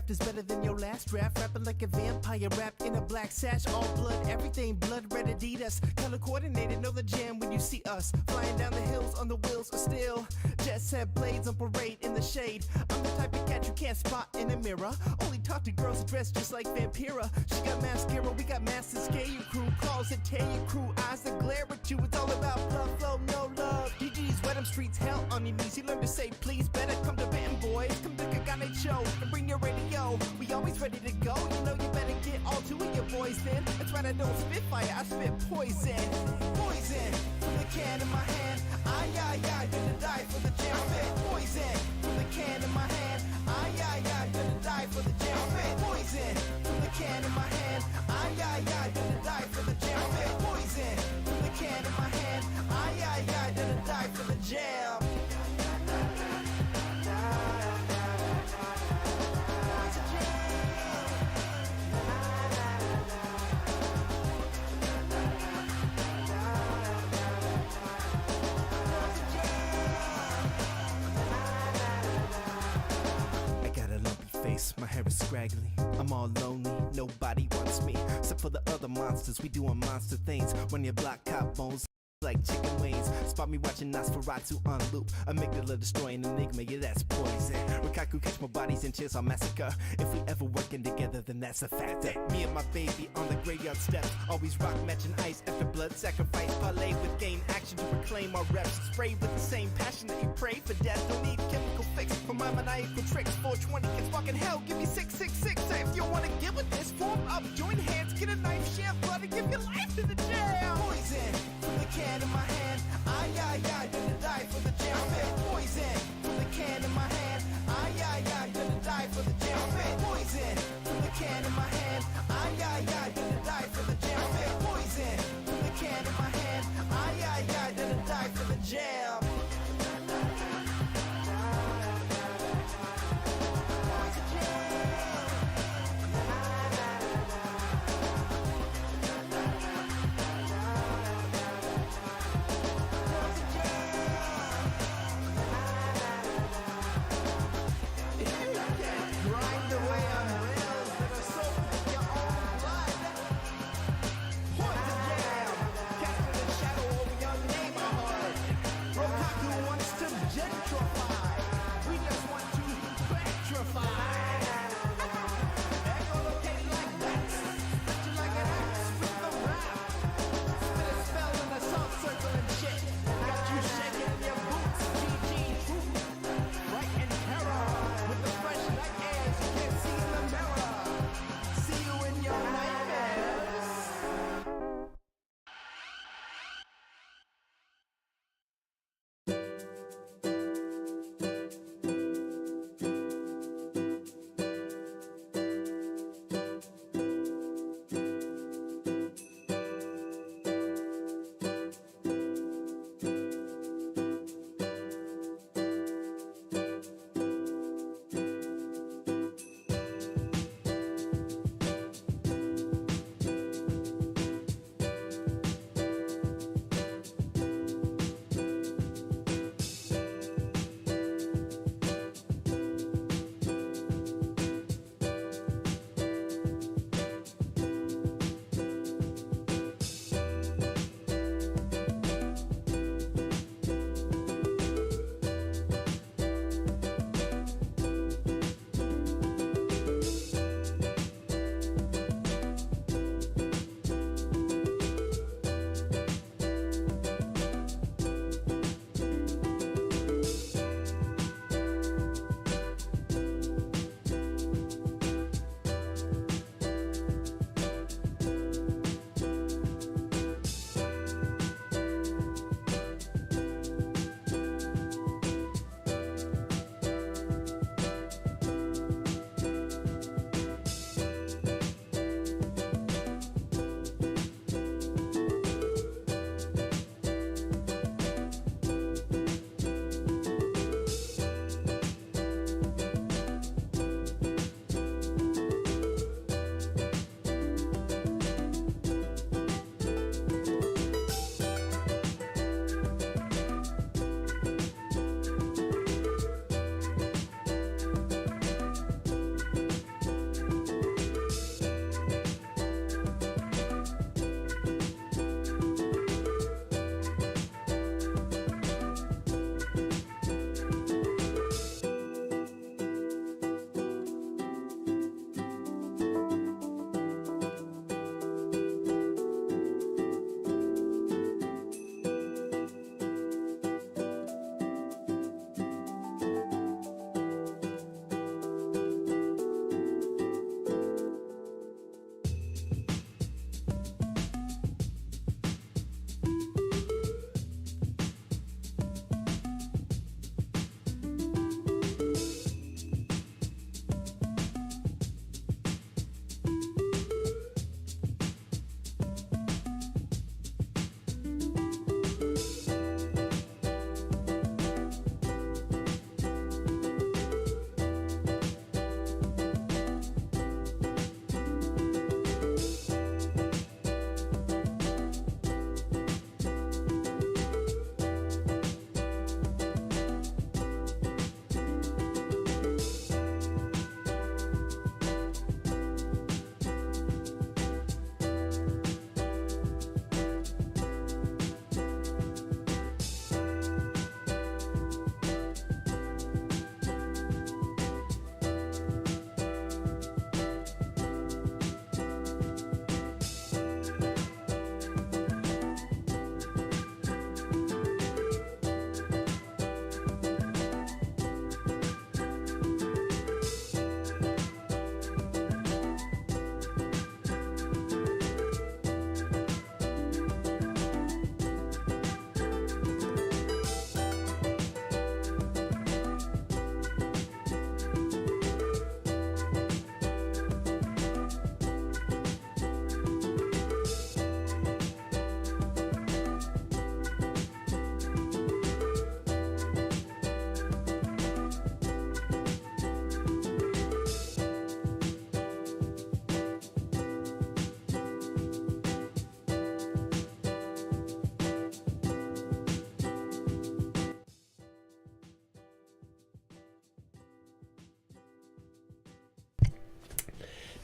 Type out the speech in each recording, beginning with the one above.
draft is better than your last draft. Rapping like a vampire, wrapped in a black sash. All blood, everything blood red Adidas. Color coordinated, know the jam when you see us. Flying down the hills on the wheels of steel. Jet set blades on parade in the shade. I'm the type of cat you can't spot in a mirror. Only talk to girls dressed just like Vampira. She got mascara, we got masters. Scare your crew, calls that tear your crew. Eyes that glare at you, it's all about blood flow, no love. GG's wet them streets, hell on your knees. You learn to say please, better come to Benton, boys. Come to Kagane show and bring your radio. We always ready to go, you know you better get all two of your boys then. That's right, I don't spit fire, I spit poison. Poison, from the can in my hand. Gonna die for the jam. I spit poison, from the can in my hand. Gonna die for the jam. I spit poison, from the can in my hand. Gonna die for the jam. I spit poison, from the can in my hand. Gonna die for the jam. My hair is scraggly, I'm all lonely, nobody wants me except for the other monsters. We doing monster things. When your block cop bones like chicken wings. Spot me watching Nosferatu on loop. Amygdala destroying enigma, yeah that's poison. Rikaku catch my bodies in chairs on massacre. If we ever working together then that's a fact. Me and my baby on the graveyard steps. Always rock matching ice after blood sacrifice. Parlay with gain action to reclaim our reps. Spray with the same passion that you pray for death. Don't need chemical fix for my maniacal tricks. 420 kids walking hell, give me 666. If you wanna get with this, form up, join hands, get a knife, share blood, and give your life to the jam. Poison from the can in my hand. Gonna die for the jam. I spit poison from the can in my hand. Gonna die for the jam. I spit poison from the can in my hand. Gonna die for the jam. I spit poison from the can in my hand. Gonna die for the jam.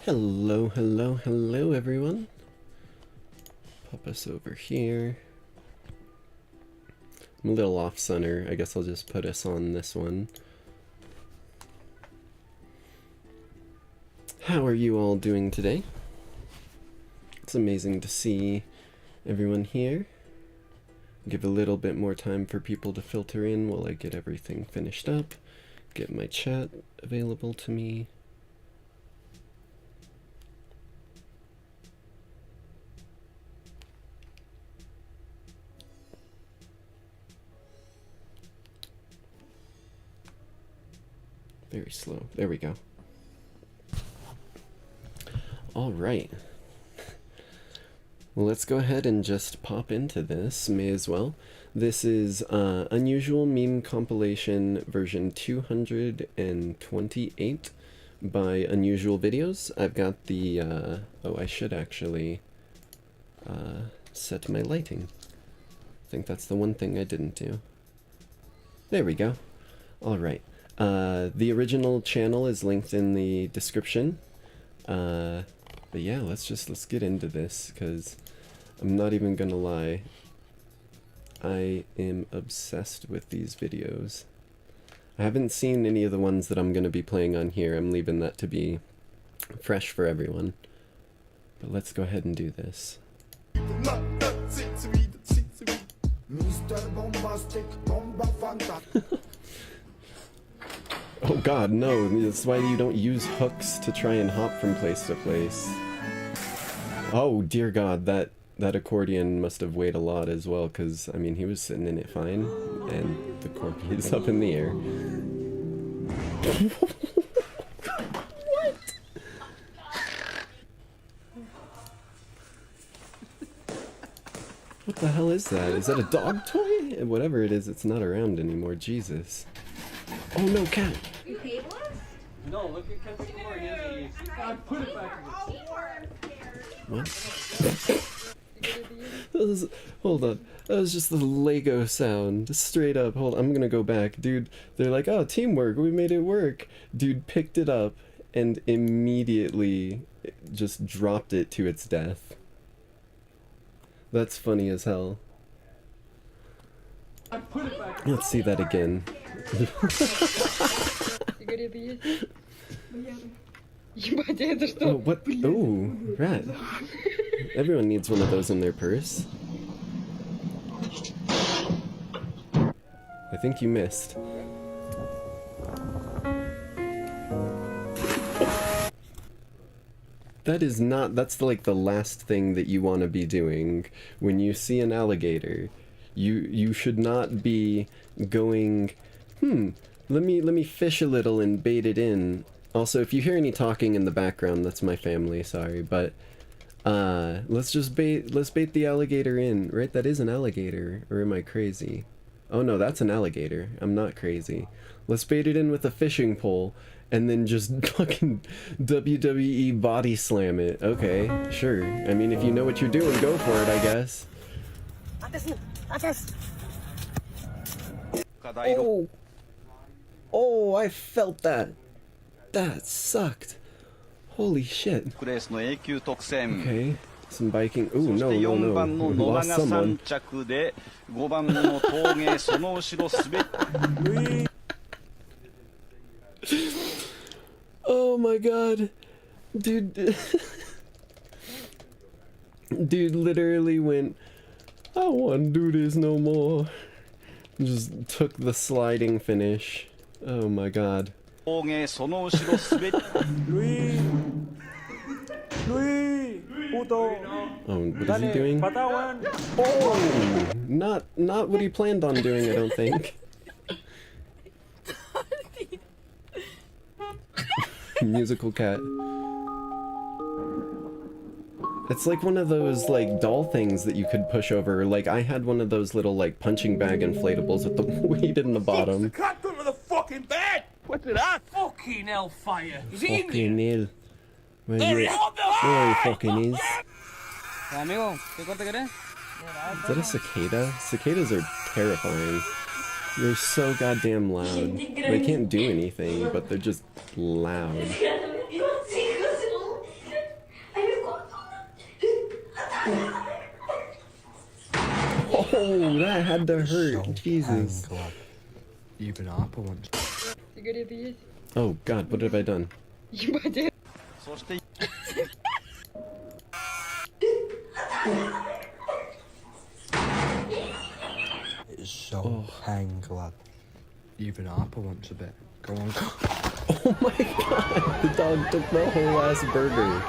Hello, hello, hello everyone. Pop us over here. I'm a little off center. I guess I'll just put us on this one. How are you all doing today? It's amazing to see everyone here. Give a little bit more time for people to filter in while I get everything finished up. Get my chat available to me. Very slow. There we go. All right. Well, let's go ahead and just pop into this. May as well. This is Unusual Meme Compilation version 228 by Unusual Videos. I've got the... oh, I should actually set my lighting. I think that's the one thing I didn't do. There we go. All right. The original channel is linked in the description. But yeah, let's get into this, because I'm not even gonna lie. I am obsessed with these videos. I haven't seen any of the ones that I'm gonna be playing on here. I'm leaving that to be fresh for everyone. But let's go ahead and do this. Oh god, no, that's why you don't use hooks to try and hop from place to place. Oh dear god, that accordion must have weighed a lot as well, because, I mean, he was sitting in it fine, and the corgi is up in the air. What? What the hell is that? Is that a dog toy? Whatever it is, it's not around anymore, Jesus. Oh no, cat! You cable us? No, look at Ken's floor. I put it back. What? Hold on. That was just the Lego sound. Straight up. Hold on. I'm gonna go back. Dude, they're like, oh, teamwork. We made it work. Dude picked it up and immediately just dropped it to its death. That's funny as hell. I put it back. Let's see that again. Oh, what? Oh, rat. Everyone needs one of those in their purse. I think you missed. That is not, that's like the last thing that you want to be doing when you see an alligator. You should not be going, let me fish a little and bait it in. Also, if you hear any talking in the background, that's my family, sorry, but let's bait the alligator in. Right, that is an alligator, or am I crazy? Oh no, that's an alligator. I'm not crazy. Let's bait it in with a fishing pole and then just fucking WWE body slam it. Okay, sure. I mean, if you know what you're doing, go for it, I guess. Oh! Oh, I felt that. That sucked. Holy shit. Okay, some biking. Ooh, no. We lost someone. Oh my god. Dude. Dude literally went, I don't want to do this no more. Just took the sliding finish. Oh my god. Oh, what is he doing? Oh! Not what he planned on doing, I don't think. Musical cat. It's like one of those, like, doll things that you could push over. Like, I had one of those little, like, punching bag inflatables with the weight in the bottom. The cat under the fucking bed! What's it at? Fucking hellfire! Is it in Fucking hell. Where he fucking is. Is that a cicada? Cicadas are terrifying. They're so goddamn loud. They can't do anything, but they're just loud. Oh, that had to hurt. Jesus. You've been up once. Oh God, what have I done? It's so hang lad. You've been up once a bit. Go on. Oh my God, the dog took the whole ass burger.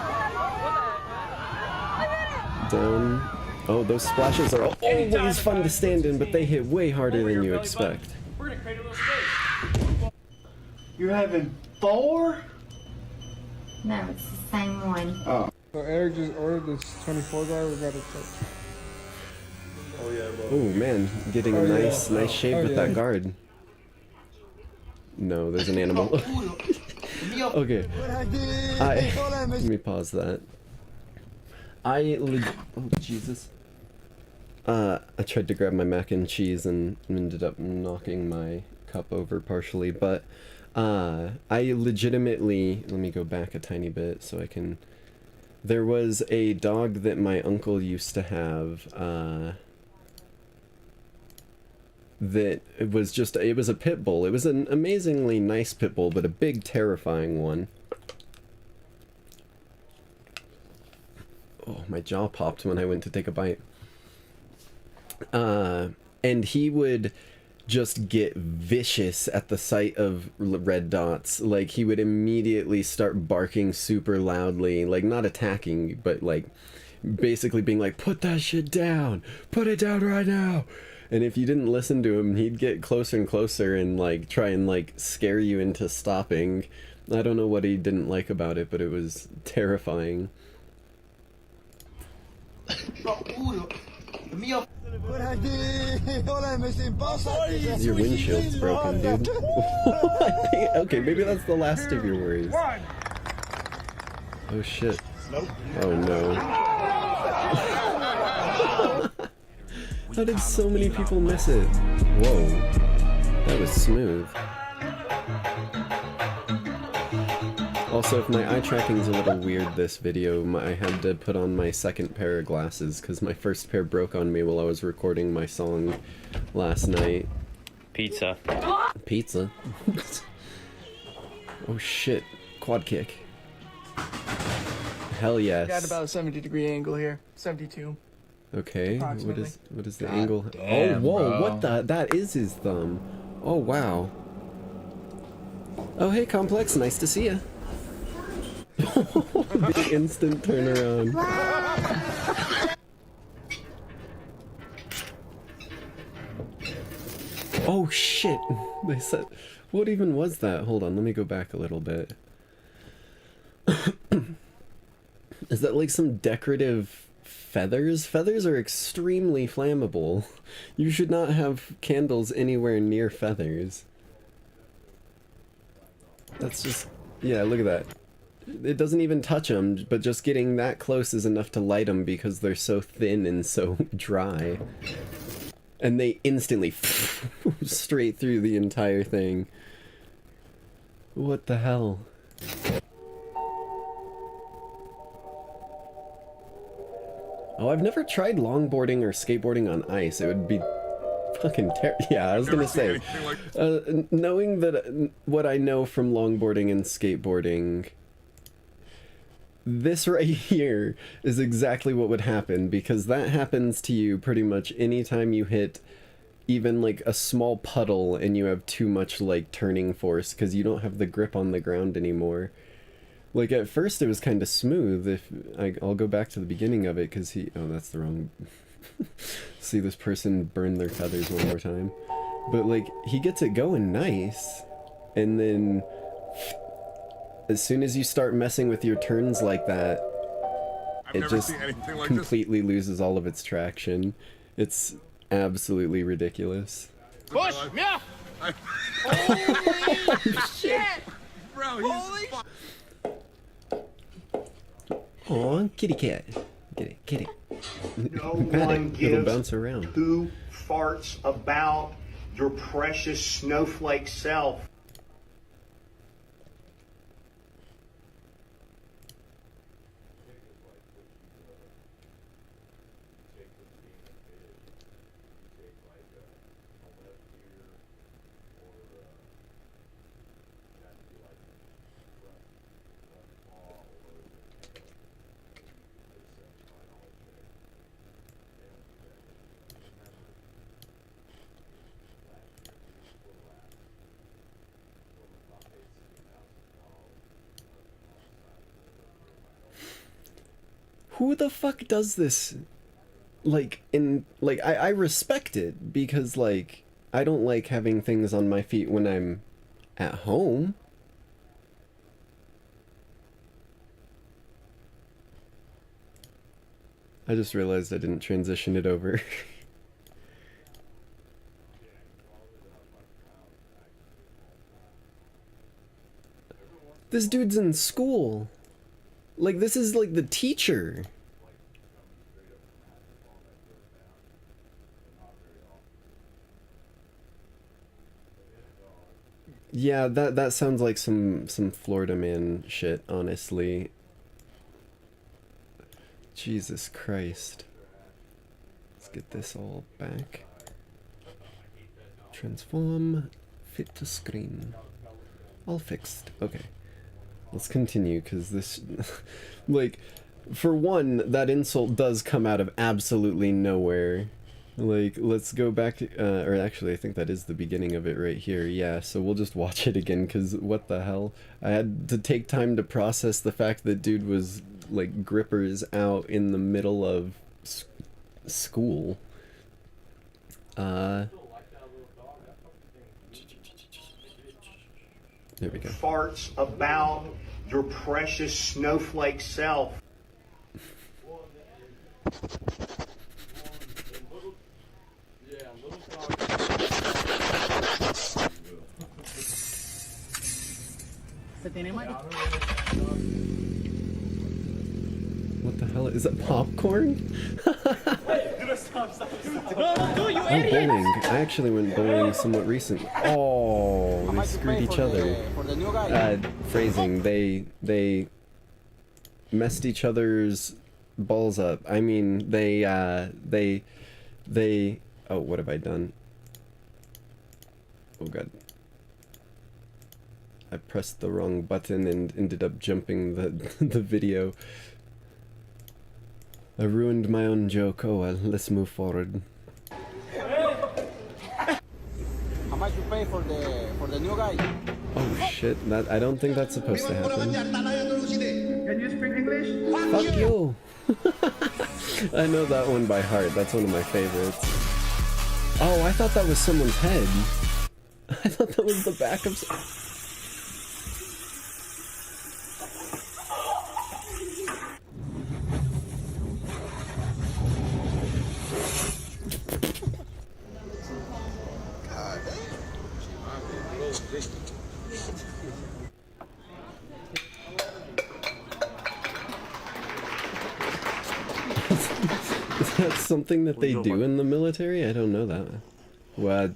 Down. Oh, those splashes are always fun to stand in, but they hit way harder than you expect. We're gonna create a little space. You're having 4? No, it's the same one. Oh. So Eric just ordered this 24 guard. We got it. Oh man, getting a nice shave with that guard. No, there's an animal. Okay. Let me pause that. Oh Jesus. I tried to grab my mac and cheese and ended up knocking my cup over partially, but I legitimately, let me go back a tiny bit so I can. There was a dog that my uncle used to have, that it was a pit bull. It was an amazingly nice pit bull, but a big, terrifying one. Oh, my jaw popped when I went to take a bite. And he would just get vicious at the sight of red dots. Like, he would immediately start barking super loudly, like, not attacking, but, like, basically being like, put that shit down! Put it down right now! And if you didn't listen to him, he'd get closer and closer and, like, try and, like, scare you into stopping. I don't know what he didn't like about it, but it was terrifying. Your windshield's broken, dude. Okay, maybe that's the last of your worries. Oh shit. Oh no. How did so many people miss it? Whoa. That was smooth. Also, if my eye tracking's a little weird this video, I had to put on my second pair of glasses because my first pair broke on me while I was recording my song last night. Pizza. Pizza? Oh shit. Quad kick. Hell yes. Got about a 70-degree angle here. 72. Okay, what is the angle? Damn, oh, whoa, bro. what the? That is his thumb. Oh, wow. Oh, hey, Complex, nice to see ya. The instant turnaround. Oh, shit. They said, what even was that? Hold on, let me go back a little bit. Is that like some decorative feathers? Feathers are extremely flammable. You should not have candles anywhere near feathers. That's just... yeah, look at that. It doesn't even touch them, but just getting that close is enough to light them because they're so thin and so dry. And they instantly straight through the entire thing. What the hell? Oh, I've never tried longboarding or skateboarding on ice. It would be fucking yeah, I was gonna say. Knowing that what I know from longboarding and skateboarding, this right here is exactly what would happen, because that happens to you pretty much anytime you hit even like a small puddle and you have too much like turning force because you don't have the grip on the ground anymore. Like, at first it was kind of smooth. I'll go back to the beginning of it, because oh, that's the wrong... See this person burn their feathers one more time. But, like, he gets it going nice, and then as soon as you start messing with your turns like that, it just completely loses all of its traction. It's absolutely ridiculous. Push! Yeah! Holy shit! Bro, Holy Aw, kitty cat. Get it, get it. No Pat one it. It'll gives bounce around. 2 farts about your precious snowflake self. who the fuck does this? Like, I respect it because, like, I don't like having things on my feet when I'm at home. I just realized I didn't transition it over. This dude's in school. Like, this is like the teacher. Yeah, that sounds like some Florida man shit, honestly. Jesus Christ. Let's get this all back. Transform, fit to screen. All fixed. Okay. Let's continue, because this... like, for one, that insult does come out of absolutely nowhere. Like, let's go back, or actually, I think that is the beginning of it right here. Yeah, so we'll just watch it again, because what the hell? I had to take time to process the fact that dude was, like, grippers out in the middle of school. There we go. Farts about your precious snowflake self. What the hell? Is that popcorn? Oh, bowling. I actually went bowling somewhat recent. Oh, they screwed each other. Phrasing. They messed each other's balls up. I mean, they, oh, what have I done? Oh god. I pressed the wrong button and ended up jumping the video. I ruined my own joke. Oh well, let's move forward. How much you pay for the new guy? Oh shit, that I don't think that's supposed to happen. Can you speak English? Fuck you! I know that one by heart. That's one of my favorites. Oh, I thought that was someone's head. I thought that was the back of... Is that something that they do in the military? I don't know that. Well,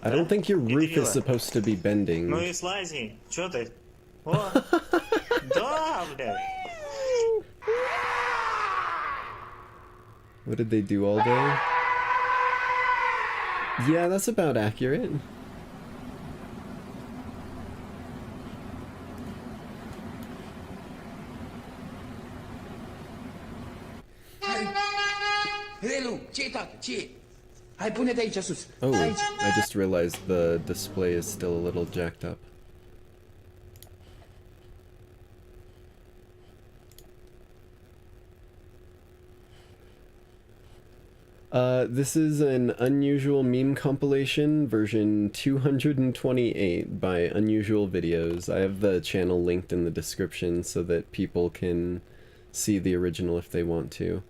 I don't think your roof is supposed to be bending. Ну и слази, чё ты? О, да, блядь. What did they do all day? Yeah, that's about accurate. Oh, I just realized the display is still a little jacked up. This is an unusual meme compilation, version 228 by Unusual Videos. I have the channel linked in the description so that people can see the original if they want to.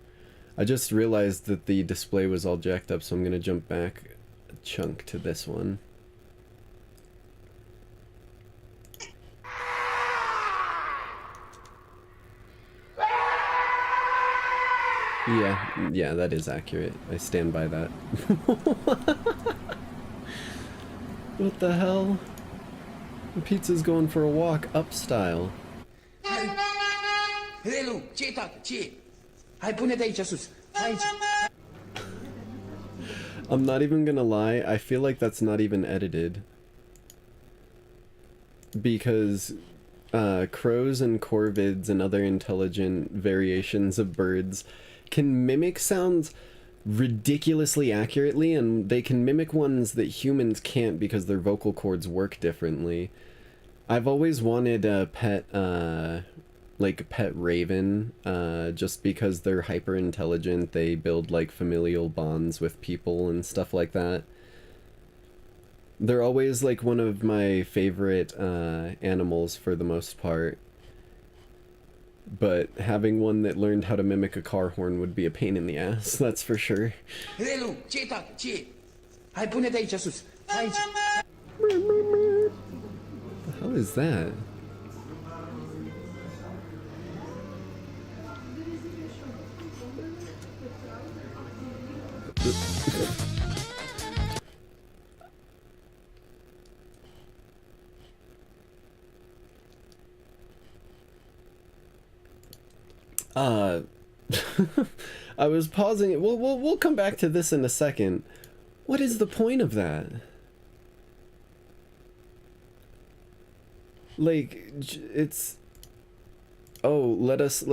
I just realized that the display was all jacked up, so I'm gonna jump back a chunk to this one. Yeah, that is accurate. I stand by that. What the hell? The pizza's going for a walk up style. I'm not even gonna lie, I feel like that's not even edited. Because crows and corvids and other intelligent variations of birds can mimic sounds ridiculously accurately, and they can mimic ones that humans can't because their vocal cords work differently. I've always wanted a pet like pet raven, just because they're hyper intelligent. They build like familial bonds with people and stuff like that. They're always like one of my favorite animals for the most part. But having one that learned how to mimic a car horn would be a pain in the ass, that's for sure. The hell is that? I was pausing it. We'll come back to this in a second. What is the point of that? Like, it's... Oh, let us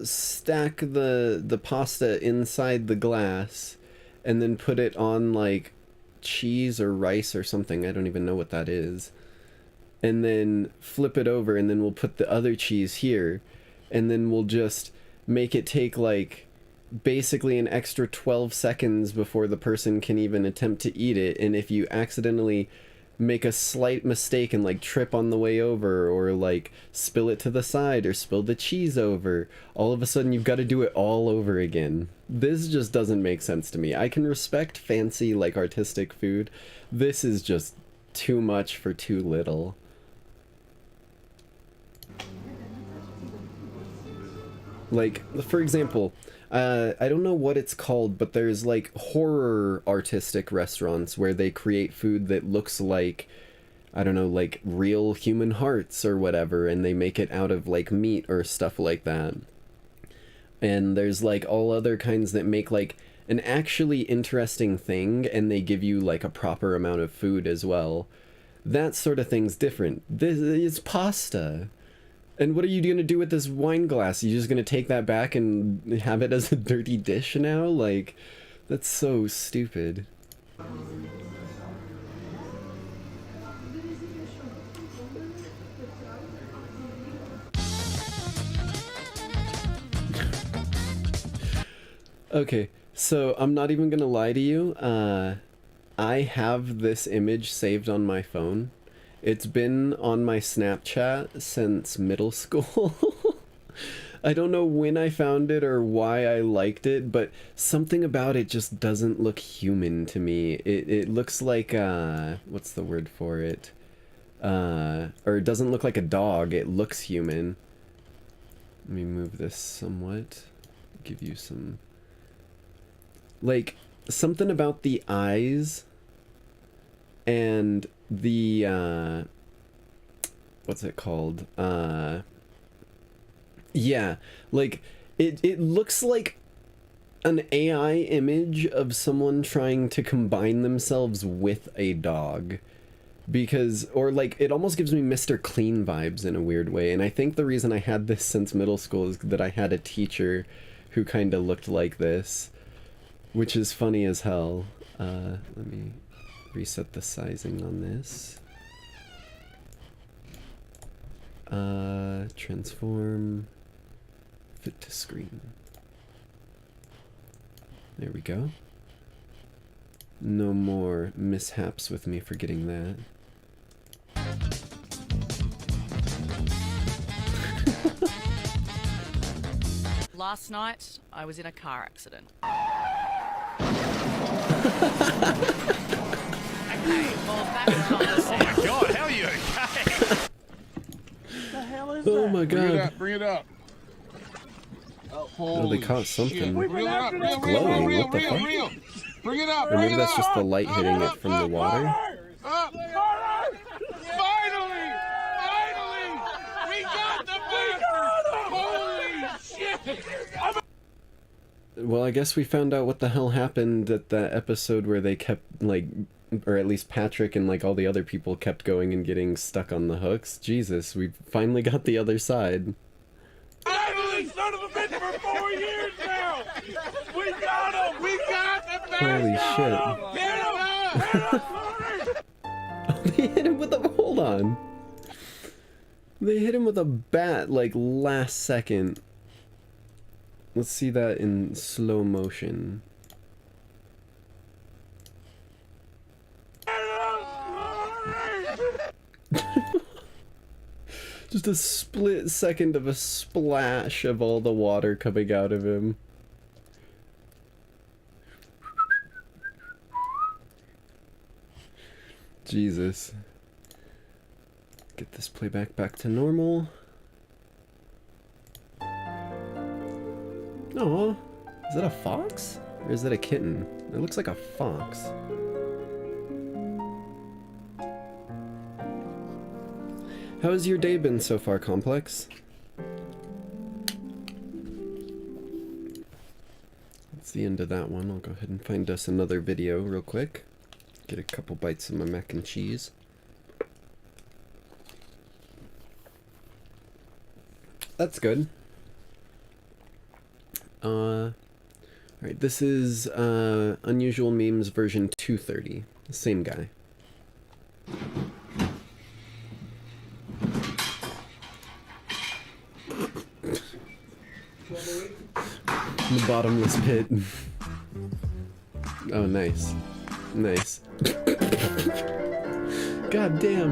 stack the pasta inside the glass and then put it on, like, cheese or rice or something. I don't even know what that is. And then flip it over, and then we'll put the other cheese here. And then we'll just make it take, like, basically an extra 12 seconds before the person can even attempt to eat it. And if you accidentally make a slight mistake and, like, trip on the way over, or, like, spill it to the side, or spill the cheese over, all of a sudden you've got to do it all over again. This just doesn't make sense to me. I can respect fancy, like, artistic food. This is just too much for too little. Like, for example, I don't know what it's called, but there's, like, horror artistic restaurants where they create food that looks like, I don't know, like, real human hearts or whatever, and they make it out of, like, meat or stuff like that. And there's, like, all other kinds that make, like, an actually interesting thing, and they give you, like, a proper amount of food as well. That sort of thing's different. This is pasta. And what are you going to do with this wine glass? Are you just going to take that back and have it as a dirty dish now? Like, that's so stupid. Okay, so I'm not even going to lie to you. I have this image saved on my phone. It's been on my Snapchat since middle school. I don't know when I found it or why I liked it, but something about it just doesn't look human to me. It looks like, what's the word for it? Or it doesn't look like a dog, it looks human. Let me move this somewhat. Give you some... Like, something about the eyes and the what's it called, yeah, like it looks like an AI image of someone trying to combine themselves with a dog, because, or like, it almost gives me Mr. Clean vibes in a weird way. And I think the reason I had this since middle school is that I had a teacher who kind of looked like this, which is funny as hell. Let me reset the sizing on this. Transform, fit to screen. There we go. No more mishaps with me forgetting that. Last night, I was in a car accident. Oh my god, how are you okay? The hell is Oh my god. Bring it up. Oh, they caught something. Reel it up. It's glowing, what the fuck? Bring it up. Or maybe that's just the light hitting it from the water? Up. Finally! We got the bastard! Holy shit! Well, I guess we found out what the hell happened at that episode where they kept, like, or at least Patrick and, like, all the other people kept going and getting stuck on the hooks. Jesus, we finally got the other side. Finally, son of a bitch, for 4 years now! We got him! We got the bastard! Holy shit. Hit him! They hit him with a... Hold on. They hit him with a bat like last second. Let's see that in slow motion. Just a split second of a splash of all the water coming out of him. Jesus. Get this playback back to normal. Oh, is that a fox? Or is that a kitten? It looks like a fox. How has your day been so far, Complex? That's the end of that one. I'll go ahead and find us another video real quick. Get a couple bites of my mac and cheese. That's good. Alright, this is Unusual Memes version 230. The same guy. The bottomless pit. Oh, nice. Nice. God damn.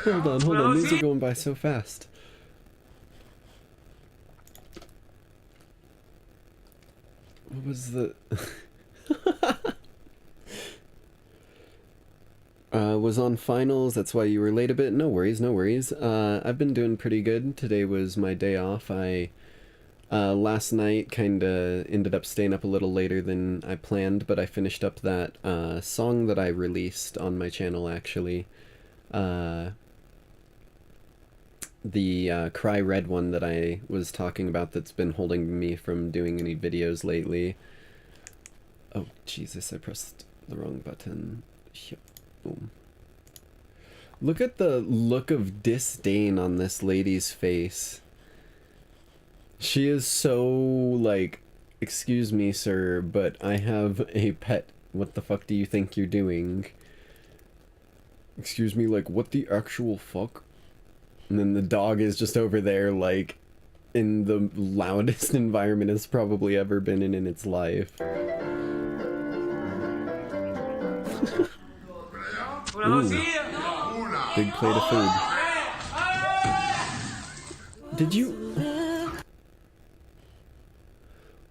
Hold on. These are going by so fast. What was the... was on finals, that's why you were late a bit. No worries, no worries. I've been doing pretty good. Today was my day off. I last night kinda ended up staying up a little later than I planned, but I finished up that song that I released on my channel, actually. The Cry Red one that I was talking about that's been holding me from doing any videos lately. Oh, Jesus, I pressed the wrong button. Boom. Look at the look of disdain on this lady's face. She is so, like, excuse me, sir, but I have a pet. What the fuck do you think you're doing? Excuse me, like, what the actual fuck? And then the dog is just over there, like, in the loudest environment it's probably ever been in its life. Ooh. Big plate of food. Did you...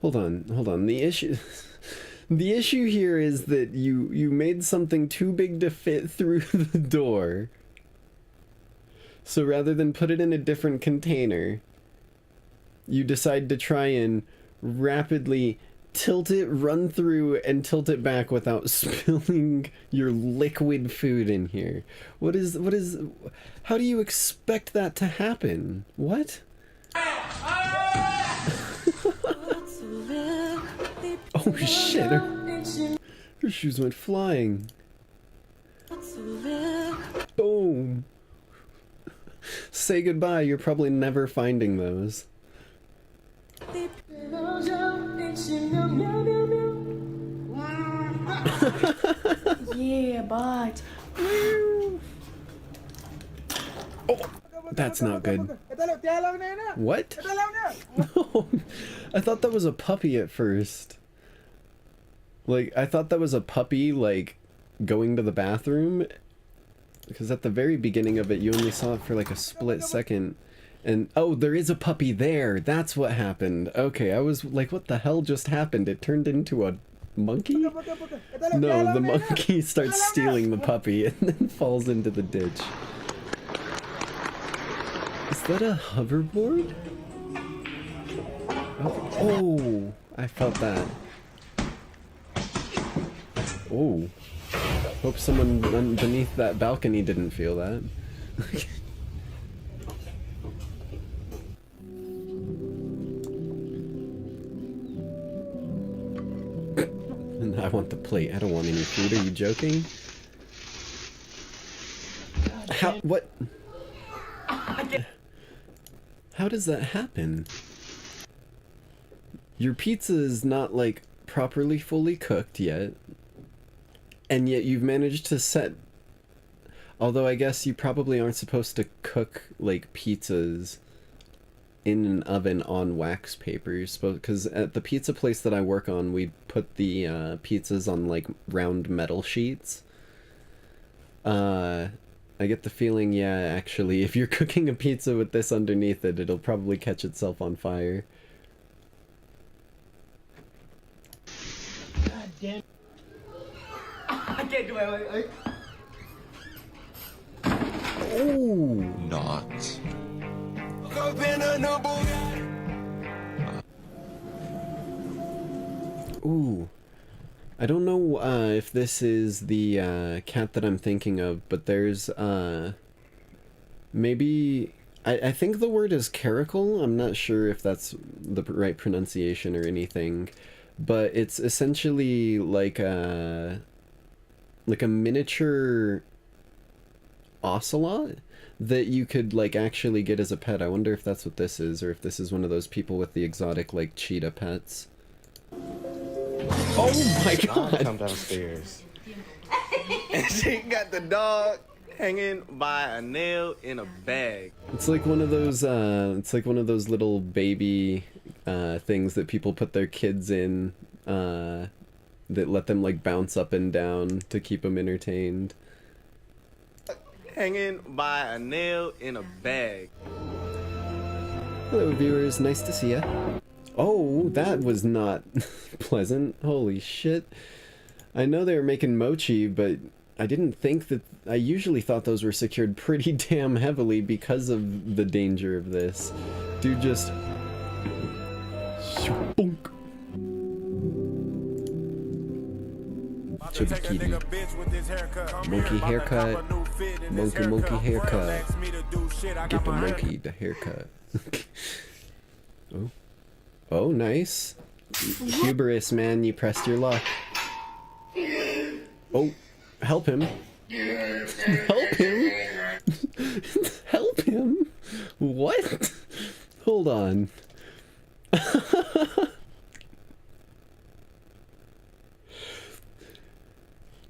Hold on. The issue here is that you made something too big to fit through the door. So rather than put it in a different container, you decide to try and rapidly tilt it, run through, and tilt it back without spilling your liquid food in here. What is, how do you expect that to happen? What? Oh shit, her shoes went flying. Boom. Say goodbye, you're probably never finding those. Yeah, but... Oh, that's not good. What? No, I thought that was a puppy at first. Like, I thought that was a puppy, like, going to the bathroom. Because at the very beginning of it, you only saw it for like a split second. And, oh, there is a puppy there. That's what happened. Okay, I was like, what the hell just happened? It turned into a monkey? No, the monkey starts stealing the puppy and then falls into the ditch. Is that a hoverboard? Oh, I felt that. Oh. Hope someone beneath that balcony didn't feel that. And I want the plate. I don't want any food. Are you joking? How? What? How does that happen? Your pizza is not, like, properly fully cooked yet. And yet you've managed to set... Although I guess you probably aren't supposed to cook, like, pizzas in an oven on wax paper. You're supposed, because at the pizza place that I work on, we put the pizzas on, like, round metal sheets. I get the feeling, yeah, actually, if you're cooking a pizza with this underneath it, it'll probably catch itself on fire. God damn. I can't do it. Ooh. Not. Ooh. I don't know if this is the cat that I'm thinking of, but there's maybe I think the word is caracal. I'm not sure if that's the right pronunciation or anything, but it's essentially like a miniature ocelot that you could like actually get as a pet. I wonder if that's what this is, or if this is one of those people with the exotic like cheetah pets. Oh my god! Come downstairs. And she got the dog hanging by a nail in a bag. It's like one of those little baby things that people put their kids in that let them like bounce up and down to keep them entertained. Hanging by a nail in a bag. Hello viewers, nice to see ya. Oh, that was not pleasant. Holy shit. I know they were making mochi, but I didn't think that... I usually thought those were secured pretty damn heavily because of the danger of this. Dude just... Shboonk. Chubby kitty. Monkey haircut. Monkey haircut. Get the monkey the haircut. Oh. Oh, nice. Hubris, man, you pressed your luck. Oh, help him. Help him? Help him? What? Hold on.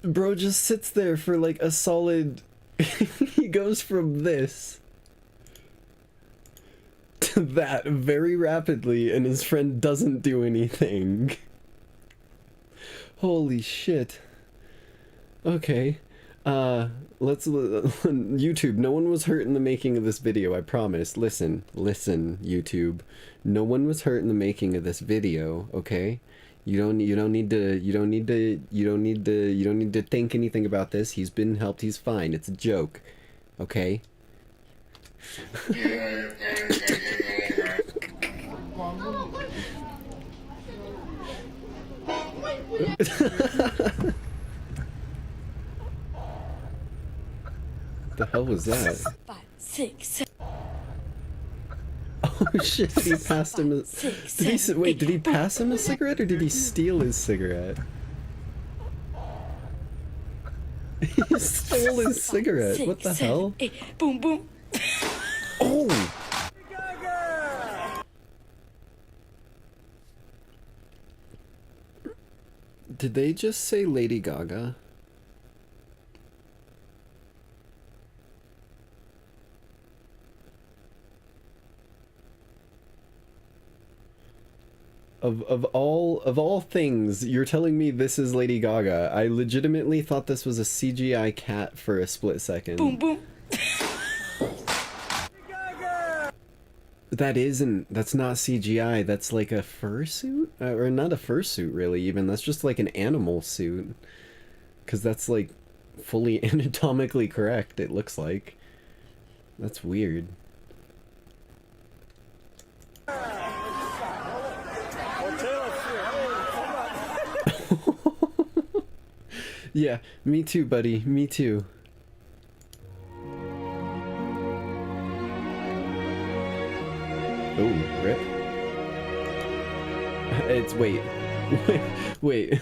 Bro just sits there for like a solid... He goes from this to that very rapidly, and his friend doesn't do anything. Holy shit. Okay. Let's... YouTube, no one was hurt in the making of this video, I promise. Listen, YouTube. No one was hurt in the making of this video, okay? You don't need to think anything about this. He's been helped, he's fine. It's a joke. Okay? The hell was that? 5, 6, 7. Oh shit, he passed him a... Did he pass him a cigarette or did he steal his cigarette? He stole his cigarette, what the hell? 8. Boom, boom. Oh! Did they just say Lady Gaga? Of all things, you're telling me this is Lady Gaga. I legitimately thought this was a CGI cat for a split second. Boom, boom. That's not CGI, that's like a fursuit? Or not a fursuit really even, that's just like an animal suit. Cause that's like fully anatomically correct, it looks like. That's weird. Yeah, me too, buddy, me too. Oh, rip. It's, wait.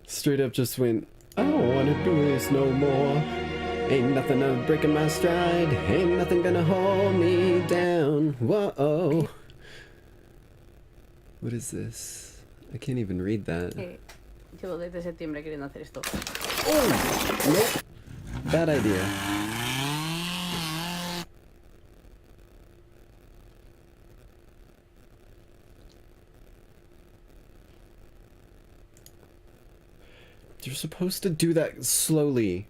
Straight up just went, I don't wanna do this no more. Ain't nothing of breaking my stride. Ain't nothing gonna hold me down. Whoa. What is this? I can't even read that. Llevo desde septiembre queriendo hacer esto. Oh! Nope. Bad idea. You're supposed to do that slowly,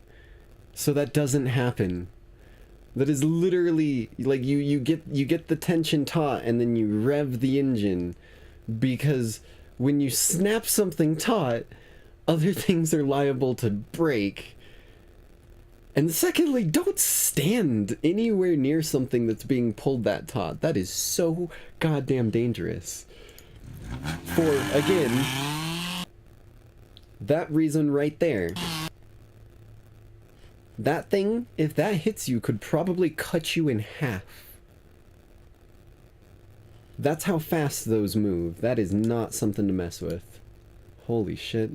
so that doesn't happen. That is literally like you get the tension taut and then you rev the engine, because when you snap something taut, other things are liable to break. And secondly, don't stand anywhere near something that's being pulled that taut. That is so goddamn dangerous. For, again, that reason right there. That thing, if that hits you, could probably cut you in half. That's how fast those move. That is not something to mess with. Holy shit.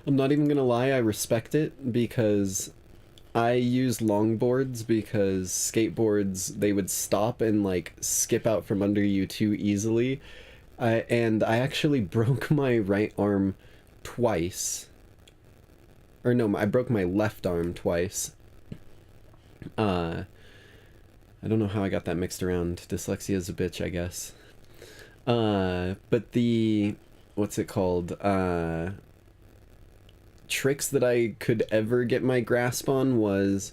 I'm not even gonna lie, I respect it, because I use longboards because skateboards, they would stop and like skip out from under you too easily. And I actually broke my right arm twice. Or no, I broke my left arm twice. I don't know how I got that mixed around. Dyslexia is a bitch, I guess. But the... what's it called? Tricks that I could ever get my grasp on was...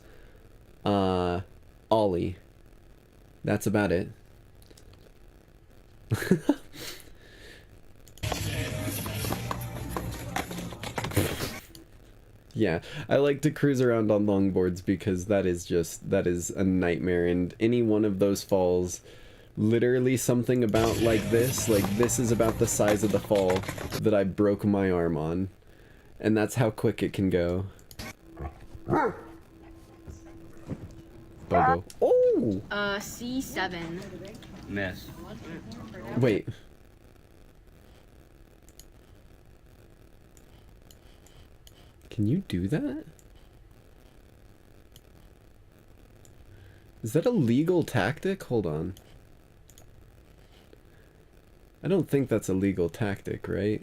ollie. That's about it. Yeah, I like to cruise around on longboards because that is a nightmare, and any one of those falls, literally something about like this is about the size of the fall that I broke my arm on, and that's how quick it can go. Bobo. Oh! C7. Miss. Wait. Can you do that? Is that a legal tactic? Hold on. I don't think that's a legal tactic, right?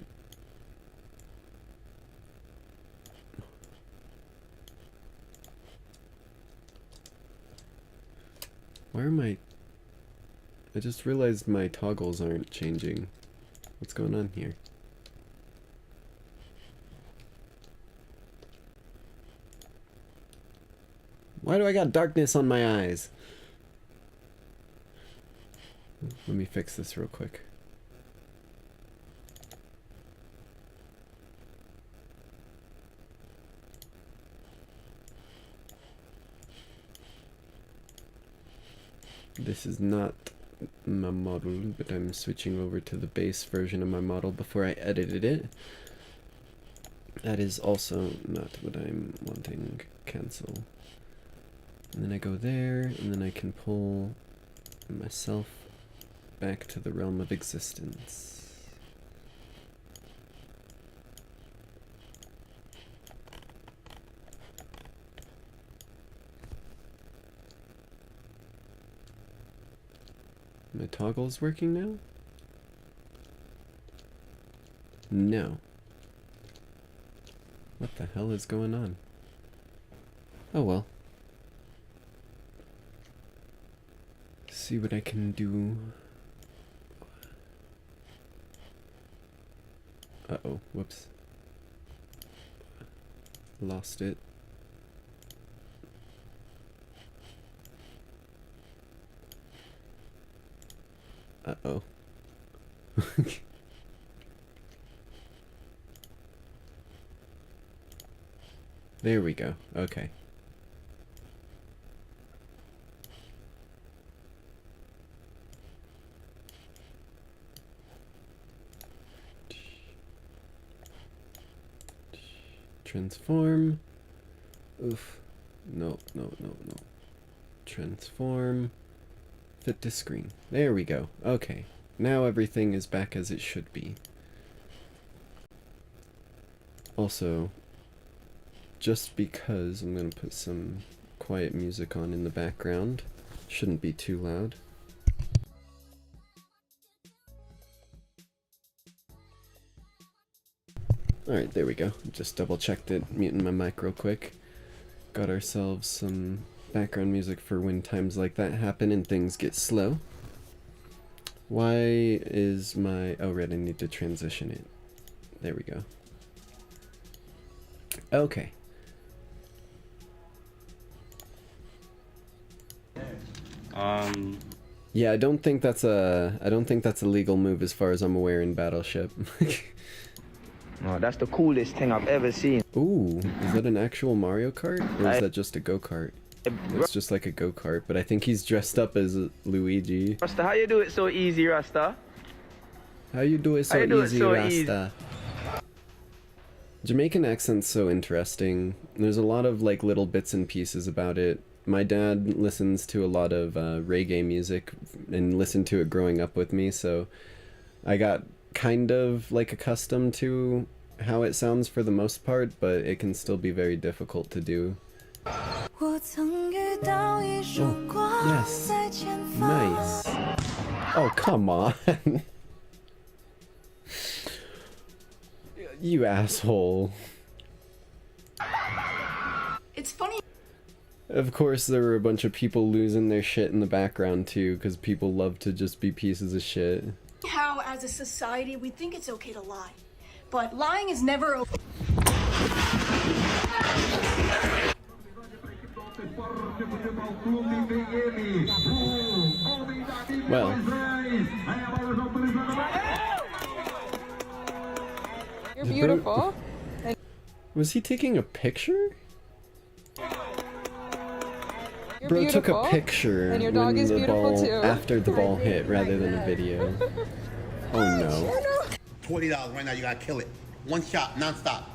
Why are my... I just realized my toggles aren't changing. What's going on here? Why do I got darkness on my eyes? Let me fix this real quick. This is not my model, but I'm switching over to the base version of my model before I edited it. That is also not what I'm wanting. Cancel. And then I go there, and then I can pull myself back to the realm of existence. My toggle's working now? No. What the hell is going on? Oh well. See what I can do. Uh-oh, whoops. Lost it. Uh-oh. There we go. Okay. Transform. Oof. No, no, no, no. Transform. Fit to screen. There we go. Okay. Now everything is back as it should be. Also, just because I'm going to put some quiet music on in the background. Shouldn't be too loud. Alright, there we go. Just double checked it, muting my mic real quick. Got ourselves some background music for when times like that happen and things get slow. Why is my... oh, right, I need to transition it. There we go. Okay. Yeah, I don't think that's a legal move as far as I'm aware in Battleship. No, that's the coolest thing I've ever seen. Ooh, is that an actual Mario Kart? Or is that just a go-kart? It's just like a go-kart, but I think he's dressed up as Luigi. Rasta, how you do it so easy, Rasta? How you do it so easy, Rasta? Jamaican accent's so interesting. There's a lot of like little bits and pieces about it. My dad listens to a lot of reggae music and listened to it growing up with me, so I got kind of like accustomed to how it sounds for the most part, but it can still be very difficult to do. Oh, yes. Nice. Oh, come on. You asshole. It's funny. Of course, there were a bunch of people losing their shit in the background too, because people love to just be pieces of shit. How, as a society, we think it's okay to lie, but lying is never okay. Well. You're beautiful. Was he taking a picture? You're Bro beautiful. took a picture And your dog when is the beautiful ball, too. after the ball hit rather than a video. Oh no. $20 right now, you gotta kill it. One shot, non-stop.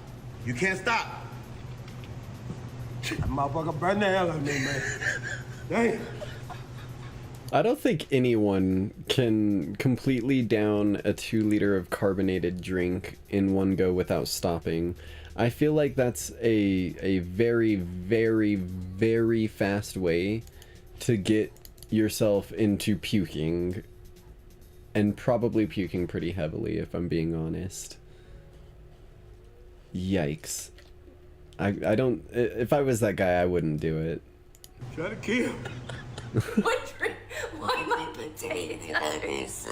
You can't stop. That motherfucker burned the hell out of me, man. Damn. I don't think anyone can completely down a 2-liter of carbonated drink in one go without stopping. I feel like that's a very, very, very fast way to get yourself into puking. And probably puking pretty heavily, if I'm being honest. Yikes. I don't... if I was that guy, I wouldn't do it. Try to kill. Why my potatoes?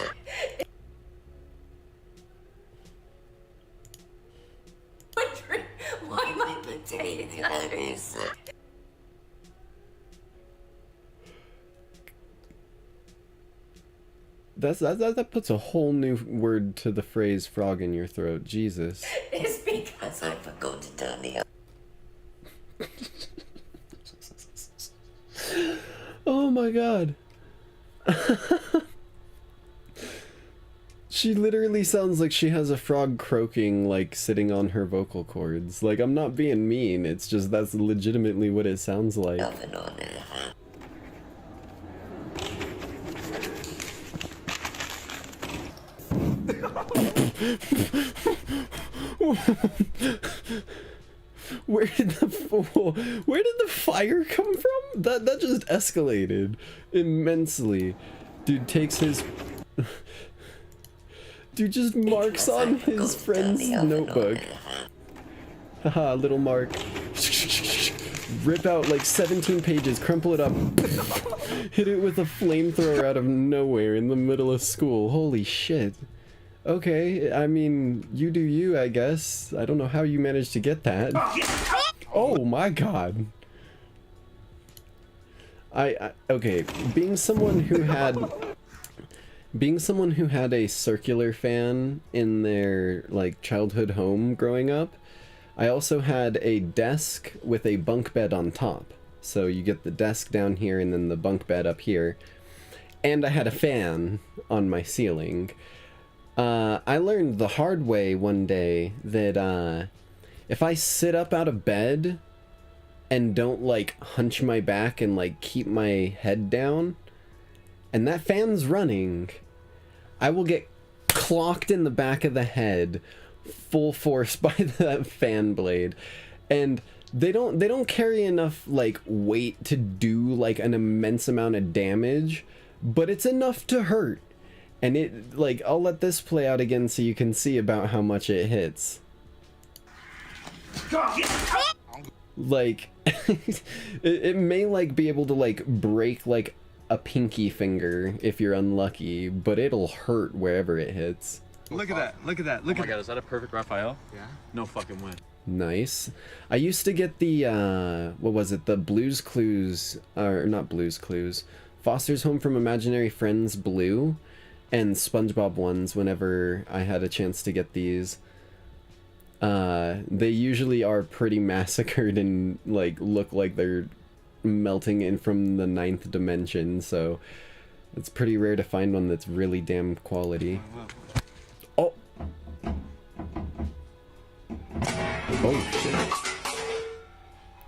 Why my potatoes? That puts a whole new word to the phrase frog in your throat. Jesus. It's because I forgot to turn the... Oh my god. She literally sounds like she has a frog croaking, like, sitting on her vocal cords. Like, I'm not being mean, it's just that's legitimately what it sounds like. Where did the fire come from? That just escalated immensely. Dude takes his... Dude just marks on his friend's notebook. Haha, little Mark. Rip out like 17 pages, crumple it up, hit it with a flamethrower out of nowhere in the middle of school. Holy shit. Okay, I mean, you do you, I guess. I don't know how you managed to get that. Oh my god. Okay, being someone who had a circular fan in their, like, childhood home growing up, I also had a desk with a bunk bed on top. So you get the desk down here and then the bunk bed up here. And I had a fan on my ceiling. I learned the hard way one day that if I sit up out of bed and don't, like, hunch my back and, like, keep my head down, and that fan's running, I will get clocked in the back of the head full force by that fan blade. And they don't carry enough, like, weight to do, like, an immense amount of damage, but it's enough to hurt. And it, like, I'll let this play out again so you can see about how much it hits. Like, it may like be able to like break like a pinky finger if you're unlucky, but it'll hurt wherever it hits. Look at that. Look at that. Look at that. Is that a perfect Raphael? Yeah. No fucking way. Nice. I used to get the, what was it? The Blue's Clues, or not Blue's Clues, Foster's Home from Imaginary Friends Blue and SpongeBob ones whenever I had a chance to get these. They usually are pretty massacred and, like, look like they're melting in from the 9th dimension, so it's pretty rare to find one that's really damn quality. Oh! Oh, shit.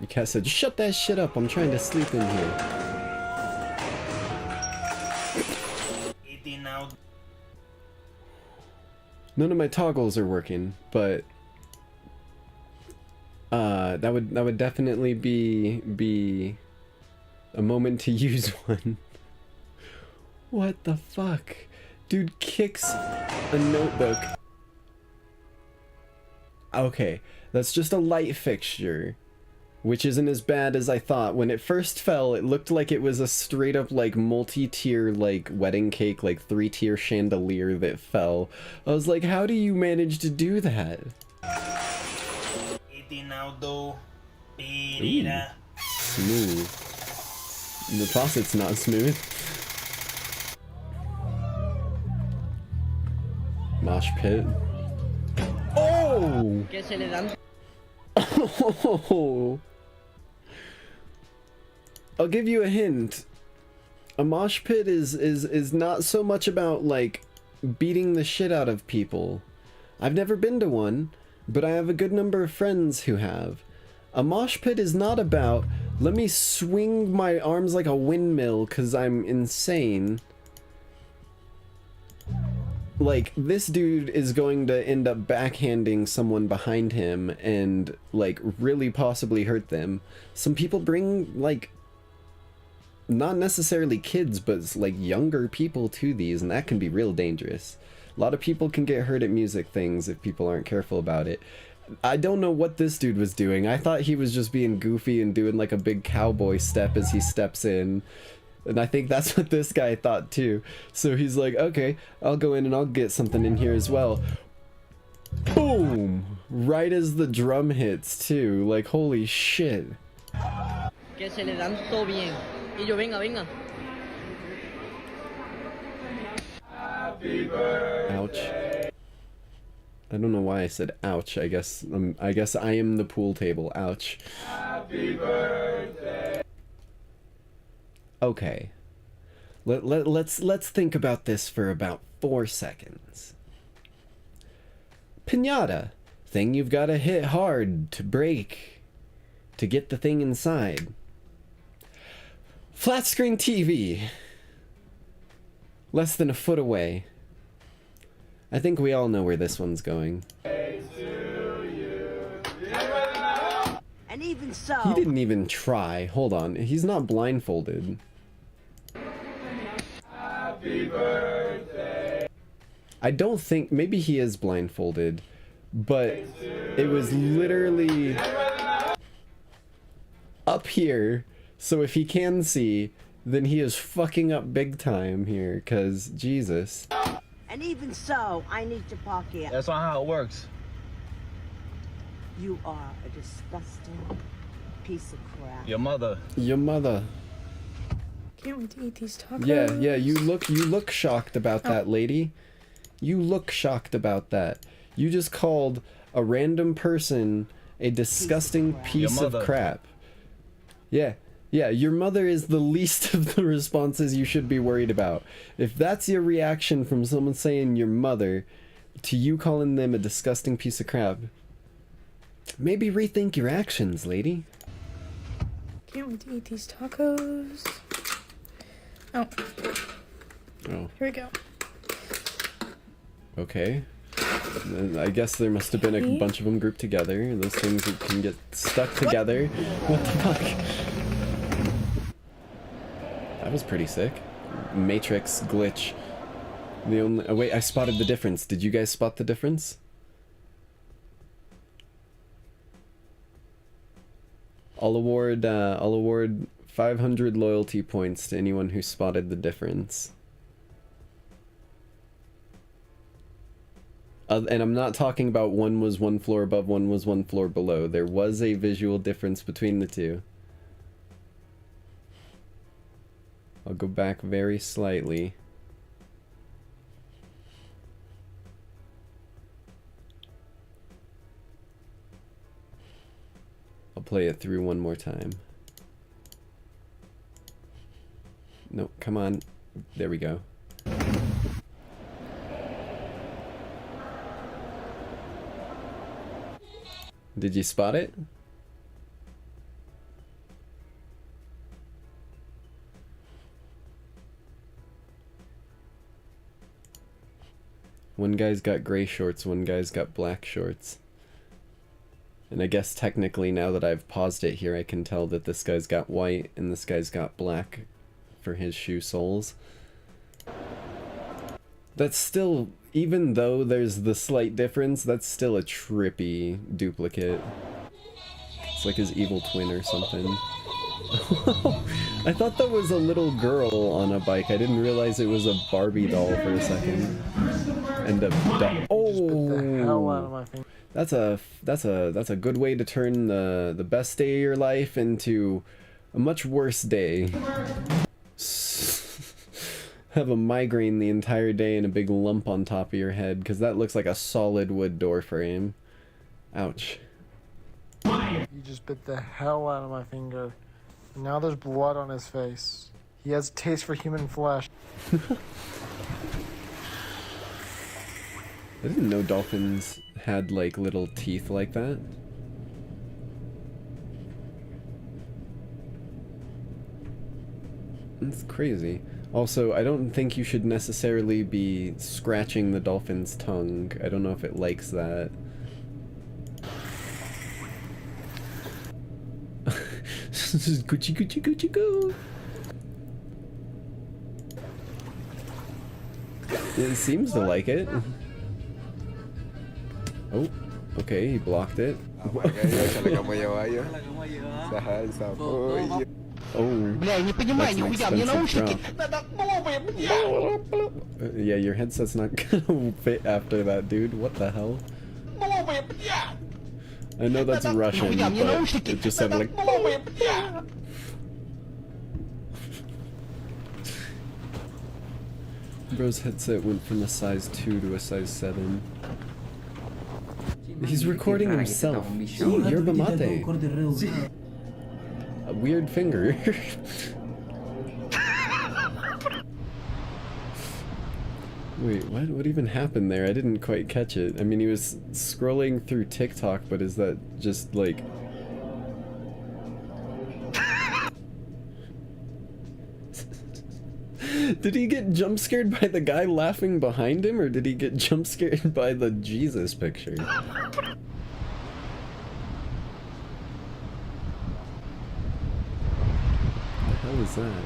The cat said, shut that shit up, I'm trying to sleep in here. None of my toggles are working, but that would definitely be a moment to use one. What the fuck? Dude kicks a notebook. Okay, that's just a light fixture, which isn't as bad as I thought. When it first fell, it looked like it was a straight up like multi-tier like wedding cake, like 3-tier chandelier that fell. I was like, how do you manage to do that? Ooh, smooth. The faucet's not smooth. Mosh pit. Oh! Oh! I'll give you a hint. A mosh pit is not so much about like beating the shit out of people. I've never been to one, but I have a good number of friends who have. A mosh pit is not about, let me swing my arms like a windmill because I'm insane. Like, this dude is going to end up backhanding someone behind him and, like, really possibly hurt them. Some people bring, like, not necessarily kids, but, like, younger people to these, and that can be real dangerous. A lot of people can get hurt at music things if people aren't careful about it. I don't know what this dude was doing. I thought he was just being goofy and doing, like, a big cowboy step as he steps in. And I think that's what this guy thought too. So he's like, okay, I'll go in and I'll get something in here as well. Boom! Right as the drum hits too. Like, holy shit. Ouch. I don't know why I said ouch. I guess I am the pool table. Ouch. Happy birthday. Okay, let's think about this for about 4 seconds. Piñata, thing you've got to hit hard to break to get the thing inside. Flat screen TV, less than a foot away. I think we all know where this one's going. And even so, he didn't even try. Hold on, he's not blindfolded. Happy birthday. I don't think, maybe he is blindfolded, but it was literally up here, so if he can see, then he is fucking up big time here, cause Jesus. And even so, I need to park here. That's not how it works. You are a disgusting piece of crap. Your mother. Your mother. Can't wait to eat these tacos. Yeah, you look shocked about that, lady. You look shocked about that. You just called a random person a disgusting piece of crap. Yeah, your mother is the least of the responses you should be worried about. If that's your reaction from someone saying your mother to you calling them a disgusting piece of crap, maybe rethink your actions, lady. Can't wait to eat these tacos. Oh. Oh. Here we go. Okay. I guess there must have been a bunch of them grouped together. Those things that can get stuck together. What the fuck? That was pretty sick. Matrix glitch. The only... Oh wait, I spotted the difference. Did you guys spot the difference? I'll award 500 loyalty points to anyone who spotted the difference. And I'm not talking about one was one floor above, one was one floor below. There was a visual difference between the two. I'll go back very slightly. I'll play it through one more time. No, come on. There we go. Did you spot it? One guy's got gray shorts, one guy's got black shorts. And I guess technically now that I've paused it here, I can tell that this guy's got white and this guy's got black for his shoe soles. That's still, even though there's the slight difference, that's still a trippy duplicate. It's like his evil twin or something. I thought that was a little girl on a bike. I didn't realize it was a Barbie doll for a second. And a doll. Oh! That's a good way to turn the best day of your life into a much worse day. Have a migraine the entire day and a big lump on top of your head, because that looks like a solid wood door frame. Ouch. You just bit the hell out of my finger. And now there's blood on his face. He has taste for human flesh. I didn't know dolphins had like little teeth like that. That's crazy. Also, I don't think you should necessarily be scratching the dolphin's tongue. I don't know if it likes that. Gucci Gucci Gucci Goo! It seems to like it. Oh, okay, he blocked it. Oh, that's an expensive drop. Yeah, your headset's not gonna fit after that, dude. What the hell? I know that's Russian, but it just sounded like... Bro's headset went from a size 2 to a size 7. He's recording himself. Ooh, yerba mate. A weird finger. Wait, what even happened there? I didn't quite catch it. I mean, he was scrolling through TikTok, but is that just like... Did he get jump scared by the guy laughing behind him, or did he get jump scared by the Jesus picture? What the hell is that?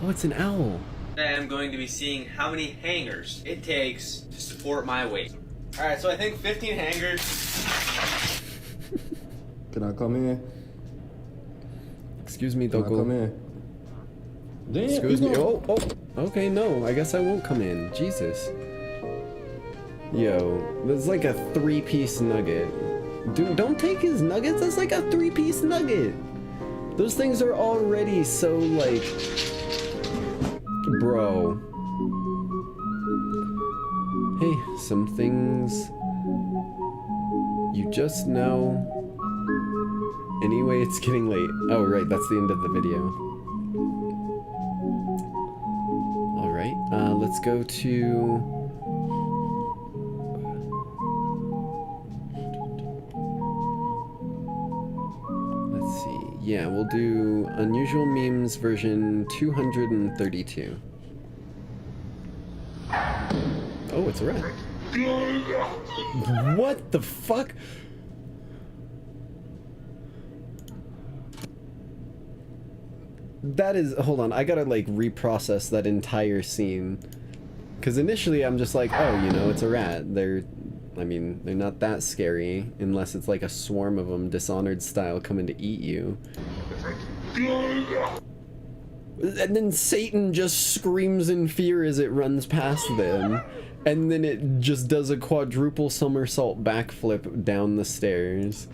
Oh, it's an owl. Today I'm going to be seeing how many hangers it takes to support my weight. Alright, so I think 15 hangers. Can I come in? Excuse me, Can I Doko. come in? Damn, Excuse me. Oh, okay, no, I guess I won't come in. Jesus. Yo, there's like a 3-piece nugget. Dude, don't take his nuggets, that's like a 3-piece nugget. Those things are already so like... Bro. Hey, some things you just know. Anyway, it's getting late. Oh, right, that's the end of the video. Alright, let's go to... Let's see. Yeah, we'll do Unusual Memes version 232. Oh, it's a rat. What the fuck? That is... Hold on, I gotta like reprocess that entire scene. Because initially I'm just like, oh, you know, it's a rat. They're I mean, they're not that scary unless it's like a swarm of them, Dishonored style, coming to eat you. And then Satan just screams in fear as it runs past them. And then it just does a quadruple somersault backflip down the stairs.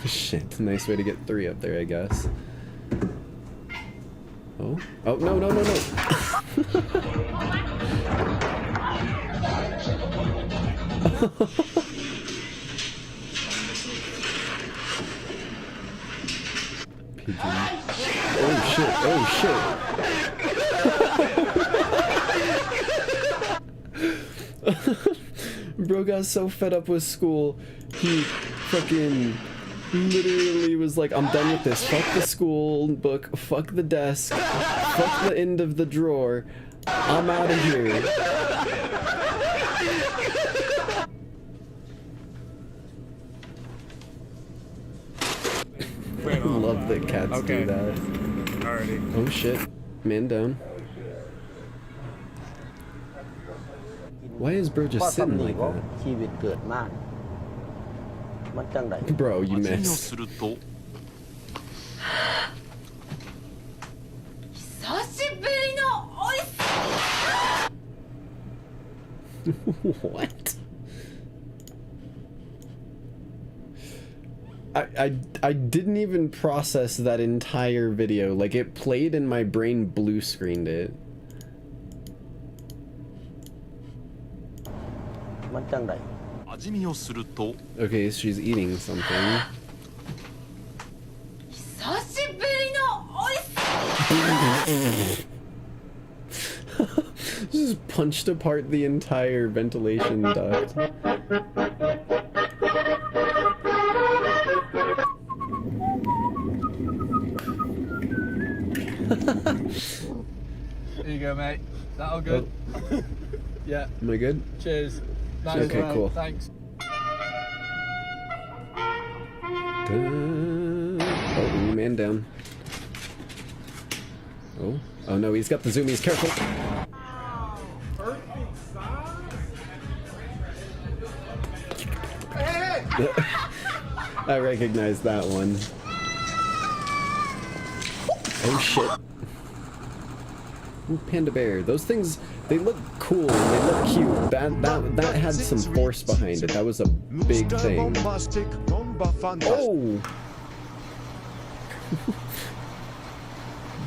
Shit, nice way to get 3 up there, I guess. Oh, oh, no, no, no, no. Pigeon. Oh shit, oh shit. Bro got so fed up with school, he fucking literally was like, I'm done with this. Fuck the school book, fuck the desk, fuck the end of the drawer. I'm out of here. I love that cats do that. Alrighty. Oh shit. Man down. Why is bro just sitting like that? Bro, you missed. What? I didn't even process that entire video. Like, it played and my brain blue screened it. Okay, she's eating something. Just punched apart the entire ventilation duct. There you go, mate. That all good? Oh. Yeah. Am I good? Cheers. Nice okay, one. cool. Thanks. Oh, man down. Oh. Oh no, he's got the zoomies. Careful. I recognize that one. Oh shit. Ooh, panda bear. Those things, they look cool and they look cute. That had some force behind it. That was a big thing. Oh!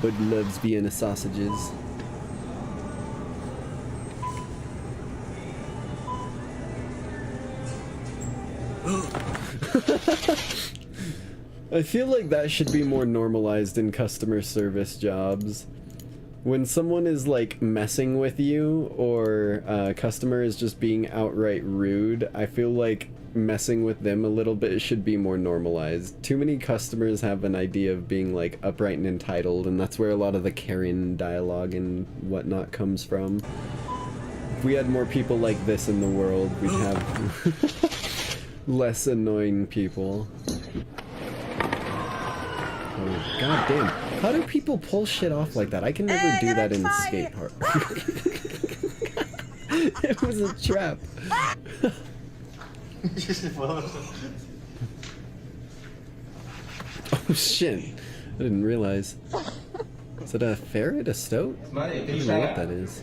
Bud loves Vienna sausages. I feel like that should be more normalized in customer service jobs. When someone is like messing with you or a customer is just being outright rude, I feel like messing with them a little bit should be more normalized. Too many customers have an idea of being like upright and entitled, and that's where a lot of the Karen dialogue and whatnot comes from. If we had more people like this in the world, we'd have less annoying people. Oh, god damn. How do people pull shit off like that? I can never do that in the skate park. It was a trap. Oh shit. I didn't realize. Is it a ferret? A stoat? I don't know what that is.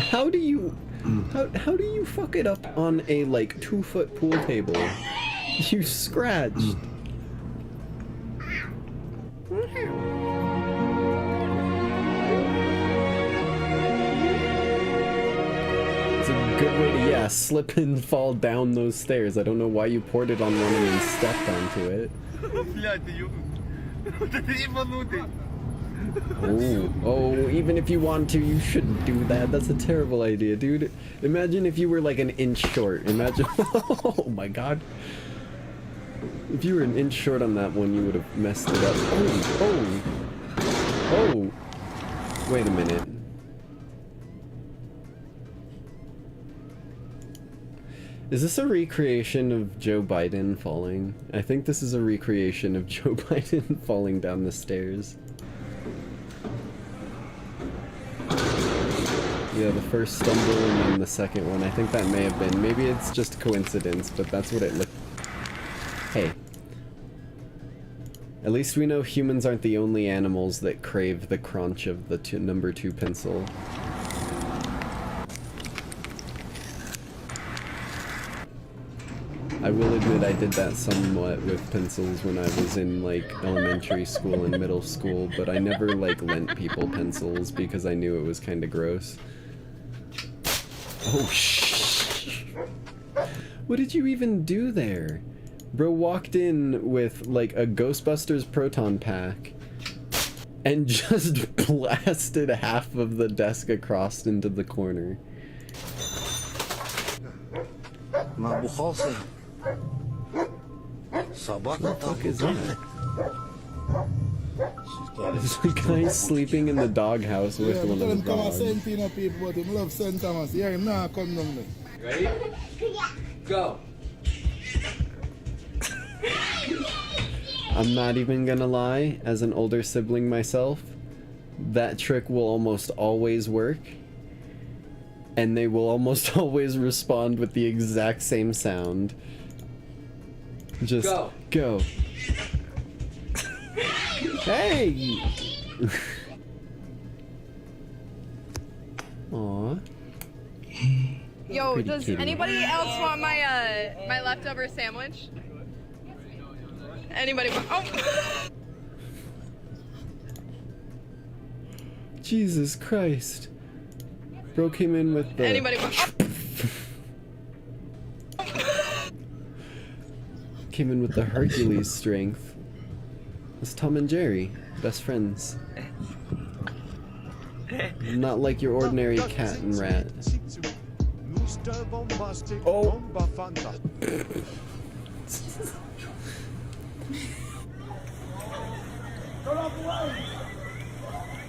How do you... How do you fuck it up on a like 2-foot pool table? You scratched. It's a good way to, yeah, slip and fall down those stairs. I don't know why you poured it on one and then stepped onto it. Oh, even if you want to, you shouldn't do that. That's a terrible idea, dude. Imagine if you were like an inch short. Imagine, oh my god. If you were an inch short on that one, you would have messed it up. Oh! Wait a minute. Is this a recreation of Joe Biden falling? I think this is a recreation of Joe Biden falling down the stairs. Yeah, the first stumble and then the second one. I think that may have been. Maybe it's just coincidence, but that's what it looked. Hey. At least we know humans aren't the only animals that crave the crunch of the number 2 pencil. I will admit I did that somewhat with pencils when I was in, like, elementary school and middle school, but I never, like, lent people pencils because I knew it was kinda gross. Oh, shh! What did you even do there? Bro walked in with, like, a Ghostbusters proton pack and just blasted half of the desk across into the corner. What the fuck is that? There's a guy sleeping in the doghouse with one of his dogs. Ready? Go. I'm not even gonna lie, as an older sibling myself, that trick will almost always work. And they will almost always respond with the exact same sound. Just go. Hey! Aww. Yo, Pretty does kitty. anybody else want my my leftover sandwich? Anybody want? Oh. Jesus Christ. Bro came in with the... Anybody want? Came in with the Hercules strength. It's Tom and Jerry, best friends. Not like your ordinary cat and rat. Oh! Turn off the lights!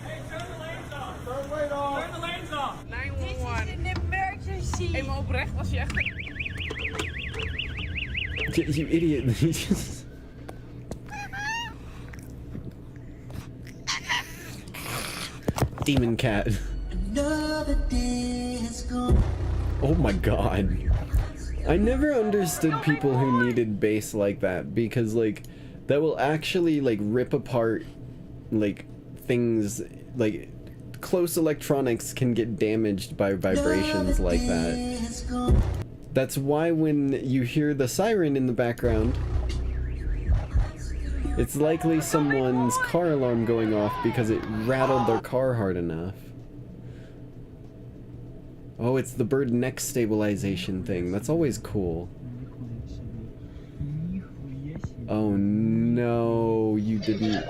Hey, turn the lanes off! Turn the lights off! Turn the lanes off! 911. This is an emergency. Hey, maar oprecht, als je echt... You idiot. Demon cat. Another day has gone. Oh my god. I never understood people who needed bass like that, because like that will actually like rip apart like things, like close electronics can get damaged by vibrations like that. That's why when you hear the siren in the background, it's likely someone's car alarm going off because it rattled their car hard enough. Oh, it's the bird neck stabilization thing. That's always cool. Oh no, you didn't.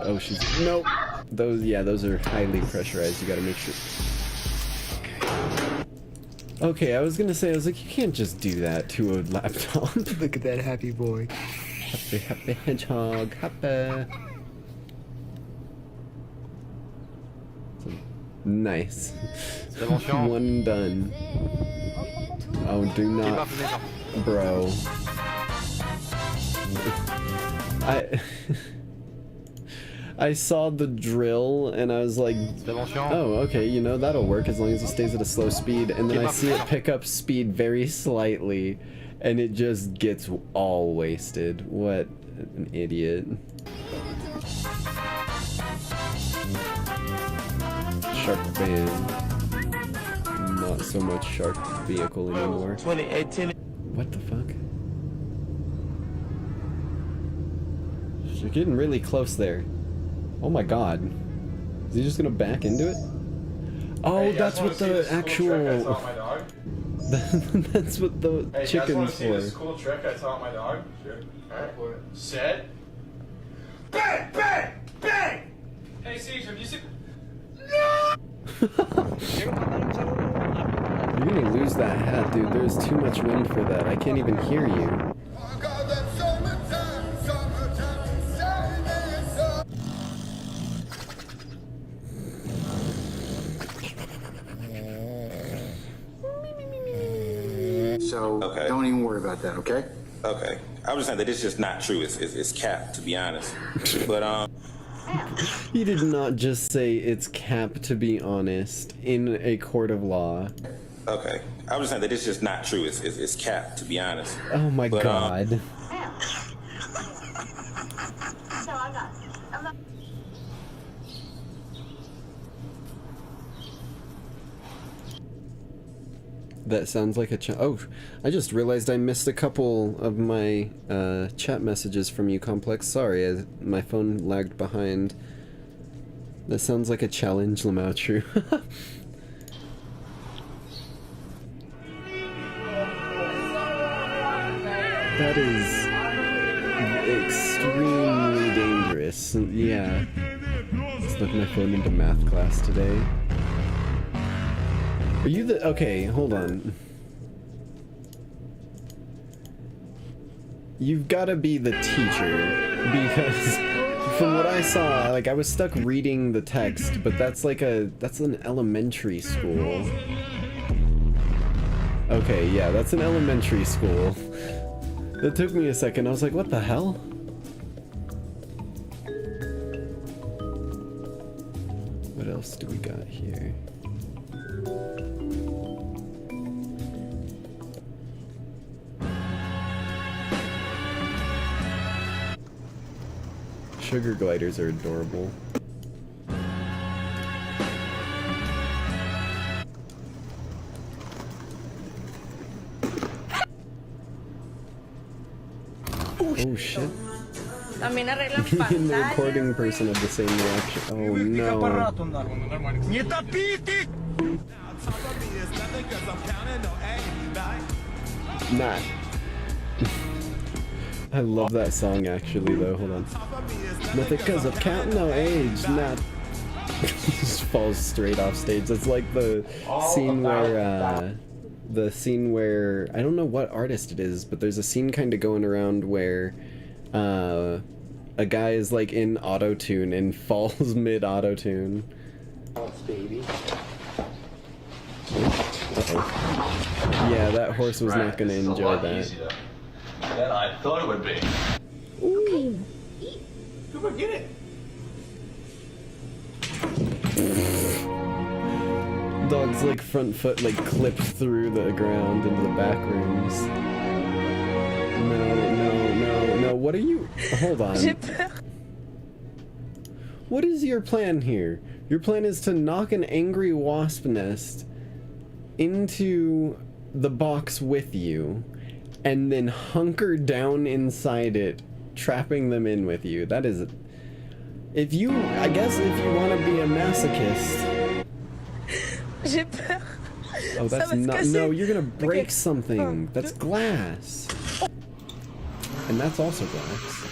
Oh, she's... Nope. Those, yeah, those are highly pressurized. You gotta make sure... Okay, I was gonna say, I was like, you can't just do that to a laptop. Look at that happy boy. Happy, happy hedgehog, happy. Nice. One done. Oh, do not... Bro. I saw the drill and I was like, oh, okay, you know, that'll work as long as it stays at a slow speed. And then I see it pick up speed very slightly and it just gets all wasted. What an idiot. Shark van. Not so much shark vehicle anymore. 2018. What the fuck? You're getting really close there. Oh my god. Is he just gonna back into it? Oh, hey, that's what the actual... That's what the chicken's for. This cool trick I taught my dog? Sure. Alright. Set. Bang! Bang! Bang! Hey, Siege, have you seen... You're gonna lose that hat, dude. There's too much wind for that. I can't even hear you. So don't even worry about that, okay? Okay. I was just saying that it's just not true. It's cap, to be honest. But He did not just say it's cap, to be honest, in a court of law. Okay, I was saying that it's just not true. It's cap, to be honest. Oh my god. That sounds like a oh, I just realized I missed a couple of my chat messages from you, Complex. Sorry, my phone lagged behind. That sounds like a challenge, Lamoutrue. That is extremely dangerous. Yeah. Stuck my phone into math class today. Are you the... Okay, hold on. You've gotta be the teacher, because from what I saw, like, I was stuck reading the text, but that's like that's an elementary school. Okay, yeah, that's an elementary school. That took me a second, I was like, what the hell? What else do we got here? Sugar gliders are adorable. Oh shit. También arreglan And the pantallas. recording person had the same reaction. Oh no. Nah. I love that song actually though, hold on. Nothing cause I'm counting no age, not just falls straight off stage. It's like the scene where I don't know what artist it is, but there's a scene kinda going around where a guy is like in auto-tune and falls mid-auto-tune. Baby. Uh-oh. Yeah, that horse was not gonna enjoy that. Than I thought it would be. Okay. Come on, get it. Dog's like front foot like clipped through the ground into the back rooms. No, what are you? Hold on. What is your plan here? Your plan is to knock an angry wasp nest into the box with you and then hunker down inside it, trapping them in with you. That is... If you... I guess if you want to be a masochist... Oh, that's not... No, you're gonna break something. That's glass. And that's also glass.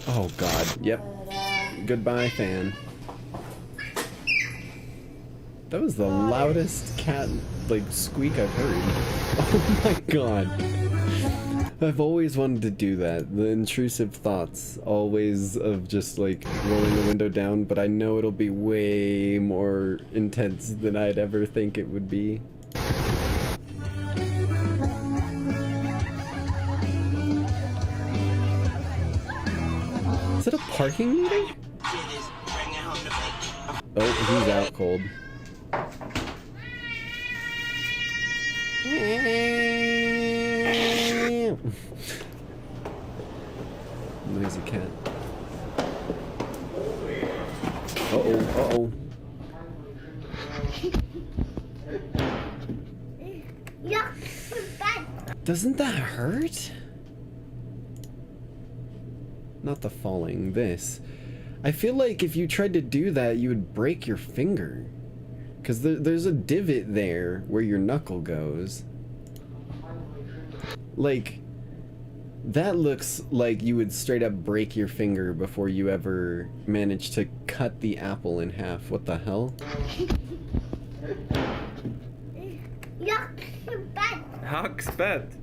Oh god, yep. Goodbye, fan. That was the loudest cat, like, squeak I've heard. Oh my god. I've always wanted to do that. The intrusive thoughts, always of just, like, rolling the window down, but I know it'll be way more intense than I'd ever think it would be. Is it a parking meter? Oh, he's out cold. Noisy cat. Uh-oh, uh-oh. Doesn't that hurt? Not the falling, this. I feel like if you tried to do that, you would break your finger. Because there's a divot there where your knuckle goes. Like, that looks like you would straight up break your finger before you ever manage to cut the apple in half. What the hell? Huck's bed.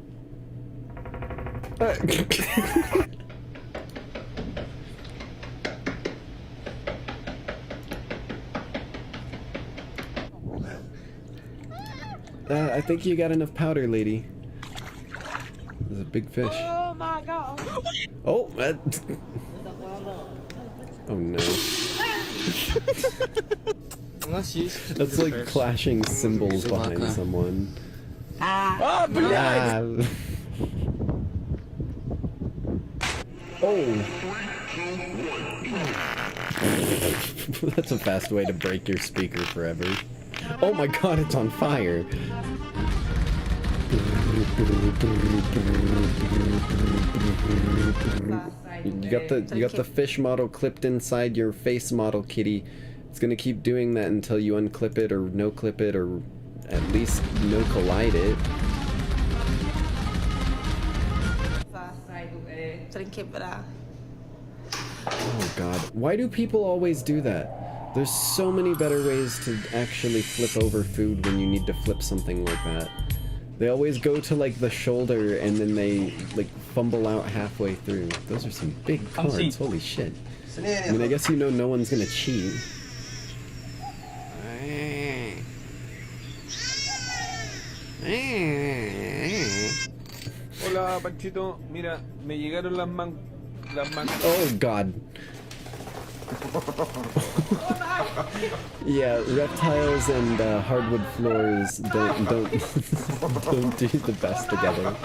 I think you got enough powder, lady. There's a big fish. Oh my god. Oh, Oh no. Unless you. That's like clashing cymbals behind someone. Ah, блядь! Oh! That's a fast way to break your speaker forever. Oh my god, it's on fire! You got the fish model clipped inside your face model, kitty. It's gonna keep doing that until you unclip it or no clip it or at least no collide it. Oh god, why do people always do that? There's so many better ways to actually flip over food when you need to flip something like that. They always go to like the shoulder and then they like fumble out halfway through. Those are some big cards, holy shit. I mean, I guess you know no one's gonna cheat. Hola, Panchito. Mira, me llegaron las mangas. Oh god. Yeah, reptiles and hardwood floors don't don't do the best together.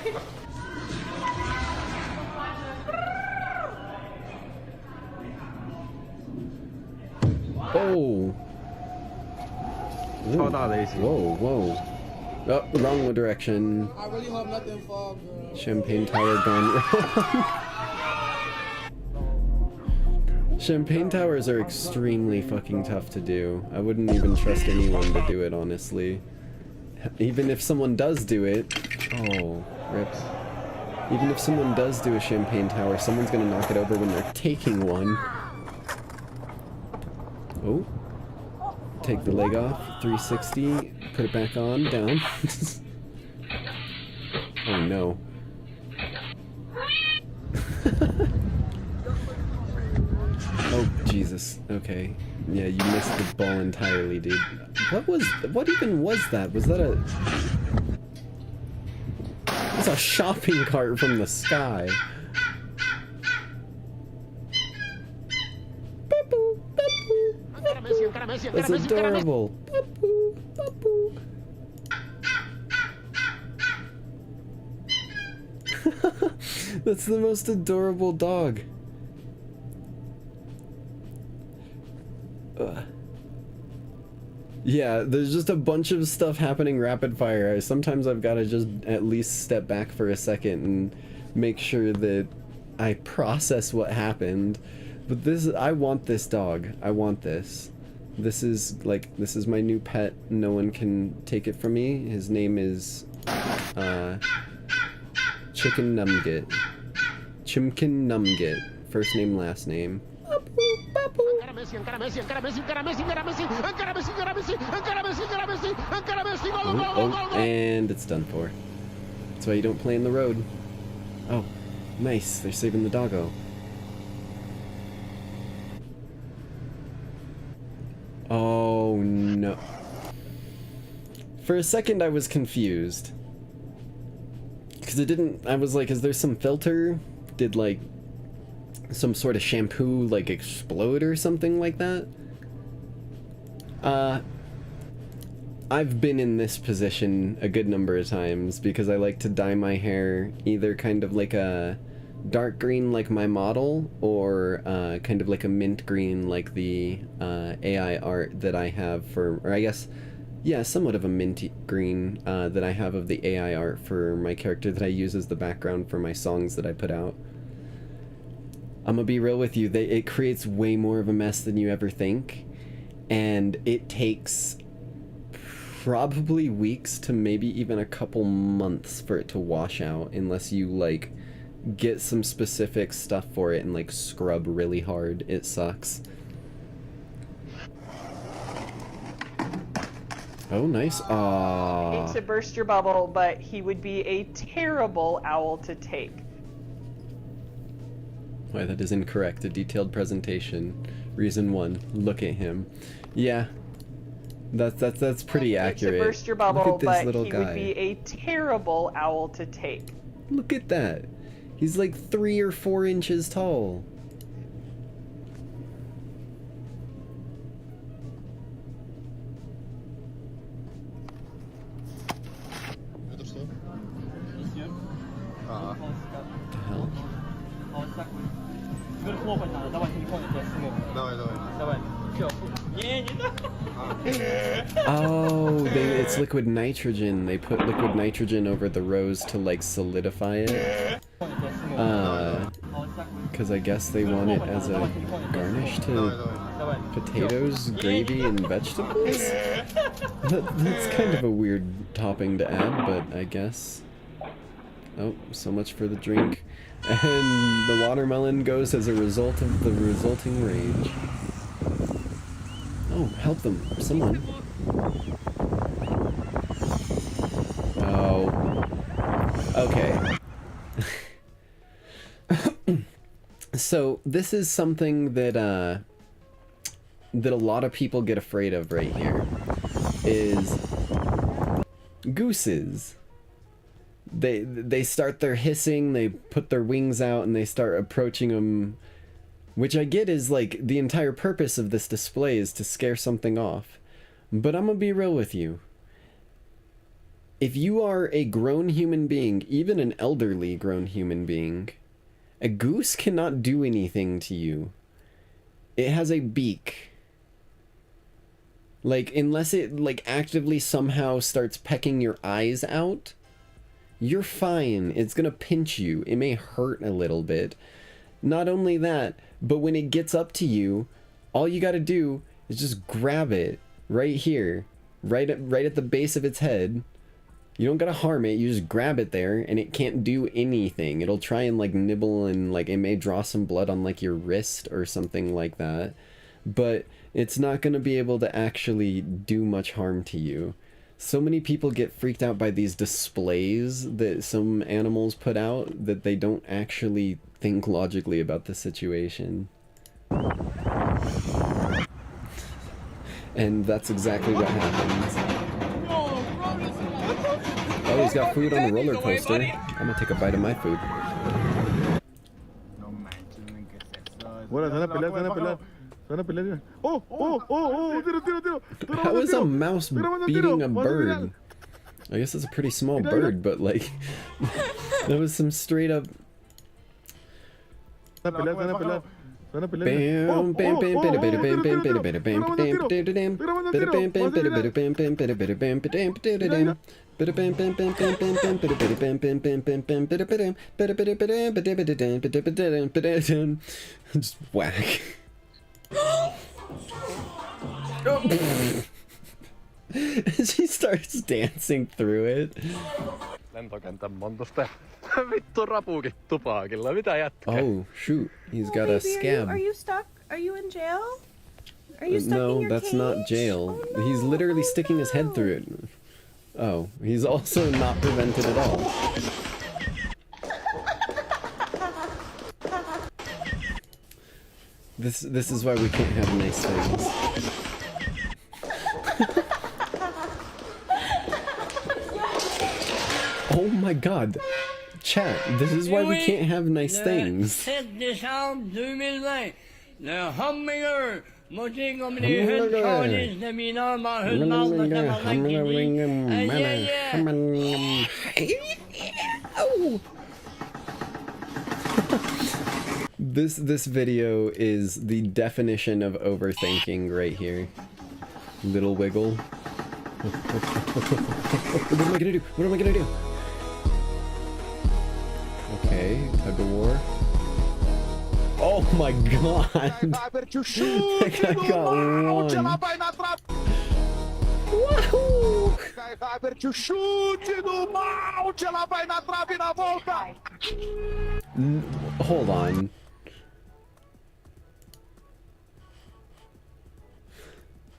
Oh. Ooh. Whoa, whoa. Oh, wrong direction. I really hope nothing falls, girl. Champagne tower gone wrong. Champagne towers are extremely fucking tough to do. I wouldn't even trust anyone to do it, honestly. Even if someone does do it... Oh, rips. Even if someone does do a champagne tower, someone's gonna knock it over when they're taking one. Oh. Take the leg off, 360, put it back on, down. Oh no. Oh, Jesus. Okay. Yeah, you missed the ball entirely, dude. What even was that? Was that a... It's a shopping cart from the sky. That's adorable. That's the most adorable dog. Yeah, there's just a bunch of stuff happening rapid fire. Sometimes I've got to just at least step back for a second and make sure that I process what happened. But I want this dog. I want this. This is my new pet. No one can take it from me. His name is Chicken Numgit. Chimkin Numgit. First name, last name. Oh, and it's done for. That's why you don't play in the road. Oh, nice. They're saving the doggo. Oh no. For a second I was confused. Because I was like, is there some filter? Did like some sort of shampoo like explode or something like that? I've been in this position a good number of times because I like to dye my hair either kind of like a dark green like my model or kind of like a mint green like the AI art that I have for, or I guess, yeah, somewhat of a minty green that I have of the AI art for my character that I use as the background for my songs that I put out. I'm gonna be real with you, it creates way more of a mess than you ever think, and it takes probably weeks to maybe even a couple months for it to wash out unless you like get some specific stuff for it and like scrub really hard. It sucks. Oh, nice. Aww. Hate to burst your bubble, but he would be a terrible owl to take. Why, that is incorrect. A detailed presentation. Reason 1. Look at him. Yeah. That's pretty accurate. Hate to burst your bubble, Look at this but little he guy. would be a terrible owl to take. Look at that. He's like 3 or 4 inches tall. it's liquid nitrogen. They put liquid nitrogen over the rose to like solidify it. Because I guess they want it as a garnish to potatoes, gravy, and vegetables? That's kind of a weird topping to add, but I guess... Oh, so much for the drink. And the watermelon goes as a result of the resulting rage. Oh, help them. Someone. Oh. Okay. So, this is something that, that a lot of people get afraid of right here. Is... gooses. They start their hissing, they put their wings out, and they start approaching them. Which I get is, like, the entire purpose of this display is to scare something off. But I'm gonna be real with you. If you are a grown human being, even an elderly grown human being, a goose cannot do anything to you. It has a beak. Like, unless it, like, actively somehow starts pecking your eyes out, you're fine. It's gonna pinch you. It may hurt a little bit. Not only that, but when it gets up to you, all you gotta do is just grab it right here, right at the base of its head. You don't gotta harm it, you just grab it there, and it can't do anything. It'll try and, like, nibble, and, like, it may draw some blood on, like, your wrist or something like that. But it's not gonna be able to actually do much harm to you. So many people get freaked out by these displays that some animals put out that they don't actually think logically about the situation. And that's exactly what happens. Oh, he's got food on the roller coaster. I'm gonna take a bite of my food. How is a mouse beating a bird? I guess it's a pretty small bird, but like... that was some straight up... Just whack. She starts dancing through it. Oh shoot, he's got a scab. Are you stuck? Are you in jail? Are you stuck in No, your that's cage? not jail. Oh, no. He's literally sticking his head through it. Oh, he's also not prevented at all. This is why we can't have nice things. Oh my god. Chat, this is why we can't have nice things. 7 décembre 2020. Le hamburger. Moting om det högtalis när mina This video is the definition of overthinking right here. Little wiggle. What am I gonna do? What am I gonna do? Okay, tug of war. Oh my god! That guy got one. Wahoo! Hold on.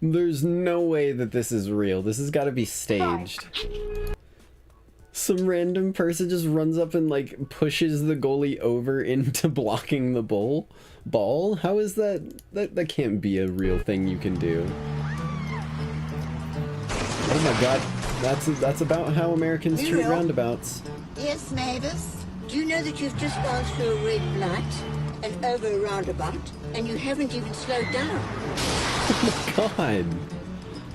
There's no way that this is real. This has got to be staged. Some random person just runs up and like pushes the goalie over into blocking the ball. How is that? That can't be a real thing you can do. Oh my god, that's about how Americans treat roundabouts. Yes, Mavis. Do you know that you've just gone through a red light and over a roundabout, and you haven't even slowed down? Oh my god.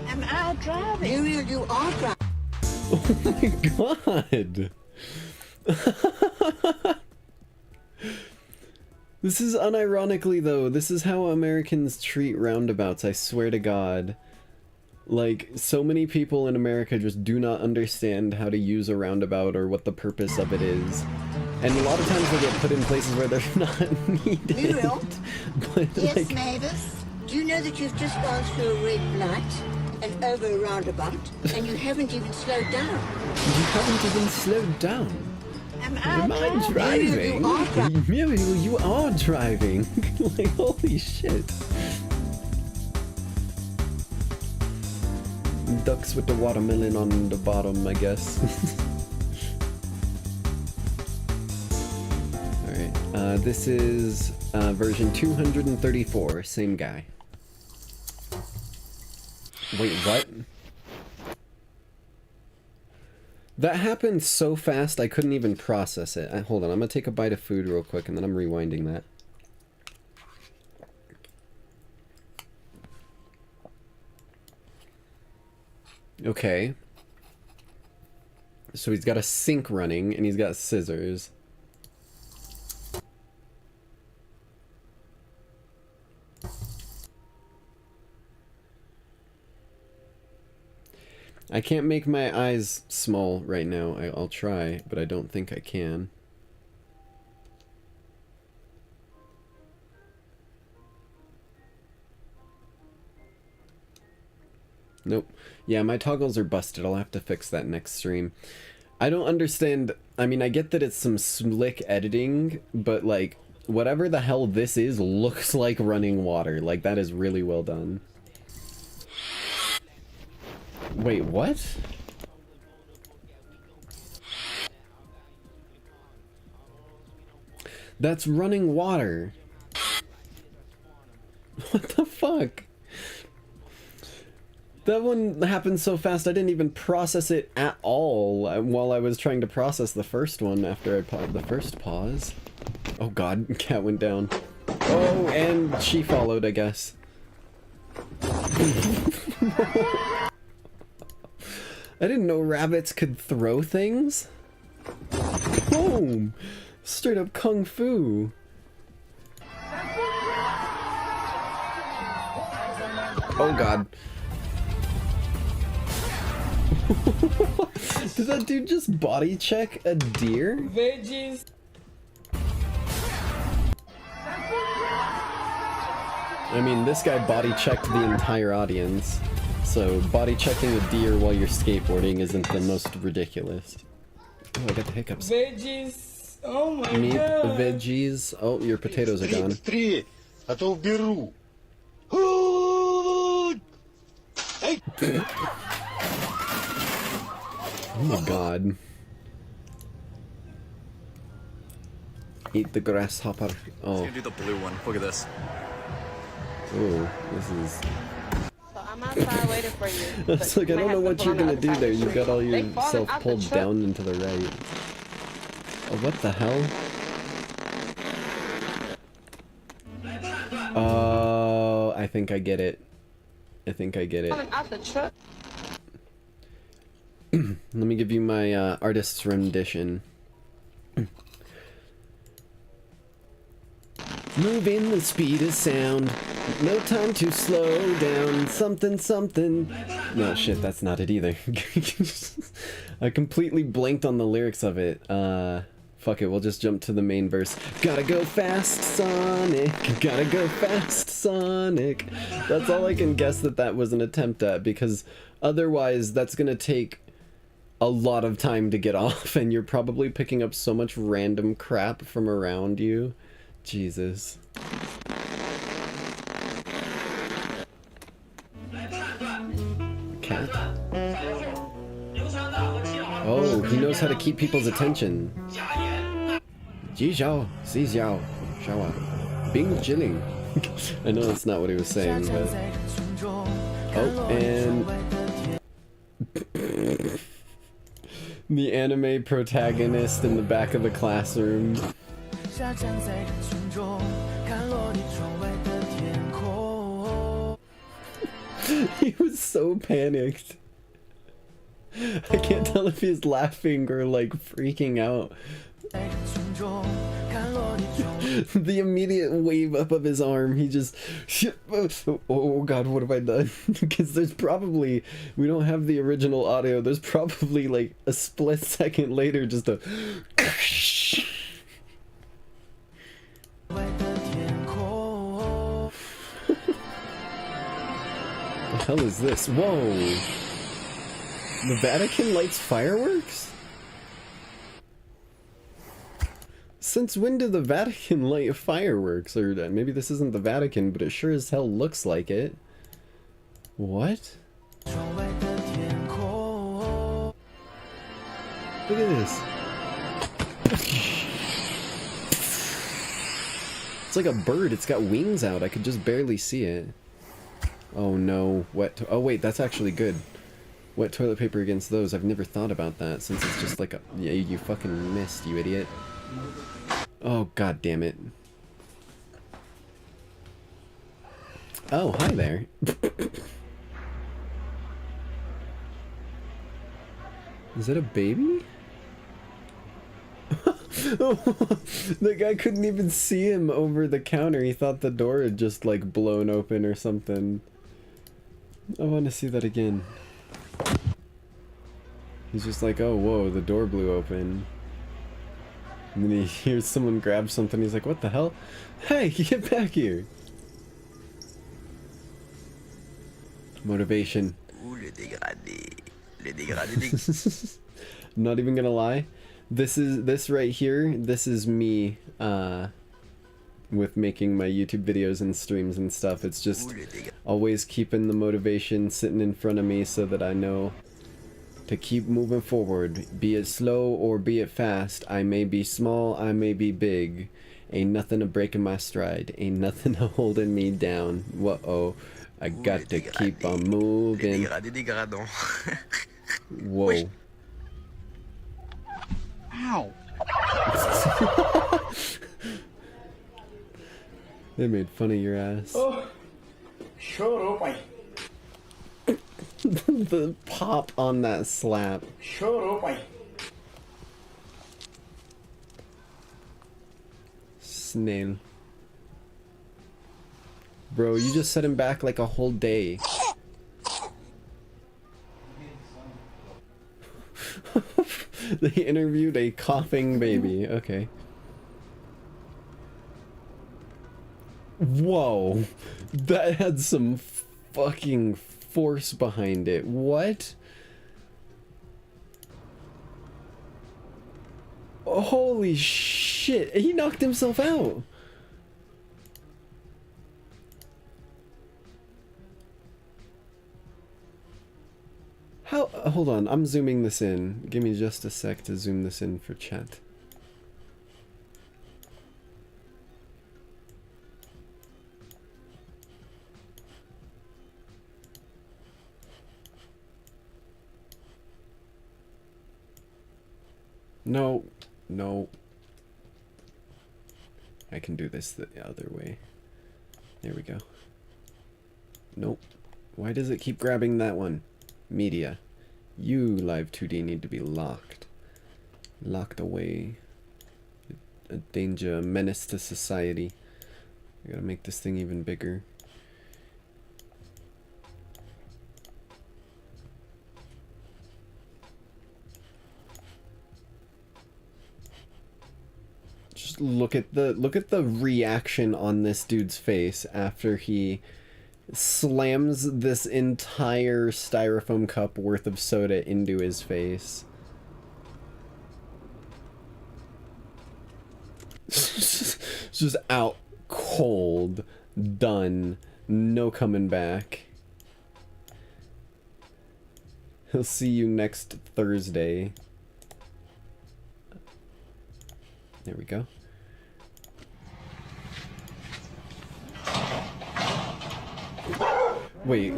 Am I driving? Muriel, you are driving. Oh my god. This is unironically though, this is how Americans treat roundabouts, I swear to god. Like, so many people in America just do not understand how to use a roundabout or what the purpose of it is. And a lot of times they get put in places where they're not needed. Muriel? But, Yes, like, Mavis? Do you know that you've just gone through a red light and over a roundabout, and you haven't even slowed down? You haven't even slowed down. Am I driving? Muriel, you are driving. Like, holy shit. Ducks with the watermelon on the bottom, I guess. Alright, this is version 234, same guy. Wait, what? That happened so fast I couldn't even process it. Hold on, I'm gonna take a bite of food real quick and then I'm rewinding that. Okay. So he's got a sink running and he's got scissors. I can't make my eyes small right now. I'll try, but I don't think I can. Nope. Yeah, my toggles are busted. I'll have to fix that next stream. I don't understand. I mean, I get that it's some slick editing, but like, whatever the hell this is looks like running water. Like, that is really well done. Wait, what? That's running water. What the fuck? That one happened so fast I didn't even process it at all while I was trying to process the first one after I paused the first pause. Oh god, cat went down. Oh, and she followed, I guess. I didn't know rabbits could throw things. Boom! Straight up kung fu. Oh god. Did that dude just body check a deer? Veggies. I mean, this guy body checked the entire audience. So, body checking a deer while you're skateboarding isn't the most ridiculous. Oh, I got the hiccups. Veggies. Oh my Meat, god. veggies. Oh, your potatoes are gone. Oh my god. Eat the grasshopper. Oh. Let's do the blue one. Look at this. Oh, this is... So I'm outside waiting for you. It's like, I don't know what you're gonna do there. You got all yourself pulled down into the right. Oh, what the hell? Oh, I think I get it. I think I get it. Coming out the truck. Let me give you my artist's rendition. Move in the speed of sound. No time to slow down. Something, something. No, shit, that's not it either. I completely blanked on the lyrics of it. Fuck it, we'll just jump to the main verse. Gotta go fast, Sonic. Gotta go fast, Sonic. That's all I can guess that was an attempt at, because otherwise that's gonna take a lot of time to get off, and you're probably picking up so much random crap from around you. Jesus. Cat? Oh, he knows how to keep people's attention. Ji Xiao, Si Xiao, Xiao, Bing Jilling. I know that's not what he was saying, but... Oh, and... the anime protagonist in the back of the classroom. He was so panicked. I can't tell if he's laughing or like freaking out. The immediate wave up of his arm, he just... Oh god, what have I done? Because there's probably... We don't have the original audio. There's probably like a split second later just a... The hell is this? Whoa! The Vatican lights fireworks? Since when did the Vatican light fireworks? Or maybe this isn't the Vatican, but it sure as hell looks like it. What? Look at this. It's like a bird. It's got wings out. I could just barely see it. Oh no. Oh wait, that's actually good. Wet toilet paper against those. I've never thought about that since it's just like a... Yeah, you fucking missed, you idiot. Oh, god damn it. Oh, hi there. Is that a baby? The guy couldn't even see him over the counter. He thought the door had just like blown open or something. I want to see that again. He's just like, oh, whoa, the door blew open. And then he hears someone grab something. He's like, what the hell? Hey, get back here. Motivation. Ooh, le dégradé. Le dégradé. I'm not even gonna lie. This right here, this is me with making my YouTube videos and streams and stuff. It's just always keeping the motivation sitting in front of me so that I know to keep moving forward. Be it slow or be it fast. I may be small, I may be big. Ain't nothing a breaking my stride. Ain't nothing a holding me down. Whoa, I got to keep on moving. Whoa. Ow. They made fun of your ass. Oh, shut up, mate. The pop on that slap. Shut up, mate. Snail. Bro, you just set him back like a whole day. They interviewed a coughing baby. Okay. Whoa. That had some fucking force behind it. What? Holy shit. He knocked himself out. How? Hold on, I'm zooming this in. Give me just a sec to zoom this in for chat. No, no. I can do this the other way. There we go. Nope. Why does it keep grabbing that one? Media. You, Live 2D, need to be locked. Locked away. A danger, a menace to society. I gotta make this thing even bigger. Just look at the reaction on this dude's face after he slams this entire styrofoam cup worth of soda into his face. Just out cold, done, no coming back. He'll see you next Thursday. There we go. Wait.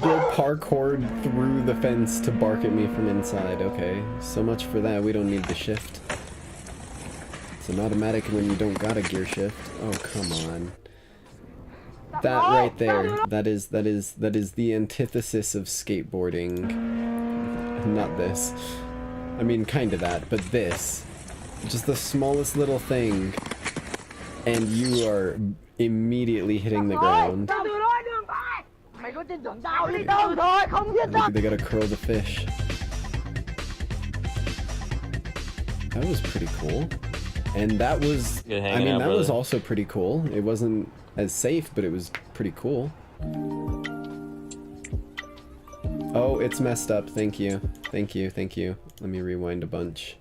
Bro parkoured through the fence to bark at me from inside. Okay, so much for that. We don't need the shift. It's an automatic when you don't got a gear shift. Oh, come on. That right there. That is the antithesis of skateboarding. Not this. I mean, kind of that, but this. Just the smallest little thing, and you are immediately hitting the ground. They gotta curl the fish. That was pretty cool. And that was, I mean, that was also pretty cool. It wasn't as safe, but it was pretty cool. Oh, it's messed up. Thank you. Thank you. Thank you. Let me rewind a bunch.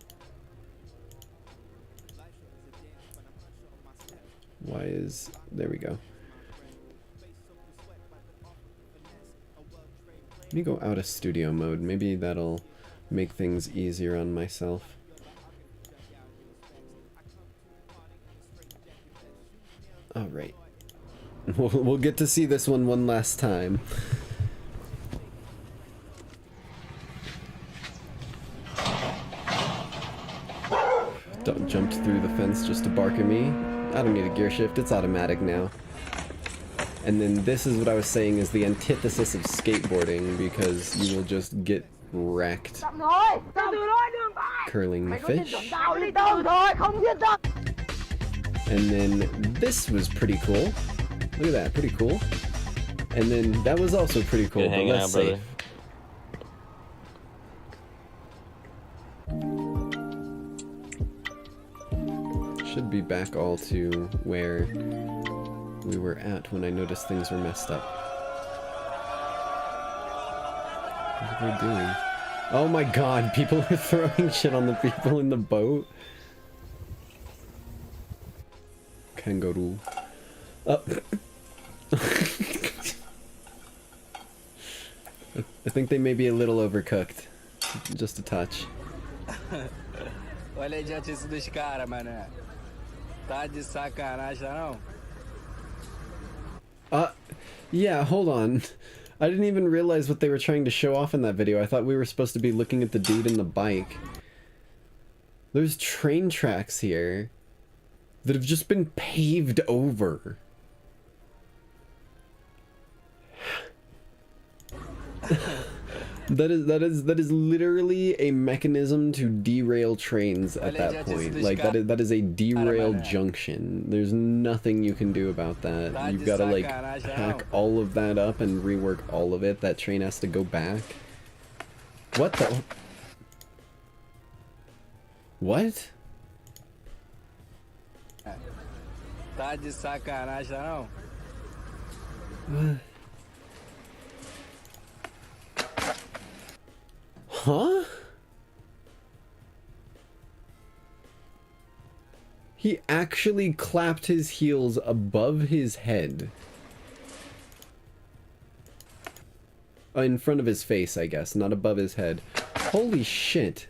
Why is... There we go. Let me go out of studio mode. Maybe that'll make things easier on myself. Alright. We'll get to see this one last time. Don't jump through the fence just to bark at me. I don't need a gear shift, it's automatic now. And then this is what I was saying is the antithesis of skateboarding, because you will just get wrecked curling the fish. And then this was pretty cool. Look at that, pretty cool. And then that was also pretty cool, but less safe. Should be back all to where we were at when I noticed things were messed up. What are they doing? Oh my god, people are throwing shit on the people in the boat. Kangaroo. I think they may be a little overcooked. Just a touch. Olha a idiotice dos caras, mané. Tá de sacanagem, não? Yeah, hold on. I didn't even realize what they were trying to show off in that video. I thought we were supposed to be looking at the dude in the bike. There's train tracks here that have just been paved over. That is literally a mechanism to derail trains at that point. Like that is a derailed junction. There's nothing you can do about that. You've got to like hack all of that up and rework all of it. That train has to go back. What the? What? Tá de sacanagem, não? What? Huh? He actually clapped his heels above his head. In front of his face, I guess, not above his head. Holy shit.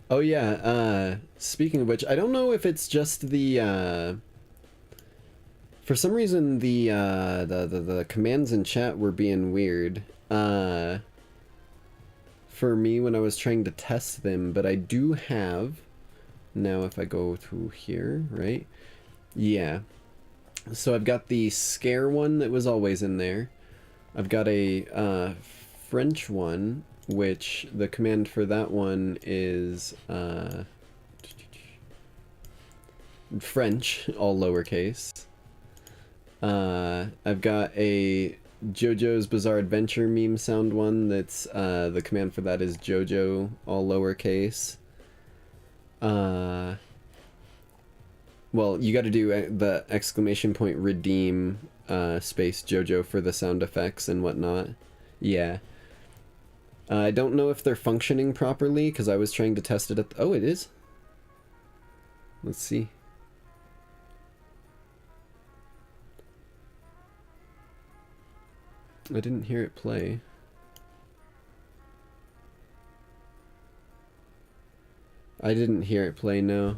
Oh yeah, speaking of which, I don't know if it's just the, for some reason, the commands in chat were being weird, for me when I was trying to test them, but I do have, now if I go through here, right, yeah, so I've got the scare one that was always in there, I've got a, French one, which the command for that one is, French, all lowercase. I've got a JoJo's Bizarre Adventure meme sound one that's, the command for that is JoJo, all lowercase. Well, you gotta do the exclamation point redeem, space JoJo for the sound effects and whatnot. Yeah. I don't know if they're functioning properly, because I was trying to test it at oh, it is? Let's see. I didn't hear it play. I didn't hear it play, no.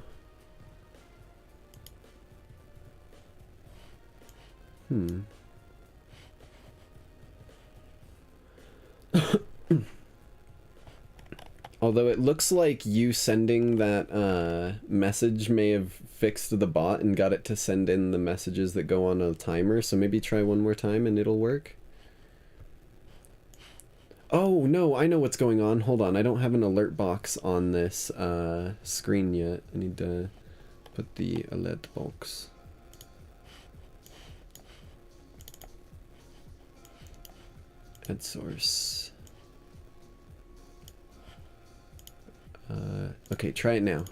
Although it looks like you sending that message may have fixed the bot and got it to send in the messages that go on a timer, so maybe try one more time and it'll work. Oh, no, I know what's going on. Hold on, I don't have an alert box on this screen yet. I need to put the alert box. Add source. Okay, try it now.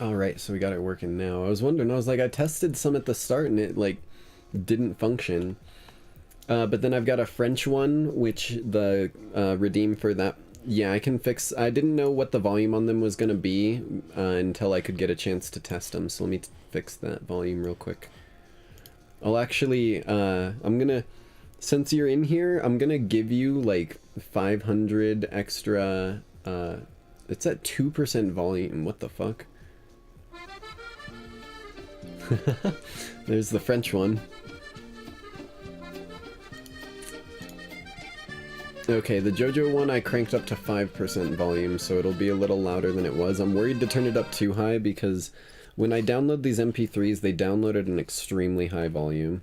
Alright, so we got it working now. I was wondering, I was like, I tested some at the start and it, like, didn't function. But then I've got a French one, which the redeem for that, yeah, I can fix. I didn't know what the volume on them was going to be until I could get a chance to test them, so let me fix that volume real quick. I'll actually, I'm gonna, since you're in here, I'm gonna give you like 500 extra, it's at 2% volume, what the fuck? There's the French one. Okay, the JoJo one I cranked up to 5% volume, so it'll be a little louder than it was. I'm worried to turn it up too high because when I download these MP3s, they download at an extremely high volume.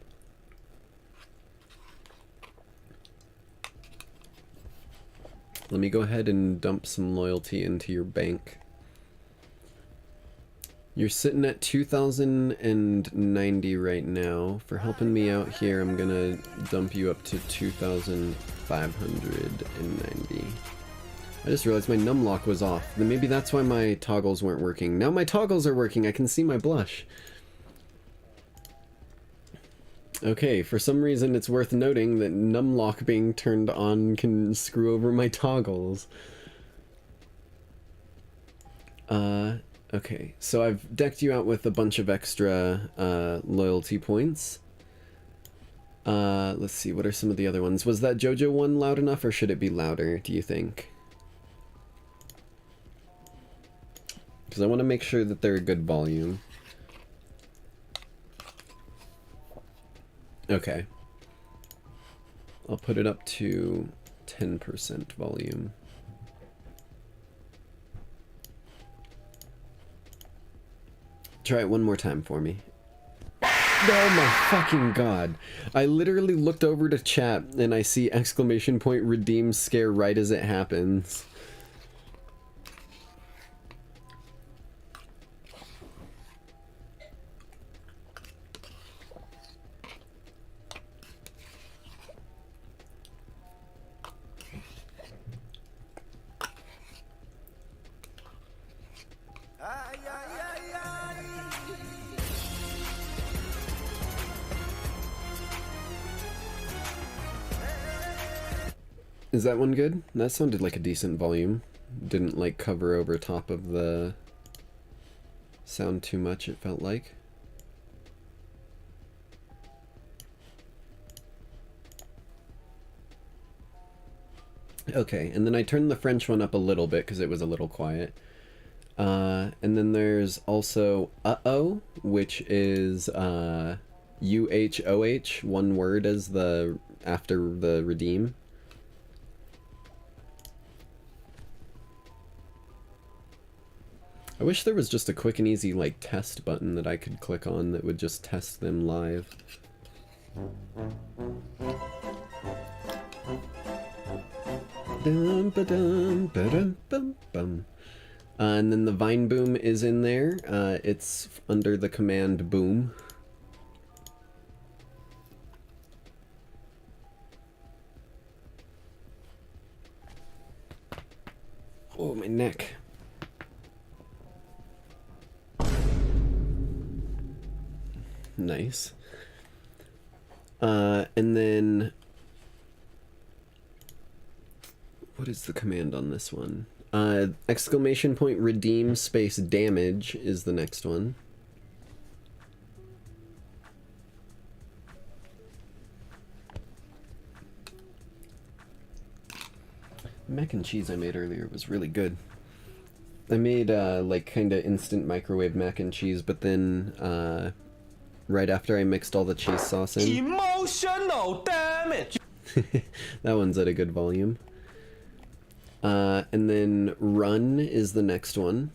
Let me go ahead and dump some loyalty into your bank. You're sitting at 2,090 right now. For helping me out here, I'm gonna dump you up to 2,590. I just realized my numlock was off. Then maybe that's why my toggles weren't working. Now my toggles are working. I can see my blush. Okay, for some reason it's worth noting that numlock being turned on can screw over my toggles. Okay, so I've decked you out with a bunch of extra loyalty points. Let's see, what are some of the other ones? Was that JoJo one loud enough, or should it be louder, do you think? Because I want to make sure that they're a good volume. Okay. I'll put it up to 10% volume. Try it one more time for me. Oh my fucking god. I literally looked over to chat and I see exclamation point redeem scare right as it happens. Is that one good? That sounded like a decent volume. Didn't like cover over top of the sound too much, it felt like. Okay, and then I turned the French one up a little bit because it was a little quiet. And then there's also Uh-Oh, which is U-H-O-H, one word as the after the redeem. I wish there was just a quick and easy, like, test button that I could click on that would just test them live. And then the Vine Boom is in there. It's under the command boom. Oh, my neck. Nice. And then what is the command on this one? Exclamation point redeem space damage is the next one. Mac and cheese I made earlier was really good. I made like kind of instant microwave mac and cheese, but then right after I mixed all the cheese sauce in, Emotional damage. That one's at a good volume. And then Run is the next one.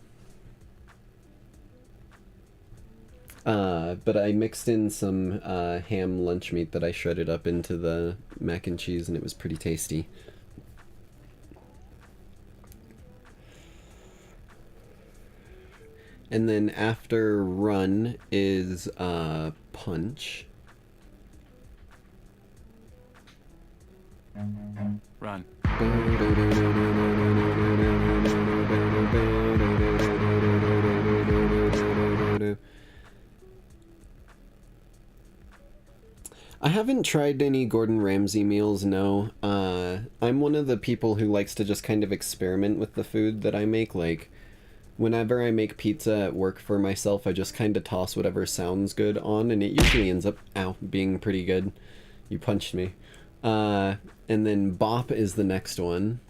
But I mixed in some ham lunch meat that I shredded up into the mac and cheese, and it was pretty tasty. And then after Run is Punch. Run. I haven't tried any Gordon Ramsay meals, no. I'm one of the people who likes to just kind of experiment with the food that I make. Like, whenever I make pizza at work for myself, I just kind of toss whatever sounds good on, and it usually ends up, being pretty good. You punched me. And then Bop is the next one.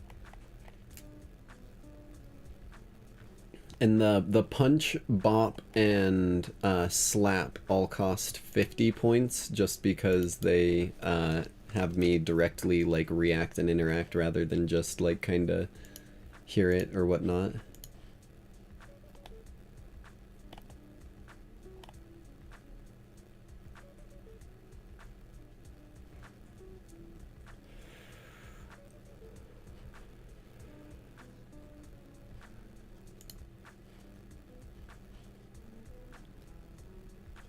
And the Punch, Bop, and Slap all cost 50 points just because they have me directly, like, react and interact rather than just, like, kind of hear it or whatnot.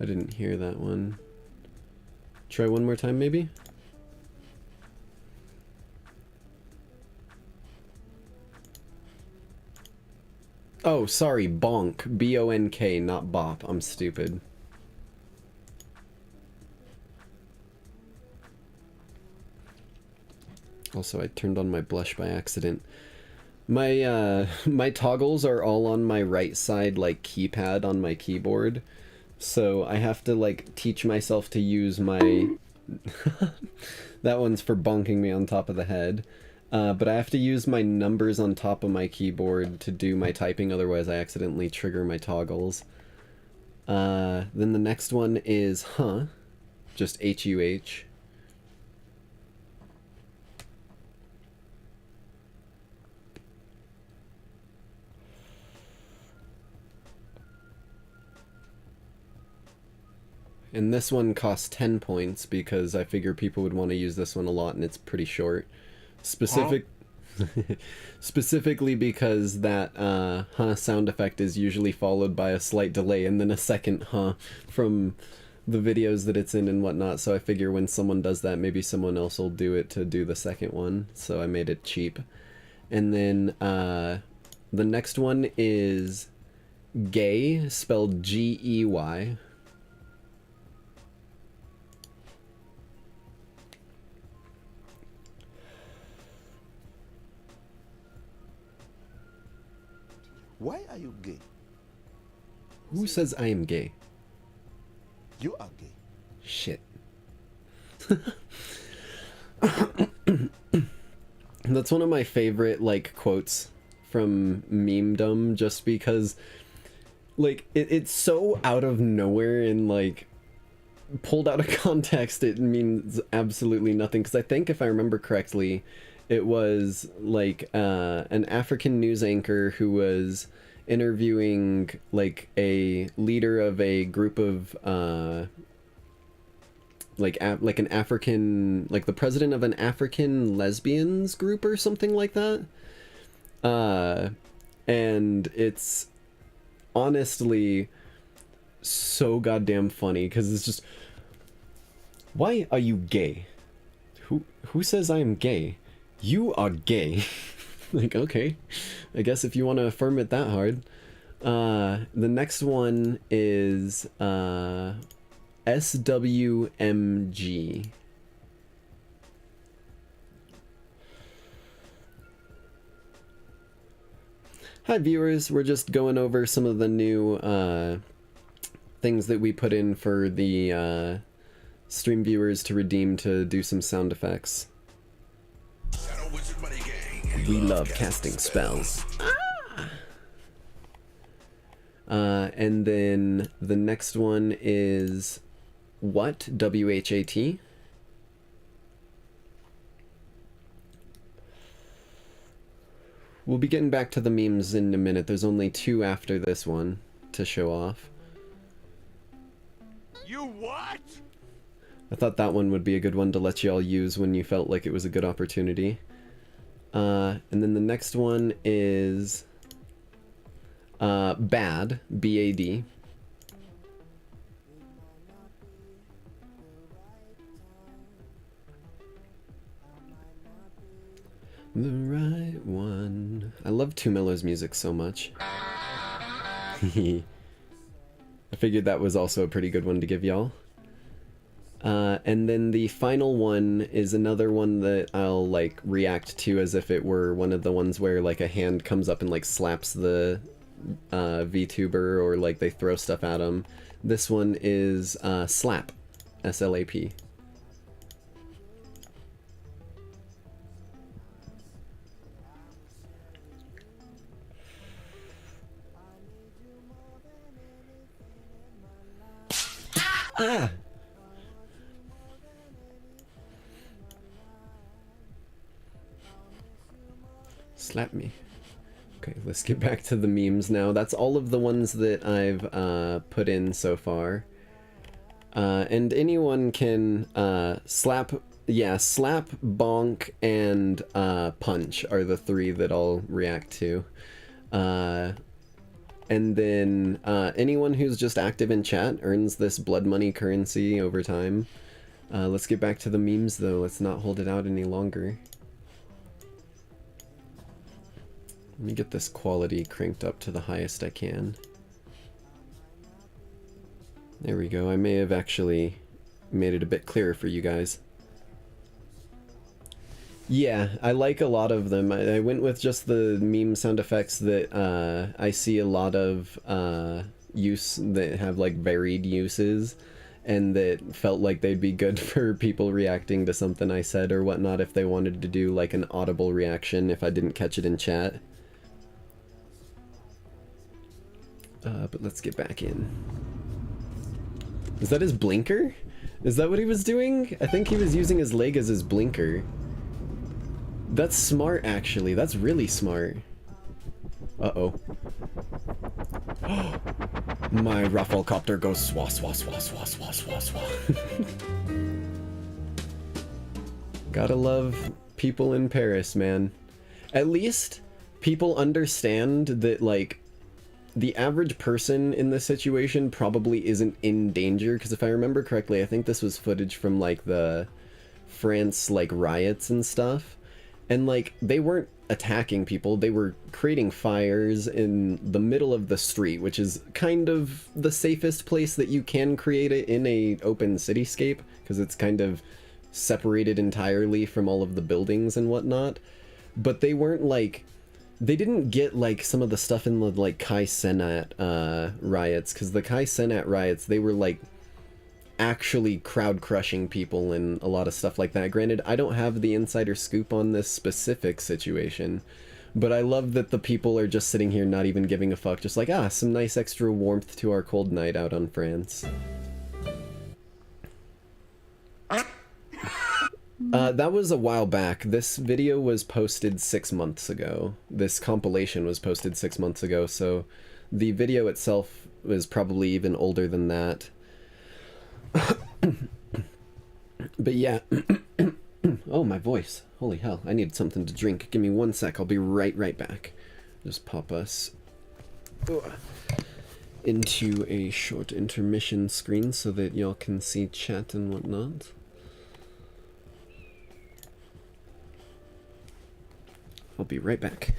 I didn't hear that one. Try one more time, maybe? Oh, sorry, Bonk. B-O-N-K, not Bop. I'm stupid. Also, I turned on my blush by accident. My, my toggles are all on my right side, like, keypad on my keyboard. So I have to, like, teach myself to use my... That one's for bonking me on top of the head. But I have to use my numbers on top of my keyboard to do my typing, otherwise I accidentally trigger my toggles. Then the next one is Huh. Just H-U-H. And this one costs 10 points because I figure people would want to use this one a lot and it's pretty short. Specifically because that huh sound effect is usually followed by a slight delay and then a second huh from the videos that it's in and whatnot. So I figure when someone does that, maybe someone else will do it to do the second one. So I made it cheap. And then the next one is Gay, spelled G-E-Y. Why are you gay? Who says I am gay? You are gay. Shit. That's one of my favorite, like, quotes from memedom, just because, like, it's so out of nowhere and, like, pulled out of context, it means absolutely nothing. Because I think, if I remember correctly, it was, like, an African news anchor who was interviewing, like, a leader of a group of, like an African, like the president of an African lesbians group or something like that. And it's honestly so goddamn funny, because it's just, why are you gay? Who says I am gay? You are gay. Like, okay, I guess if you want to affirm it that hard. The next one is SWMG. Hi viewers, we're just going over some of the new things that we put in for the stream viewers to redeem to do some sound effects. We love casting spells. And then the next one is What? W-H-A-T. We'll be getting back to the memes in a minute. There's only 2 after this one to show off. You what? I thought that one would be a good one to let you all use when you felt like it was a good opportunity. And then the next one is Bad, B-A-D. The right one. I love 2Mello's music so much. I figured that was also a pretty good one to give y'all. And then the final one is another one that I'll like react to as if it were one of the ones where like a hand comes up and like slaps the VTuber, or like they throw stuff at him. This one is Slap, S-L-A-P. Ah! Slap me. Okay, let's get back to the memes now. That's all of the ones that I've put in so far. And anyone can slap, bonk, and punch are the 3 that I'll react to. And then anyone who's just active in chat earns this blood money currency over time. Let's get back to the memes though. Let's not hold it out any longer. Let me get this quality cranked up to the highest I can. There we go. I may have actually made it a bit clearer for you guys. Yeah, I like a lot of them. I went with just the meme sound effects that I see a lot of use that have like varied uses, and that felt like they'd be good for people reacting to something I said or whatnot if they wanted to do like an audible reaction if I didn't catch it in chat. But let's get back in. Is that his blinker? Is that what he was doing? I think he was using his leg as his blinker. That's smart, actually. That's really smart. Uh-oh. My Rafflecopter goes swah, swah, swah, swah, swah, swah, swah. Gotta love people in Paris, man. At least people understand that, like, the average person in this situation probably isn't in danger, because if I remember correctly, I think this was footage from, like, the France, like, riots and stuff. And, like, they weren't attacking people, they were creating fires in the middle of the street, which is kind of the safest place that you can create it in a open cityscape, because it's kind of separated entirely from all of the buildings and whatnot. But they weren't, like, they didn't get, like, some of the stuff in the, like, Kai Cenat riots, because the Kai Cenat riots, they were, like, actually crowd-crushing people and a lot of stuff like that. Granted, I don't have the insider scoop on this specific situation, but I love that the people are just sitting here not even giving a fuck, just like, ah, some nice extra warmth to our cold night out on France. That was a while back. This video was posted 6 months ago. This compilation was posted 6 months ago, so the video itself was probably even older than that. But yeah. Oh, my voice. Holy hell, I need something to drink. Give me 1 sec, I'll be right back. Just pop us into a short intermission screen so that y'all can see chat and whatnot. I'll be right back.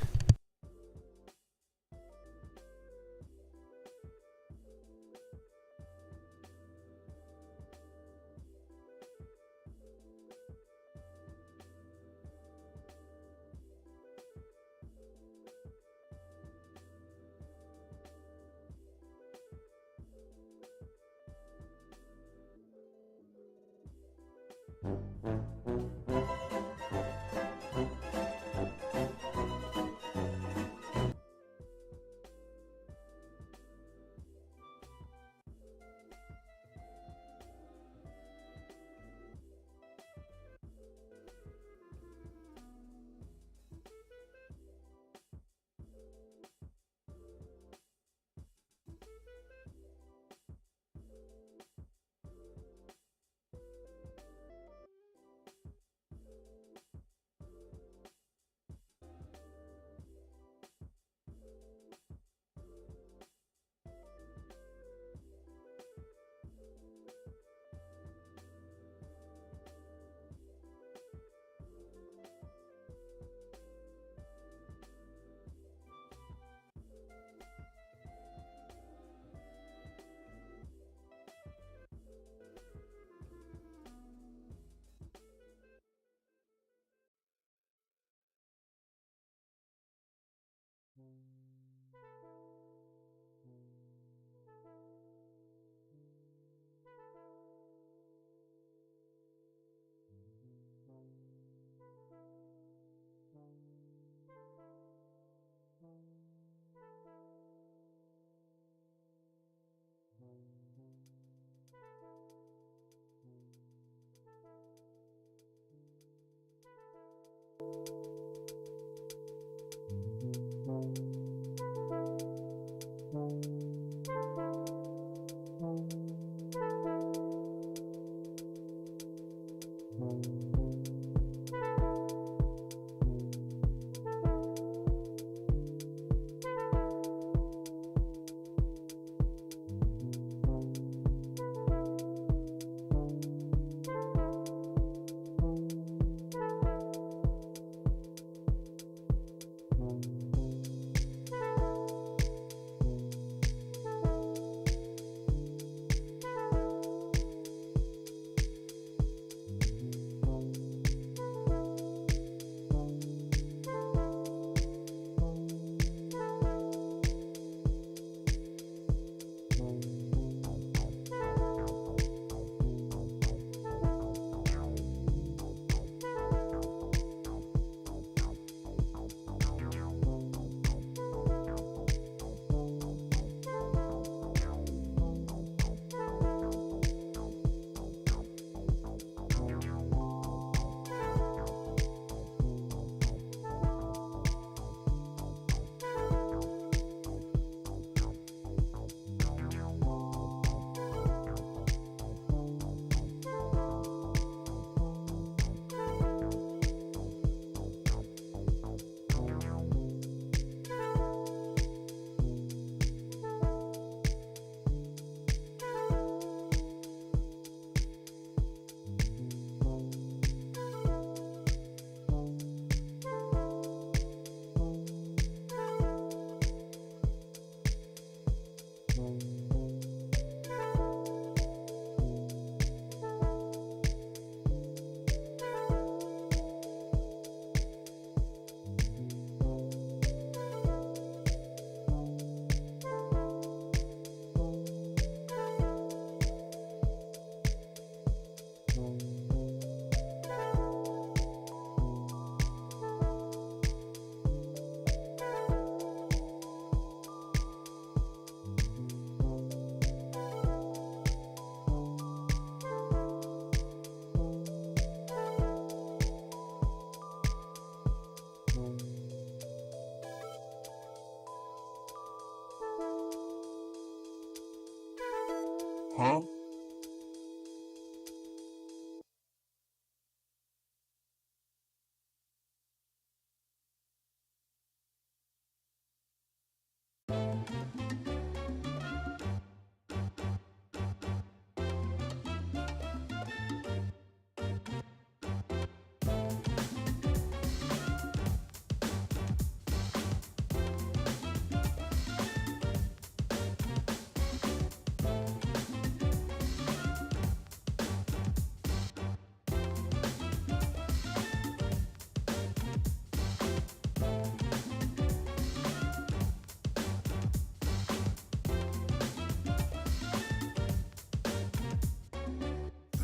Huh?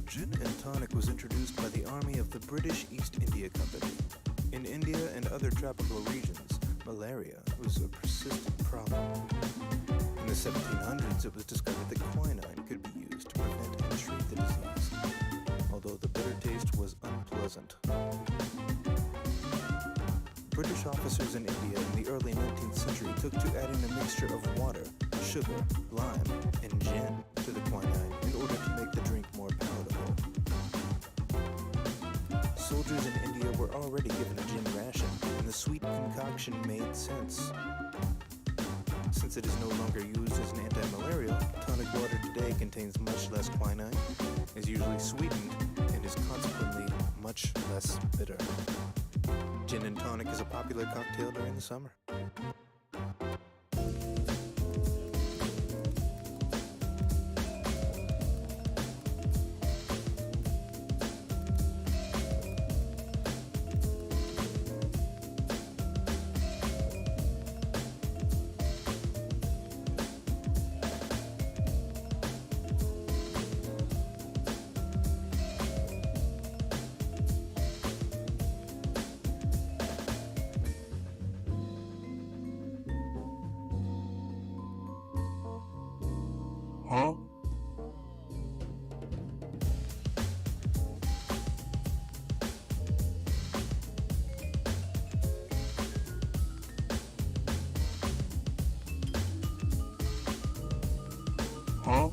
Gin and tonic was introduced by the army of the British East India Company. In India and other tropical regions, malaria was a persistent problem. In the 1700s, it was discovered that quinine could be used to prevent and treat the disease, although the bitter taste was unpleasant. British officers in India in the early 19th century took to adding a mixture of water, sugar, lime, and gin to the quinine in order to make the drink more palatable. Soldiers in India were already given a gin ration, and the sweet concoction made sense. Since it is no longer used as an anti-malarial, tonic water today contains much less quinine, is usually sweetened, and is consequently much less bitter. Gin and tonic is a popular cocktail during the summer. Huh? Huh?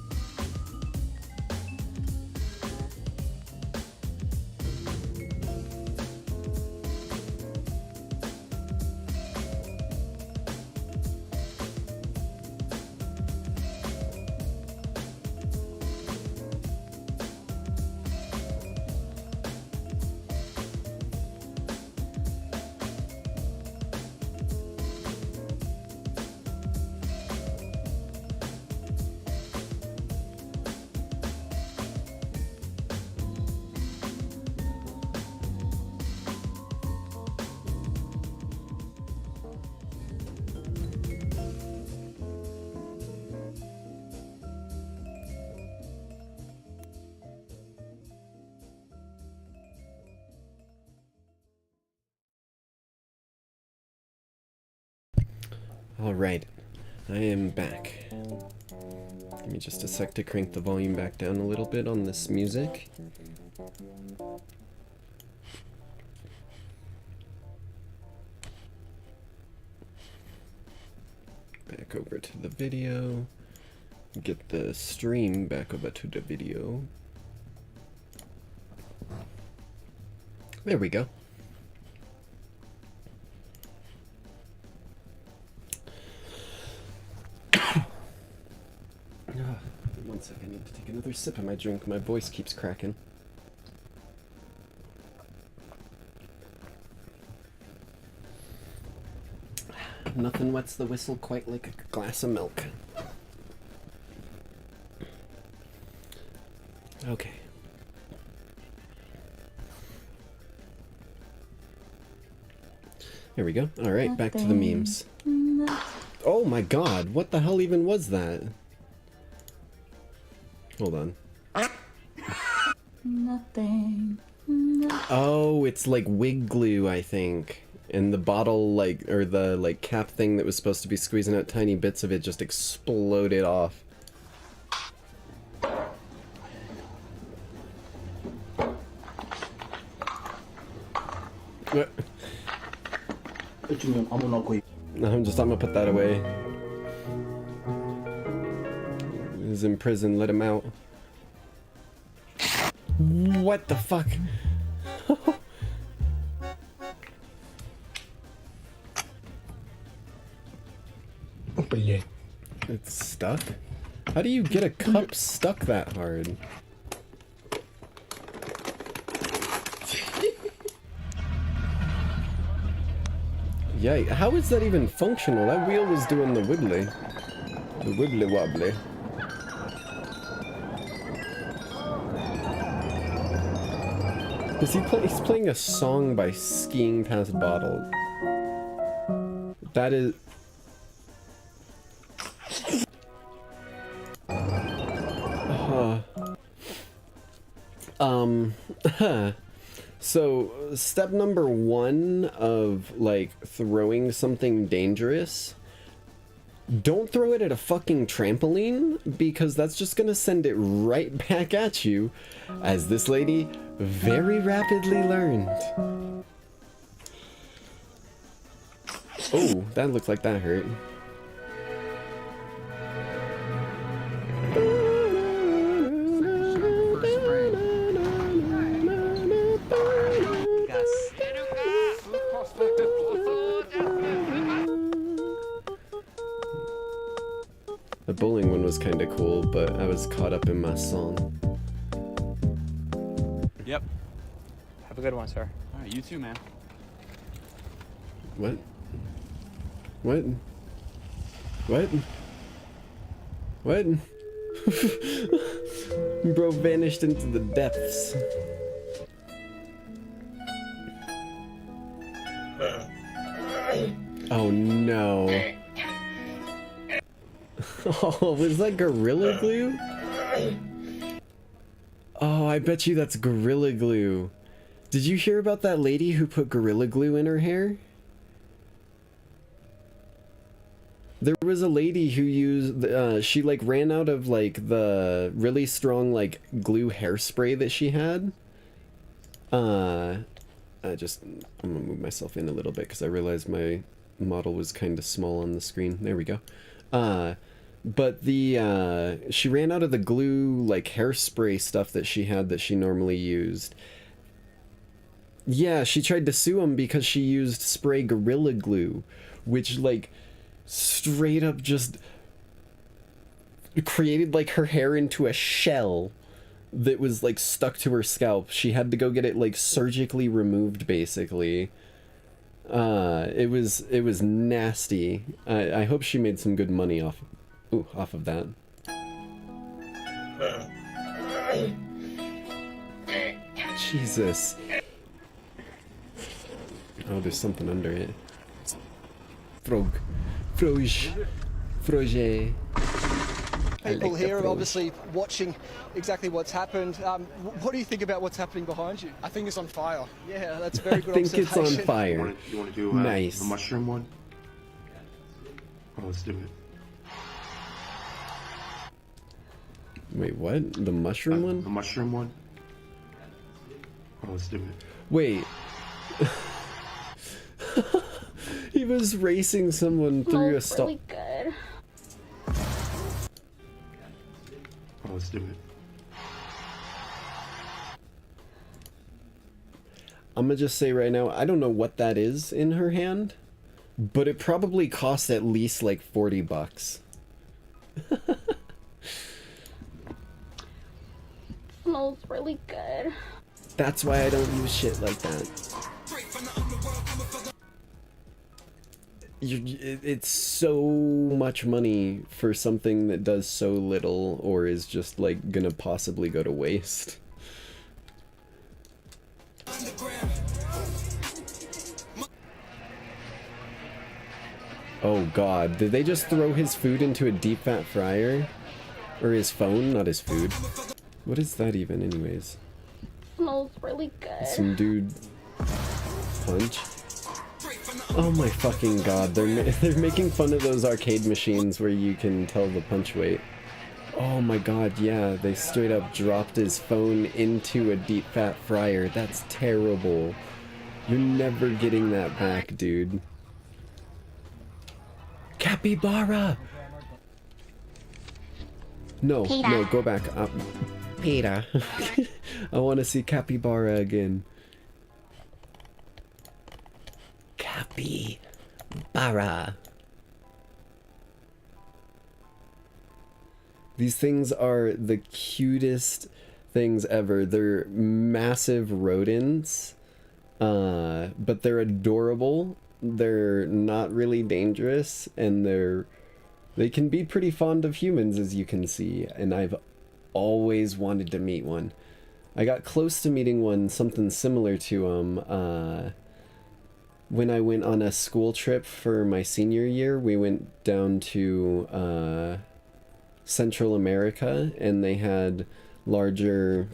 Alright, I am back. Give me just a sec to crank the volume back down a little bit on this music. Back over to the video. Get the stream back over to the video. There we go. One second, I need to take another sip of my drink. My voice keeps cracking. Nothing wets the whistle quite like a glass of milk. Okay. There we go. Alright, back to the memes. Oh my god, what the hell even was that? Hold on. Nothing. Oh, it's like wig glue, I think. And the bottle, like, or the, like, cap thing that was supposed to be squeezing out tiny bits of it just exploded off. What? I'm gonna put that away. He's in prison, let him out. What the fuck? It's stuck? How do you get a cup stuck that hard? Yay, how is that even functional? That wheel was doing the wibbly. The wibbly wobbly. He's playing a song by skiing past bottles. That is... So, step number 1 of, like, throwing something dangerous, don't throw it at a fucking trampoline, because that's just gonna send it right back at you, as this lady very rapidly learned. Oh, that looks like that hurt. The bowling one was kinda cool, but I was caught up in my song. Yep. Have a good one, sir. Alright, you too, man. What? What? What? What? Bro vanished into the depths. Oh no. Oh, was that Gorilla Glue? Oh, I bet you that's Gorilla Glue. Did you hear about that lady who put Gorilla Glue in her hair? There was a lady who used, she like ran out of like the really strong like glue hairspray that she had. I'm gonna move myself in a little bit because I realized my model was kind of small on the screen. There we go. But she ran out of the glue, like, hairspray stuff that she had that she normally used. Yeah, she tried to sue him because she used spray Gorilla Glue, which, like, straight up just created, like, her hair into a shell that was, like, stuck to her scalp. She had to go get it, like, surgically removed, basically. It was nasty. I hope she made some good money off of that. Jesus. Oh, there's something under it. Frog. Froge. Froge. People here are obviously watching exactly what's happened. What do you think about what's happening behind you? I think it's on fire. Yeah, that's a very good I think it's observation. on fire. You want to do nice. the mushroom one? Oh, let's do it. Wait, what? The mushroom one? The mushroom one? Oh, let's do it. Wait. He was racing someone through a stall. Really good. Oh, let's do it. I'm gonna just say right now, I don't know what that is in her hand, but it probably costs at least like $40. Smells really good. That's why I don't use shit like that. It's so much money for something that does so little or is just like gonna possibly go to waste. Oh god, did they just throw his food into a deep fat fryer? Or his phone, not his food. What is that even anyways? Smells really good. Some dude punch. Oh my fucking god, they're making fun of those arcade machines where you can tell the punch weight. Oh my god, yeah, they straight up dropped his phone into a deep fat fryer. That's terrible. You're never getting that back, dude. Capybara! No, Peter. no, go back. Peter. I want to see Capybara again. Capybara. These things are the cutest things ever. They're massive rodents, but they're adorable. They're not really dangerous, and they can be pretty fond of humans, as you can see, and I've always wanted to meet one. I got close to meeting one, something similar to him, when I went on a school trip for my senior year. We went down to Central America, and they had larger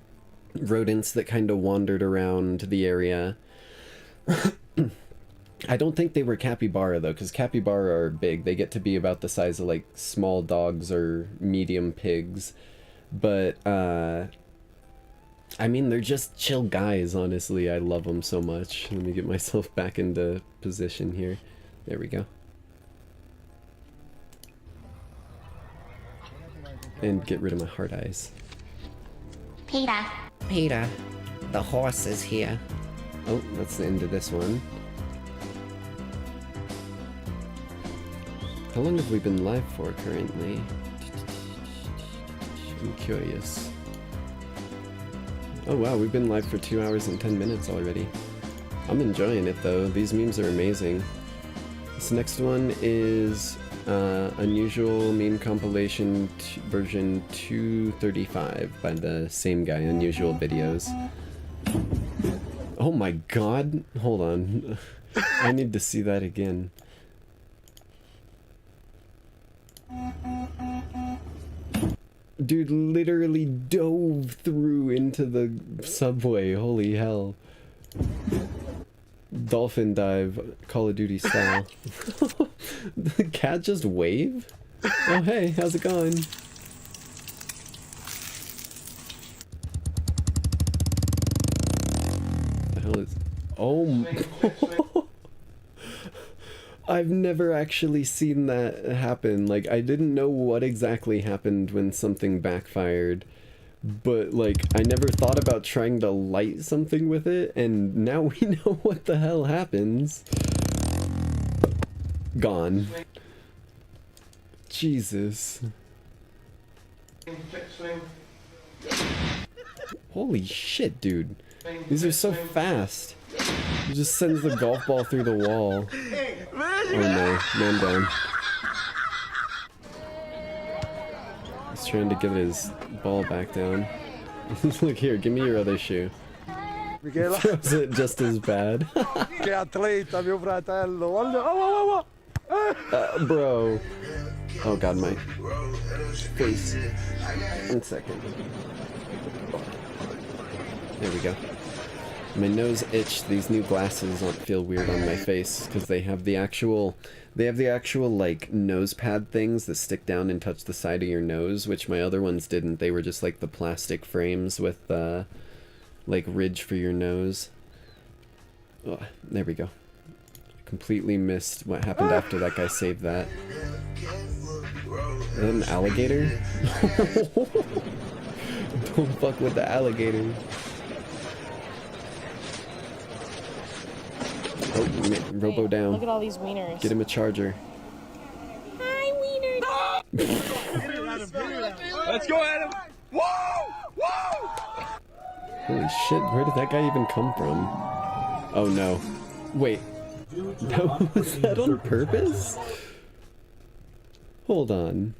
rodents that kind of wandered around the area. I don't think they were capybara though, because capybara are big. They get to be about the size of like small dogs or medium pigs. But I mean, they're just chill guys, honestly. I love them so much. Let me get myself back into position here. There we go. And get rid of my hard eyes. Peter. Peter, the horse is here. Oh, that's the end of this one. How long have we been live for currently? I'm curious. Oh wow, we've been live for 2 hours and 10 minutes already. I'm enjoying it though. These memes are amazing. This next one is Unusual Meme Compilation version 235 by the same guy, Unusual Videos. Oh my god, hold on. I need to see that again. Dude literally dove through into the subway, holy hell. Dolphin dive, Call of Duty style. The cat just wave? Oh hey, how's it going? The hell is... Oh I've never actually seen that happen. Like, I didn't know what exactly happened when something backfired, but like, I never thought about trying to light something with it, and now we know what the hell happens. Gone. Jesus. Holy shit, dude. These are so fast. He just sends the golf ball through the wall. Oh no, man down. He's trying to get his ball back down. Look here, give me your other shoe. Throws it just as bad. Che atleta, mio fratello. Bro. Oh god, my face. 1 second. There we go. My nose itched. These new glasses don't feel weird on my face because they have the actual like nose pad things that stick down and touch the side of your nose, which my other ones didn't. They were just like the plastic frames with like ridge for your nose. Oh, there we go. Completely missed what happened after that guy saved that. Is that an alligator? Don't fuck with the alligator. Oh, Robo down. Look at all these wieners. Get him a charger. Hi, wieners. Let's go, Adam. Whoa! Whoa! Holy shit, where did that guy even come from? Oh no. Wait. Was that on purpose? Hold on.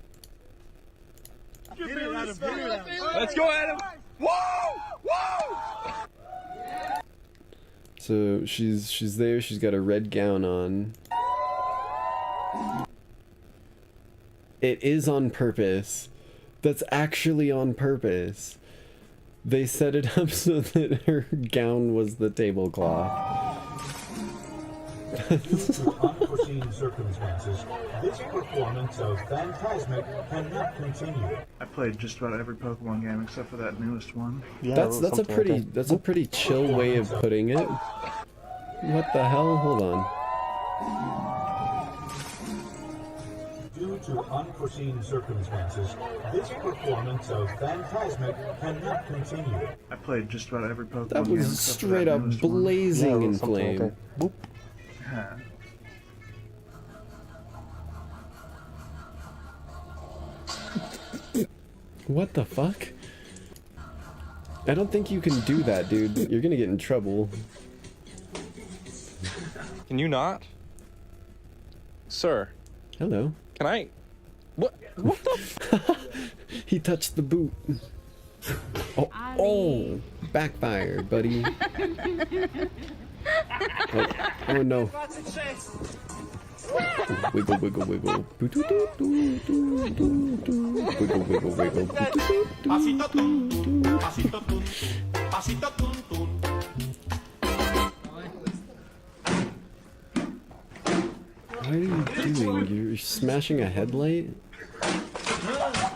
Let's go, Adam. Whoa! Whoa! So she's there, she's got a red gown on. It is on purpose. That's actually on purpose. They set it up so that her gown was the tablecloth. Due to unforeseen circumstances, this performance of Phantasmic cannot continue. I played just about every Pokemon game except for that newest one. Yeah, that's a pretty chill way of putting it. What the hell? Hold on. Due to unforeseen circumstances, this performance of Phantasmic cannot continue. I played just about every Pokemon That game was except for straight that up newest one. blazing in something like flame. that. Boop. Yeah. What the fuck? I don't think you can do that, dude. You're gonna get in trouble. Can you not? Sir. Hello. Can I? What the He touched the boot. Oh, oh, backfired, buddy. Oh no. Wiggle, wiggle, wiggle. Wiggle, wiggle, wiggle. Pasito tum tum, pasito tum, pasito tum tum. What are you doing? You're smashing a headlight?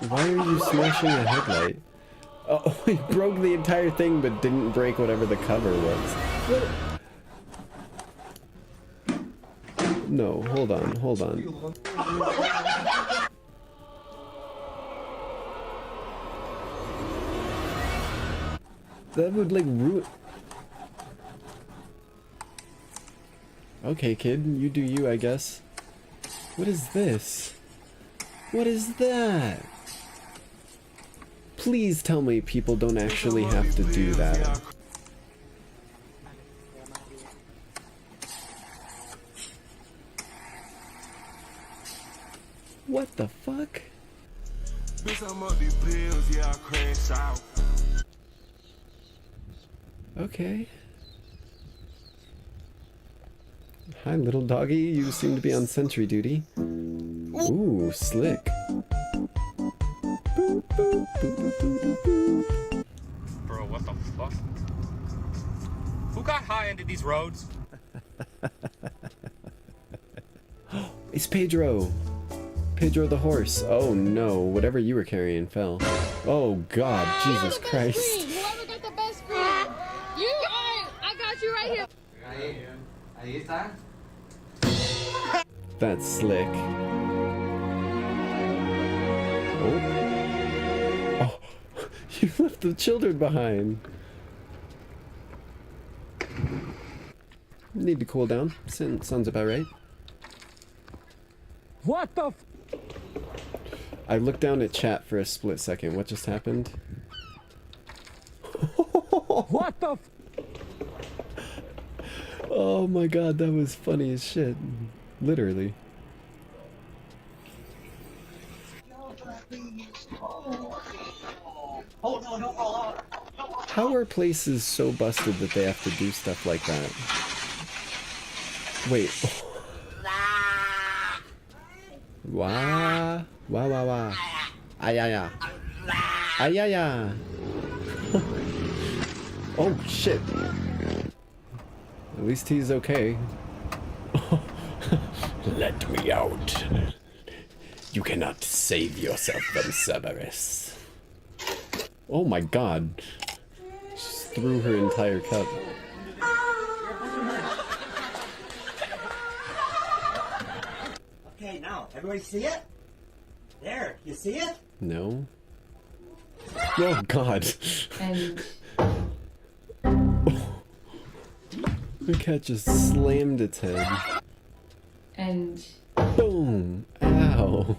Why are you smashing a headlight? Oh, he broke the entire thing but didn't break whatever the cover was. No, hold on, hold on. That would like ruin... Okay, kid, you do you, I guess. What is this? What is that? Please tell me people don't actually have to do that. What the fuck? Okay. Hi, little doggy. You seem to be on sentry duty. Ooh, slick. Boop, boop, boop, boop, boop, boop. Bro, what the fuck? Who got high into these roads? It's Pedro. Pedro the horse. Oh no, whatever you were carrying fell. Oh god, Jesus Christ. Whoever got the best screen. You, I got you right here. Ahí está. That's slick. Oh. Oh, you left the children behind. Need to cool down. Sounds about right. What the f? I looked down at chat for a split second. What just happened? What the f? Oh my god, that was funny as shit. Literally. How are places so busted that they have to do stuff like that? Wait. Wah. Wah wah wah. Ayaya. Ayaya. Oh shit. At least he's okay. Let me out. You cannot save yourself from Cerberus. Oh my god. Just threw her entire cup. Okay, now, everybody see it? There, you see it? No. Oh god. And The cat just slammed its head. And boom! Ow!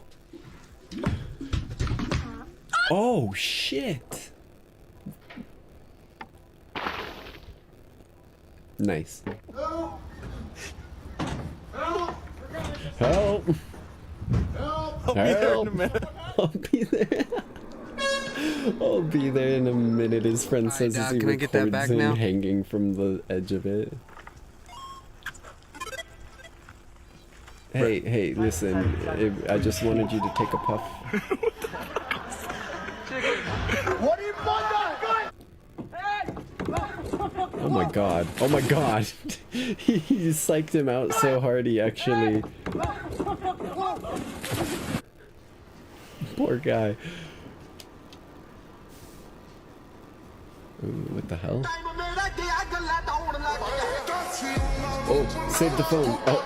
Oh shit! Nice. Help! I'll be there in a minute. I'll be there. I'll be there in a minute. His friend says as he can I get that records back him now? hanging from the edge of it. Hey, hey, listen. I just wanted you to take a puff. What are you Oh my god. Oh my god. He psyched him out so hard he actually... Poor guy. Ooh, what the hell? Oh, save the phone. Oh.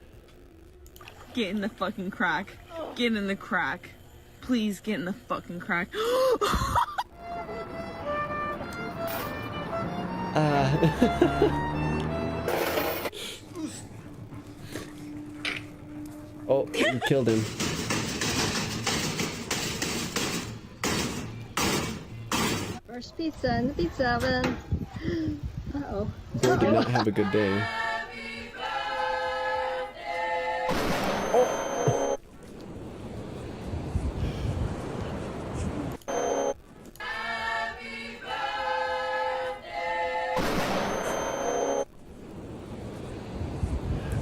Get in the fucking crack. Get in the crack. Please get in the fucking crack. Oh, you killed him. First pizza in the pizza oven. Uh-oh. Boy did not have a good day.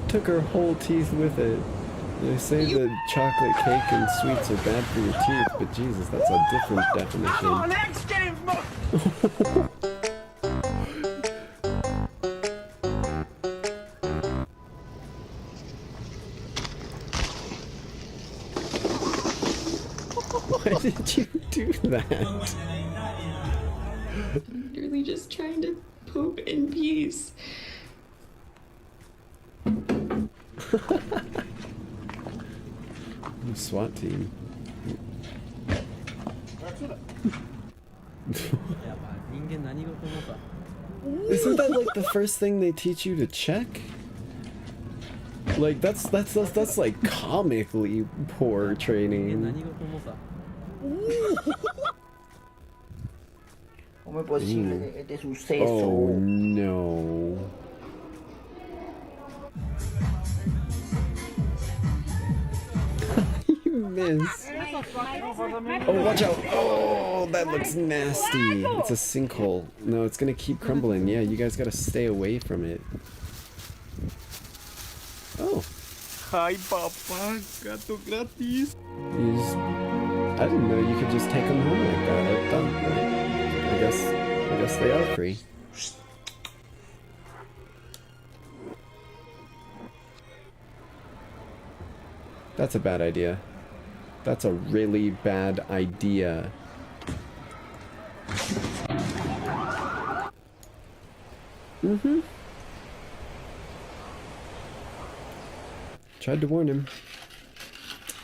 Took her whole teeth with it. They say that chocolate cake and sweets are bad for your teeth, but Jesus, that's a different definition. X Games mode! Why did you do that? Literally just trying to poop in peace. SWAT team. Isn't that like the first thing they teach you to check? Like that's like comically poor training. ¿Cómo es posible que este suceso? Oh no. You missed. Oh, watch out. Oh, that looks nasty. It's a sinkhole. No, it's gonna keep crumbling. Yeah, you guys gotta stay away from it. Oh. Hi, papá. Gato gratis. You just... I didn't know you could just take them home like that. I thought, I guess they are free. That's a bad idea. That's a really bad idea. Mm-hmm. Tried to warn him.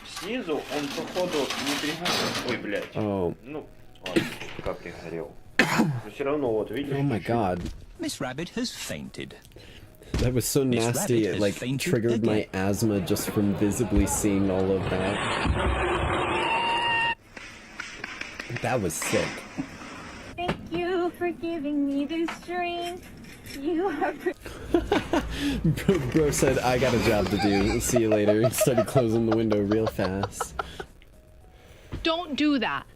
Снизу он походу не переходит. Ой, блядь. Oh. Ну, ладно, пока перегорел. Но все равно, вот, видишь? Oh my god. Miss Rabbit has fainted. That was so nasty, it like triggered my asthma just from visibly seeing all of that. That was sick. Thank you for giving me this drink. You are... Bro said, I got a job to do. See you later. He started closing the window real fast. Don't do that.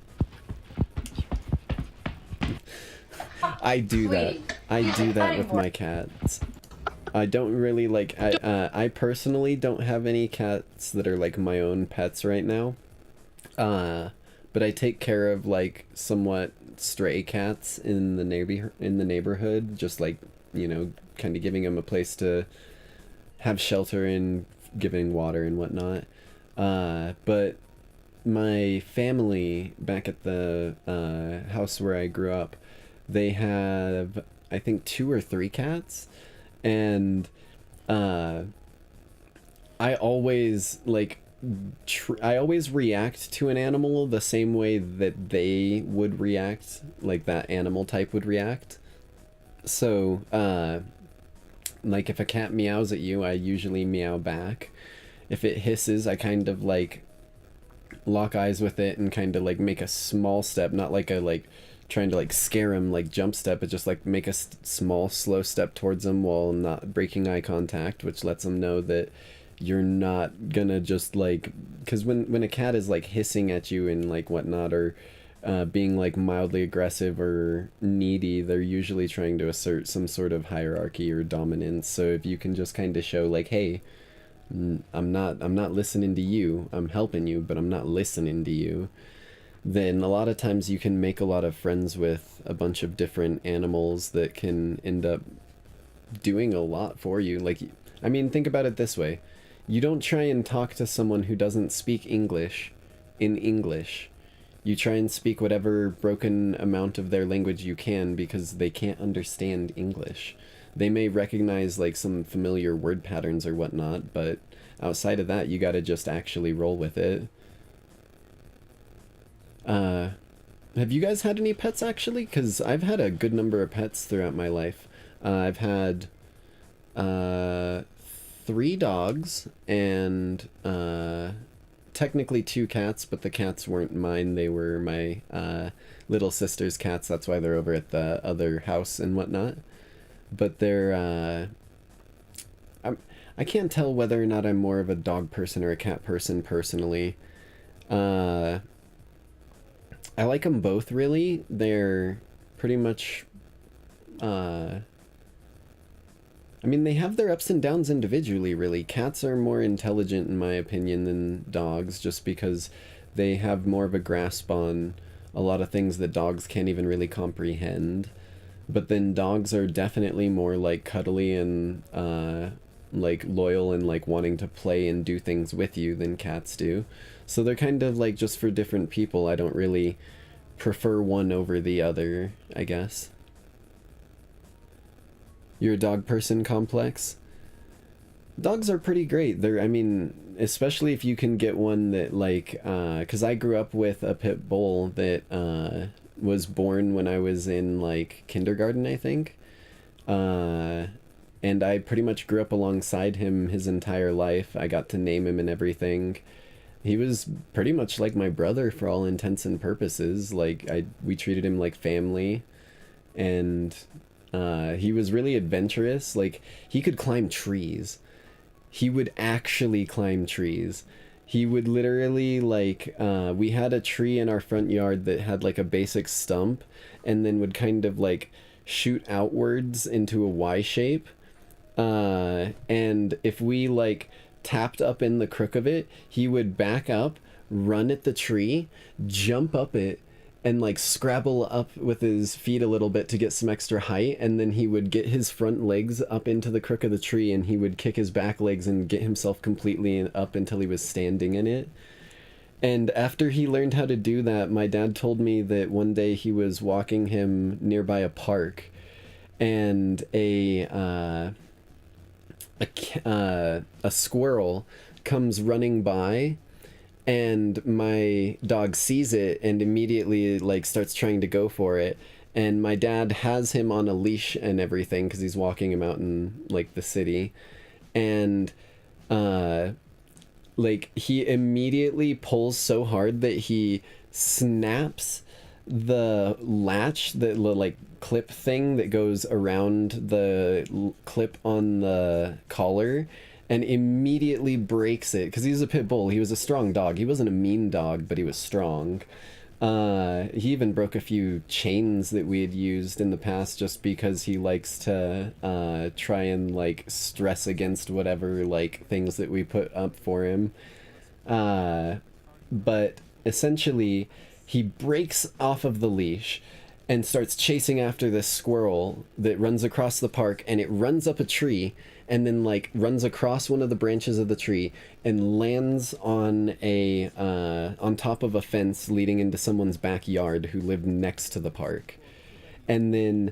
I do that. I do that with my cats. I don't really like, I personally don't have any cats that are like my own pets right now. But I take care of like somewhat stray cats in the neighborhood, just like, you know, kind of giving them a place to have shelter and giving water and whatnot. But my family back at the house where I grew up, they have, I think, 2 or 3 cats. And I always like I always react to an animal the same way that they would react, like that animal type would react. So like if a cat meows at you, I usually meow back. If it hisses, I kind of like lock eyes with it and kind of like make a small step, not like a like trying to like scare him like jump step, but just like make a small slow step towards him while not breaking eye contact, which lets him know that you're not gonna just like, because when a cat is like hissing at you and like whatnot, or being like mildly aggressive or needy, they're usually trying to assert some sort of hierarchy or dominance. So if you can just kind of show like, hey, I'm not listening to you, I'm helping you, but I'm not listening to you, then a lot of times you can make a lot of friends with a bunch of different animals that can end up doing a lot for you. Like, I mean, think about it this way. You don't try and talk to someone who doesn't speak English in English. You try and speak whatever broken amount of their language you can, because they can't understand English. They may recognize like some familiar word patterns or whatnot, but outside of that, you gotta just actually roll with it. Have you guys had any pets actually? Because I've had a good number of pets throughout my life. I've had 3 dogs and technically 2 cats, but the cats weren't mine. They were my little sister's cats. That's why they're over at the other house and whatnot. But they're I can't tell whether or not I'm more of a dog person or a cat person personally. I like them both, really. They're pretty much, I mean, they have their ups and downs individually, really. Cats are more intelligent, in my opinion, than dogs, just because they have more of a grasp on a lot of things that dogs can't even really comprehend. But then dogs are definitely more, like, cuddly and, like, loyal and, like, wanting to play and do things with you than cats do. So they're kind of, like, just for different people. I don't really prefer one over the other, I guess. You're a dog person, Complex? Dogs are pretty great. They're, I mean, especially if you can get one that, like, because I grew up with a pit bull that, was born when I was in, like, kindergarten, I think. And I pretty much grew up alongside him his entire life. I got to name him and everything. He was pretty much like my brother for all intents and purposes. Like, we treated him like family. And he was really adventurous. Like, he could climb trees. He would actually climb trees. He would literally, like, we had a tree in our front yard that had, like, a basic stump, and then would kind of, like, shoot outwards into a Y shape. And if we, like, tapped up in the crook of it, he would back up, run at the tree, jump up it, and, like, scrabble up with his feet a little bit to get some extra height, and then he would get his front legs up into the crook of the tree, and he would kick his back legs and get himself completely up until he was standing in it. And after he learned how to do that, my dad told me that one day he was walking him nearby a park, and a squirrel comes running by, and my dog sees it and immediately, like, starts trying to go for it, and my dad has him on a leash and everything because he's walking him out in, like, the city, and like, he immediately pulls so hard that he snaps the latch, the, like, clip thing that goes around the clip on the collar, and immediately breaks it, because he's a pit bull. He was a strong dog. He wasn't a mean dog, but he was strong. He even broke a few chains that we had used in the past just because he likes to try and, like, stress against whatever, like, things that we put up for him. But essentially, he breaks off of the leash and starts chasing after this squirrel that runs across the park, and it runs up a tree and then, like, runs across one of the branches of the tree and lands on a on top of a fence leading into someone's backyard who lived next to the park. And then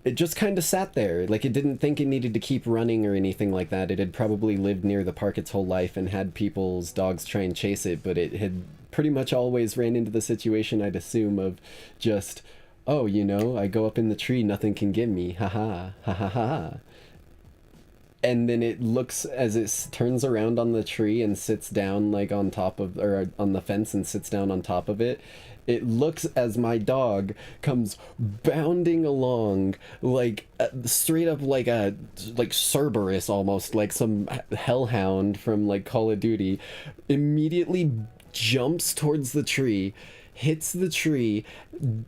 it just kind of sat there. Like, it didn't think it needed to keep running or anything like that. It had probably lived near the park its whole life and had people's dogs try and chase it, but it had pretty much always ran into the situation, I'd assume, of just, oh, you know, I go up in the tree, nothing can get me, haha, ha ha ha. And then it looks, as it turns around on the tree and sits down, like, on top of, or on the fence and sits down on top of it, it looks as my dog comes bounding along, like, straight up like a, like, Cerberus almost, like some hellhound from, like, Call of Duty, immediately jumps towards the tree, hits the tree,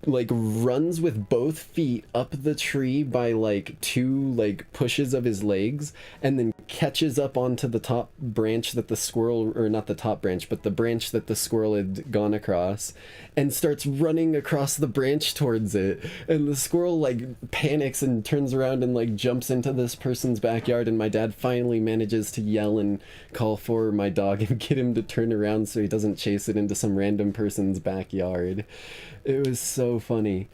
like, runs with both feet up the tree by, like, 2, like, pushes of his legs, and then catches up onto the top branch that the squirrel, or not the top branch, but the branch that the squirrel had gone across, and starts running across the branch towards it. And the squirrel, like, panics and turns around and, like, jumps into this person's backyard, and my dad finally manages to yell and call for my dog and get him to turn around so he doesn't chase it into some random person's backyard. It was so funny.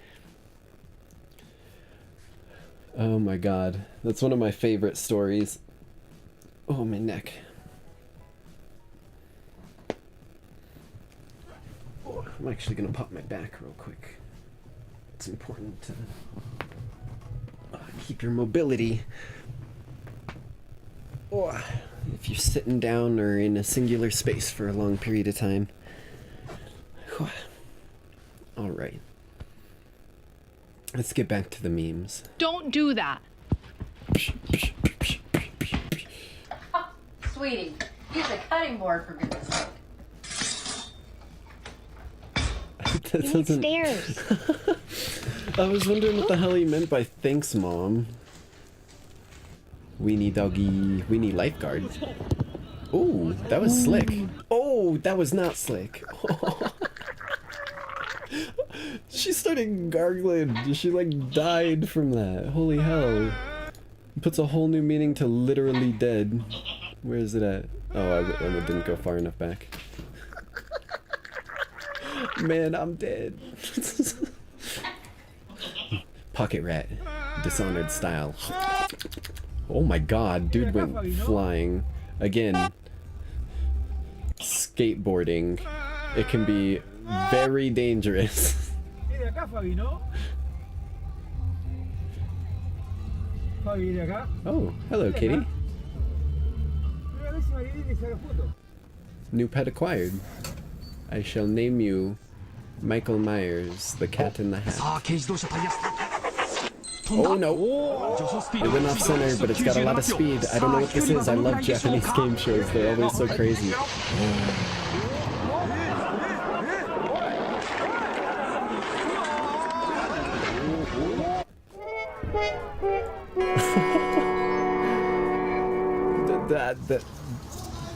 Oh my god. That's one of my favorite stories. Oh, my neck. Oh, I'm actually gonna pop my back real quick. It's important to keep your mobility. Oh, if you're sitting down or in a singular space for a long period of time. Alright. Let's get back to the memes. Don't do that. Sweetie, use a cutting board for goodness sake. That doesn't... stairs. I was wondering what the hell he meant by thanks, Mom. Weenie doggy, weenie lifeguard. Oh, that was slick. Oh, that was not slick. She started gargling. She like died from that. Holy hell. Puts a whole new meaning to literally dead. Where is it at? Oh, I didn't go far enough back. Man, I'm dead. Pocket rat. Dishonored style. Oh my god, dude went flying. Again, skateboarding. It can be very dangerous. Oh, hello, kitty. New pet acquired. I shall name you Michael Myers, the cat in the hat. Oh no! It went off center, but it's got a lot of speed. I don't know what this is. I love Japanese game shows. They're always so crazy.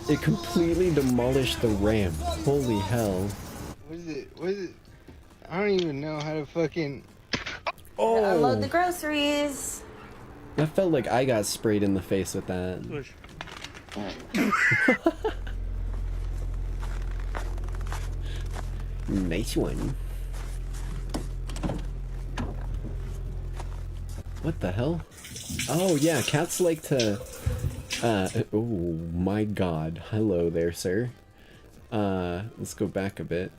It completely demolished the ramp. Holy hell. What is it? What is it? I don't even know how to fucking... Oh! Unload the groceries. I felt like I got sprayed in the face with that. Nice one. What the hell? Oh yeah, cats like to... oh my god. Hello there, sir. Let's go back a bit.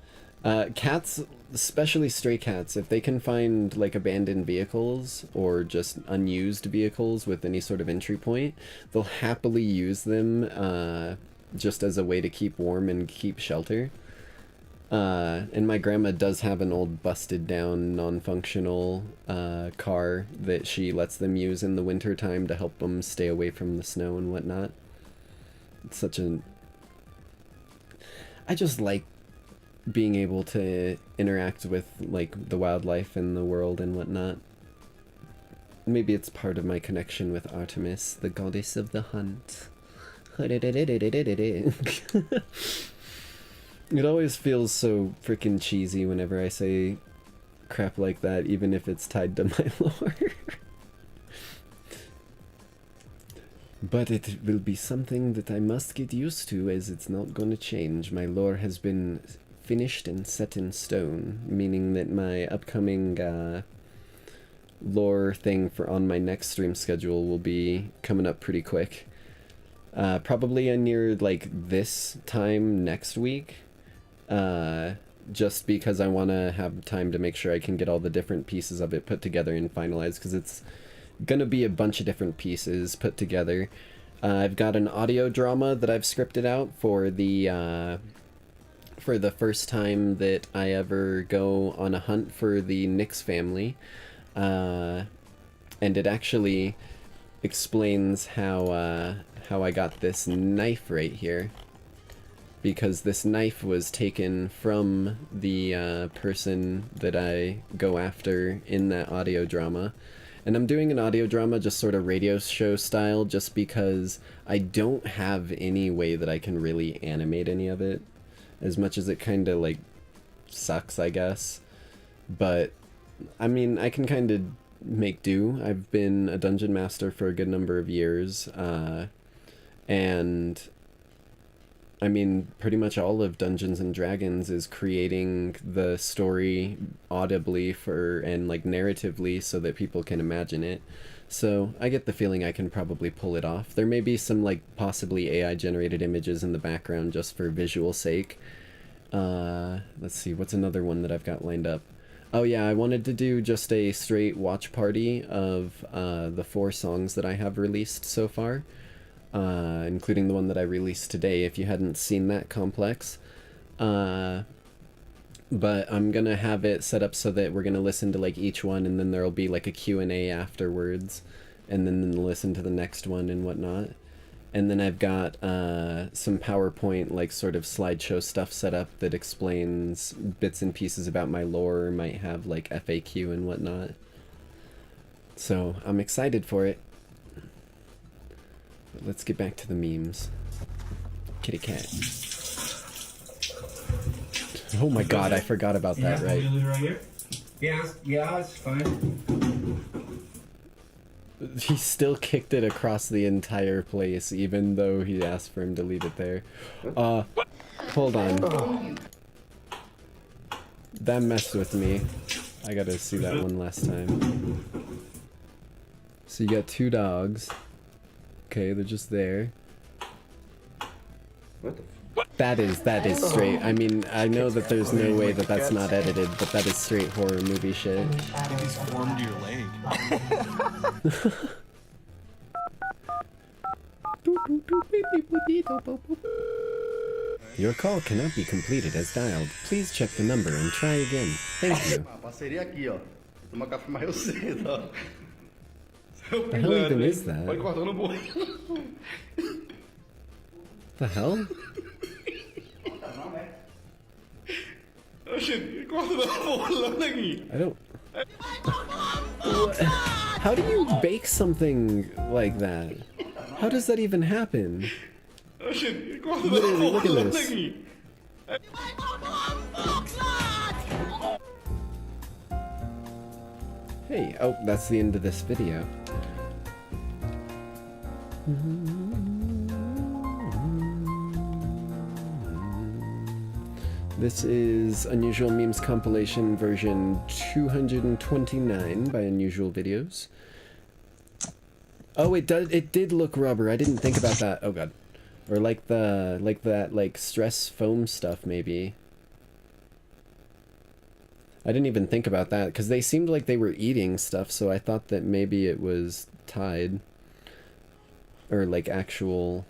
Cats, especially stray cats, if they can find like abandoned vehicles or just unused vehicles with any sort of entry point, they'll happily use them just as a way to keep warm and keep shelter. And my grandma does have an old busted down non-functional car that she lets them use in the winter time to help them stay away from the snow and whatnot. It's such an... I just like being able to interact with like the wildlife and the world and whatnot. Maybe it's part of my connection with Artemis, the goddess of the hunt. It always feels so freaking cheesy whenever I say crap like that, even if it's tied to my lore. But it will be something that I must get used to, as it's not going to change. My lore has been finished and set in stone, meaning that my upcoming lore thing for on my next stream schedule will be coming up pretty quick. Probably near like this time next week. Just because I want to have time to make sure I can get all the different pieces of it put together and finalized, because it's gonna be a bunch of different pieces put together. I've got an audio drama that I've scripted out for the first time that I ever go on a hunt for the Nix family, and it actually explains how I got this knife right here. Because this knife was taken from the person that I go after in that audio drama. And I'm doing an audio drama just sort of radio show style, just because I don't have any way that I can really animate any of it. As much as it kind of like sucks, I guess. But I mean, I can kind of make do. I've been a dungeon master for a good number of years, and I mean, pretty much all of Dungeons and Dragons is creating the story audibly and like narratively so that people can imagine it. So I get the feeling I can probably pull it off. There may be some like possibly AI generated images in the background just for visual sake. Let's see, what's another one that I've got lined up? Oh yeah, I wanted to do just a straight watch party of the 4 songs that I have released so far, including the one that I released today, if you hadn't seen that, Complex. But I'm gonna have it set up so that we're gonna listen to like each one, and then there'll be like a Q&A afterwards, and then listen to the next one and whatnot. And then I've got some PowerPoint like sort of slideshow stuff set up that explains bits and pieces about my lore, might have like FAQ and whatnot. So I'm excited for it. But let's get back to the memes. Kitty cat. Oh my god, I forgot about that, right? Yeah, it's fine. He still kicked it across the entire place, even though he asked for him to leave it there. Hold on. That messed with me. I gotta see that one last time. So you got 2 dogs. Okay, they're just there. What the That is straight. I mean, I know that there's no way that that's not edited, but that is straight horror movie shit. He's formed your leg. Your call cannot be completed as dialed. Please check the number and try again. Thank you. Parceria aqui, ó. Tomar café mais cedo, ó. The hell even is that? Pode cortar no boi. The hell? I don't... How do you bake something like that? How does that even happen? Literally, look at this. Hey, oh, that's the end of this video. This is Unusual Memes compilation version 229 by Unusual Videos. Oh, it did look rubber. I didn't think about that. Oh god. Or like that stress foam stuff maybe. I didn't even think about that because they seemed like they were eating stuff, so I thought that maybe it was tied. Or like actual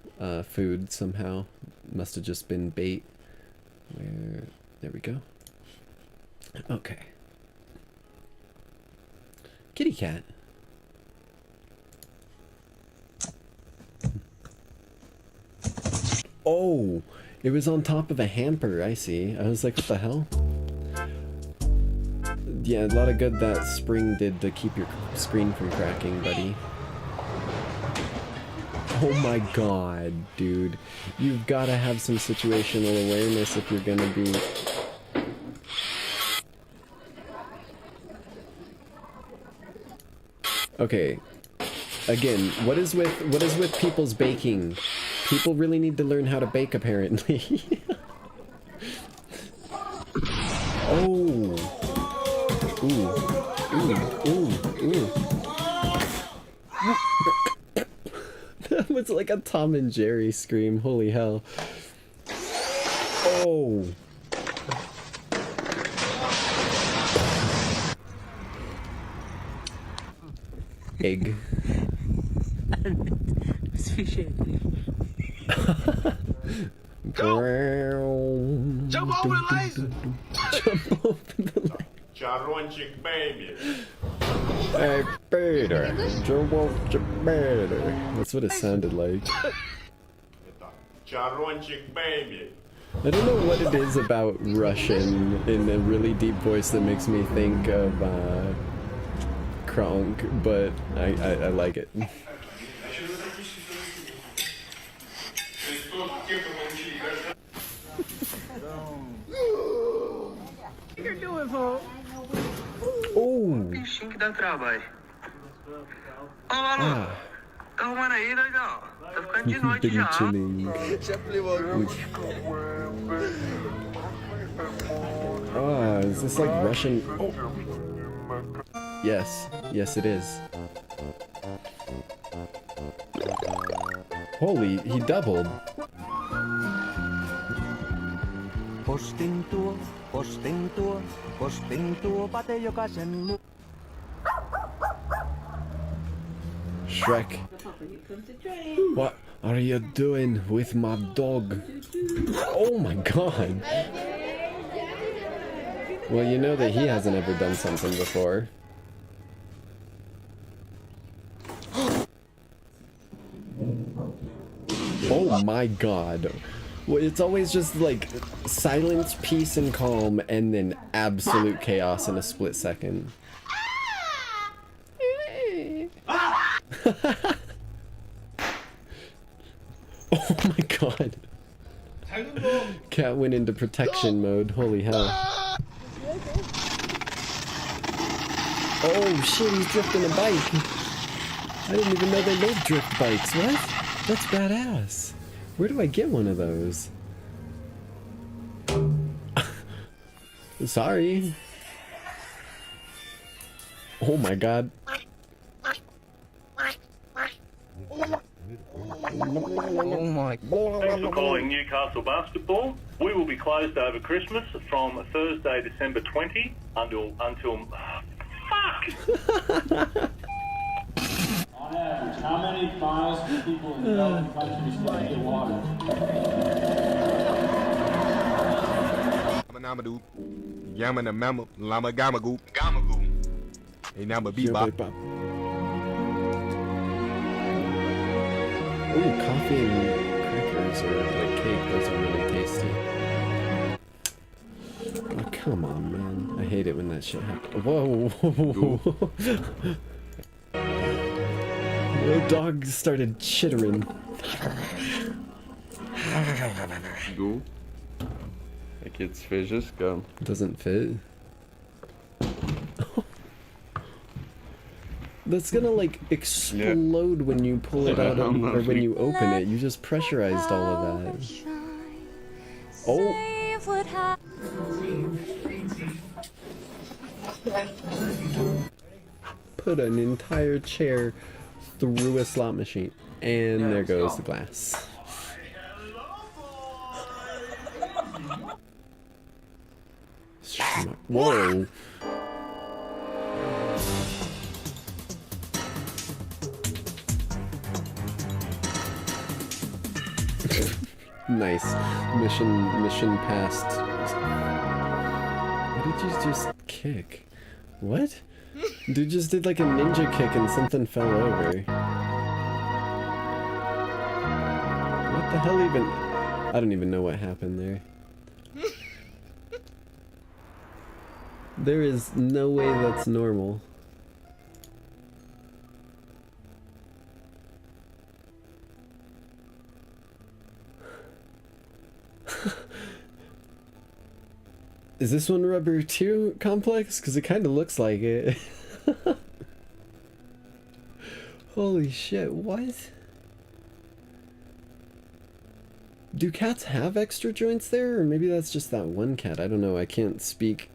food somehow. Must have just been bait. There we go. Okay. Kitty cat. Oh, it was on top of a hamper, I see. I was like, what the hell? Yeah, a lot of good that spring did to keep your screen from cracking, buddy. Oh my god, dude. You've got to have some situational awareness if you're gonna be... Okay. Again, what is with people's baking? People really need to learn how to bake, apparently. Oh. Ooh. Ooh. Ooh. Ooh. That was like a Tom and Jerry scream, holy hell. Oh. Egg. Jump over the laser! Jump over the laser. Charonchik baby. Hey, Peter, jump off the Peter. That's what it sounded like. Charonchik baby. I don't know what it is about Russian in a really deep voice that makes me think of Kronk, but I like it. What you doing, folks? Oh! Bichinho que dá trabalho. Ô, Ah. Been chilling. Ah, is this like Russian? Oh. Yes, yes it is. Holy, he doubled. Shrek. What are you doing with my dog? Oh my god. Well, you know that he hasn't ever done something before. Oh my god. Well, it's always just like silence, peace, and calm, and then absolute chaos in a split second. Oh my god. Cat went into protection mode. Holy hell. Oh shit, he's drifting a bike. I didn't even know they made drift bikes. What? That's badass. Where do I get one of those? Sorry. Oh my god. Oh my. Thanks for calling Newcastle Basketball. We will be closed over Christmas from Thursday, December 20 until fuck! On average, how many miles do people in developing countries spend in water? Namadoo, Yamana Mama, Lama Gamagoo, Gamagoo. Hey, Nama Bebop. Ooh, coffee and crackers or like cake, those are really tasty. Oh, come on, man. I hate it when that shit happens. Whoa. The dog started chittering. Go. Like it's vicious, go. Doesn't fit. That's gonna like explode when you pull it out of, or when you open it. You just pressurized all of that. Oh. Put an entire chair through a slot machine. And there goes the glass. Whoa. Nice. Mission passed. What did you just kick? What? Dude just did like a ninja kick and something fell over. What the hell even? I don't even know what happened there. There is no way that's normal. Is this one rubber too complex? Because it kind of looks like it. Holy shit, what? Do cats have extra joints there? Or maybe that's just that one cat. I don't know. I can't speak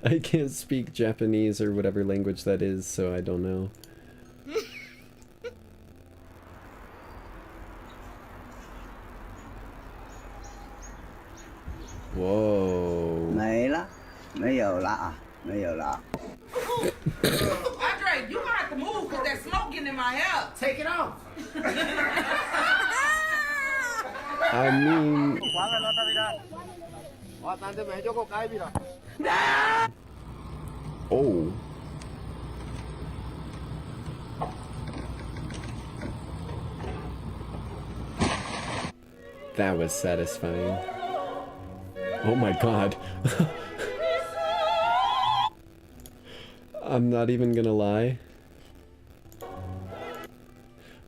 I can't speak Japanese or whatever language that is, so I don't know. Whoa. 没了，没有了啊，没有了。 Andre, you gonna have to move because that smoke getting in my hair. Take it off. I mean... Oh. That was satisfying. Oh my god. I'm not even gonna lie.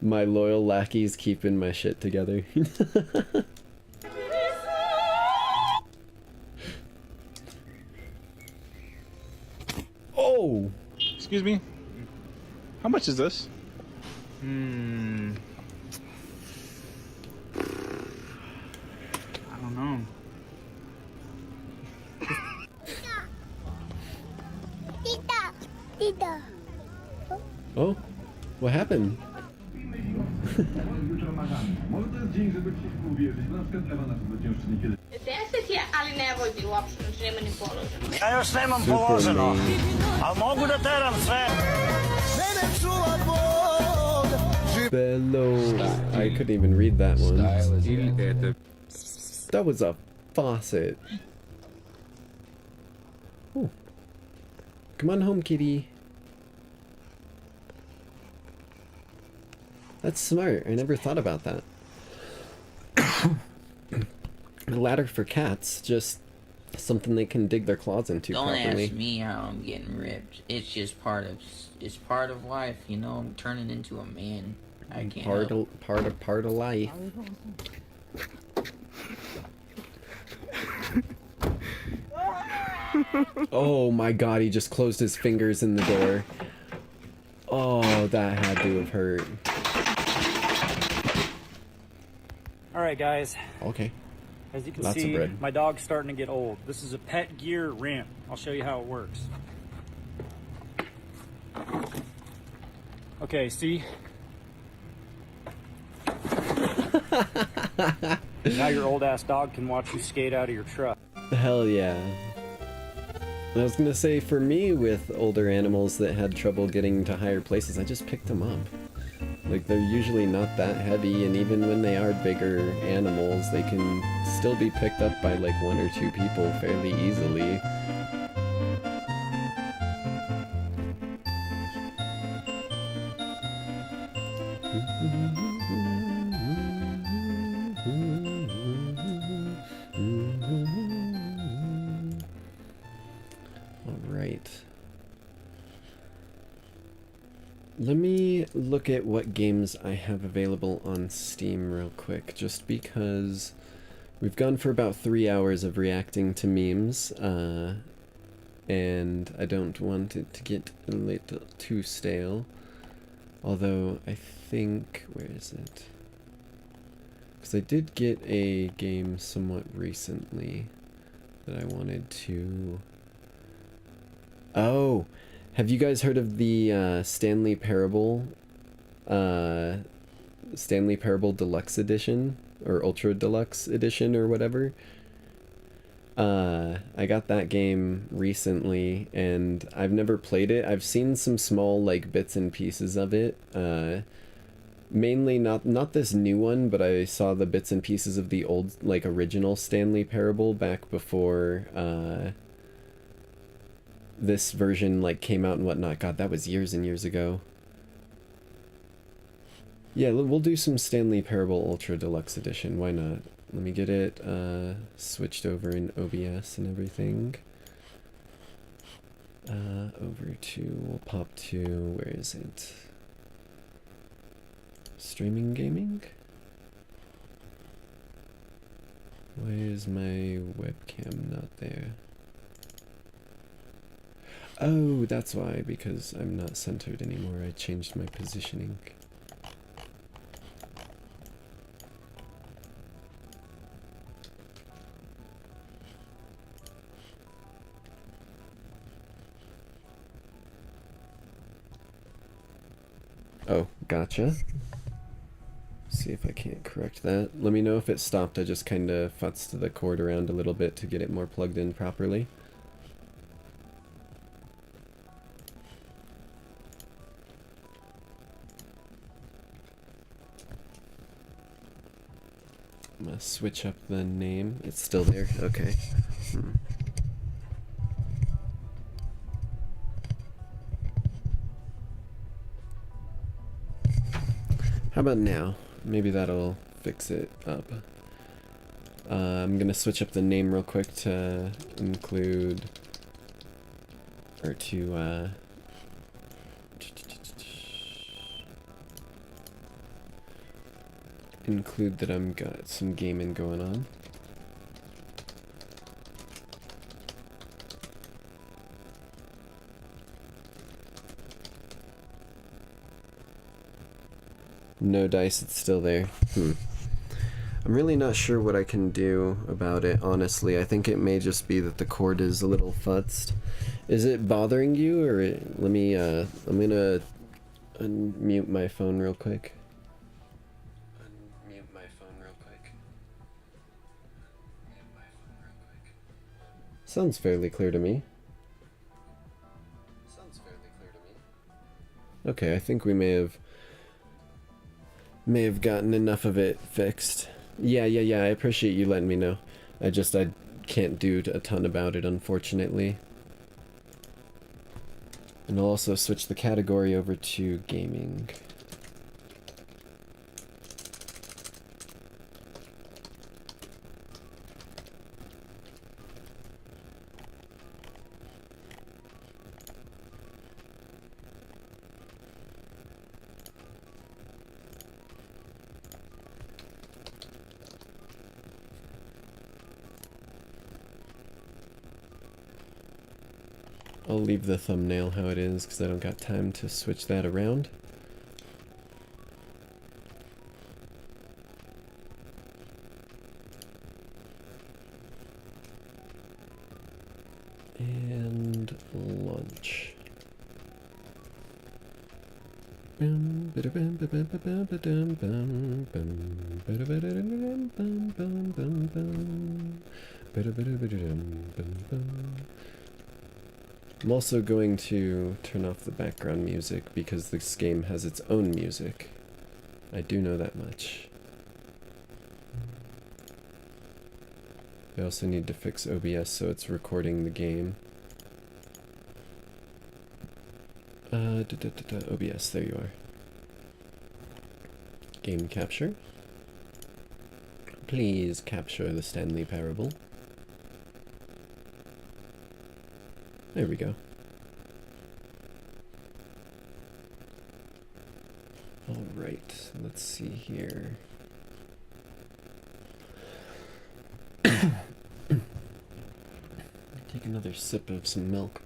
My loyal lackey's keeping my shit together. Oh! Excuse me? How much is this? I don't know. Oh, what happened? ali ne vodi uopšte, znači nema ni položeno. Ja još nemam položeno, ali mogu da teram sve. Bello. I couldn't even read that one. That was a faucet. Oh. Come on home, kitty. That's smart. I never thought about that. A ladder for cats, just something they can dig their claws into properly. Don't ask me how I'm getting ripped. It's just part of life, you know. I'm turning into a man. I can't help. Part of life. Oh my god, he just closed his fingers in the door. Oh, that had to have hurt. Alright guys. Okay. As you can Lots see, of bread. my dog's starting to get old. This is a pet gear ramp. I'll show you how it works. Okay, see? Now your old ass dog can watch you skate out of your truck. Hell yeah. I was gonna say, for me, with older animals that had trouble getting to higher places, I just picked them up. Like, they're usually not that heavy, and even when they are bigger animals, they can still be picked up by like 1 or 2 people fairly easily. Alright. Let me look at what games I have available on Steam real quick, just because we've gone for about 3 hours of reacting to memes, and I don't want it to get a little too stale. Although, I think... where is it? Because I did get a game somewhat recently that I wanted to... Oh! Have you guys heard of the Stanley Parable Deluxe Edition? Or Ultra Deluxe Edition or whatever? I got that game recently, and I've never played it. I've seen some small, like, bits and pieces of it. Mainly not this new one, but I saw the bits and pieces of the old, like, original Stanley Parable back before, this version like came out and whatnot. God, that was years and years ago. Yeah, we'll do some Stanley Parable Ultra Deluxe Edition. Why not? Let me get it switched over in OBS and everything. Over to, we'll pop to, where is it? Streaming gaming? Why is my webcam not there? Oh, that's why, because I'm not centered anymore. I changed my positioning. Oh, gotcha. See if I can't correct that. Let me know if it stopped. I just kind of futzed the cord around a little bit to get it more plugged in properly. I'm gonna switch up the name. It's still there. Okay. How about now? Maybe that'll fix it up. I'm gonna switch up the name real quick to include, or to include that I'm got some gaming going on. No dice, it's still there. I'm really not sure what I can do about it, honestly. I think it may just be that the cord is a little futzed. Is it bothering you, or let me, I'm gonna unmute my phone real quick. Unmute my phone real quick. Sounds fairly clear to me. Okay, I think we may have gotten enough of it fixed. Yeah, I appreciate you letting me know. I can't do a ton about it, unfortunately. And I'll also switch the category over to gaming. I'll leave the thumbnail how it is because I don't got time to switch that around. And lunch. I'm also going to turn off the background music because this game has its own music. I do know that much. I also need to fix OBS so it's recording the game. OBS, there you are. Game capture. Please capture the Stanley Parable. There we go. Alright, let's see here. Take another sip of some milk.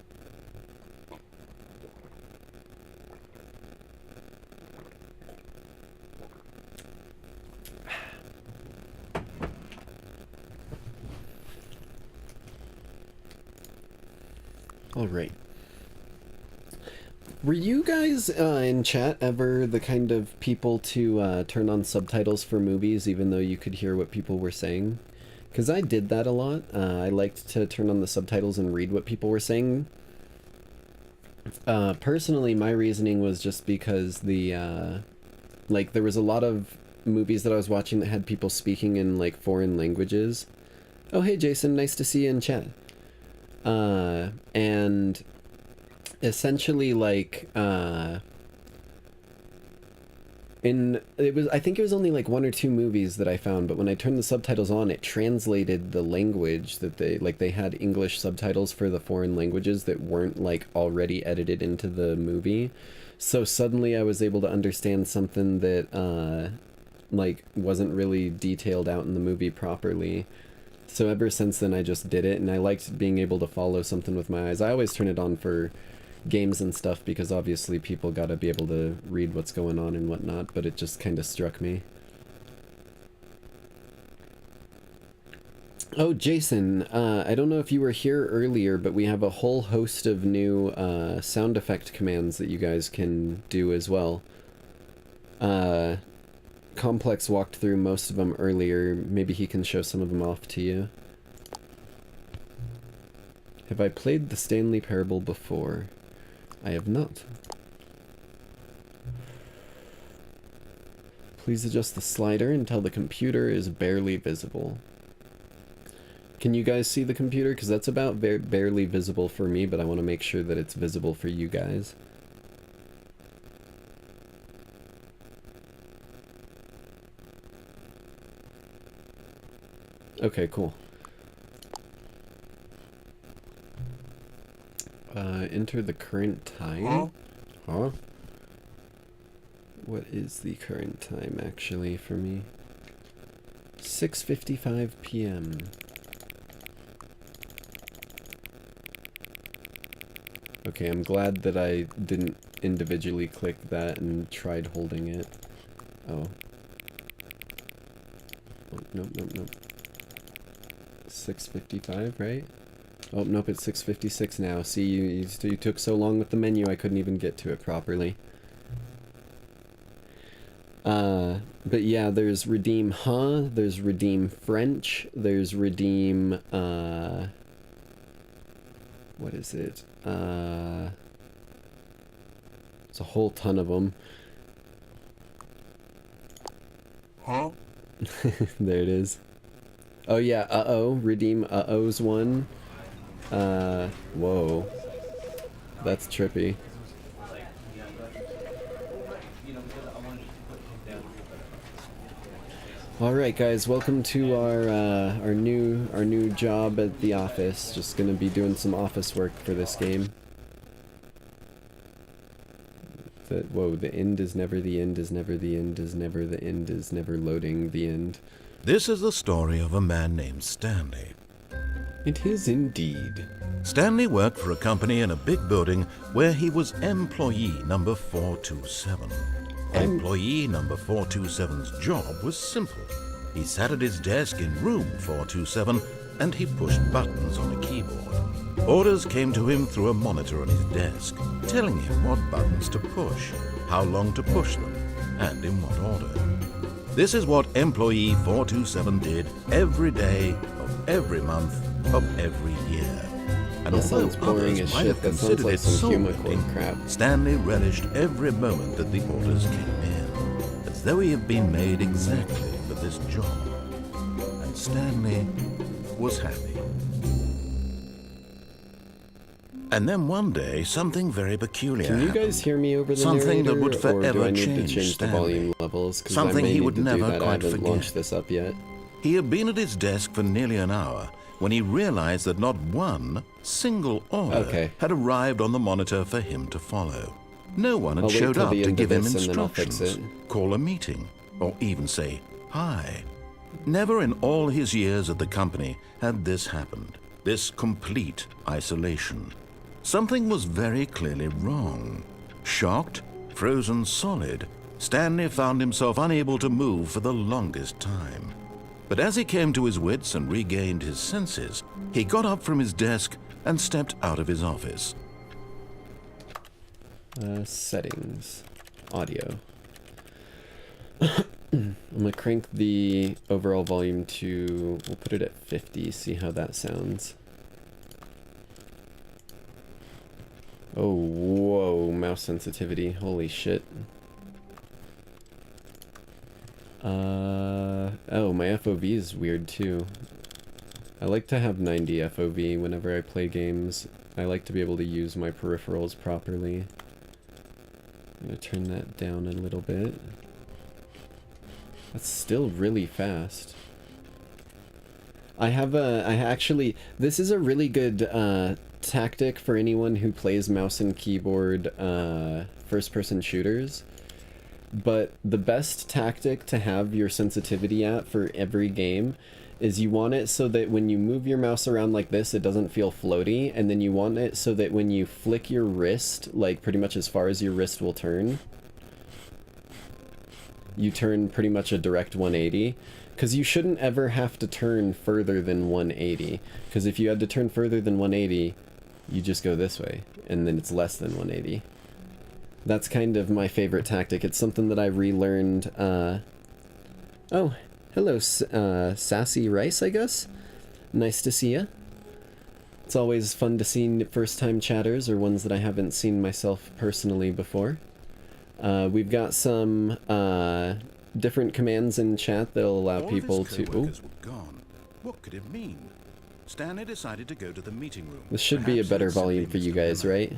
Alright. Were you guys in chat ever the kind of people to turn on subtitles for movies even though you could hear what people were saying? Because I did that a lot. I liked to turn on the subtitles and read what people were saying. Personally, my reasoning was just because there was a lot of movies that I was watching that had people speaking in, like, foreign languages. Oh, hey, Jason, nice to see you in chat. And essentially, like, I think it was only like 1 or 2 movies that I found, but when I turned the subtitles on, it translated the language that they had English subtitles for the foreign languages that weren't, like, already edited into the movie. So suddenly I was able to understand something that, like, wasn't really detailed out in the movie properly. So ever since then, I just did it, and I liked being able to follow something with my eyes. I always turn it on for games and stuff, because obviously people gotta be able to read what's going on and whatnot, but it just kind of struck me. Oh, Jason, I don't know if you were here earlier, but we have a whole host of new sound effect commands that you guys can do as well. Complex walked through most of them earlier. Maybe he can show some of them off to you. Have I played the Stanley Parable before? I have not. Please adjust the slider until the computer is barely visible. Can you guys see the computer? Because that's about barely visible for me, but I want to make sure that it's visible for you guys. Okay, cool. Enter the current time. Huh? What is the current time actually for me? 6:55 p.m. Okay, I'm glad that I didn't individually click that and tried holding it. Oh. Oh, nope, nope, nope. 6:55, right? Oh, nope, it's 6:56 now. See, you took so long with the menu, I couldn't even get to it properly. But yeah, there's redeem there's redeem French, there's redeem, what is it? There's a whole ton of them. Huh? There it is. Oh yeah, uh-oh, redeem uh-oh's one. Whoa. That's trippy. Alright guys, welcome to our new job at the office. Just gonna be doing some office work for this game. Whoa, the end is never the end is never the end is never the end is never loading the end. This is the story of a man named Stanley. It is indeed. Stanley worked for a company in a big building where he was employee number 427. Employee number 427's job was simple. He sat at his desk in room 427 and he pushed buttons on a keyboard. Orders came to him through a monitor on his desk, telling him what buttons to push, how long to push them, and in what order. This is what employee 427 did every day of every month of every year. And That sounds boring as shit. That sounds like some Humacore crap. Stanley relished every moment that the orders came in, as though he had been made exactly for this job. And Stanley was happy. And then one day, something very peculiar Can you happened. guys hear me over the Something narrator, that would or forever do I need to change change the Stanley. volume levels? 'Cause I Something may he need would to do never that. I quite haven't forget. launched this up yet. He had been at his desk for nearly an hour when he realized that not one single order had arrived on the monitor for him to follow. No one had I'll wait showed till up the to end give of him this and then I'll fix instructions, it. call a meeting, or even say hi. Never in all his years at the company had this happened, this complete isolation. Something was very clearly wrong. Shocked, frozen solid, Stanley found himself unable to move for the longest time. But as he came to his wits and regained his senses, he got up from his desk and stepped out of his office. Settings. Audio. I'm gonna crank the overall volume to, we'll put it at 50, see how that sounds. Oh, whoa, mouse sensitivity, holy shit. Oh, my FOV is weird too. I like to have 90 FOV whenever I play games. I like to be able to use my peripherals properly. I'm gonna turn that down a little bit. That's still really fast. I actually, this is a really good tactic for anyone who plays mouse and keyboard first-person shooters. But the best tactic to have your sensitivity at for every game is you want it so that when you move your mouse around like this, it doesn't feel floaty, and then you want it so that when you flick your wrist, like pretty much as far as your wrist will turn, you turn pretty much a direct 180. Because you shouldn't ever have to turn further than 180. Because if you had to turn further than 180, you just go this way, and then it's less than 180. That's kind of my favorite tactic. It's something that I relearned. Oh, hello, Sassy Rice, I guess? Nice to see ya. It's always fun to see first-time chatters, or ones that I haven't seen myself personally before. We've got some different commands in chat that'll allow people to... Co-workers were gone. What could it mean? Stanley decided to go to the meeting room. This should be a better volume for you guys, right?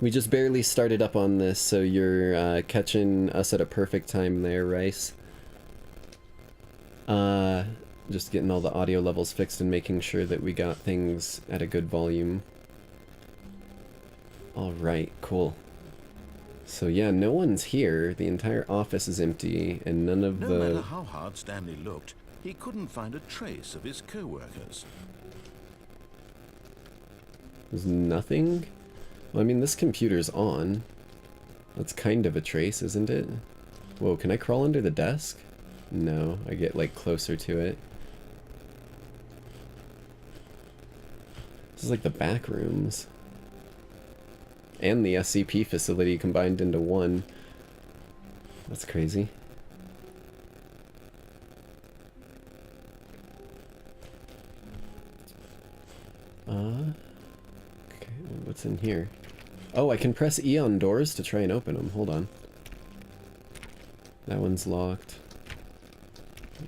We just barely started up on this, so you're catching us at a perfect time there, Rice. Just getting all the audio levels fixed and making sure that we got things at a good volume. Alright, cool. So yeah, no one's here. The entire office is empty, and none of No the... matter how hard Stanley looked, he couldn't find a trace of his co-workers. There's nothing? Well, I mean, this computer's on. That's kind of a trace, isn't it? Whoa, can I crawl under the desk? No, I get like closer to it. This is like the back rooms. And the SCP facility combined into one. That's crazy. Okay, what's in here? Oh, I can press E on doors to try and open them. Hold on. That one's locked.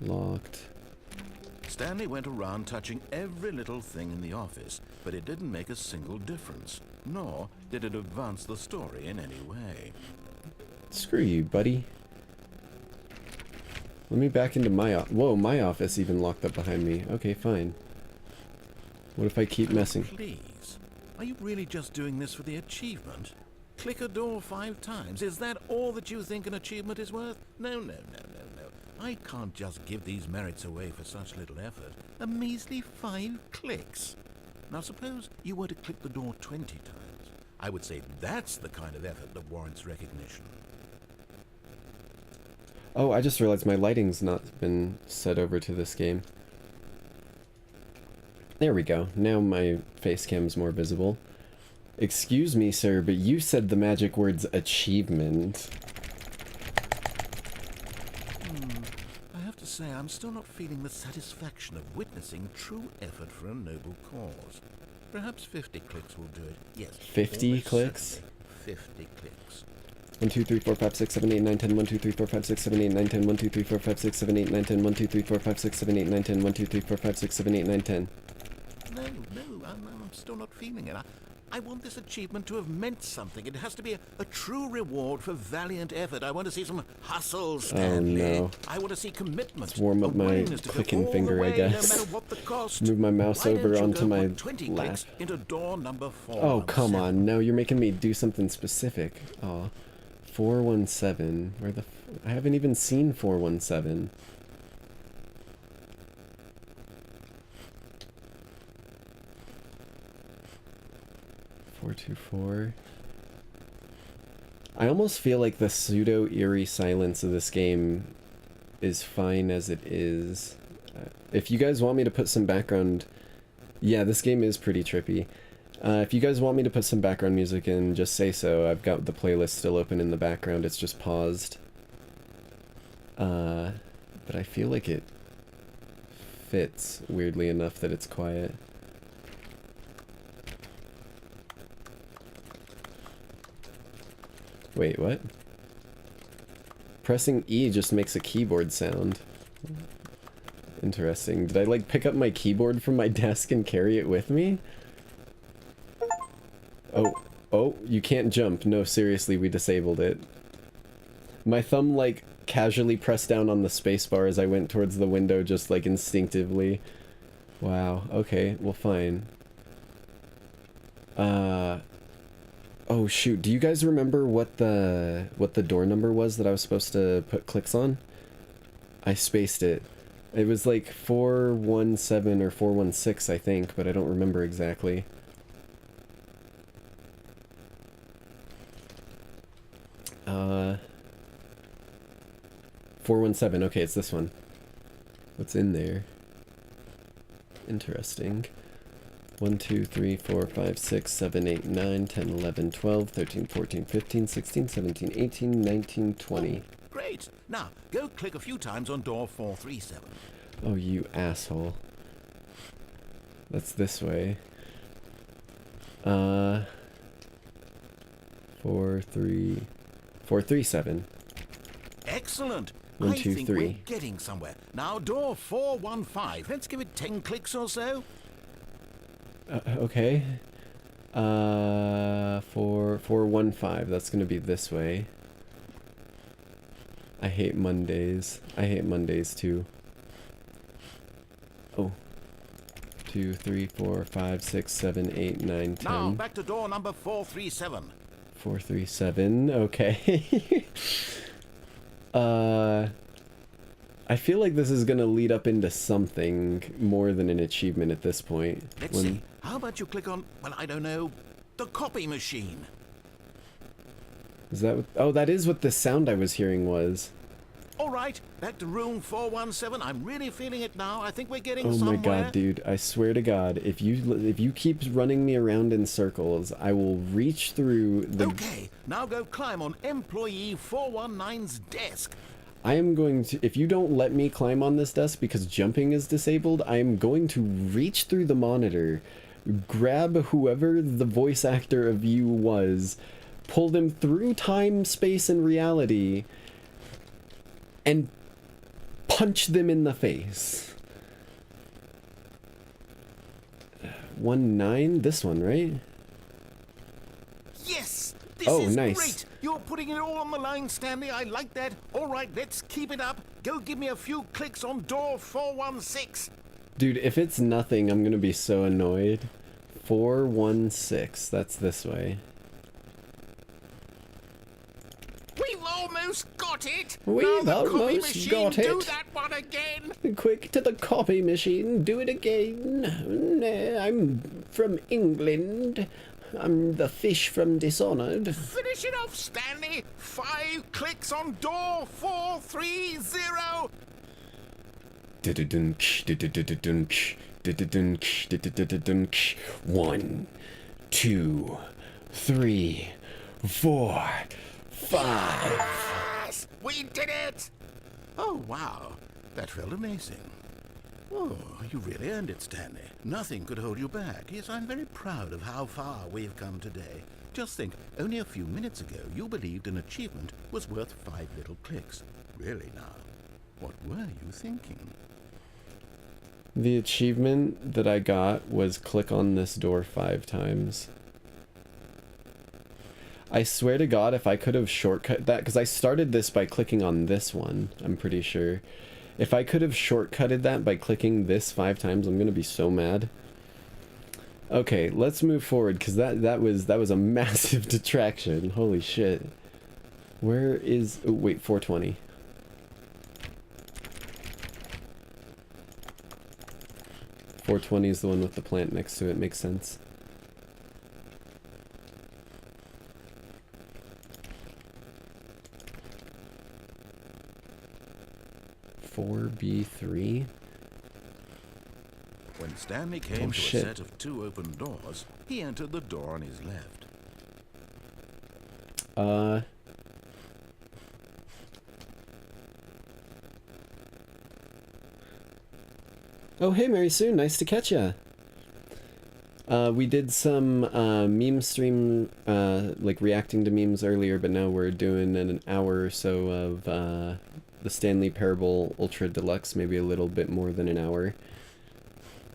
Locked. Stanley went around touching every little thing in the office, but it didn't make a single difference, nor did it advance the story in any way. Screw you, buddy. Let me back into my whoa, my office even locked up behind me. Okay, fine. What if I keep messing? Please, are you really just doing this for the achievement? Click a door 5 times. Is that all that you think an achievement is worth? No, no, no, no, no. I can't just give these merits away for such little effort. A measly 5 clicks. Now suppose you were to click the door 20 times. I would say that's the kind of effort that warrants recognition. Oh, I just realized my lighting's not been set over to this game. There we go. Now my face cam's more visible. Excuse me, sir, but you said the magic words achievement. I have to say, I'm still not feeling the satisfaction of witnessing true effort for a noble cause. Perhaps 50 clicks will do it. Yes. 50 clicks? 50 clicks. 1, 2, 3, 4, 5, 6, 7, 8, 9, 10. 1, 2, 3, 4, 5, 6, 7, 8, 9, 10. 1, 2, 3, 4, 5, 6, 7, 8, 9, 10. 1, 2, 3, 4, 5, 6, 7, 8, 9, 10. 1, 2, 3, 4, 5, 6, 7, 8, 9, 10. No, I'm still not feeling it. I want this achievement to have meant something. It has to be a true reward for valiant effort. I want to see some hustle, Stanley. Oh no. I want to see commitment. Let's warm up my clicking finger, I guess. No matter what the cost. Move my mouse over onto my 20 lap. clicks into door number 4. Oh, come on. No, you're making me do something specific. Aw. 417. Where the I haven't even seen 417. I almost feel like the pseudo-eerie silence of this game is fine as it is. If you guys want me to put some background... Yeah, this game is pretty trippy. If you guys want me to put some background music in, just say so. I've got the playlist still open in the background, it's just paused. But I feel like it fits, weirdly enough, that it's quiet. Wait, what? Pressing E just makes a keyboard sound. Interesting. Did I, like, pick up my keyboard from my desk and carry it with me? Oh, you can't jump. No, seriously, we disabled it. My thumb, like, casually pressed down on the spacebar as I went towards the window, just, like, instinctively. Wow, okay, well, fine. Oh shoot, do you guys remember what the door number was that I was supposed to put clicks on? I spaced it. It was like 417 or 416, I think, but I don't remember exactly. Uh 417, okay, it's this one. What's in there? Interesting. 1, 2, 3, 4, 5, 6, 7, 8, 9, 10, 11, 12, 13, 14, 15, 16, 17, 18, 19, 20. Great! Now, go click a few times on door 437. Oh, you asshole. That's this way. 437. Excellent! 1, I 2, think 3. we're getting somewhere. Now, door 415. Let's give it 10 clicks or so. Okay. 415. That's gonna be this way. I hate Mondays. I hate Mondays too. Oh. 2, 3, 4, 5, 6, 7, 8, 9, 10. Now, back to door number 437. 437. Okay. I feel like this is gonna lead up into something more than an achievement at this point. Let's see. How about you click on, well, I don't know, the copy machine? Is that what, oh, that is what the sound I was hearing was. All right, back to room 417. I'm really feeling it now. I think we're getting Oh somewhere. my god, dude. I swear to god, if you keep running me around in circles, I will reach through the... Okay, now go climb on employee 419's desk. I am going to... If you don't let me climb on this desk because jumping is disabled, I am going to reach through the monitor, grab whoever the voice actor of you was, pull them through time, space, and reality, and punch them in the face. 19, this one, right? Yes, this oh, is nice. Great. You're putting it all on the line, Stanley. I like that. All right, let's keep it up. Go give me a few clicks on door 416. Dude, if it's nothing, I'm gonna be so annoyed. 416, that's this way. We've almost got it. We've now the copy almost machine, got do it. that one again. Quick to the copy machine, do it again. Nah, I'm from England. I'm the fish from Dishonored. Finish it off, Stanley. 5 clicks on door 430. Dididunch, didididunch, dididunch, didididunch. 1, 2, 3, 4, 5. Yes, we did it. Oh, wow. That felt amazing. Oh, you really earned it, Stanley. Nothing could hold you back. Yes, I'm very proud of how far we've come today. Just think, only a few minutes ago, you believed an achievement was worth 5 little clicks. Really now, what were you thinking? The achievement that I got was click on this door 5 times. I swear to god, if I could have shortcut that, because I started this by clicking on this one, I'm pretty sure. If I could have shortcutted that by clicking this 5 times, I'm gonna be so mad. Okay, let's move forward, because that was a massive detraction. Holy shit. Where is... Oh, wait, 420. .420 is the one with the plant next to it, makes sense. .4B3. When Stanley came to a set of 2 open doors, he entered the door on his left. Oh, hey, Mary Sue, nice to catch ya. We did some meme stream, like reacting to memes earlier, but now we're doing an hour or so of the Stanley Parable Ultra Deluxe, maybe a little bit more than an hour.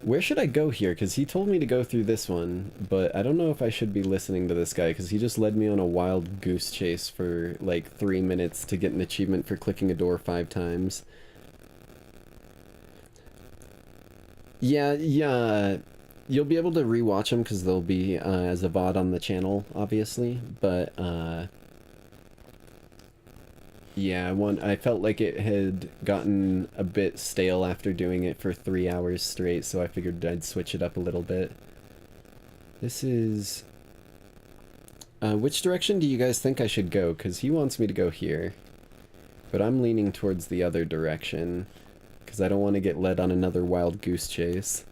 Where should I go here? Because he told me to go through this one, but I don't know if I should be listening to this guy, because he just led me on a wild goose chase for like 3 minutes to get an achievement for clicking a door 5 times. Yeah, you'll be able to rewatch them because they'll be as a VOD on the channel, obviously, but yeah, I felt like it had gotten a bit stale after doing it for 3 hours straight, so I figured I'd switch it up a little bit. This is... which direction do you guys think I should go? Because he wants me to go here, but I'm leaning towards the other direction, because I don't want to get led on another wild goose chase.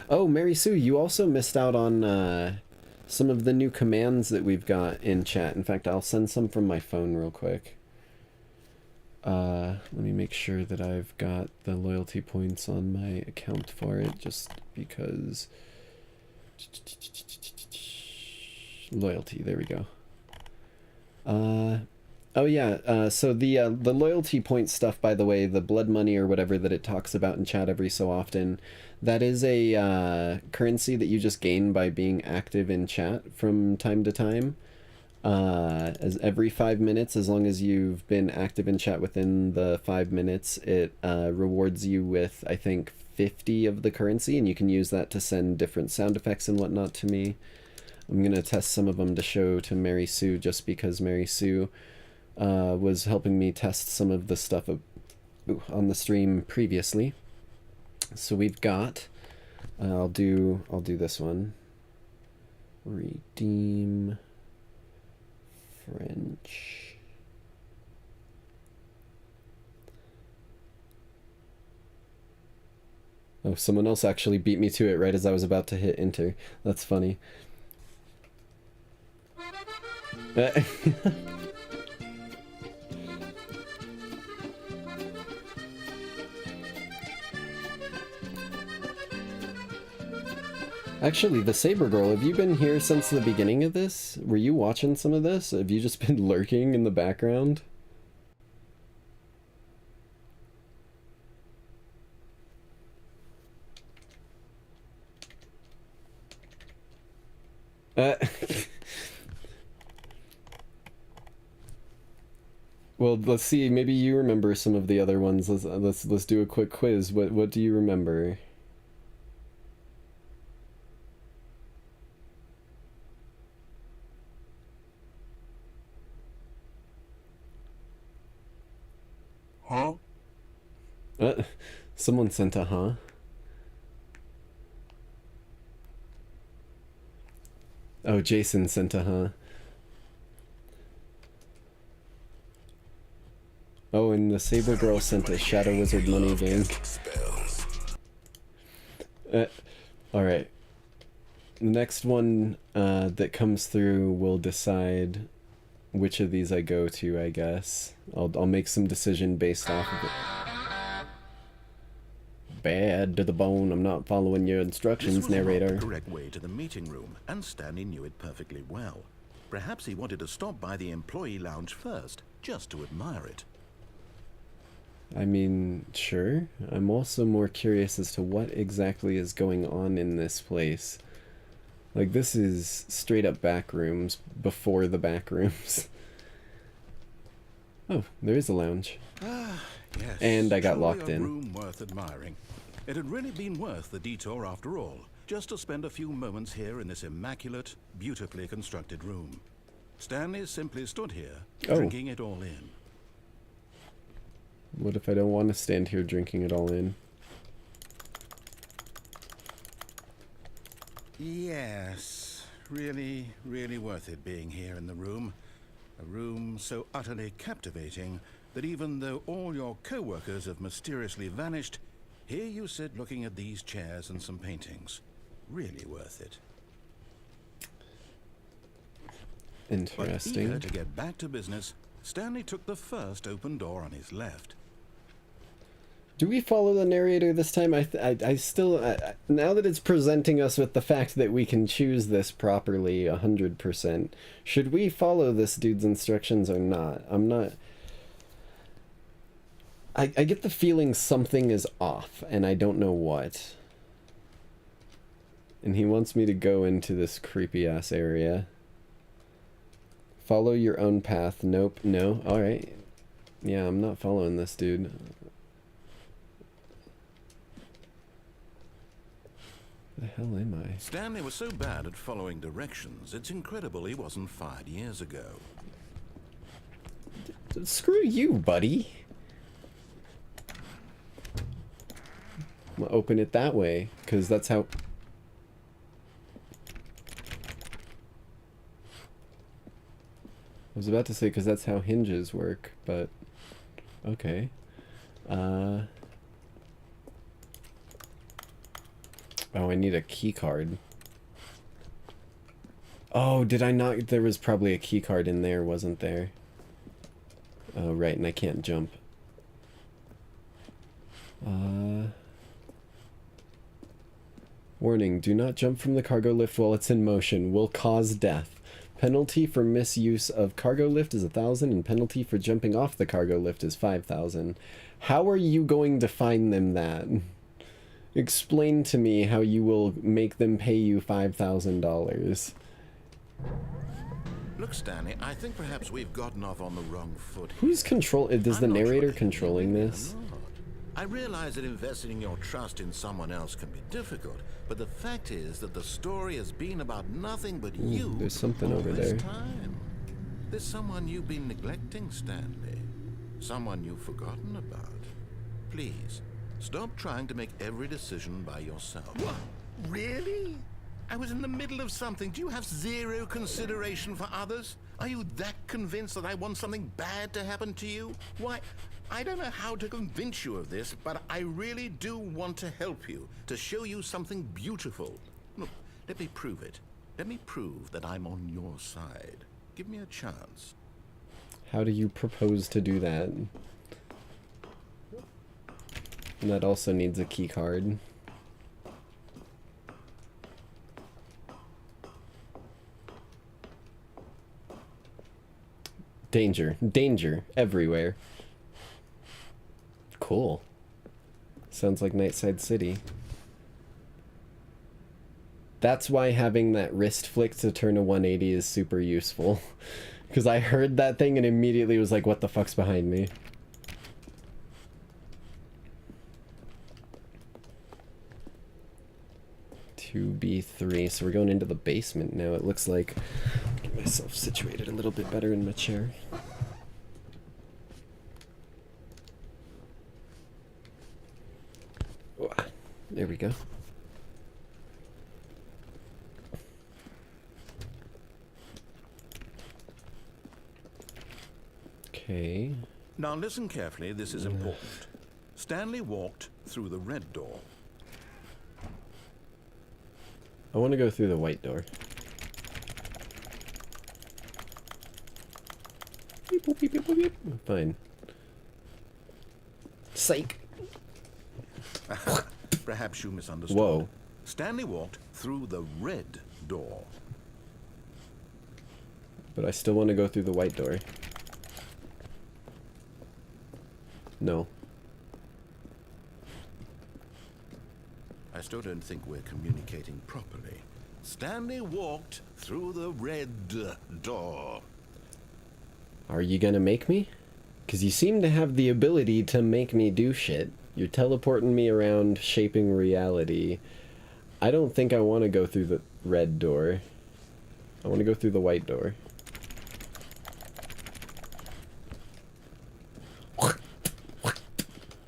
Oh, Mary Sue, you also missed out on some of the new commands that we've got in chat. In fact, I'll send some from my phone real quick. Let me make sure that I've got the loyalty points on my account for it, just because... Loyalty, there we go. Oh yeah, so the loyalty point stuff, by the way, the blood money or whatever that it talks about in chat every so often, that is a currency that you just gain by being active in chat from time to time. As every 5 minutes, as long as you've been active in chat within the 5 minutes, it rewards you with, I think, 50 of the currency, and you can use that to send different sound effects and whatnot to me. I'm gonna test some of them to show to Mary Sue, just because Mary Sue was helping me test some of the stuff on the stream previously. So we've got, I'll do this one. Redeem launch. Oh, someone else actually beat me to it right as I was about to hit enter. That's funny. Actually, the Saber Girl, have you been here since the beginning of this? Were you watching some of this? Have you just been lurking in the background? Well, let's see. Maybe you remember some of the other ones. Let's do a quick quiz. What do you remember? Huh? Someone sent a huh. Oh, Jason sent a huh. Oh, and the Saber Girl sent a Shadow Wizard money game. Alright. The next one that comes through will decide which of these I go to, I guess. I'll make some decision based off of it. Bad to the bone. I'm not following your instructions, narrator. This was not the correct way to the meeting room, and Stanley knew it perfectly well. Perhaps he wanted to stop by the employee lounge first, just to admire it. I mean, sure. I'm also more curious as to what exactly is going on in this place. Like, this is straight up back rooms before the back rooms. Oh, there is a lounge. Ah, yes. And I got Truly locked a in. room worth admiring. It had really been worth the detour after all, just to spend a few moments here in this immaculate, beautifully constructed room. Stanley simply stood here, drinking it all in. What if I don't want to stand here drinking it all in? Yes, really, really worth it being here in the room. A room so utterly captivating that even though all your co-workers have mysteriously vanished, here you sit looking at these chairs and some paintings. Really worth it. Interesting. But eager to get back to business, Stanley took the first open door on his left. Do we follow the narrator this time? I still, now that it's presenting us with the fact that we can choose this properly 100%, should we follow this dude's instructions or not? I'm not... I get the feeling something is off, and I don't know what. And he wants me to go into this creepy-ass area. Follow your own path. Nope. No. Alright. Yeah, I'm not following this dude. The hell am I? Stanley was so bad at following directions, it's incredible he wasn't fired years ago. Screw you, buddy. I'm gonna open it that way, because that's how... I was about to say, because that's how hinges work, but... Okay. Oh, I need a key card. Oh, did I not? There was probably a key card in there, wasn't there? Oh, right, and I can't jump. Warning, do not jump from the cargo lift while it's in motion. Will cause death. Penalty for misuse of cargo lift is 1,000, and penalty for jumping off the cargo lift is 5,000. How are you going to fine them that? Explain to me how you will make them pay you $5,000. Look, Stanley, I think perhaps we've gotten off on the wrong foot. Who's is the narrator controlling this? I realize that investing your trust in someone else can be difficult, but the fact is that the story has been about nothing but you. There's something over there. Time. There's someone you've been neglecting, Stanley. Someone you've forgotten about. Please, stop trying to make every decision by yourself. What? Really? I was in the middle of something. Do you have zero consideration for others? Are you that convinced that I want something bad to happen to you? Why, I don't know how to convince you of this, but I really do want to help you, to show you something beautiful. Look, let me prove it. Let me prove that I'm on your side. Give me a chance. How do you propose to do that? And that also needs a key card. Danger. Danger. Everywhere. Cool. Sounds like Nightside City. That's why having that wrist flick to turn a 180 is super useful. Because I heard that thing and immediately was like, what the fuck's behind me? B3, so we're going into the basement now. It looks like. Get myself situated a little bit better in my chair. Oh, there we go. Okay. Now listen carefully, this is important. Stanley walked through the red door. I want to go through the white door. Beep, boop, beep, beep, boop, beep. Fine. Psych. Perhaps you misunderstood. Whoa. Stanley walked through the red door. But I still want to go through the white door. No. I still don't think we're communicating properly. Stanley walked through the red door. Are you gonna make me? Because you seem to have the ability to make me do shit. You're teleporting me around, shaping reality. I don't think I want to go through the red door. I want to go through the white door.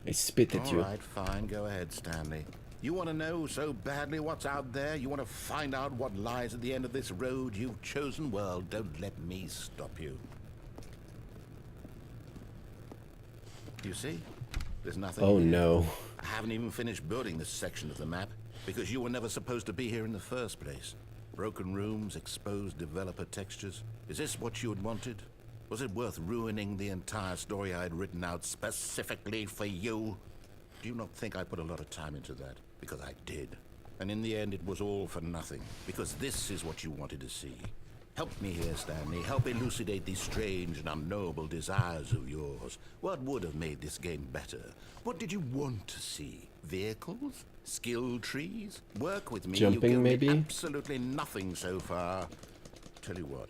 I spit at you. All right, fine. Go ahead, Stanley. You want to know so badly what's out there? You want to find out what lies at the end of this road you've chosen? Well, don't let me stop you. You see? There's nothing Oh, here. no. I haven't even finished building this section of the map because you were never supposed to be here in the first place. Broken rooms, exposed developer textures. Is this what you had wanted? Was it worth ruining the entire story I had written out specifically for you? Do you not think I put a lot of time into that? Because I did. And in the end, it was all for nothing. Because this is what you wanted to see. Help me here, Stanley. Help elucidate these strange and unknowable desires of yours. What would have made this game better? What did you want to see? Vehicles? Skill trees? Work with me. Jumping, you maybe? Absolutely nothing so far. Tell you what.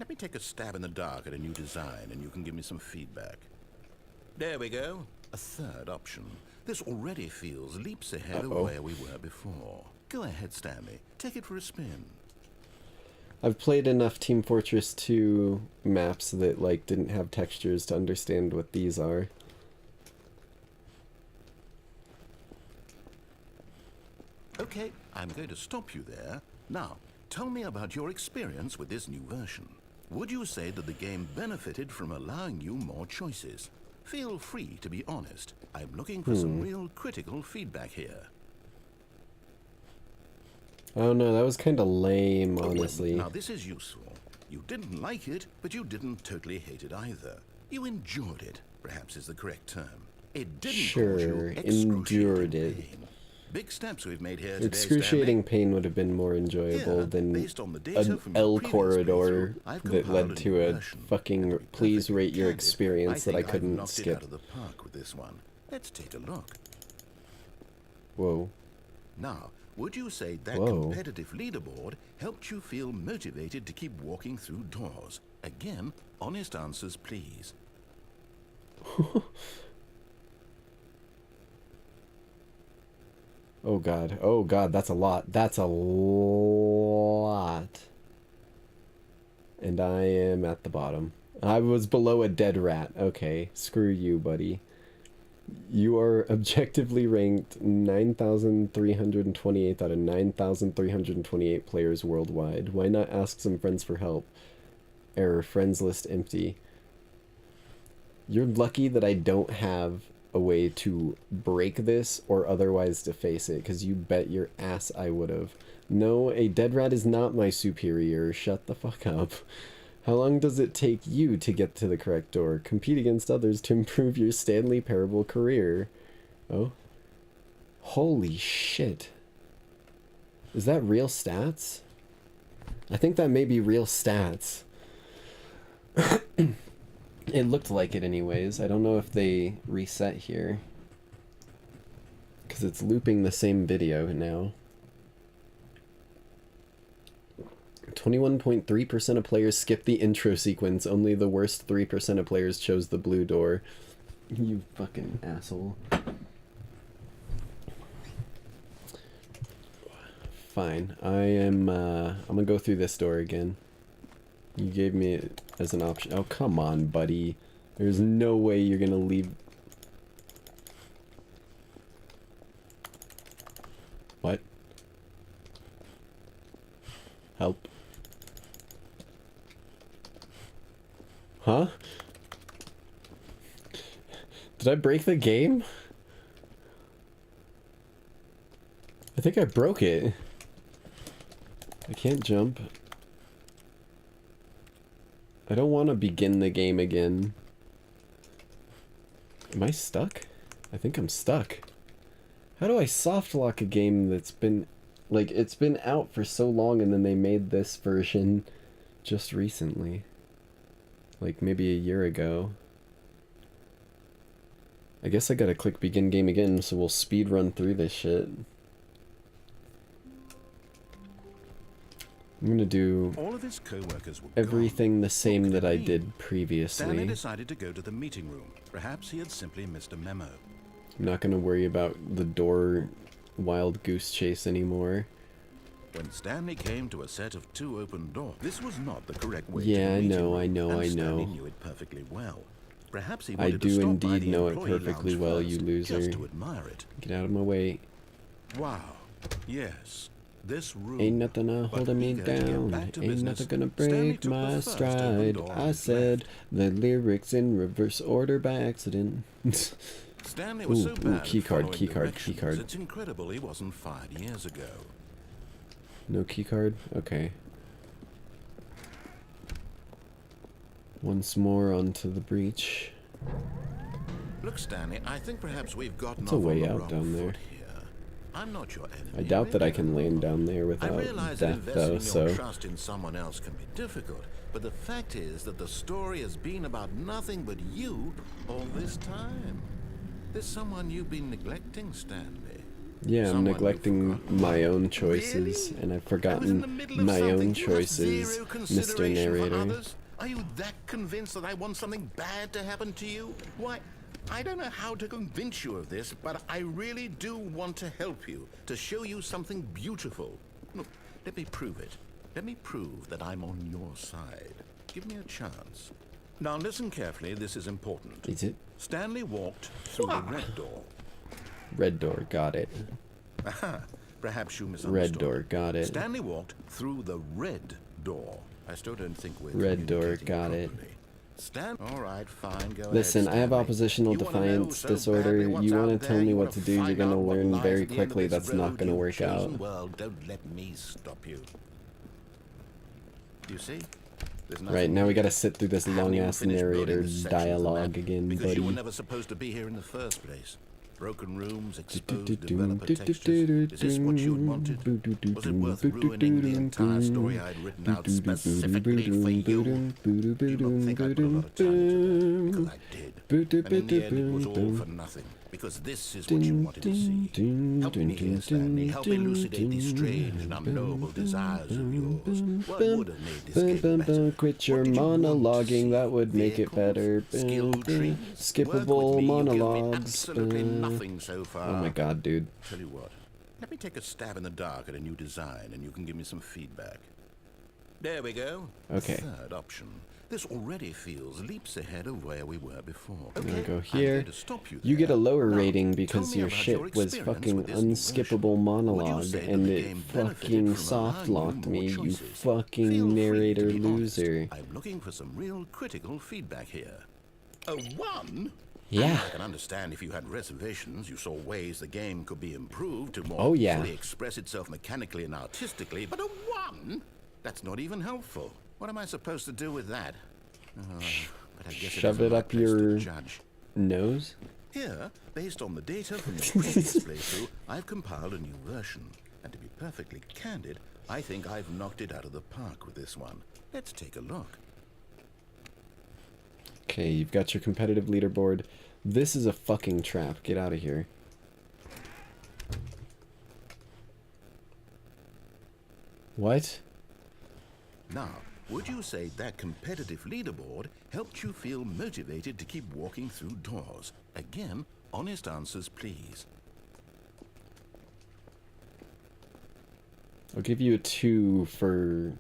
Let me take a stab in the dark at a new design, and you can give me some feedback. There we go. A third option. This already feels leaps ahead of where we were before. Go ahead, Stanley. Take it for a spin. I've played enough Team Fortress 2 maps that, like, didn't have textures to understand what these are. Okay, I'm going to stop you there. Now, tell me about your experience with this new version. Would you say that the game benefited from allowing you more choices? Feel free to be honest. I'm looking for some real critical feedback here. Oh no, that was kind of lame, honestly. Now this is useful. You didn't like it, but you didn't totally hate it either. You enjoyed it, perhaps is the correct term. It didn't cause you endured it. pain. Big steps we've made here today, Excruciating pain would have been more enjoyable than an L corridor that led to a fucking please rate your experience that I couldn't skip. Out of the park with this one. Let's take a look. Whoa. Now, would you say that competitive leaderboard helped you feel motivated to keep walking through doors? Again, honest answers, please. Oh god, that's a lot. That's a lot. And I am at the bottom. I was below a dead rat. Okay, screw you, buddy. You are objectively ranked 9,328 out of 9,328 players worldwide. Why not ask some friends for help? Error, friends list empty. You're lucky that I don't have a way to break this or otherwise deface it, because you bet your ass I would have. No, a dead rat is not my superior. Shut the fuck up. How long does it take you to get to the correct door? Compete against others to improve your Stanley Parable career. Oh? Holy shit. Is that real stats? I think that may be real stats. It looked like it anyways. I don't know if they reset here, because it's looping the same video now. 21.3% of players skipped the intro sequence. Only the worst 3% of players chose the blue door. You fucking asshole. Fine. I'm gonna go through this door again. You gave me it as an option. Oh, come on, buddy. There's no way you're gonna leave. What? Help. Huh? Did I break the game? I think I broke it. I can't jump. I don't want to begin the game again. Am I stuck? I think I'm stuck. How do I soft lock a game that's been, like, it's been out for so long and then they made this version just recently? Like maybe a year ago. I guess I gotta click begin game again, so we'll speed run through this shit. I'm gonna do All of his co-workers were everything the same that I did Stanley previously. decided to go to the meeting room. Perhaps he had simply missed a memo. I'm not gonna worry about the door wild goose chase anymore. When Stanley came to a set of 2 open doors, this was not the correct way Yeah, to the I meeting know, room, I know, and I Stanley know. knew it perfectly well. Perhaps he I wanted to do stop by indeed the know it employee perfectly lounge well, first, you loser. just to admire it. Get out of my way. Wow. Yes. This room. Ain't nothing holding me eager to get down. back to Ain't business, nothing gonna Stanley break took the my first open stride. door I and said the lyrics in reverse order by accident. Stanley was so bad key at card, following key card, directions, key card. It's incredible he wasn't fired years ago. No key card? Okay. Once more onto the breach. Look, Stanley, I think perhaps we've gotten It's a off on way the out wrong down there. foot here. I'm not your enemy. I doubt that I can land down there I without realize that death though, investing your so... trust in someone else can be difficult, but the fact is that the story has been about nothing but you all this time. There's someone you've been neglecting, Stanley. Yeah, I'm Someone you've neglecting forgotten. my own choices, and I've forgotten my own choices, Mr. Narrator. Are you that convinced that I want something bad to happen to you? Why, I don't know how to convince you of this, but I really do want to help you, to show you something beautiful. Look, let me prove it. Let me prove that I'm on your side. Give me a chance. Now listen carefully, this is important. Is it? Stanley walked through the red door. Red door, got it. Aha, perhaps you misunderstood. Red door, got it. Stanley walked through the red door. I still don't think we're Red door, got it. All right, fine, go Listen, ahead, I have Stanley. oppositional You wanna know defiance so disorder. badly what's You want out to tell there, me you what wanna to do, you're find going to out what learn lies very at the end of quickly this that's not road going to you've work chosen. out. Well, don't let me stop you. You see? There's nothing Right, now we here. gotta sit through this I haven't even long-ass finished building narrator the sections of the dialogue map, again, because you were buddy. never supposed to be here in the first place. Broken rooms, exposed developer textures. Is this what you wanted? Was it worth ruining the entire story I'd written out specifically for you? You don't think I put a lot of time into that, because I did. And in the end, it was all for nothing. Because this is what you wanted to see. Help me here, Stanley. Help elucidate these strange and unknowable desires of yours. What would have made this game better? Quit your monologuing, that would make it better. Skill tree? Skippable monologues. Absolutely nothing so far. Oh my god, dude. Tell you what, let me take a stab in the dark at a new design and you can give me some feedback. There we go. Okay. Third option. This already feels leaps ahead of where we were before. I'm gonna Okay, go I'm here. going to stop you You get a there. lower Now, rating tell because me your about shit your was experience fucking with this new unskippable version. monologue, Would you say that and the it game benefited fucking from soft allowing locked you more me, you choices? fucking Feel free narrator to be honest. loser. I'm looking for some real critical feedback here. A 1? Yeah. I can understand if you had reservations, you saw ways the game could be improved to more Oh, yeah. fully express itself mechanically and artistically, but a 1? That's not even helpful. What am I supposed to do with that? But I guess Shove it it up your nose? Here, based on the data from the previous playthrough, I've compiled a new version. And to be perfectly candid, I think I've knocked it out of the park with this one. Let's take a look. Okay, you've got your competitive leaderboard. This is a fucking trap. Get out of here. What? Now, would you say that competitive leaderboard helped you feel motivated to keep walking through doors? Again, honest answers, please. I'll give you a 2 for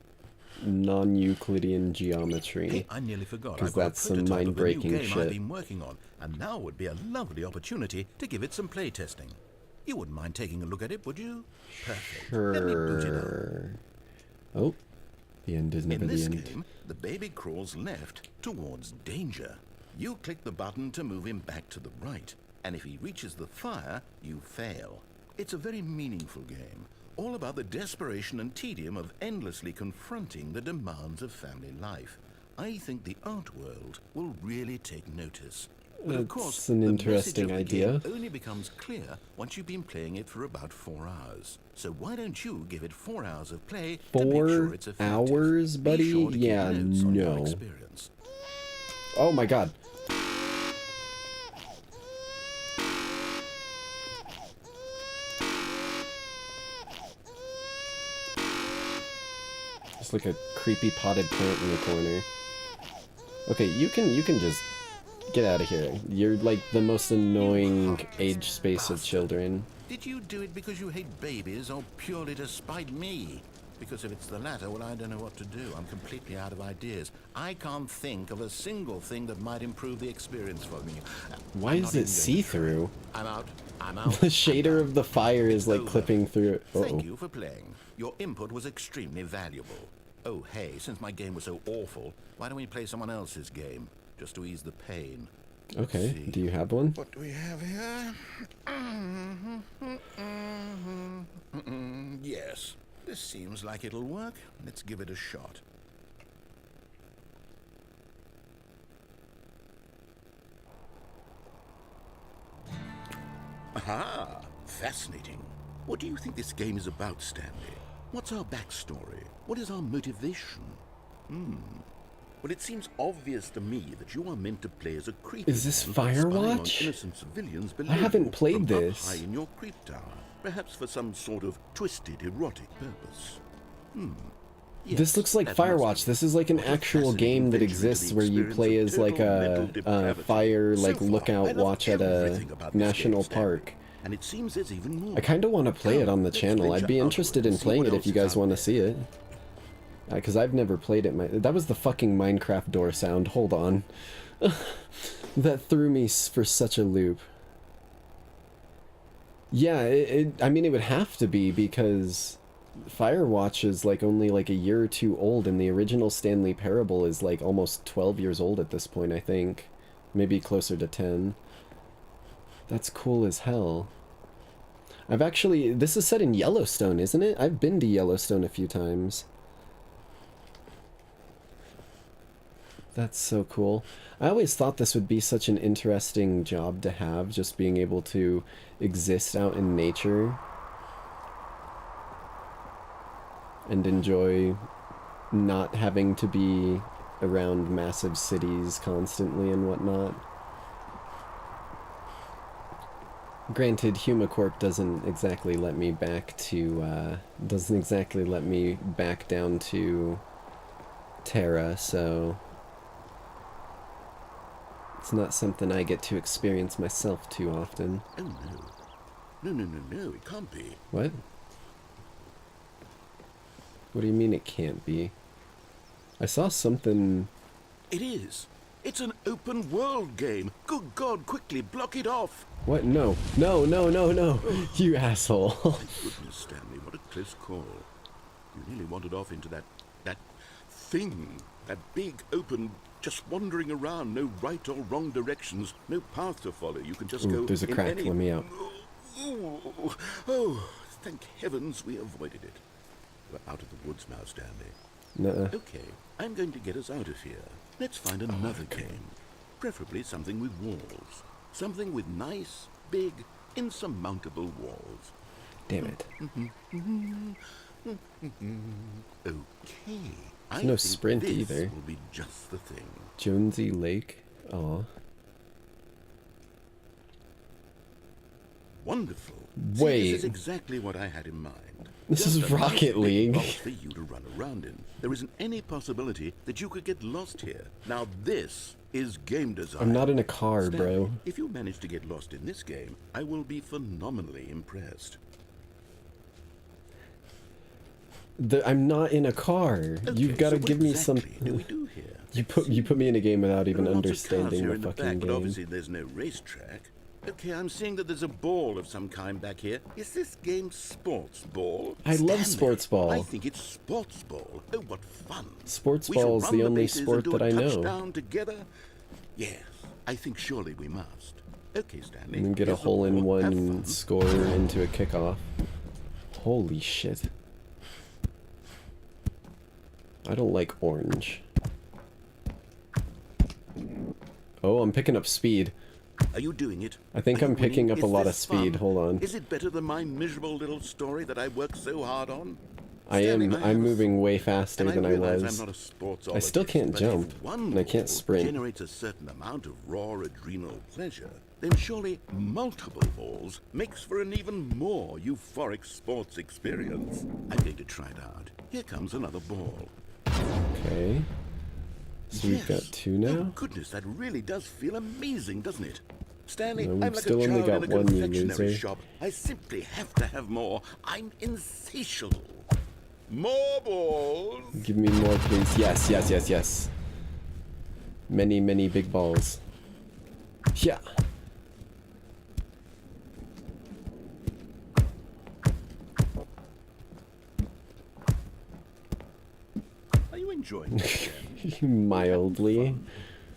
non-Euclidean geometry. Hey, I nearly forgot. Because I've got a that's some prototype of the new mind-breaking game I've shit. been working on, and now would be a lovely opportunity to give it some playtesting. You wouldn't mind taking a look at it, would you? Perfect. Let me boot it up. Sure. Oh, the end is never In the this end. game, the baby crawls left towards danger. You click the button to move him back to the right, and if he reaches the fire, you fail. It's a very meaningful game, all about the desperation and tedium of endlessly confronting the demands of family life. I think the art world will really take notice. But of course, That's an the interesting message of the idea. game only becomes clear once you've been playing it for about 4 hours. So why don't you give it 4 hours of play to make 4 sure it's effective? hours, Be buddy? sure to keep Yeah, notes on your no. experience. Oh my god. Just like a creepy potted plant in the corner. Okay, you can just get out of here. You're like the most annoying age space of children. Did you do it because you hate babies or purely to spite me? Because if it's the latter, well, I don't know what to do. I'm completely out of ideas. I can't think of a single thing that might improve the experience for me. Why is it see-through? I'm out. I'm out. The shader of the fire is like clipping through it. Uh-oh. Thank you for playing. Your input was extremely valuable. Oh, hey, since my game was so awful, why don't we play someone else's game? Just to ease the pain. Okay, do you have one? What do we have here? Yes, this seems like it'll work. Let's give it a shot. Aha! Fascinating. What do you think this game is about, Stanley? What's our backstory? What is our motivation? Well, it seems obvious to me that you are meant to play as a creep. Is this Firewatch? Innocent civilians below I haven't you played from this. up high in your creep tower, perhaps for some sort of twisted erotic purpose. This looks like Firewatch. This is like an actual game that exists where you play as like a fire like lookout watch at a national park. And it seems there's even more. I kind of want to play it on the channel. I'd be interested in playing it if you guys want to see it. Because I've never played it. That was the fucking Minecraft door sound. Hold on. That threw me for such a loop. Yeah, I mean, it would have to be because Firewatch is like only like a year or two old, and the original Stanley Parable is like almost 12 years old at this point, I think. Maybe closer to 10. That's cool as hell. This is set in Yellowstone, isn't it? I've been to Yellowstone a few times. That's so cool. I always thought this would be such an interesting job to have, just being able to exist out in nature and enjoy not having to be around massive cities constantly and whatnot. Granted, HumaCorp doesn't exactly let me back down to Terra, so it's not something I get to experience myself too often. Oh no. No, it can't be. What? What do you mean it can't be? I saw something... It is. It's an open world game. Good God, quickly block it off. What? No. No, no, no, no. You asshole. My goodness, Stanley, what a close call. You nearly wandered off into that thing. That big, open, just wandering around. No right or wrong directions. No path to follow. You can just go there's a in crack. any... Let me out. Oh, thank heavens we avoided it. We're out of the woods now, Stanley. Nuh-uh. Okay, I'm going to get us out of here. Let's find another game. Preferably something with walls. Something with nice, big, insurmountable walls. Damn it. Okay. There's no sprint this either. Will be just the thing. Jonesy Lake. Aw. Wonderful. Wait. See, this is exactly what I had in mind. This Just is a nice Rocket big League. box for you to run around in. There isn't any possibility that you could get lost here. Now this is game design. I'm not in a car, Stanley, bro. if you manage to get lost in this game, I will be phenomenally impressed. I'm not in a car. Okay, You've got to so give me exactly some. do we do here? You put me in a game without even There are lots of cars understanding here the in fucking back, But game. obviously there's no racetrack. Okay, I'm seeing that there's a ball of some kind back here. Is this game sports ball? I love Stanley, sports ball. I think it's sports ball. Oh, what fun! Sports We shall ball's run the only bases and sport do that a I know. touchdown together. Yes, I think surely we must. Okay, Stanley. And then get a here's the hole in ball. one Have and fun. score into a kickoff. Holy shit. I don't like orange. Oh, I'm picking up speed. Are you doing it? I think Are I'm you picking winning? up a Is lot of this speed. fun? Hold on. Is it better than my miserable little story that I worked so hard on? I'm moving way faster than I realize was. I'm not a I still can't but jump, if one and I can't ball sprint. generates a certain amount of raw adrenal pleasure, then surely multiple balls makes for an even more euphoric sports experience. I'm going to try it out. Here comes another ball. Okay. So we've got two Oh now. goodness, that really does feel amazing, doesn't it? Stanley, No, I'm we've like still a only child got in a one, you confectionery loser. shop. I simply have to have more. I'm insatiable. More balls. Give me more, please. Yes, yes, yes, yes. Many, many big balls. Yeah. Are you enjoying this? Mildly.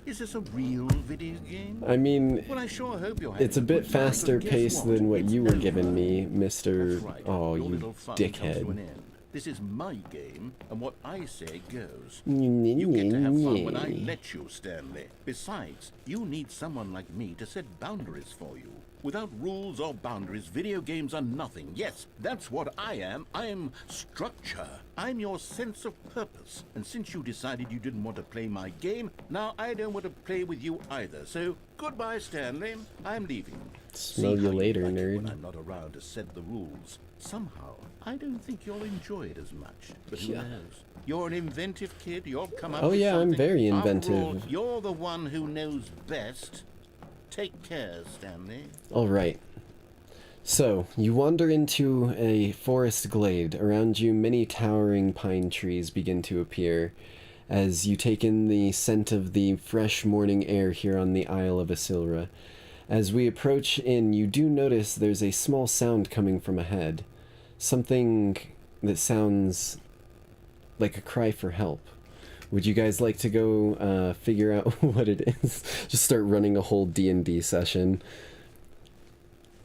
Is this a real video game? I mean, Well, I sure hope you're it's a having bit good time, faster but guess paced what? than what It's you were over. giving me, Mr. That's right. Oh, Your you little fun comes to an dickhead. end. This is my game, and what I say goes. You get to have fun when I let you, Stanley. Besides, you need someone like me to set boundaries for you. Without rules or boundaries, video games are nothing. Yes, that's what I am. I'm structure. I'm your sense of purpose. And since you decided you didn't want to play my game, now I don't want to play with you either. So, goodbye, Stanley. I'm leaving. Smell you later, like it nerd. when I'm not around to set the rules. Somehow, I don't think you'll enjoy it as much. But who Yeah. knows? You're an inventive kid. You'll come up Oh, with yeah, I'm something. very After all, inventive. you're the one who knows best. Take care, Stanley. Alright. So, you wander into a forest glade. Around you, many towering pine trees begin to appear as you take in the scent of the fresh morning air here on the Isle of Asilra. As we approach in, you do notice there's a small sound coming from ahead. Something that sounds like a cry for help. Would you guys like to go figure out what it is? Just start running a whole D&D session.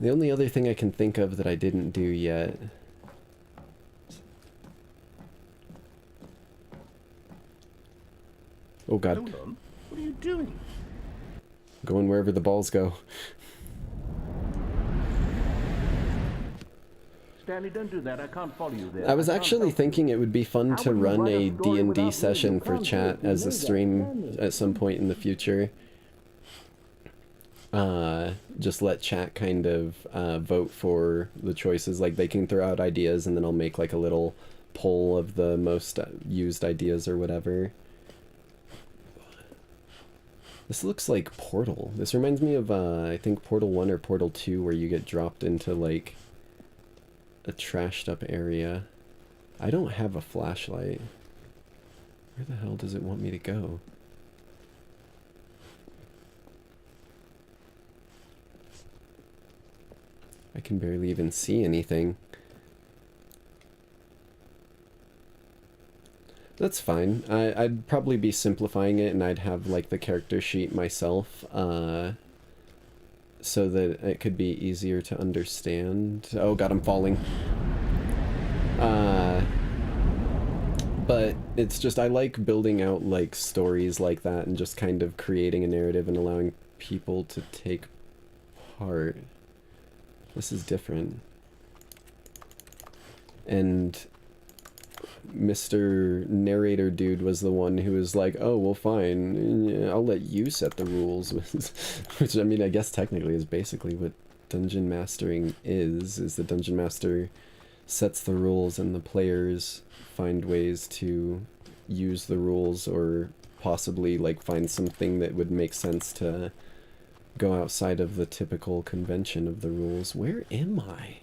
The only other thing I can think of that I didn't do yet... Oh god. Hold on. What are you doing? Going wherever the balls go. Stanley, don't do that. I can't follow you there. I was actually thinking it would be fun to run a D&D session for chat as a stream at some point in the future. Just let chat kind of vote for the choices. Like, they can throw out ideas and then I'll make like a little poll of the most used ideas or whatever. This looks like Portal. This reminds me of, I think Portal 1 or Portal 2, where you get dropped into like a trashed up area. I don't have a flashlight. Where the hell does it want me to go? I can barely even see anything. That's fine. I'd probably be simplifying it, and I'd have like the character sheet myself, so that it could be easier to understand. Oh god, I'm falling. But it's just, I like building out like stories like that and just kind of creating a narrative and allowing people to take part. This is different. And Mr. Narrator Dude was the one who was like, oh, well, fine, yeah, I'll let you set the rules. Which, I mean, I guess technically is basically what dungeon mastering is the dungeon master sets the rules and the players find ways to use the rules, or possibly like find something that would make sense to go outside of the typical convention of the rules. Where am I?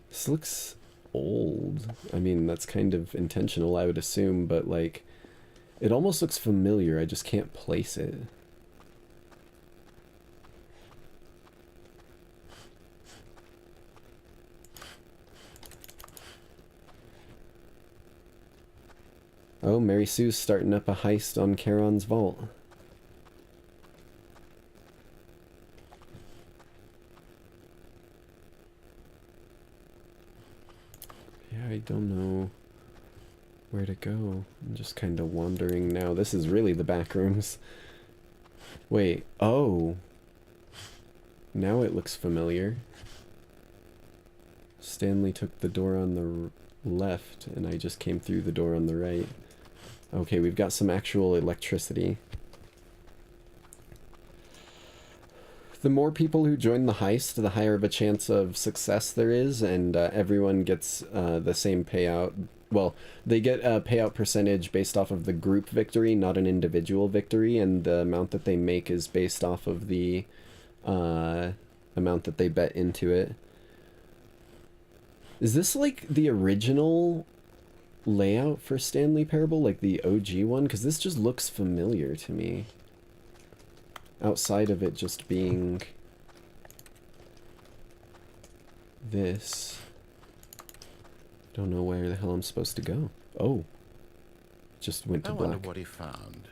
This looks old. I mean, that's kind of intentional, I would assume, but like, it almost looks familiar. I just can't place it. Oh, Mary Sue's starting up a heist on Charon's vault. Yeah, I don't know where to go. I'm just kind of wandering now. This is really the back rooms. Wait, oh. Now it looks familiar. Stanley took the door on the left, and I just came through the door on the right. Okay, we've got some actual electricity. The more people who join the heist, the higher of a chance of success there is, and everyone gets the same payout. Well, they get a payout percentage based off of the group victory, not an individual victory, and the amount that they make is based off of the amount that they bet into it. Is this like the original layout for Stanley Parable, like the OG one? Because this just looks familiar to me. Outside of it just being this. Don't know where the hell I'm supposed to go. Oh. Just went to black. I wonder what he found.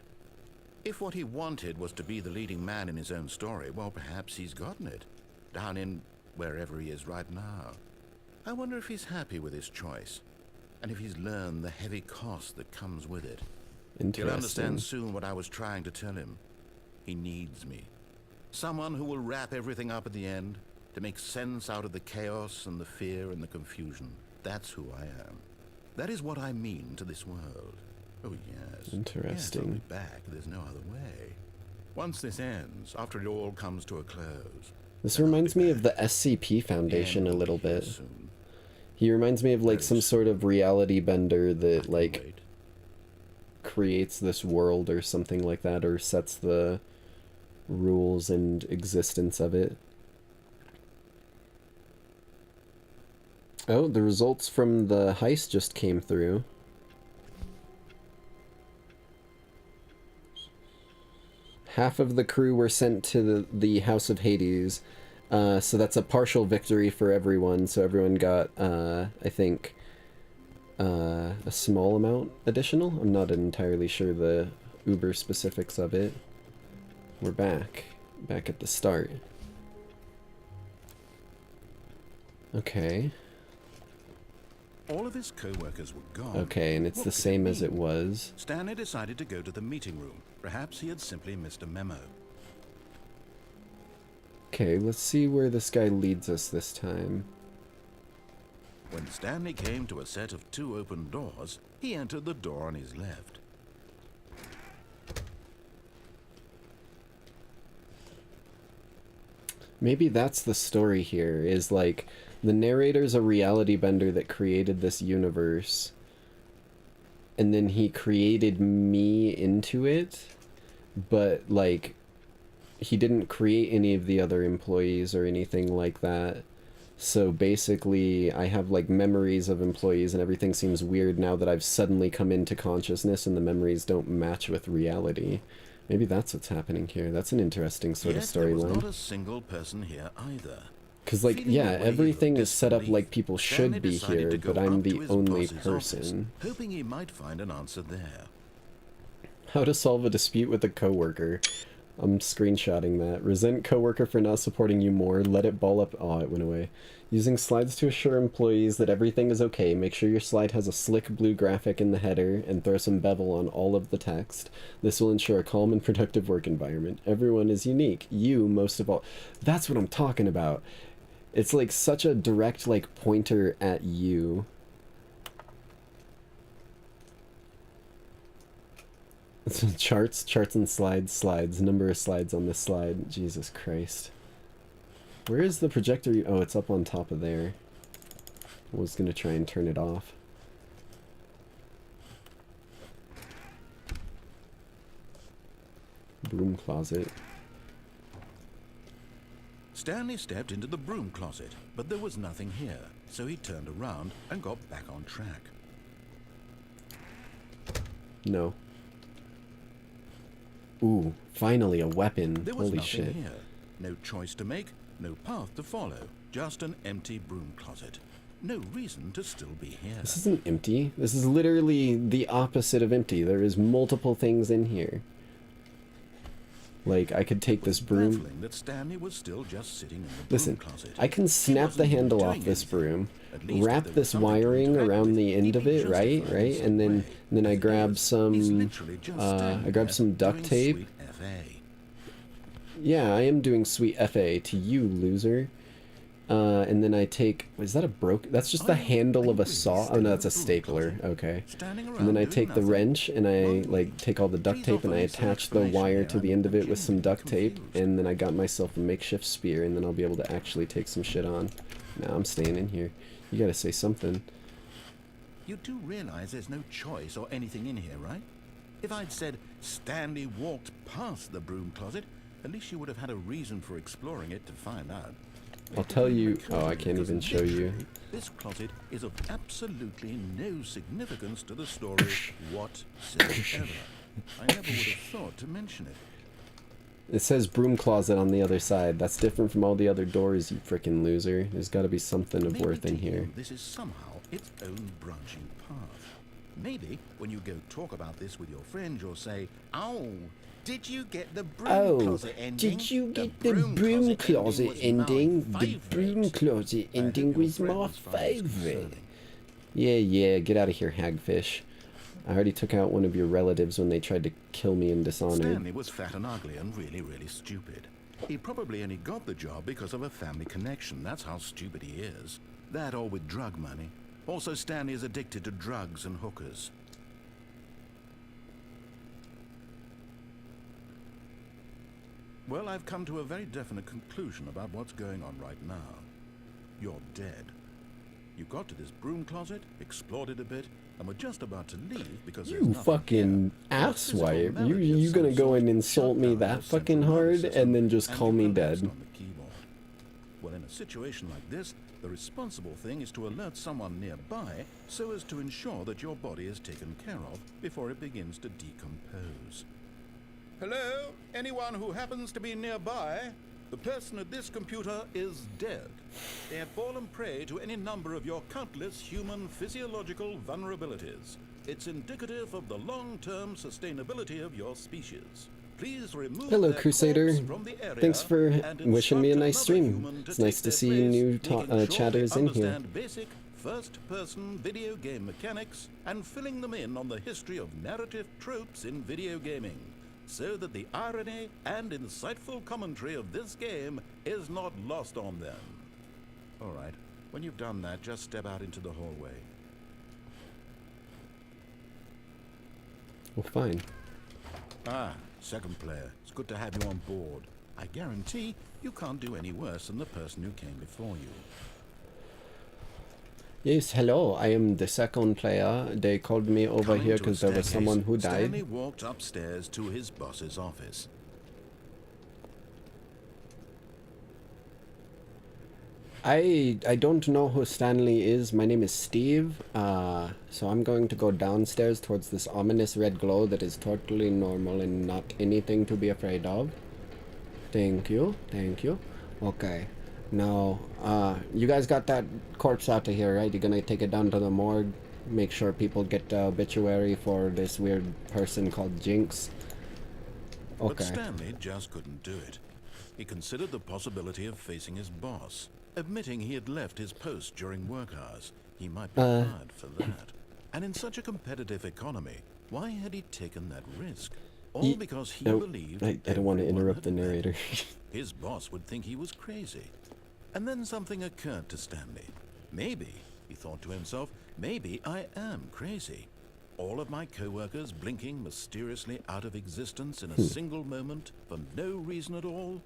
If what he wanted was to be the leading man in his own story, well, perhaps he's gotten it. Down in wherever he is right now. I wonder if he's happy with his choice, and if he's learned the heavy cost that comes with it. He'll understand soon what I was trying to tell him. He needs me. Someone who will wrap everything up at the end, to make sense out of the chaos and the fear and the confusion. That's who I am. That is what I mean to this world. Oh, yes. Interesting. Yes, I'll be back. There's no other way. Once this ends, after it all comes to a close. This reminds me of the SCP Foundation a little bit. He reminds me of like some sort of reality bender that like creates this world or something like that, or sets the rules and existence of it. Oh, the results from the heist just came through. Half of the crew were sent to the House of Hades. So that's a partial victory for everyone. So everyone got, I think, a small amount additional. I'm not entirely sure the uber specifics of it. We're back at the start. Okay. All of his co-workers were gone. Okay, and it's the same as it was. Stanley decided to go to the meeting room. Perhaps he had simply missed a memo. Okay, let's see where this guy leads us this time. When Stanley came to a set of 2 open doors, he entered the door on his left. Maybe that's the story here, is like, the narrator's a reality bender that created this universe, and then he created me into it, but like, he didn't create any of the other employees or anything like that. So basically, I have like memories of employees and everything seems weird now that I've suddenly come into consciousness and the memories don't match with reality. Maybe that's what's happening here. That's an interesting sort of There was storyline. not a single person here either. Because, like, yeah, everything is set up like people should be here, but I'm the only person. Hoping he might find an answer there. How to solve a dispute with a coworker. I'm screenshotting that. Resent coworker for not supporting you more. Let it ball up. Oh, it went away. Using slides to assure employees that everything is okay. Make sure your slide has a slick blue graphic in the header and throw some bevel on all of the text. This will ensure a calm and productive work environment. Everyone is unique. You, most of all. That's what I'm talking about. It's like such a direct like pointer at you. Charts and slides. Number of slides on this slide. Jesus Christ. Where is the projector? Oh, it's up on top of there. I was gonna try and turn it off. Broom closet. Stanley stepped into the broom closet, but there was nothing here, so he turned around and got back on track. No. Ooh, finally a weapon. There was Holy nothing shit. here. No choice to make, no path to follow, just an empty broom closet. No reason to still be here. This isn't empty. This is literally the opposite of empty. There is multiple things in here. Like, I could take this broom. Baffling that Stanley was still just sitting in the broom Listen, closet. I can snap the handle off this broom, wrap this wiring around the end of it, right? And then I grab some duct tape. Yeah, I am doing sweet FA to you, loser. And then I take, is that a that's just the handle of a saw. Oh no, that's a stapler. Okay. And then I take the wrench and I like take all the duct tape and I attach the wire to the end of it with some duct tape. And then I got myself a makeshift spear and then I'll be able to actually take some shit on. Now I'm staying in here. You gotta say something. You do realize there's no choice or anything in here, right? If I'd said Stanley walked past the broom closet, at least you would have had a reason for exploring it to find out. I'll tell you. Oh, I can't even show you. This closet is of absolutely no significance to the story whatsoever. I never would have thought to mention it. It says broom closet on the other side. That's different from all the other doors, you frickin' loser. There's gotta be something of worth in here. This is somehow its own branching path. Maybe when you go talk about this with your friends, you'll say, "Oh, did you get the broom closet ending? Did you get the broom closet ending? The broom closet ending was my favorite. Yeah, get out of here, hagfish. I already took out one of your relatives when they tried to kill me in Dishonored. Stanley was fat and ugly and really, really stupid. He probably only got the job because of a family connection. That's how stupid he is. That or with drug money. Also, Stanley is addicted to drugs and hookers. Well, I've come to a very definite conclusion about what's going on right now. You're dead. You got to this broom closet, explored it a bit, and were just about to leave because You fucking asswipe. You gonna go and insult me that fucking hard and then just call me dead. Well, in a situation like this, the responsible thing is to alert someone nearby so as to ensure that your body is taken care of before it begins to decompose. Hello? Anyone who happens to be nearby? The person at this computer is dead. They have fallen prey to any number of your countless human physiological vulnerabilities. It's indicative of the long-term sustainability of your species. Please remove Hello, their Crusader. corpse from the area Thanks for and wishing me a instruct nice stream. another human to It's nice take to their see place, new making sure chatters they in here. understand basic first-person video game mechanics and filling them in on the history of narrative tropes in video gaming, so that the irony and insightful commentary of this game is not lost on them. All right, when you've done that, just step out into the hallway. Well, fine. Ah, second player. It's good to have you on board. I guarantee you can't do any worse than the person who came before you. Yes, hello. I am the second player. They called me over Coming here to a because there was staircase, someone who Stanley died. walked upstairs to his boss's office. I don't know who Stanley is. My name is Steve. So I'm going to go downstairs towards this ominous red glow that is totally normal and not anything to be afraid of. Thank you. Thank you. Okay. Now, you guys got that corpse out of here, right? You're gonna take it down to the morgue, make sure people get the obituary for this weird person called Jinx. Okay. But Stanley just couldn't do it. He considered the possibility of facing his boss, admitting he had left his post during work hours. He might be fired for that. And in such a competitive economy, why had he taken that risk? All because he believed... I don't want to interrupt the narrator. His boss would think he was crazy. And then something occurred to Stanley. Maybe, he thought to himself, maybe I am crazy. All of my co-workers blinking mysteriously out of existence in a single moment for no reason at all.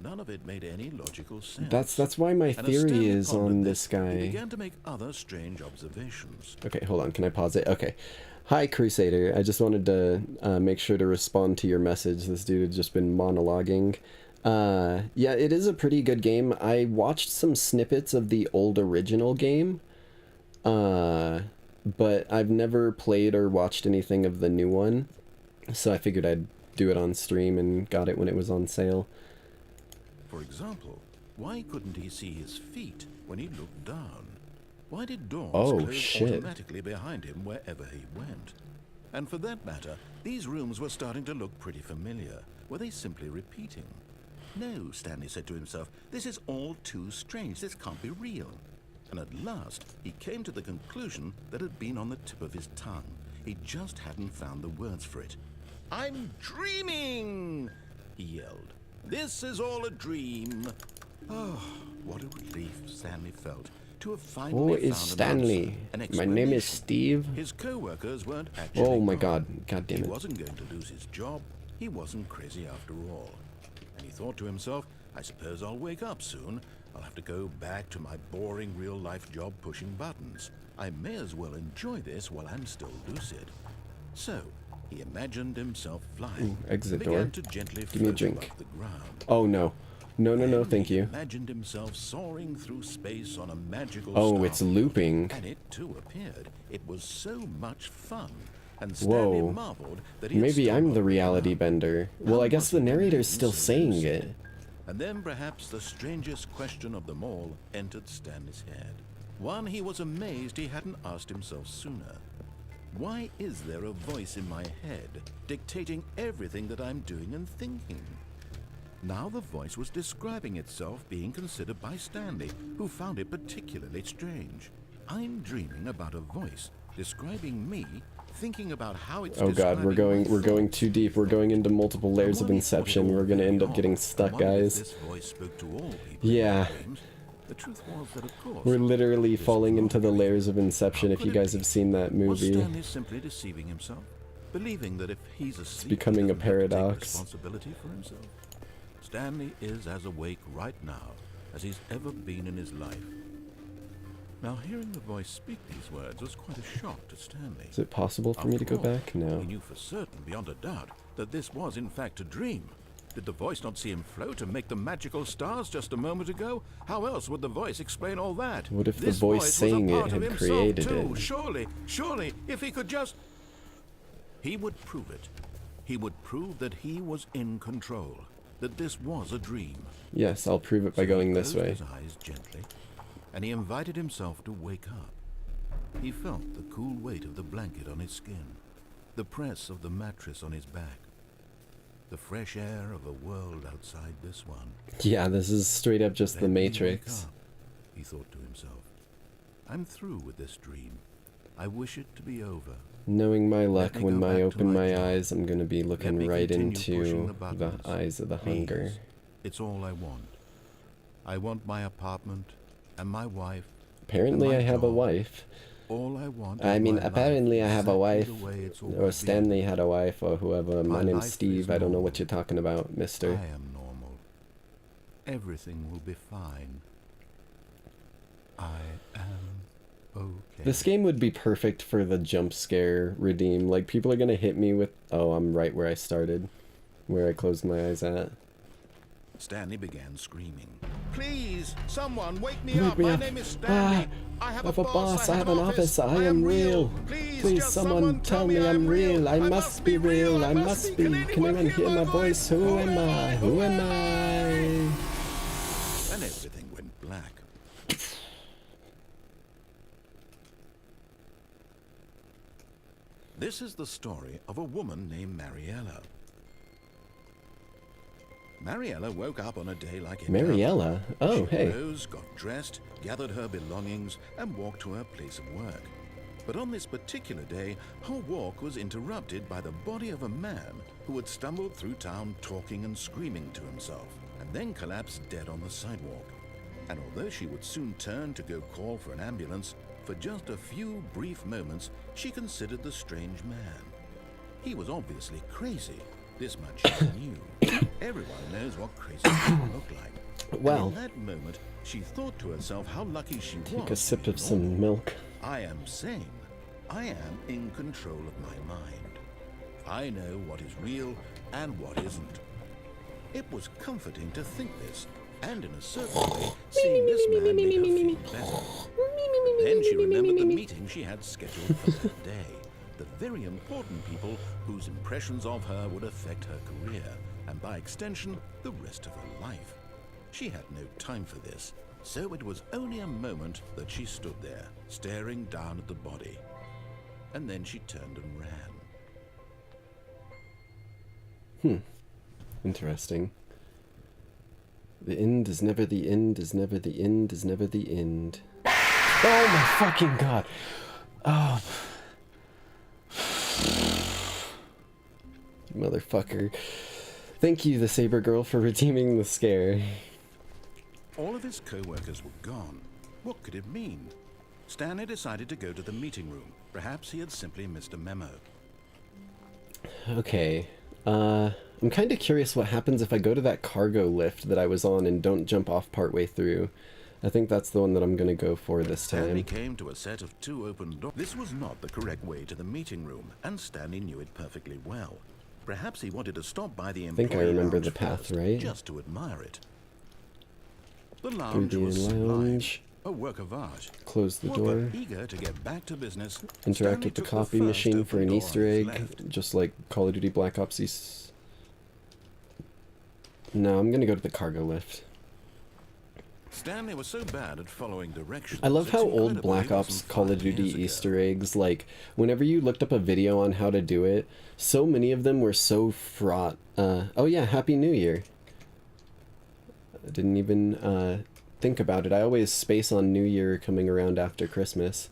None of it made any logical sense. That's why my theory is on this guy. He began to make other strange observations. Okay, hold on. Can I pause it? Okay. Hi, Crusader. I just wanted to make sure to respond to your message. This dude had just been monologuing. Yeah, it is a pretty good game. I watched some snippets of the old original game, but I've never played or watched anything of the new one, so I figured I'd do it on stream and got it when it was on sale. For example, why couldn't he see his feet when he looked down? Why did doors close automatically behind him wherever he went? And for that matter, these rooms were starting to look pretty familiar. Were they simply repeating? No, Stanley said to himself, this is all too strange. This can't be real. And at last, he came to the conclusion that had been on the tip of his tongue. He just hadn't found the words for it. I'm dreaming, he yelled. This is all a dream. Oh, what a relief Stanley felt to have finally Who is Stanley? My name is Steve. His co-workers weren't actually Oh my god, god damn it. He wasn't going to lose his job. He wasn't crazy after all. And he thought to himself, I suppose I'll wake up soon. I'll have to go back to my boring real-life job pushing buttons. I may as well enjoy this while I'm still lucid. So, he imagined himself flying. Exit door. Began to gently Give me a float drink. above the ground. Oh no. No, no, no, thank you. Imagined himself soaring through space on a magical Oh, star. it's looping. And it too appeared. It was so much fun. And Stanley Whoa. marveled that he had Maybe still I'm not the given reality up. bender. Well, I guess the narrator's still saying it. And then perhaps the strangest question of them all entered Stanley's head. One he was amazed he hadn't asked himself sooner. Why is there a voice in my head dictating everything that I'm doing and thinking? Now the voice was describing itself being considered by Stanley, who found it particularly strange. I'm dreaming about a voice describing me, thinking about how it's Oh god, we're going too deep. We're going into multiple layers of Inception. We're gonna end up getting stuck, guys. This voice spoke to all people Yeah. in dreams. The truth was that, of course, We're literally falling into the layers of Inception if you guys have seen that was movie. Stanley simply deceiving himself, believing that if he's asleep, becoming he a doesn't have to take paradox. responsibility for himself. Stanley is as awake right now as he's ever been in his life. Now, hearing the voice speak these words was quite a shock to Stanley. Is it possible for me to go After all, back? No. He knew for certain, beyond a doubt, that this was in fact a dream. Did the voice not see him float and make the magical stars just a moment ago? How else would the voice explain all that? What if the This voice was a saying it part of had himself created too. it? Surely, if he could just... He would prove it. He would prove that he was in control, that this was a dream. Yes, I'll prove it by going this way. He closed his eyes gently, and he invited himself to wake up. He felt the cool weight of the blanket on his skin, the press of the mattress on his back, the fresh air of a world outside this one. Yeah, this is straight up just the Let me wake Matrix. up, he thought to himself. I'm through with this dream. I wish it to be over. Knowing my luck, me when go I back to open my my job. eyes, I'm gonna be Let looking me right continue pushing into the the buttons. eyes of the Please. hunger. It's all I want. I want my apartment and my wife. Apparently and I my have a job. wife. All I want I is mean, my life apparently I have a exactly wife. the way it's Or always been. Stanley had a wife, or whoever. My My name's life Steve. is I don't know normal. what you're talking about, mister. I am normal. Everything will be fine. I am okay. This game would be perfect for the jump scare redeem. Like, people are gonna hit me with, oh, I'm right where I started. Where I closed my eyes at. Stanley began screaming, Please, someone wake me Wake up. me My up. name is Stanley. I have a boss. I have an office. I am real. Please, someone tell me I'm real. I must be real. I must be. Can anyone hear my voice? Who am I? Who am I? And everything went black. This is the story of a woman named Mariella. Mariella woke up on a day like any Mariella? Oh, she hey. rose, got dressed, gathered her belongings, and walked to her place of work. But on this particular day, her walk was interrupted by the body of a man who had stumbled through town talking and screaming to himself, and then collapsed dead on the sidewalk. And although she would soon turn to go call for an ambulance, for just a few brief moments, she considered the strange man. He was obviously crazy. This much she knew. Everyone knows what crazy people look like. Well, in that moment, she thought to herself how lucky she was. take a sip of some milk. I am sane. I am in control of my mind. I know what is real and what isn't. It was comforting to think this, and in a certain way, seeing this man made her feel better. Then she remembered the meeting she had scheduled for that day. The very important people whose impressions of her would affect her career, and by extension, the rest of her life. She had no time for this, so it was only a moment that she stood there, staring down at the body. And then she turned and ran. Interesting. The end is never the end, is never the end, is never the end. Oh my fucking god! Oh. Motherfucker. Thank you, the Saber Girl, for redeeming the scare. All of his co-workers were gone. What could it mean? Stanley decided to go to the meeting room. Perhaps he had simply missed a memo. Okay. I'm kind of curious what happens if I go to that cargo lift that I was on and don't jump off partway through. I think that's the one that I'm gonna go for this Stanley time. came to a set of 2 open doors. This was not the correct way to the meeting room, and Stanley knew it perfectly well. Perhaps he wanted to stop by the I employee think I remember lounge the path, first, right? just to admire it. The Through lounge the was sublime, lounge. a work of art. Close the door. But eager to get back to business, Interact Stanley with the took copy first machine for open an door Easter on his egg, left. just like Call of Duty Black Ops East. No, I'm gonna go to the cargo lift. Stanley was so bad at following directions. I love it's how old incredible Black he Ops wasn't Call of 5 Duty years ago. Easter eggs, like, whenever you looked up a video on how to do it, so many of them were so fraught. Oh yeah, Happy New Year. I didn't even, think about it. I always space on New Year coming around after Christmas.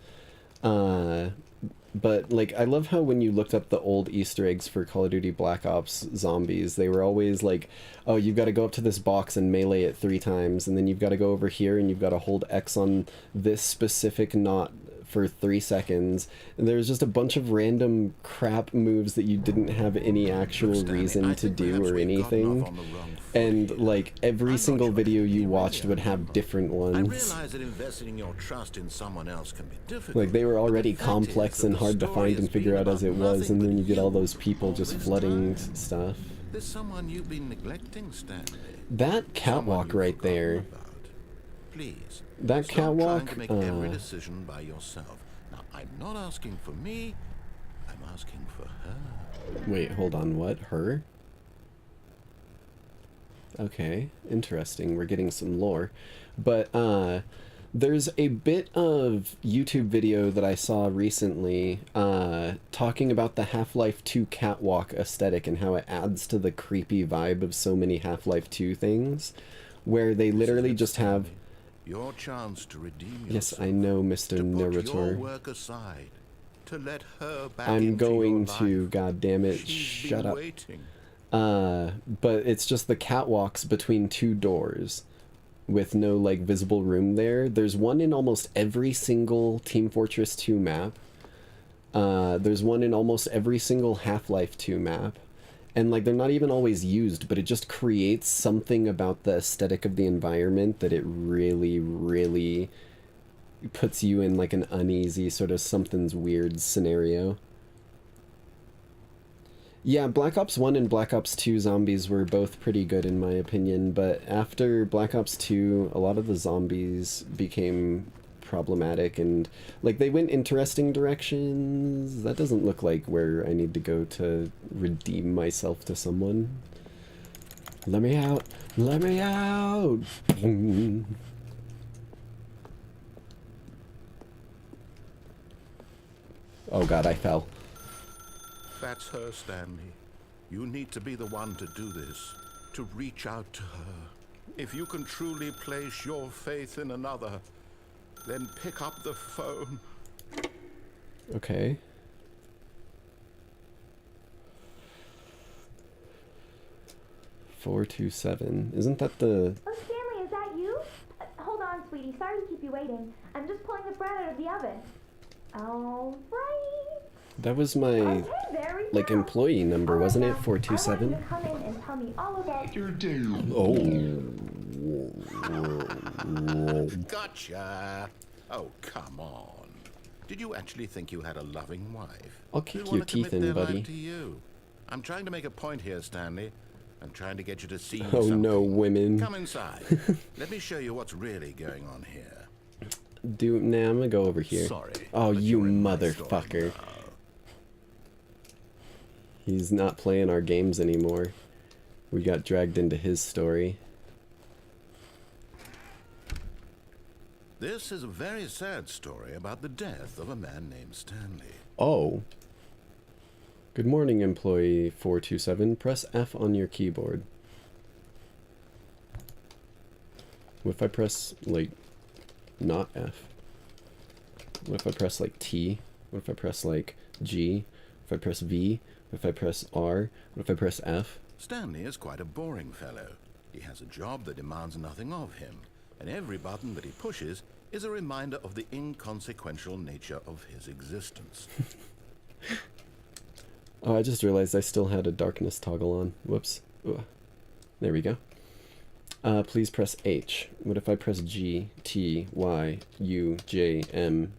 But, like, I love how when you looked up the old Easter eggs for Call of Duty Black Ops Zombies, they were always like, oh, you've got to go up to this box and melee it 3 times, and then you've got to go over here and you've got to hold X on this specific knot for 3 seconds. And there's just a bunch of random crap moves that you didn't have any actual reason to do or anything. And, like, every single video you watched would have different I ones. realize that investing your trust in someone else can be difficult. Like, they were already complex and hard to find and figure out as it was, and then you get all those people just flooding stuff. There's someone you've been neglecting, Stanley. That catwalk right there. Please. That stop catwalk, trying to make every decision by yourself. Now, I'm not asking for me. I'm asking for her. Wait, hold on, what? Her? Okay, interesting. We're getting some lore. But, there's a bit of YouTube video that I saw recently, talking about the Half-Life 2 catwalk aesthetic and how it adds to the creepy vibe of so many Half-Life 2 things, where they literally just have... Your chance to redeem yourself. Yes, I know, Mr. To put your Narrator. work aside. To let her back I'm into going your to, life. goddammit, She's shut been up. waiting. But it's just the catwalks between 2 doors with no, like, visible room there. There's one in almost every single Team Fortress 2 map. There's one in almost every single Half-Life 2 map. And, like, they're not even always used, but it just creates something about the aesthetic of the environment that it really, really puts you in, like, an uneasy sort of something's weird scenario. Yeah, Black Ops 1 and Black Ops 2 zombies were both pretty good in my opinion, but after Black Ops 2, a lot of the zombies became problematic and, like, they went interesting directions. That doesn't look like where I need to go to redeem myself to someone. Let me out! Let me out! Oh god, I fell. That's her, Stanley. You need to be the one to do this, to reach out to her. If you can truly place your faith in another, then pick up the phone. Okay. $427. Isn't that the... Oh, Stanley, is that you? Hold on, sweetie. Sorry to keep you waiting. I'm just pulling the bread out of the oven. All right. That was my, like, employee number, wasn't it? 427? I want you to come in and tell me all about your day. Oh. Gotcha. Oh, come on. Did you actually think you had a loving wife? I'll kick your teeth in, buddy. To you. I'm trying to make a point here, Stanley. I'm trying to get you to see Oh something. no, women. Come inside. Let me show you what's really going on here. Nah, I'm gonna go over here. Sorry, oh, you motherfucker. He's not playing our games anymore. We got dragged into his story. This is a very sad story about the death of a man named Stanley. Oh. Good morning, employee 427. Press F on your keyboard. What if I press, like, not F? What if I press, like, T? What if I press, like, G? If I press V? What if I press R? What if I press F? Stanley is quite a boring fellow. He has a job that demands nothing of him, and every button that he pushes is a reminder of the inconsequential nature of his existence. Oh, I just realized I still had a darkness toggle on. Whoops. Ugh. There we go. Please press H. What if I press G, T, Y, U, J, M,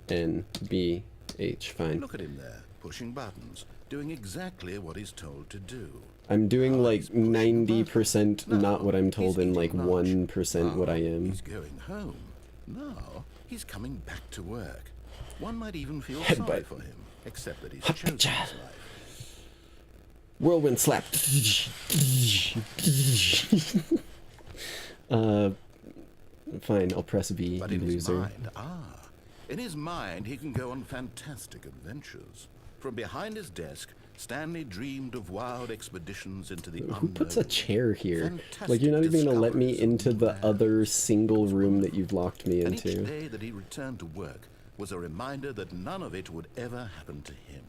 N, B, H? Fine. Look at him there, pushing buttons, doing exactly what he's told to do. I'm doing like 90% not what I'm told and like 1% what I am. He's going home. No, he's coming back to work. One might even feel sorry for him, except that he's chosen his life. Whirlwind slap. Fine, I'll press V, But you in his loser. mind, in his mind, he can go on fantastic adventures. From behind his desk, Stanley dreamed of wild expeditions into the unknown. Who puts a chair here? Like, you're not even gonna let me into the other single room that you've locked me And each into. day that he returned to work was a reminder that none of it would ever happen to him.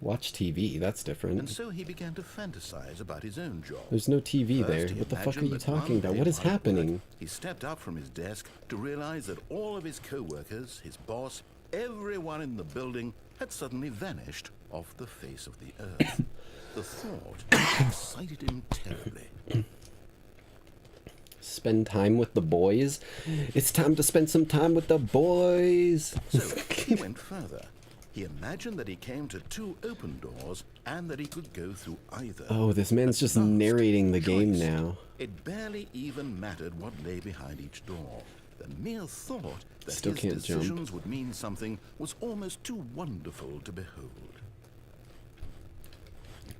Watch TV, that's And different. so he began to fantasize about his own job. There's no TV First, there. he What the fuck are imagined you that one talking about? day What is while at work, happening? He stepped up from his desk to realize that all of his co-workers, his boss, everyone in the building had suddenly vanished off the face of the earth. The thought excited him terribly. Spend time with the boys? It's time to spend some time with the boys! So he went further. He imagined that he came to two open doors and that he could go through either. Oh, this man's just narrating the game now. It barely even mattered what lay behind each door. The mere thought that Still his can't jump. decisions would mean something was almost too wonderful to behold.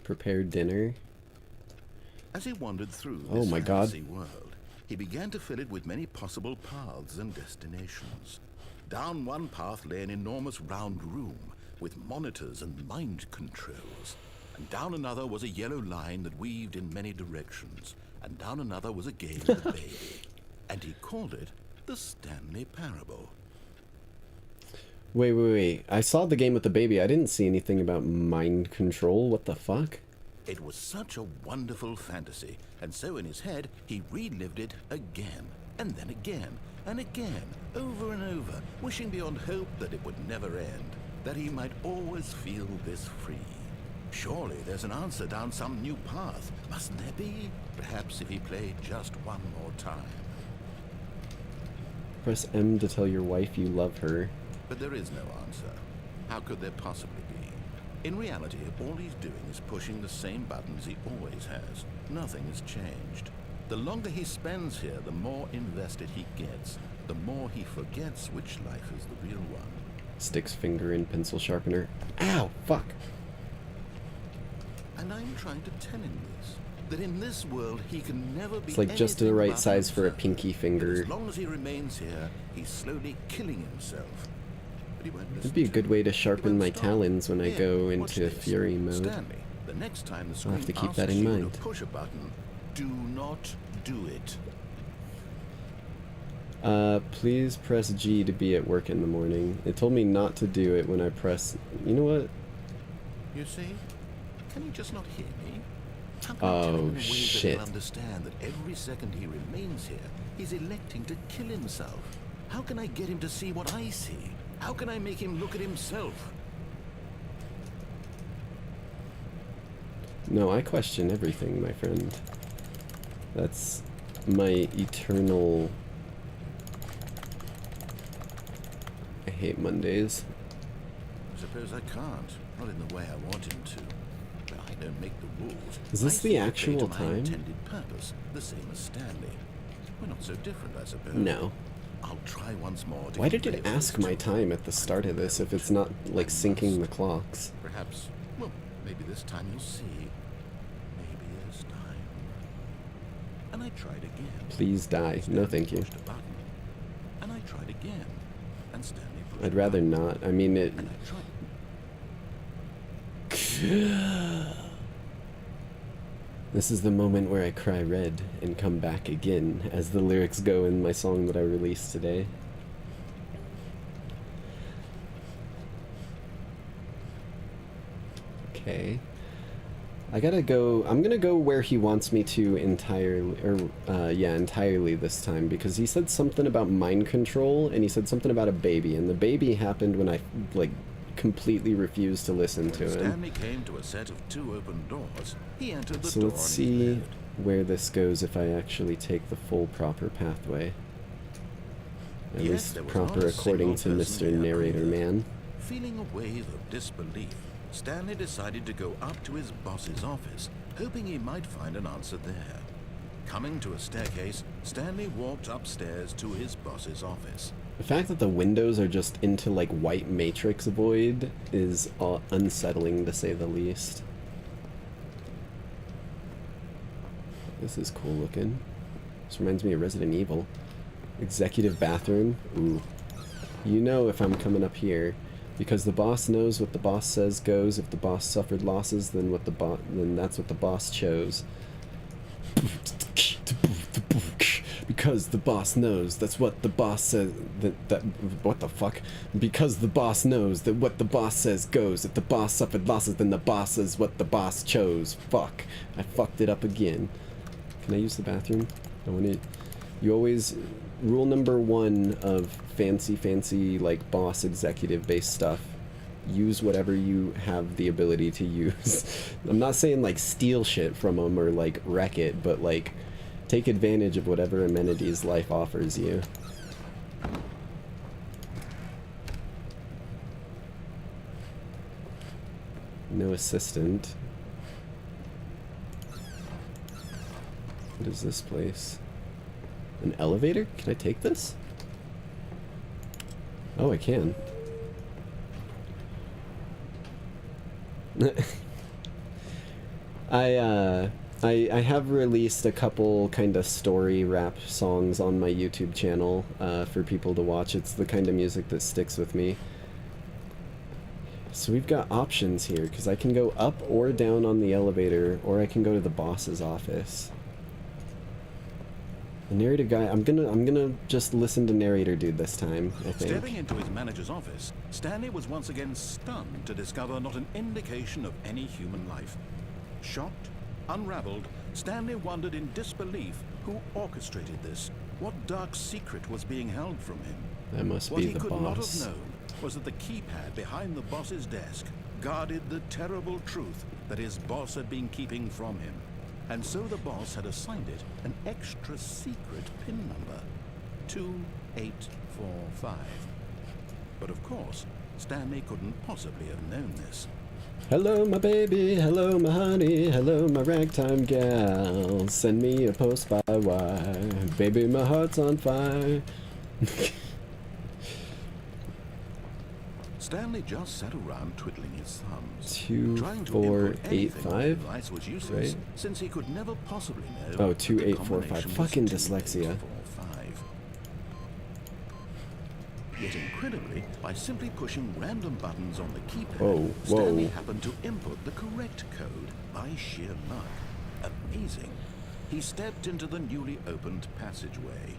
Prepare dinner. As he wandered through Oh this my God. fantasy world, he began to fill it with many possible paths and destinations. Down one path lay an enormous round room with monitors and mind controls. And down another was a yellow line that weaved in many directions. And down another was a game with a baby. And he called it the Stanley Parable. Wait. I saw the game with the baby. I didn't see anything about mind control. What the fuck? It was such a wonderful fantasy, and so in his head, he relived it again, and then again, and again, over and over, wishing beyond hope that it would never end, that he might always feel this free. Surely there's an answer down some new path, mustn't there be? Perhaps if he played just one more time. Press M to tell your wife you love her. But there is no answer. How could there possibly be? In reality, all he's doing is pushing the same buttons he always has. Nothing has changed. The longer he spends here, the more invested he gets. The more he forgets which life is the real one. Sticks finger in pencil sharpener. Ow! Fuck! And I'm trying to tell him this. That in this world he can never be. It's like just the right size for a pinky finger. As long as he remains here, he's slowly killing himself. But he won't listen. It'd be a good way to sharpen my talons when I go into fury mode. Stanley, the next time the I'll have to screen keep that asks in you mind. to push a button, do not do it. Please press G to be at work in the morning. It told me not to do it when I press... You know what? You see? Can you just not hear me? How can I tell him in a way shit. that he'll understand that every second he remains here, he's electing to kill himself? How can I get him to see what I see? How can I make him look at himself? No, I question everything, my friend. That's my eternal... I hate Mondays. I suppose I can't. Not in the way I want him to. But I don't make the rules. Is this the actual My time? intended purpose, the same as Stanley. We're not so different, I suppose. No. I'll try once more. Why did it ask my time at the start of this if it's not, like, syncing the clocks? Perhaps, well, maybe this time you'll see. Maybe this time. And I tried again. Please die. No, thank you. Pushed a button. And I tried again. And Stanley pushed I'd rather not. I mean, it... And I tried. This is the moment where I cry red and come back again, as the lyrics go in my song that I released today. Okay. I gotta go, I'm gonna go where he wants me to entirely, or, yeah, entirely this time, because he said something about mind control, and he said something about a baby, and the baby happened when I, like, completely refused to listen to him. Stanley came to a set of 2 open doors. He entered the So door let's on his see left. where this goes if I actually take the full proper pathway. At Yes, least there was proper not a according to single Mr. person here Narrator either. Man. Feeling a wave of disbelief, Stanley decided to go up to his boss's office, hoping he might find an answer there. Coming to a staircase, Stanley walked upstairs to his boss's office. The fact that the windows are just into like white matrix void is unsettling to say the least. This is cool looking. This reminds me of Resident Evil. Executive bathroom. Ooh. You know if I'm coming up here. Because the boss knows what the boss says goes. If the boss suffered losses, then that's what the boss chose. Because the boss knows that's what the boss says. What the fuck? Because the boss knows that what the boss says goes. If the boss suffered losses, then the boss is what the boss chose. Fuck. I fucked it up again. Can I use the bathroom? I want to. You always. Rule number 1 of fancy, like, boss executive-based stuff. Use whatever you have the ability to use. I'm not saying, like, steal shit from them or, like, wreck it, but, like, take advantage of whatever amenities life offers you. No assistant. What is this place? An elevator? Can I take this? Oh, I can. I have released a couple kind of story rap songs on my YouTube channel for people to watch. It's the kind of music that sticks with me. So we've got options here, because I can go up or down on the elevator, or I can go to the boss's office. The narrator guy, I'm gonna just listen to narrator dude this time, I think. Stepping into his manager's office, Stanley was once again stunned to discover not an indication of any human life. Shocked, unraveled, Stanley wondered in disbelief who orchestrated this. What dark secret was being held from him? That must What be he the could not boss. have known was that the keypad behind the boss's desk guarded the terrible truth that his boss had been keeping from him. And so the boss had assigned it an extra secret PIN number, 2845. But of course, Stanley couldn't possibly have known this. Hello, my baby. Hello, my honey. Hello, my ragtime gal. Send me a post by wire. Baby, my heart's on fire. Stanley just sat around twiddling his thumbs, 2, trying to 4, input 8, anything 5, on the device was useless, right? since he could never possibly know. Oh, that 2, the 8, 4, 5. combination was Fucking 2, 8, dyslexia. 4, 5. Yet incredibly, by simply pushing random buttons on the keypad, Whoa, Stanley whoa. happened to input the correct code by sheer luck. Amazing. He stepped into the newly opened passageway.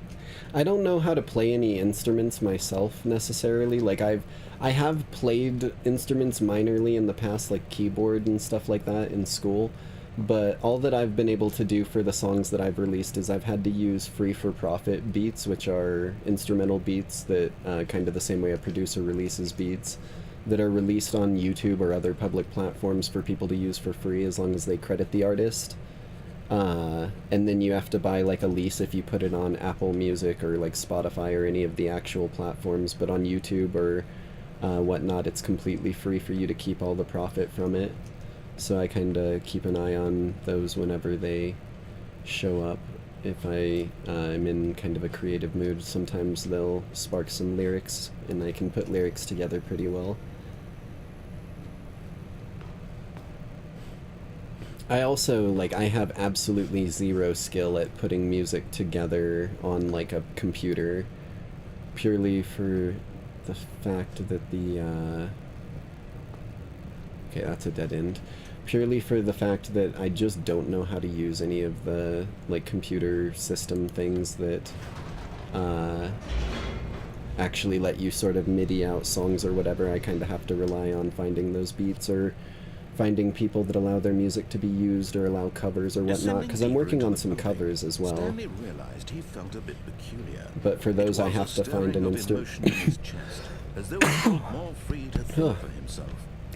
I don't know how to play any instruments myself necessarily. Like I have played instruments minorly in the past, like keyboard and stuff like that in school, but all that I've been able to do for the songs that I've released is I've had to use free-for-profit beats, which are instrumental beats that kind of the same way a producer releases beats that are released on YouTube or other public platforms for people to use for free as long as they credit the artist. And then you have to buy like a lease if you put it on Apple Music or like Spotify or any of the actual platforms, but on YouTube or whatnot, it's completely free for you to keep all the profit from it. So I kind of keep an eye on those whenever they show up. If I'm in kind of a creative mood, sometimes they'll spark some lyrics, and I can put lyrics together pretty well. I also, like, I have absolutely zero skill at putting music together on, like, a computer, purely for the fact that the, okay, that's a dead end. Purely for the fact that I just don't know how to use any of the, like, computer system things that, actually let you sort of MIDI out songs or whatever. I kind of have to rely on finding those beats or finding people that allow their music to be used or allow covers or whatnot, because I'm working on some covers as well. Stanley realized he felt a bit peculiar. But for those I have to find an instrument. As though he felt more free to think for himself.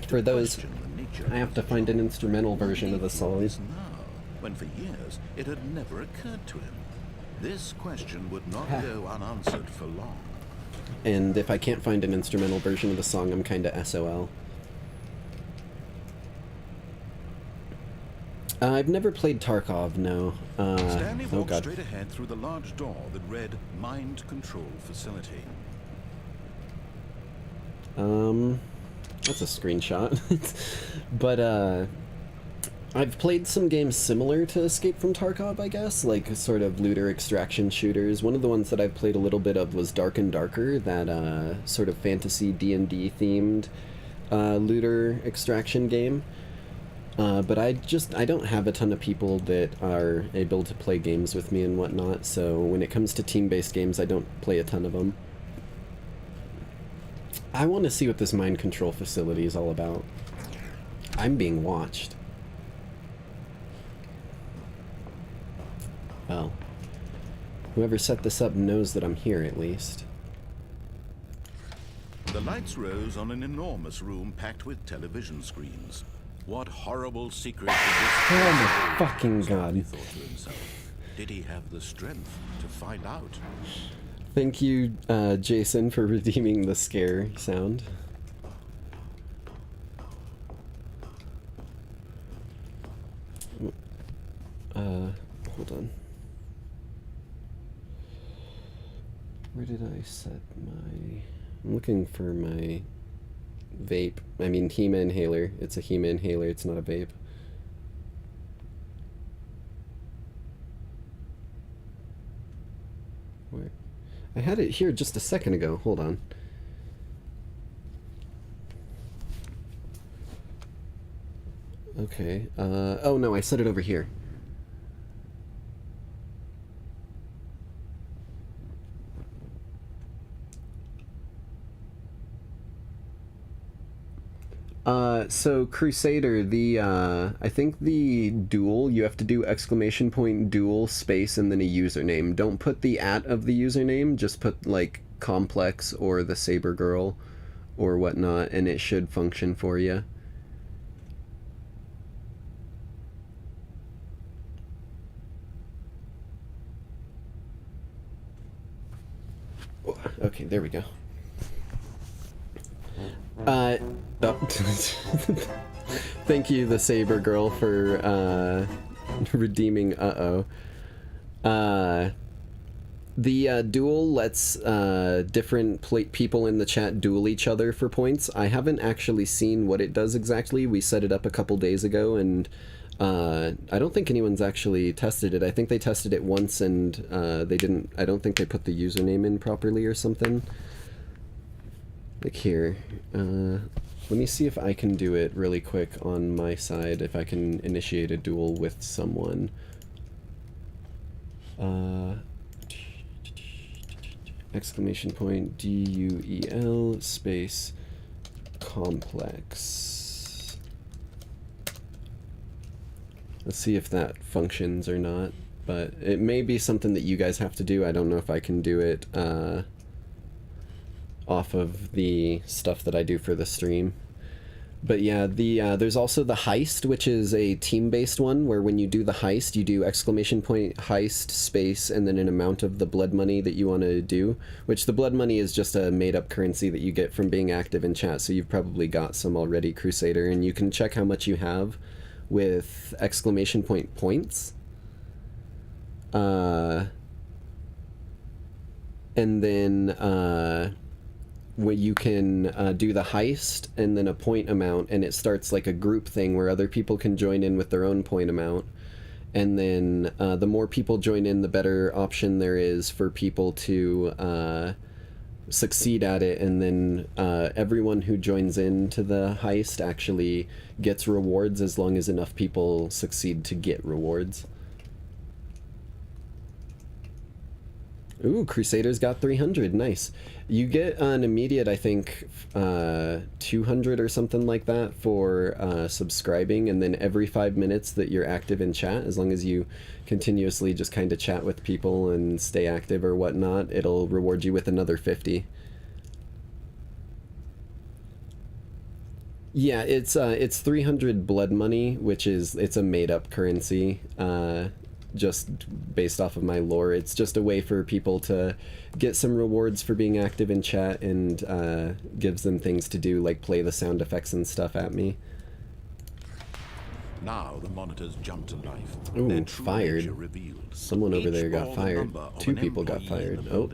For those, I have to find an instrumental version of the song. Now, when for years it had never occurred to him. This question would not go unanswered for long. And if I can't find an instrumental version of the song, I'm kind of SOL. I've never played Tarkov, no. Stanley Oh walked god. straight ahead through the large door that read Mind Control Facility. That's a screenshot. But, I've played some games similar to Escape from Tarkov, I guess, like sort of looter extraction shooters. One of the ones that I've played a little bit of was Dark and Darker, that, sort of fantasy D&D themed, looter extraction game. But I don't have a ton of people that are able to play games with me and whatnot, so when it comes to team-based games, I don't play a ton of them. I want to see what this mind control facility is all about. I'm being watched. Well, whoever set this up knows that I'm here, at least. The lights rose on an enormous room packed with television screens. What horrible secret did this... Oh my fucking god. He thought to himself. Did he have the strength to find out? Thank you, Jason, for redeeming the scare sound. Hold on. Where did I set my... I'm looking for my vape. I mean, Heyya inhaler. It's a Heyya inhaler, it's not a vape. Where? I had it here just a second ago. Hold on. Okay. Oh no, I set it over here. So Crusader, the, I think the duel, you have to do ! duel space and then a username. Don't put the @ of the username, just put, like, Complex or the Saber Girl or whatnot, and it should function for you. Okay, there we go. Oh. Thank you, the Saber Girl, for redeeming the duel lets different people in the chat duel each other for points. I haven't actually seen what it does exactly. We set it up a couple days ago, and I don't think anyone's actually tested it. I think they tested it once, and they didn't. I don't think they put the username in properly or something. Like here, let me see if I can do it really quick on my side, if I can initiate a duel with someone. Exclamation point DUEL space complex. Let's see if that functions or not, but it may be something that you guys have to do. I don't know if I can do it off of the stuff that I do for the stream. But yeah, there's also the heist, which is a team-based one, where when you do the heist, you do exclamation point heist space and then an amount of the blood money that you want to do, which the blood money is just a made-up currency that you get from being active in chat, so you've probably got some already, Crusader, and you can check how much you have with exclamation point points. And then where you can do the heist and then a point amount, and it starts like a group thing where other people can join in with their own point amount, and then the more people join in, the better option there is for people to succeed at it, and then everyone who joins into the heist actually gets rewards as long as enough people succeed to get rewards. Ooh, Crusader's got 300, nice. You get an immediate, I think, 200 or something like that for subscribing, and then every 5 minutes that you're active in chat, as long as you continuously just kind of chat with people and stay active or whatnot, it'll reward you with another 50. Yeah, it's 300 blood money, which is, it's a made-up currency. Just based off of my lore. It's just a way for people to get some rewards for being active in chat, and gives them things to do, like play the sound effects and stuff at me. Now the monitors jump to life. Ooh, fired. Someone over there got fired. 2 people got fired. Oh.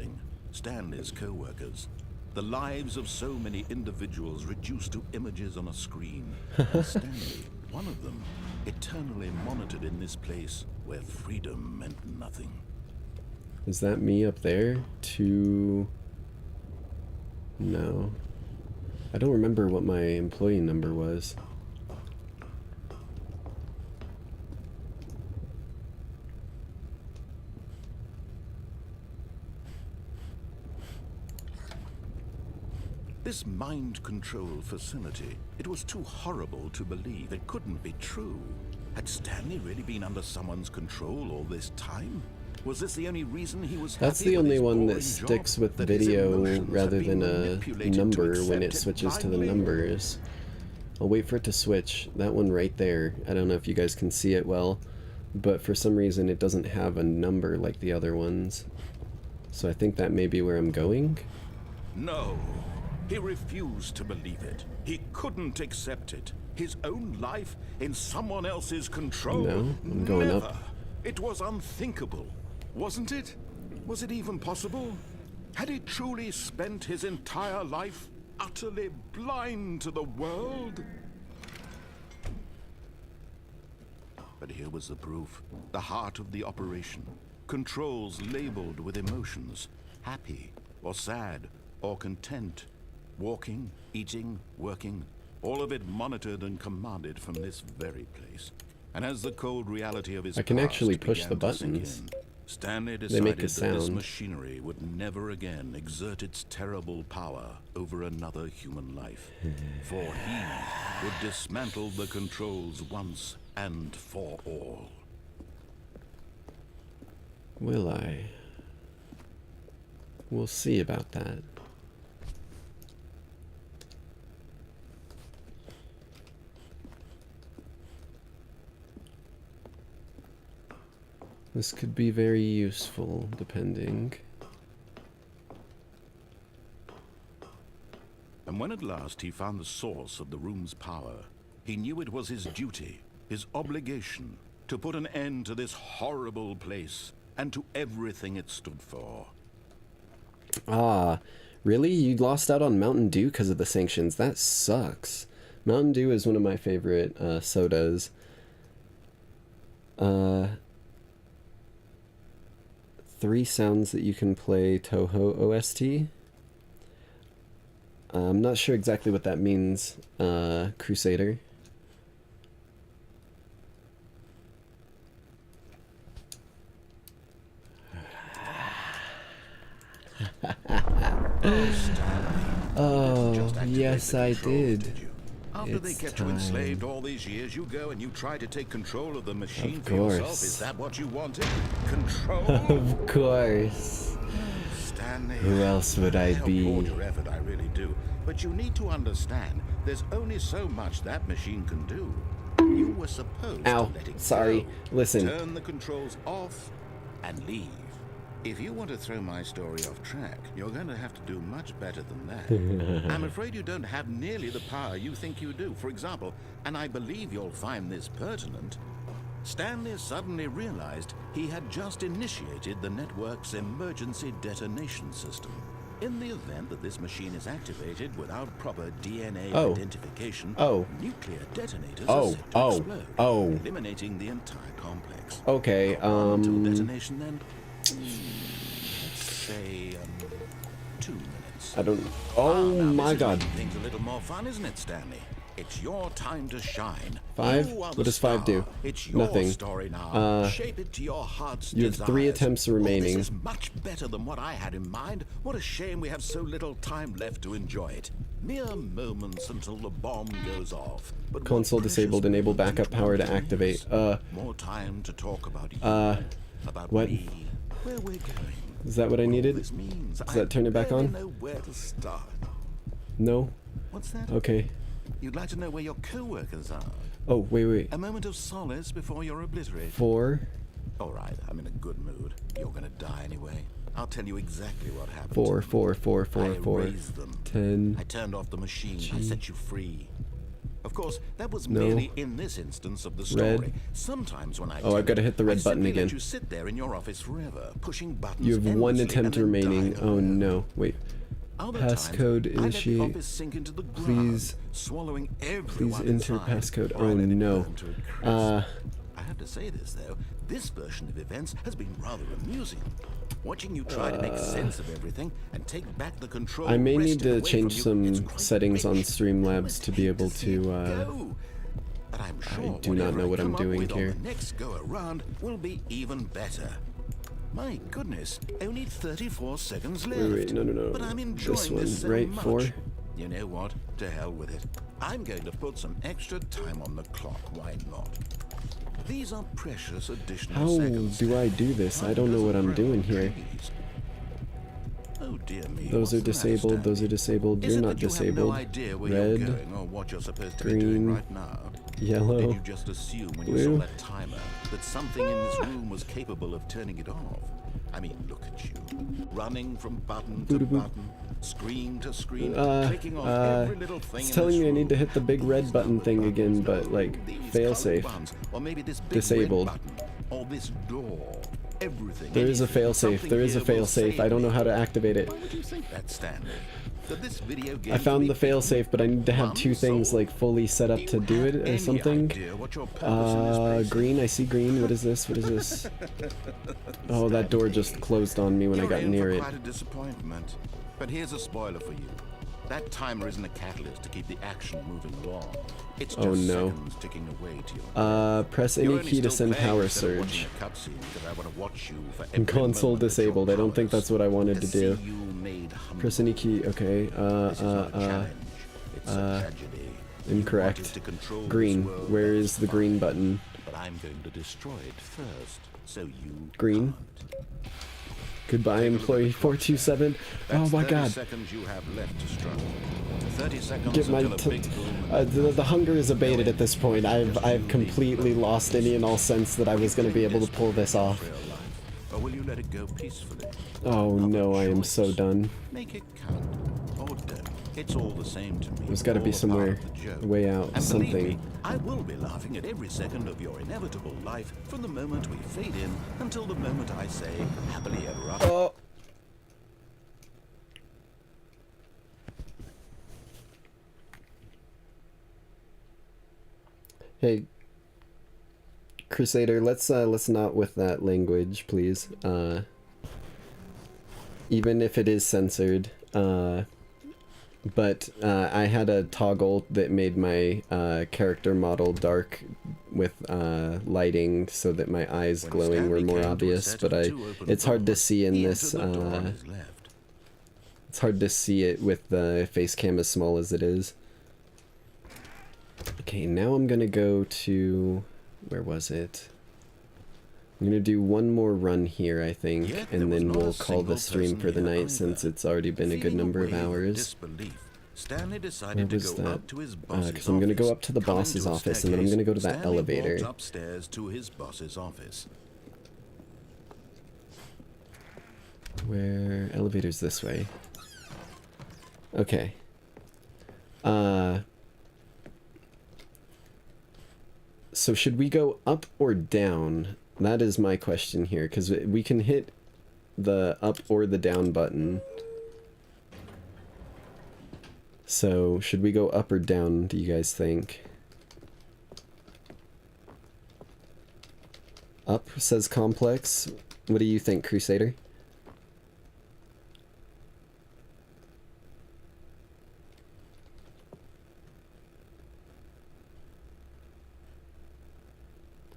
Stanley's co-workers. The lives of so many individuals reduced to images on a screen. And Stanley, one of them, eternally monitored in this place where freedom meant nothing. Is that me up there? No. I don't remember what my employee number was. This mind control facility, it was too horrible to believe. It couldn't be true. Had Stanley really been under someone's control all this time? Was this the only reason he was That's happy the with only his one that boring sticks job? with That his video emotions rather had been than a manipulated number to when it accept switches to the blindly? numbers. I'll wait for it to switch. That one right there. I don't know if you guys can see it well, but for some reason it doesn't have a number like the other ones. So I think that may be where I'm going. No. He refused to believe it. He couldn't accept it. His own life in someone else's control. No, I'm going Never. up. It was unthinkable, wasn't it? Was it even possible? Had he truly spent his entire life utterly blind to the world? But here was the proof. The heart of the operation. Controls labeled with emotions. Happy, or sad, or content. Walking, eating, working, all of it monitored and commanded from this very place. And as the cold reality of his I can past actually push began the to sink buttons. in, Stanley They decided make a that this sound. machinery would never again exert its terrible power over another human life. For he would dismantle the controls once and for all. Will I? We'll see about that. This could be very useful, depending. And when at last he found the source of the room's power, he knew it was his duty, his obligation, to put an end to this horrible place and to everything it stood for. Ah, really? You lost out on Mountain Dew because of the sanctions? That sucks. Mountain Dew is one of my favorite sodas. 3 sounds that you can play Toho OST. I'm not sure exactly what that means, Crusader. Oh, yes I did. After they kept you enslaved all these years, you go and you try to take control of the machine for course. yourself. Is that what you wanted? Control? Of course. Stanley, Who else would I be? applaud your effort, I really do. But you need to understand, there's only so much that machine can do. You were supposed to let it sorry. go. Listen. Turn the controls off and leave. If you want to throw my story off track, you're going to have to do much better than that. I'm afraid you don't have nearly the power you think you do. For example, and I believe you'll find this pertinent, Stanley suddenly realized he had just initiated the network's emergency detonation system. In the event that this machine is activated without proper DNA identification, nuclear detonators are set to explode, eliminating the entire complex. Okay, Until detonation then, let's say 2 minutes. I don't. Oh my God. Things a little more fun, isn't it, Stanley? It's your time to shine. 5? What does 5 do? It's your Nothing. story now. Shape it to your heart's You have 3 attempts remaining. This is much better than what I had in mind. What a shame we have so little time left to enjoy it. Mere moments until the bomb goes off. But Console disabled. Enable backup power to activate. more time to talk about you. About what? me, where we're going. Is that what I needed? This means Does that turn it back on? know where to start. No. What's that? Okay. You'd like to know where your co-workers are. Oh, wait. A moment of solace before you're obliterated. 4. All right, I'm in a good mood. You're gonna die anyway. I'll tell you exactly what happened. 4, 4, 4, 4, I 4. erased them. 10. I turned off the machine. I set you free. Of course, that was No. merely in this instance of the story. Red. Sometimes when I Oh, I've got to hit the red button simply again. let you sit there in your office forever, pushing buttons. You have 1 endlessly attempt and then remaining. die Oh over. no. Wait. Other Passcode times, I let the initiate. office sink into the ground, Please. swallowing Please everyone enter inside, passcode. or I Oh let it no. burn to a crisp. I have to say this though, this version of events has been rather amusing. Watching you try to make sense of everything and take back the control. I may need wrested away to from change you, some it's quite settings on rich. Streamlabs to be able to. But I'm sure I do not whatever know what I'm come up doing with on here. the next go around will be even better. My goodness, only 34 seconds left. Wait, no. But I'm enjoying This one, this so right? much. 4. You know what? To hell with it. I'm going to put some extra time on the clock. Why not? These are precious additional How seconds. do I do this? I don't know what I'm doing here. Oh dear me. Those are disabled. Those are disabled. Is You're it not that you have disabled. no idea where you're Red. going or what you're supposed to be doing Green. right now? Yellow. Did you just assume when you Blue. saw that timer that something in this room was capable of turning it off? I mean, look at you, running from button to button, screen to screen, clicking off every little thing It's in telling this me I room. need to hit the big red button thing again, but like failsafe. Buttons, or maybe this big Disabled. red button, or this door. Everything. There is a anything, failsafe. something There is a here will failsafe. save I don't know me. how to activate it. Why would you think that, Stanley? That this video game I found will the be failsafe, but I need to have 2 things like fully set up to do it or something. Green. I see green. What is this? What is this? Oh, that door just closed on me when I got near it. Quite a disappointment. But here's a spoiler for you. That timer isn't a catalyst to keep the action moving along. It's just Oh no. seconds ticking away to your Press You're any only key to still send playing power instead of watching surge. a cutscene because I want to watch you for every Console moment that you're disabled. I don't think that's what I wanted to do. see you made humble. Press any key. Okay. This is not a challenge. It's a tragedy. You Incorrect. wanted to control this Green. world, Where that is the fine. green button? But I'm going to destroy it first, so you Green. Goodbye, employee 427. Oh That's my 30 god. seconds you have left to struggle. 30 seconds Get my until a big boom. the hunger is abated at this point. I've completely lost any and all sense that I was going to be able to pull this off. Or will you let it go peacefully? Oh no, I am so done. Make it count, or don't. It's all the same to me. There's got to be somewhere way out, And something. believe me, I will be laughing at every second of your inevitable life from the moment we fade in until the moment I say happily ever after. Oh. Hey, Crusader, let's not with that language, please. Even if it is censored. But I had a toggle that made my character model dark with lighting so that my eyes glowing were more obvious, but it's hard to see in this, it's hard to see it with the face cam as small as it is. Okay, now I'm gonna go to, where was it? I'm gonna do one more run here, I think, and then we'll call the stream for the night since it's already been a good number of hours. Stanley decided to go up to his boss's because I'm gonna go up to the Coming boss's a office, and then I'm gonna go to that Stanley elevator. walked upstairs to his boss's office. Where elevator's this way. Okay. So should we go up or down? That is my question here, because we can hit the up or the down button. So should we go up or down, do you guys think? Up, says Complex. What do you think, Crusader?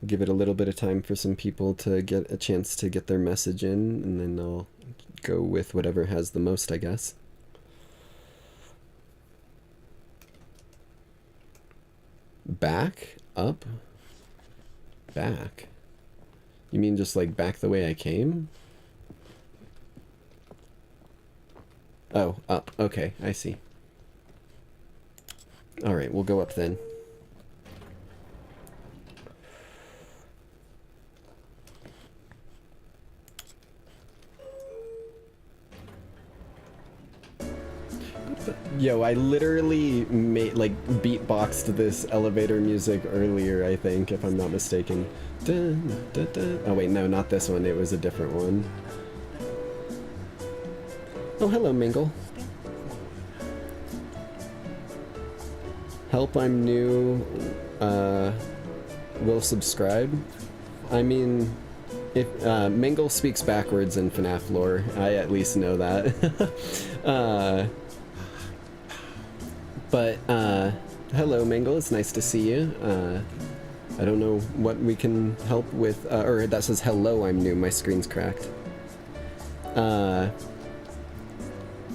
Give it a little bit of time for some people to get a chance to get their message in, and then I'll go with whatever has the most, I guess. Back? Up? Back? You mean just like back the way I came? Oh, up. Okay, I see. Alright, we'll go up then. Yo, I literally made, like, beatboxed this elevator music earlier, I think, if I'm not mistaken. Dun, dun, dun. Oh wait, no, not this one, it was a different one. Oh, hello, Mingle. Help, I'm new. Will subscribe. I mean, if Mingle speaks backwards in FNAF lore, I at least know that. But, hello, Mingle, it's nice to see you. I don't know what we can help with, or that says hello, I'm new, my screen's cracked.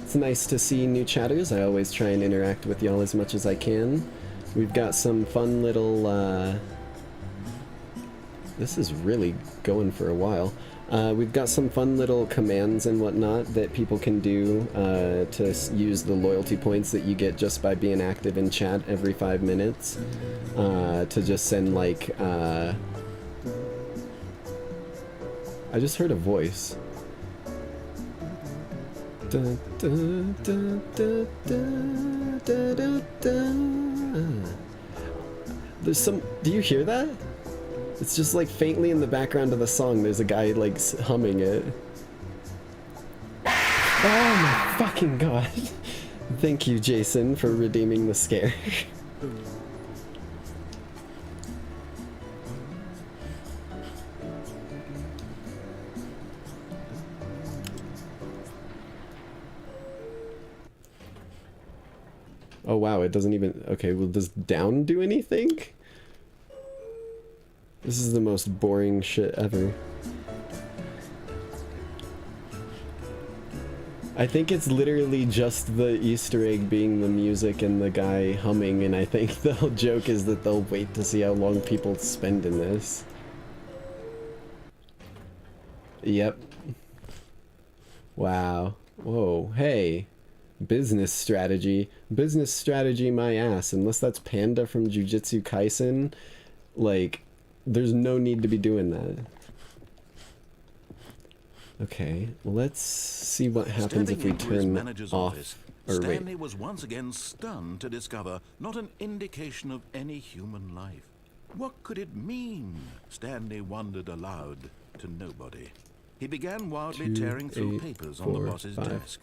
It's nice to see new chatters. I always try and interact with y'all as much as I can. We've got some fun little, this is really going for a while. We've got some fun little commands and whatnot that people can do to use the loyalty points that you get just by being active in chat every 5 minutes. To just send, like, I just heard a voice. Dun, dun, dun, dun, dun, dun, dun, dun. There's some... Do you hear that? It's just like faintly in the background of the song, there's a guy like humming it. Oh my fucking god. Thank you, Jason, for redeeming the scare. Oh wow, it doesn't even... Okay, well, does down do anything? This is the most boring shit ever. I think it's literally just the Easter egg being the music and the guy humming, and I think the whole joke is that they'll wait to see how long people spend in this. Yep. Wow. Whoa, hey. Business strategy. Business strategy my ass. Unless that's Panda from Jujutsu Kaisen, like... There's no need to be doing that. Okay, let's see what happens if we turn off Or wait. Stanley was once again stunned to discover not an indication of any human life. What could it mean? Stanley wondered aloud to nobody. He began wildly tearing through papers on the boss's desk.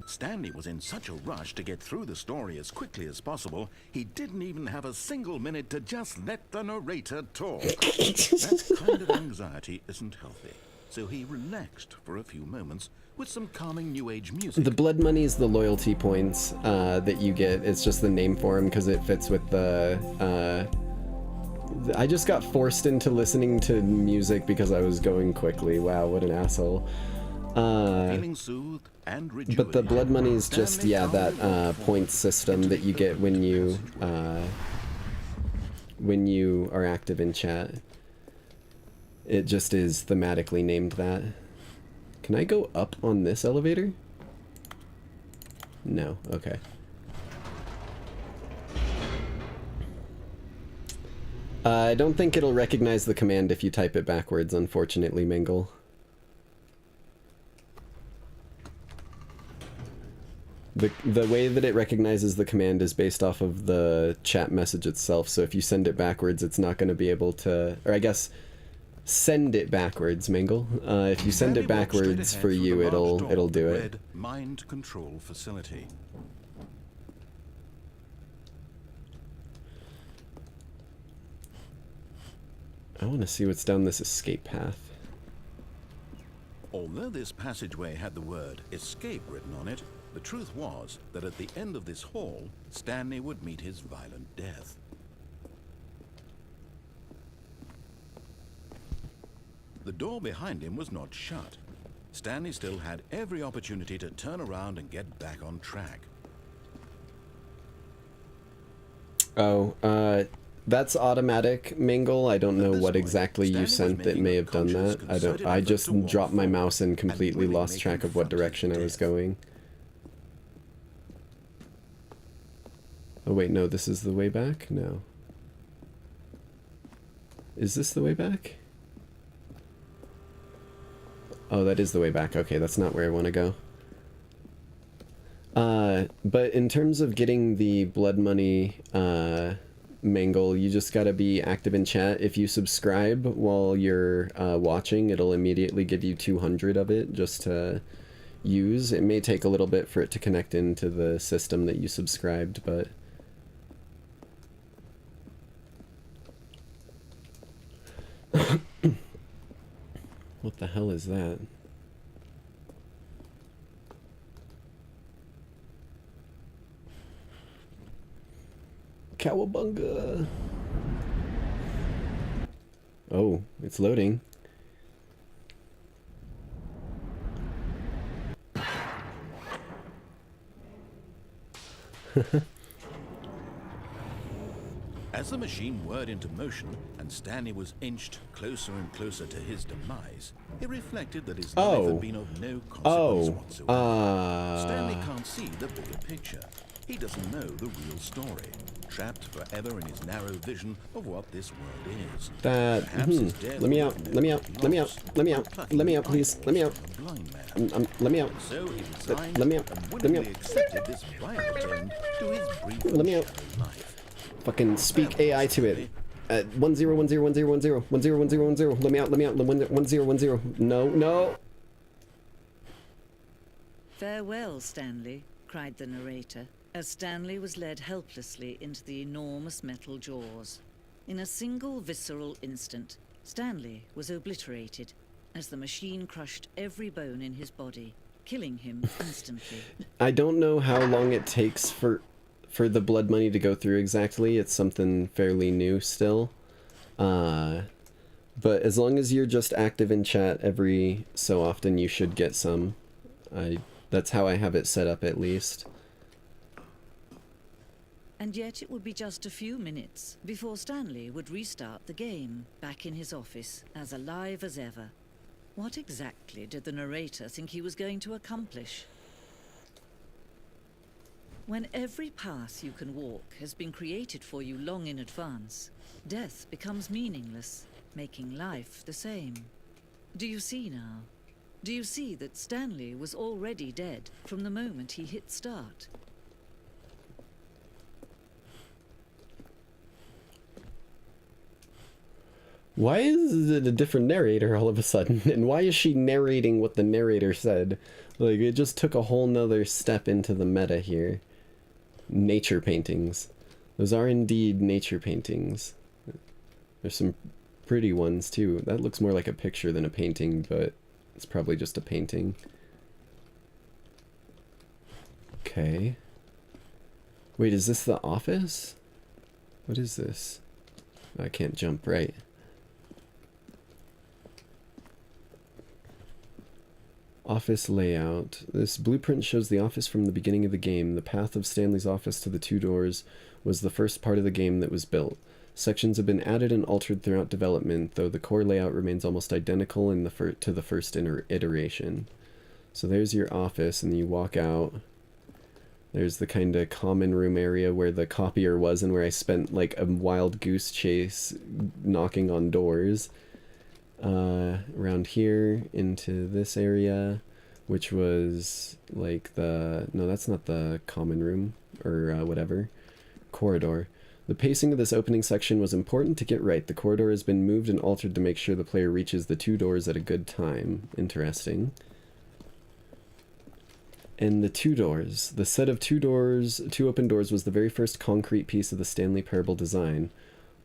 Stanley was in such a rush to get through the story as quickly as possible, he didn't even have a single minute to just let the narrator talk. That kind of anxiety isn't healthy, so he relaxed for a few moments with some calming new age music. The blood money is the loyalty points that you get. It's just the name for them because it fits with the... I just got forced into listening to music because I was going quickly. Wow, what an asshole. Feeling soothed and rejuvenated. But the blood money is just, yeah, that point system that you get when you are active in chat. It just is thematically named that. Can I go up on this elevator? No, okay. I don't think it'll recognize the command if you type it backwards, unfortunately, Mingle. The way that it recognizes the command is based off of the chat message itself, so if you send it backwards, it's not going to be able to... Or I guess, send it backwards, Mingle. If you send it backwards for you, it'll do it. Mind control facility. I want to see what's down this escape path. Although this passageway had the word escape written on it, the truth was that at the end of this hall, Stanley would meet his violent death. The door behind him was not shut. Stanley still had every opportunity to turn around and get back on track. Oh, that's automatic, Mingle. I don't know what exactly you sent that may have done that. I just dropped my mouse and completely lost track of what direction I was going. Oh wait, no, this is the way back? No. Is this the way back? Oh, that is the way back. Okay, that's not where I want to go. But in terms of getting the blood money, Mangle, you just gotta be active in chat. If you subscribe while you're watching, it'll immediately give you 200 of it just to use. It may take a little bit for it to connect into the system that you subscribed, but... What the hell is that? Cowabunga! Oh, it's loading. As the machine whirred into motion and Stanley was inched closer and closer to his demise, he reflected that his life had been of no consequence whatsoever. Stanley can't see the bigger picture. He doesn't know the real story, trapped forever in his narrow vision of what this world is. That, let me out, let me out, let me out, let me out, let me out, please, let me out. Let me out. So he resigned let me out, and let me willingly out. accepted this violent end to his brief Let me out. life. Fucking speak AI to it. 1010101010101010. Let me out, let me out. 1010. No, no. Farewell, Stanley, cried the narrator, as Stanley was led helplessly into the enormous metal jaws. In a single visceral instant, Stanley was obliterated as the machine crushed every bone in his body, killing him instantly. I don't know how long it takes for the blood money to go through exactly. It's something fairly new still. But as long as you're just active in chat every so often, you should get some. That's how I have it set up, at least. And yet it would be just a few minutes before Stanley would restart the game, back in his office, as alive as ever. What exactly did the narrator think he was going to accomplish? When every path you can walk has been created for you long in advance, death becomes meaningless, making life the same. Do you see now? Do you see that Stanley was already dead from the moment he hit start? Why is it a different narrator all of a sudden? And why is she narrating what the narrator said? Like, it just took a whole nother step into the meta here. Nature paintings. Those are indeed nature paintings. There's some pretty ones too. That looks more like a picture than a painting, but it's probably just a painting. Okay. Wait, is this the office? What is this? I can't jump right. Office layout. This blueprint shows the office from the beginning of the game. The path of Stanley's office to the 2 doors was the first part of the game that was built. Sections have been added and altered throughout development, though the core layout remains almost identical in to the first iteration. So there's your office, and you walk out. There's the kind of common room area where the copier was and where I spent like a wild goose chase knocking on doors. Around here into this area, which was like the... No, that's not the common room, or whatever. Corridor. The pacing of this opening section was important to get right. The corridor has been moved and altered to make sure the player reaches the 2 doors at a good time. Interesting. And the 2 doors. The set of 2 open doors was the very first concrete piece of the Stanley Parable design.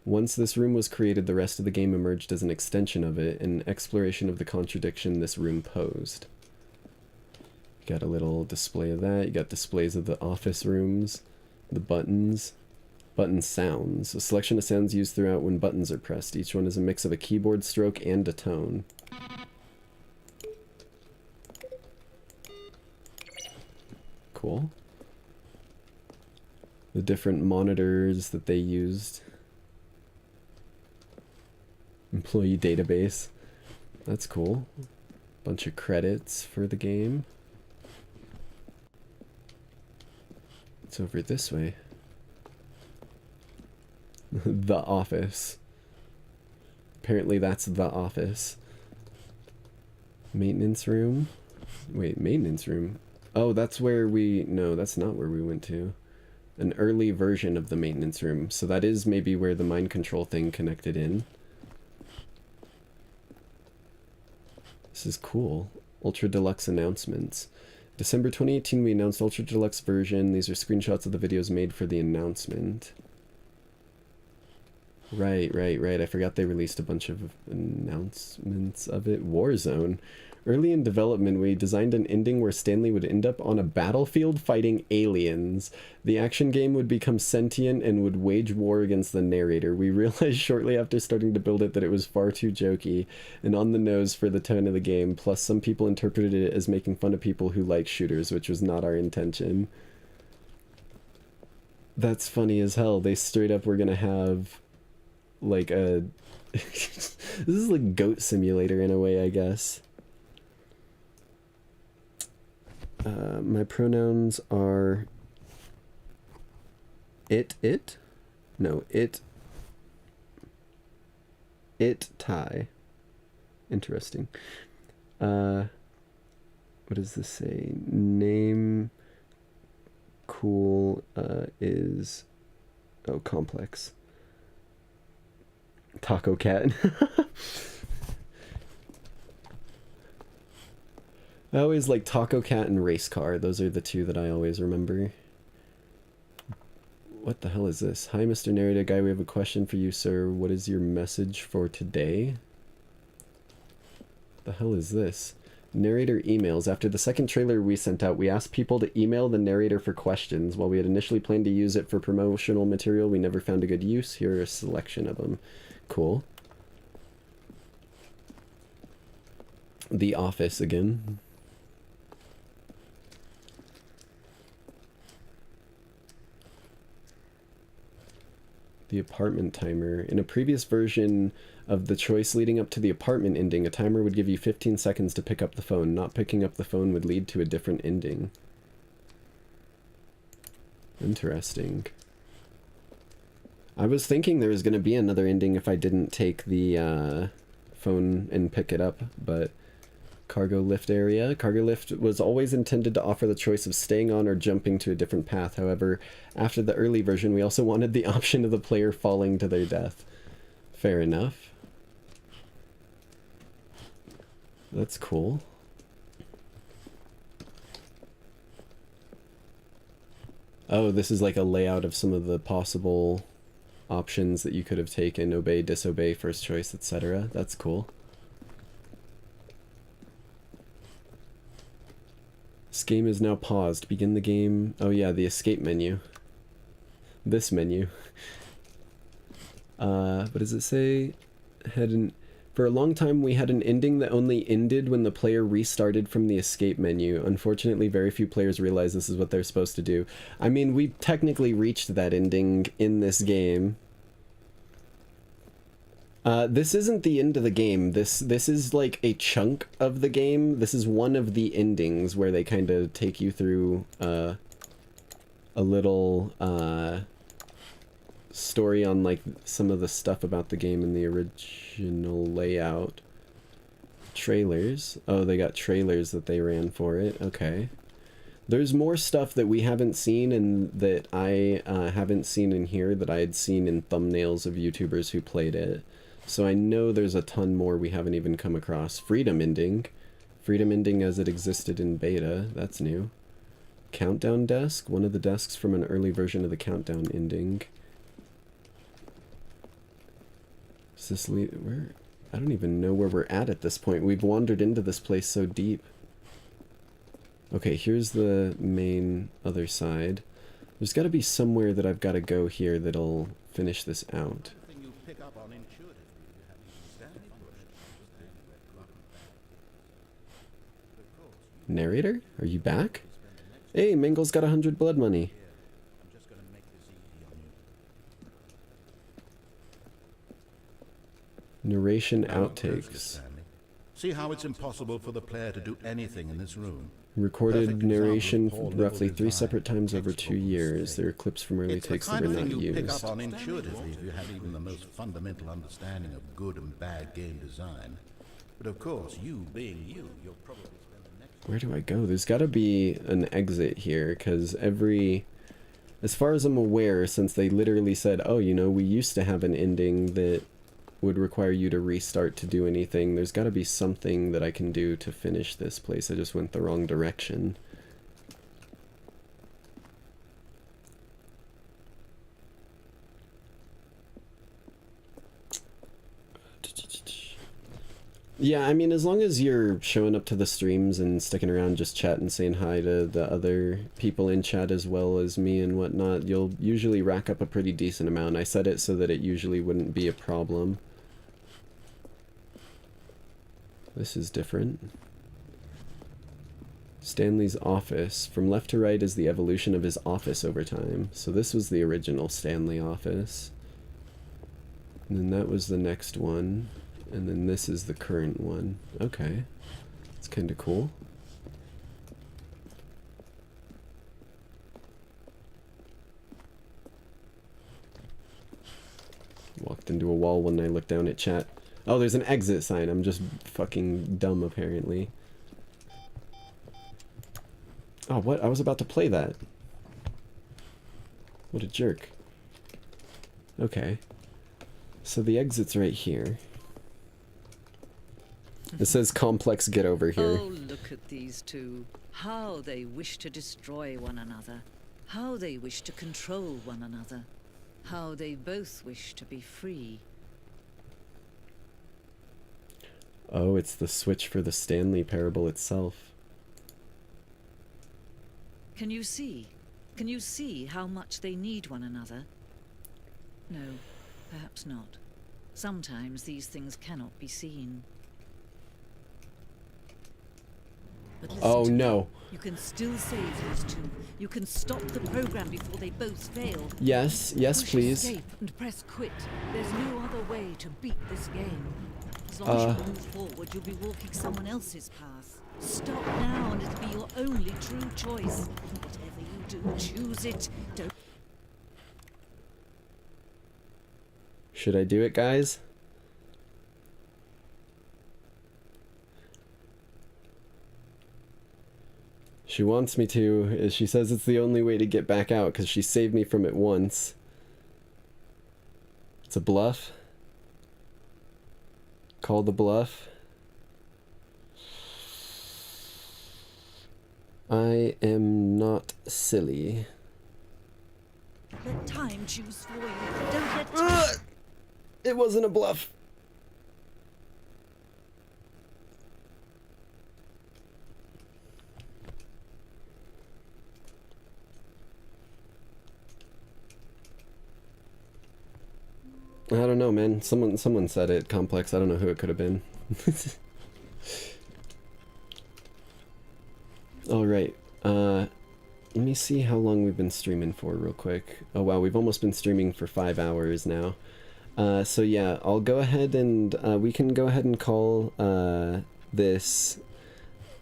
Once this room was created, the rest of the game emerged as an extension of it, an exploration of the contradiction this room posed. You got a little display of that. You got displays of the office rooms, the buttons, button sounds. A selection of sounds used throughout when buttons are pressed. Each one is a mix of a keyboard stroke and a tone. Cool. The different monitors that they used. Employee database. That's cool. Bunch of credits for the game. It's over this way. The office. Apparently that's the office. Maintenance room. Wait, maintenance room. Oh, that's where we... No, that's not where we went to. An early version of the maintenance room. So that is maybe where the mind control thing connected in. This is cool. Ultra Deluxe announcements. December 2018 we announced Ultra Deluxe version. These are screenshots of the videos made for the announcement. Right. I forgot they released a bunch of announcements of it. Warzone. Early in development, we designed an ending where Stanley would end up on a battlefield fighting aliens. The action game would become sentient and would wage war against the narrator. We realized shortly after starting to build it that it was far too jokey and on the nose for the tone of the game, plus some people interpreted it as making fun of people who like shooters, which was not our intention. That's funny as hell. They straight up were gonna have like a... This is like Goat Simulator in a way, I guess. My pronouns are it, Ty. Interesting. What does this say? Name cool is... Oh, complex. Taco Cat. I always like Taco Cat and Race Car. Those are the 2 that I always remember. What the hell is this? Hi, Mr. Narrator Guy. We have a question for you, sir. What is your message for today? The hell is this? Narrator emails. After the second trailer we sent out, we asked people to email the narrator for questions. While we had initially planned to use it for promotional material, we never found a good use. Here are a selection of them. Cool. The Office again. The apartment timer. In a previous version of the choice leading up to the apartment ending, a timer would give you 15 seconds to pick up the phone. Not picking up the phone would lead to a different ending. Interesting. I was thinking there was going to be another ending if I didn't take the phone and pick it up, but Cargo lift area. Cargo lift was always intended to offer the choice of staying on or jumping to a different path. However, after the early version, we also wanted the option of the player falling to their death. Fair enough. That's cool. Oh, this is like a layout of some of the possible options that you could have taken. Obey, disobey, first choice, etc. That's cool. This game is now paused. Begin the game. Oh yeah, the escape menu. This menu. What does it say? For a long time we had an ending that only ended when the player restarted from the escape menu. Unfortunately, very few players realize this is what they're supposed to do. I mean, we technically reached that ending in this game. This isn't the end of the game. This is like a chunk of the game. This is one of the endings where they kind of take you through a little story on like some of the stuff about the game in the original layout. Trailers. Oh, they got trailers that they ran for it. Okay. There's more stuff that we haven't seen and that I haven't seen in here that I had seen in thumbnails of YouTubers who played it. So I know there's a ton more we haven't even come across. Freedom ending. Freedom ending as it existed in beta. That's new. Countdown desk. One of the desks from an early version of the countdown ending. Is this where? I don't even know where we're at this point. We've wandered into this place so deep. Okay, here's the main other side. There's got to be somewhere that I've got to go here that'll finish this out. Narrator? Are you back? Hey, Mingle's got 100 blood money. Narration outtakes. See how it's impossible for the player to do anything in this room. Recorded narration roughly 3 separate times over 2 years. There are clips from early takes that were not used. You pick up on intuitively if you have even the most fundamental understanding of good and bad game design. But of course, you being you, you'll probably spend the next... Where do I go? There's got to be an exit here, because as far as I'm aware, since they literally said, oh, you know, we used to have an ending that would require you to restart to do anything, there's got to be something that I can do to finish this place. I just went the wrong direction. Yeah, I mean, as long as you're showing up to the streams and sticking around just chatting, saying hi to the other people in chat as well as me and whatnot, you'll usually rack up a pretty decent amount. I set it so that it usually wouldn't be a problem. This is different. Stanley's office. From left to right is the evolution of his office over time. So this was the original Stanley office. And then that was the next one. And then this is the current one. Okay. It's kind of cool. Walked into a wall when I looked down at chat. Oh, there's an exit sign. I'm just fucking dumb, apparently. Oh, what? I was about to play that. What a jerk. Okay. So the exit's right here. It says complex get over here. Oh, look at these two. How they wish to destroy one another. How they wish to control one another. How they both wish to be free. Oh, it's the switch for the Stanley parable itself. Can you see? Can you see how much they need one another? No, perhaps not. Sometimes these things cannot be seen. But oh no. You can still save these two. You can stop the program before they both fail. Yes, yes, Push please. Escape and press quit. There's no other way to beat this game. As long as you move forward, you'll be walking someone else's path. Stop now and it'll be your only true choice. Whatever you do, choose it. Don't... Should I do it, guys? She wants me to. She says it's the only way to get back out because she saved me from it once. It's a bluff. Call the bluff. I am not silly. Let time choose for you. Don't let time... It wasn't a bluff. I don't know, man. Someone said it. Complex. I don't know who it could have been. Alright. Let me see how long we've been streaming for real quick. Oh wow, we've almost been streaming for 5 hours now. So yeah, I'll go ahead and we can go ahead and call this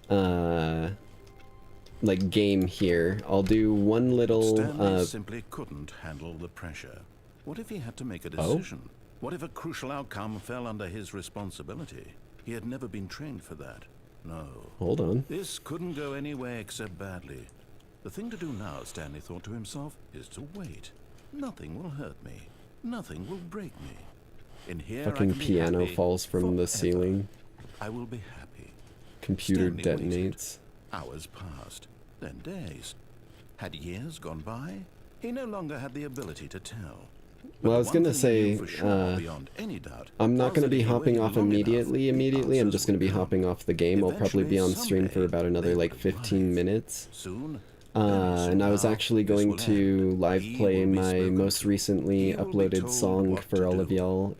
like game here. I'll do one little Stanley simply couldn't handle the pressure. What if he had to make a decision? Oh? What if a crucial outcome fell under his responsibility? He had never been trained for that. No. Hold on. This couldn't go any way except badly. The thing to do now, Stanley thought to himself, is to wait. Nothing will hurt me. Nothing will break me. In here, fucking piano falls from forever. The ceiling. I will be happy. Computer Stanley detonates. Waited. Hours passed, then days. Had years gone by? He no longer had the ability to tell. Well, I was gonna say, I'm not gonna be hopping off immediately. I'm just gonna be hopping off the game. I'll probably be on stream for about another like 15 minutes. And I was actually going to live play my most recently uploaded song for all of y'all,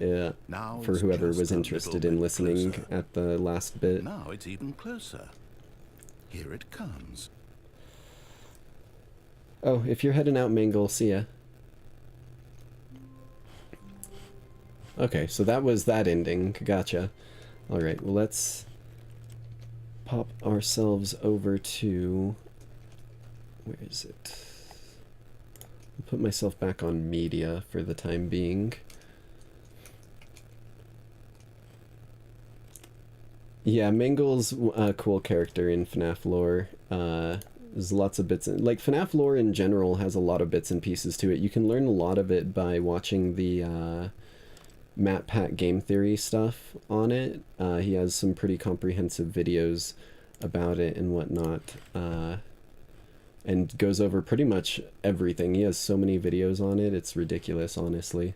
for whoever was interested in listening at the last bit. Now it's even closer. Here it comes. Oh, if you're heading out, Mangle, see ya. Okay, so that was that ending. Gotcha. Alright, well let's pop ourselves over to... Where is it? I'll put myself back on media for the time being. Yeah, Mangle's a cool character in FNAF lore. There's lots of bits... like, FNAF lore in general has a lot of bits and pieces to it. You can learn a lot of it by watching the... Matt Pat game theory stuff on it. He has some pretty comprehensive videos about it and whatnot, and goes over pretty much everything. He has so many videos on it, it's ridiculous, honestly.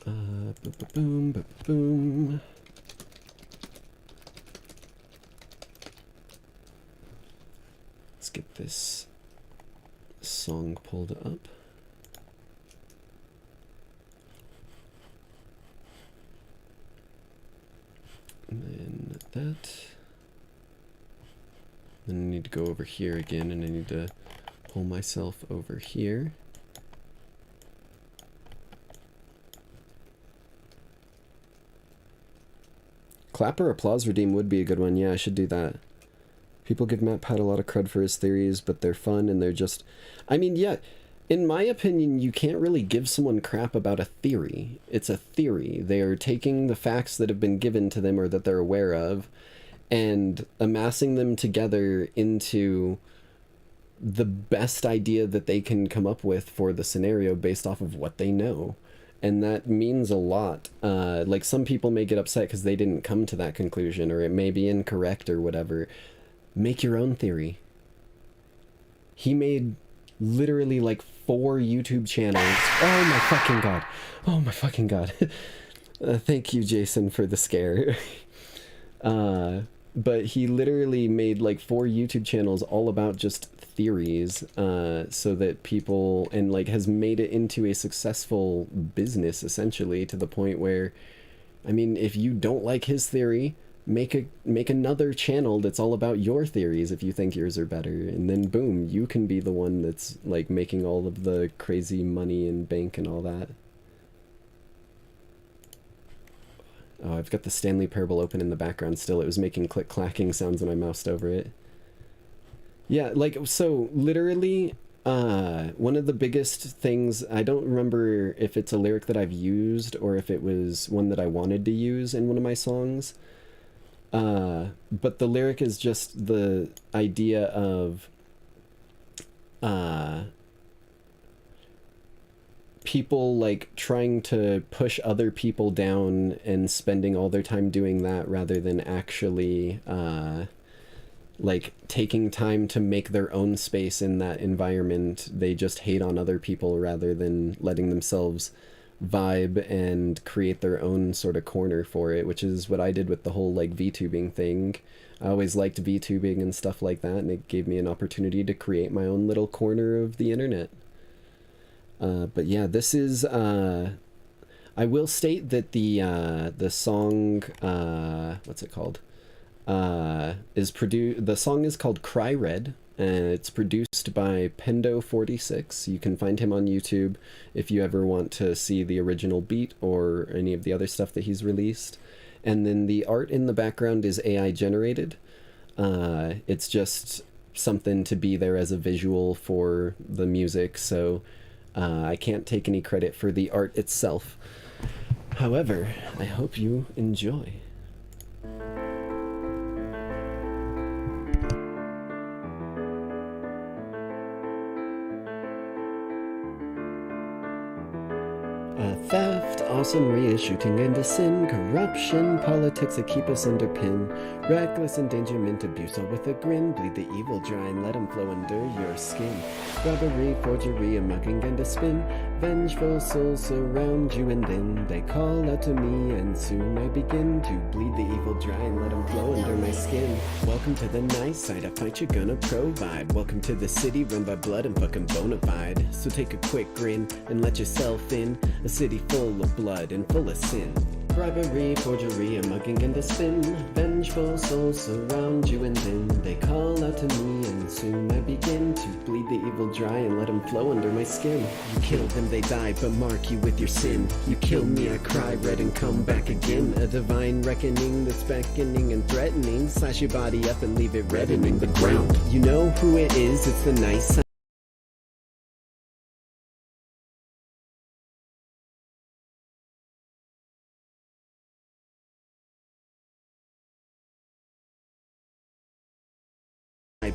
Boom, boom. Let's get this song pulled up. And then that. Then I need to go over here again, and I need to pull myself over here. Clap or applause redeem would be a good one. Yeah, I should do that. People give Matt Pat a lot of cred for his theories, but they're fun and they're just... I mean, yeah, in my opinion, you can't really give someone crap about a theory. It's a theory. They are taking the facts that have been given to them or that they're aware of and amassing them together into the best idea that they can come up with for the scenario based off of what they know. And that means a lot. Like, some people may get upset because they didn't come to that conclusion, or it may be incorrect or whatever. Make your own theory. He made literally like 4 YouTube channels. Oh my fucking god. Oh my fucking god. Thank you, Jason, for the scare. But he literally made like 4 YouTube channels all about just theories, so that people, and like has made it into a successful business essentially, to the point where, I mean, if you don't like his theory, make another channel that's all about your theories if you think yours are better, and then boom, you can be the one that's like making all of the crazy money and bank and all that. Oh, I've got the Stanley Parable open in the background still. It was making click-clacking sounds when I moused over it. Yeah, like, so literally, one of the biggest things, I don't remember if it's a lyric that I've used or if it was one that I wanted to use in one of my songs, But the lyric is just the idea of people like trying to push other people down and spending all their time doing that rather than actually like taking time to make their own space in that environment. They just hate on other people rather than letting themselves vibe and create their own sort of corner for it, which is what I did with the whole like VTubing thing. I always liked VTubing and stuff like that, and it gave me an opportunity to create my own little corner of the internet. But yeah, this is I will state that the song what's it called the song is called Cry Red, and it's produced by Pendo46. You can find him on YouTube if you ever want to see the original beat or any of the other stuff that he's released. And then the art in the background is AI generated. It's just something to be there as a visual for the music, so I can't take any credit for the art itself. However, I hope you enjoy. Theft, awesome shooting into sin, corruption, politics that keep us under pin, reckless endangerment, abuse all with a grin, bleed the evil dry and let them flow under your skin. Robbery, forgery, a mugging and a spin, vengeful souls surround you and then they call out to me and soon I begin to bleed the evil dry and let them flow under my skin. Welcome to the nice side, a fight you're gonna provide. Welcome to the city run by blood and fucking bona fide. So take a quick grin and let yourself in, a city full of blood and full of sin. Bribery, forgery, a mugging and a spin, vengeful souls surround you and then they call out to me and soon I begin to bleed the evil dry and let them flow under my skin. You kill them, they die, but mark you with your sin. You kill me, I cry red and come back again. A divine reckoning that's beckoning and threatening. Slash your body up and leave it reddening the ground. You know who it is, it's the nice side.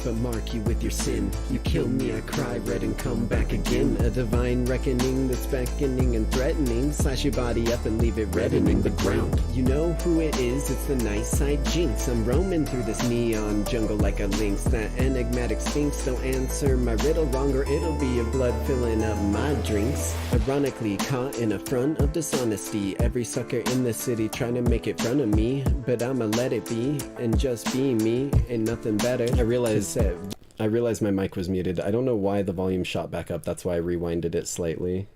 But mark you with your sin. You kill me, I cry red and come back again. A divine reckoning that's beckoning and threatening. Slash your body up and leave it reddening the ground. You know who it is, it's the nice side jinx. I'm roaming through this neon jungle like a lynx. That enigmatic sphinx, don't answer my riddle wrong or it'll be your blood filling up my drinks. Ironically caught in a front of dishonesty, every sucker in the city trying to make it front of me, but I'ma let it be and just be me, ain't nothing better. I realized my mic was muted. I don't know why the volume shot back up, that's why I rewinded it slightly.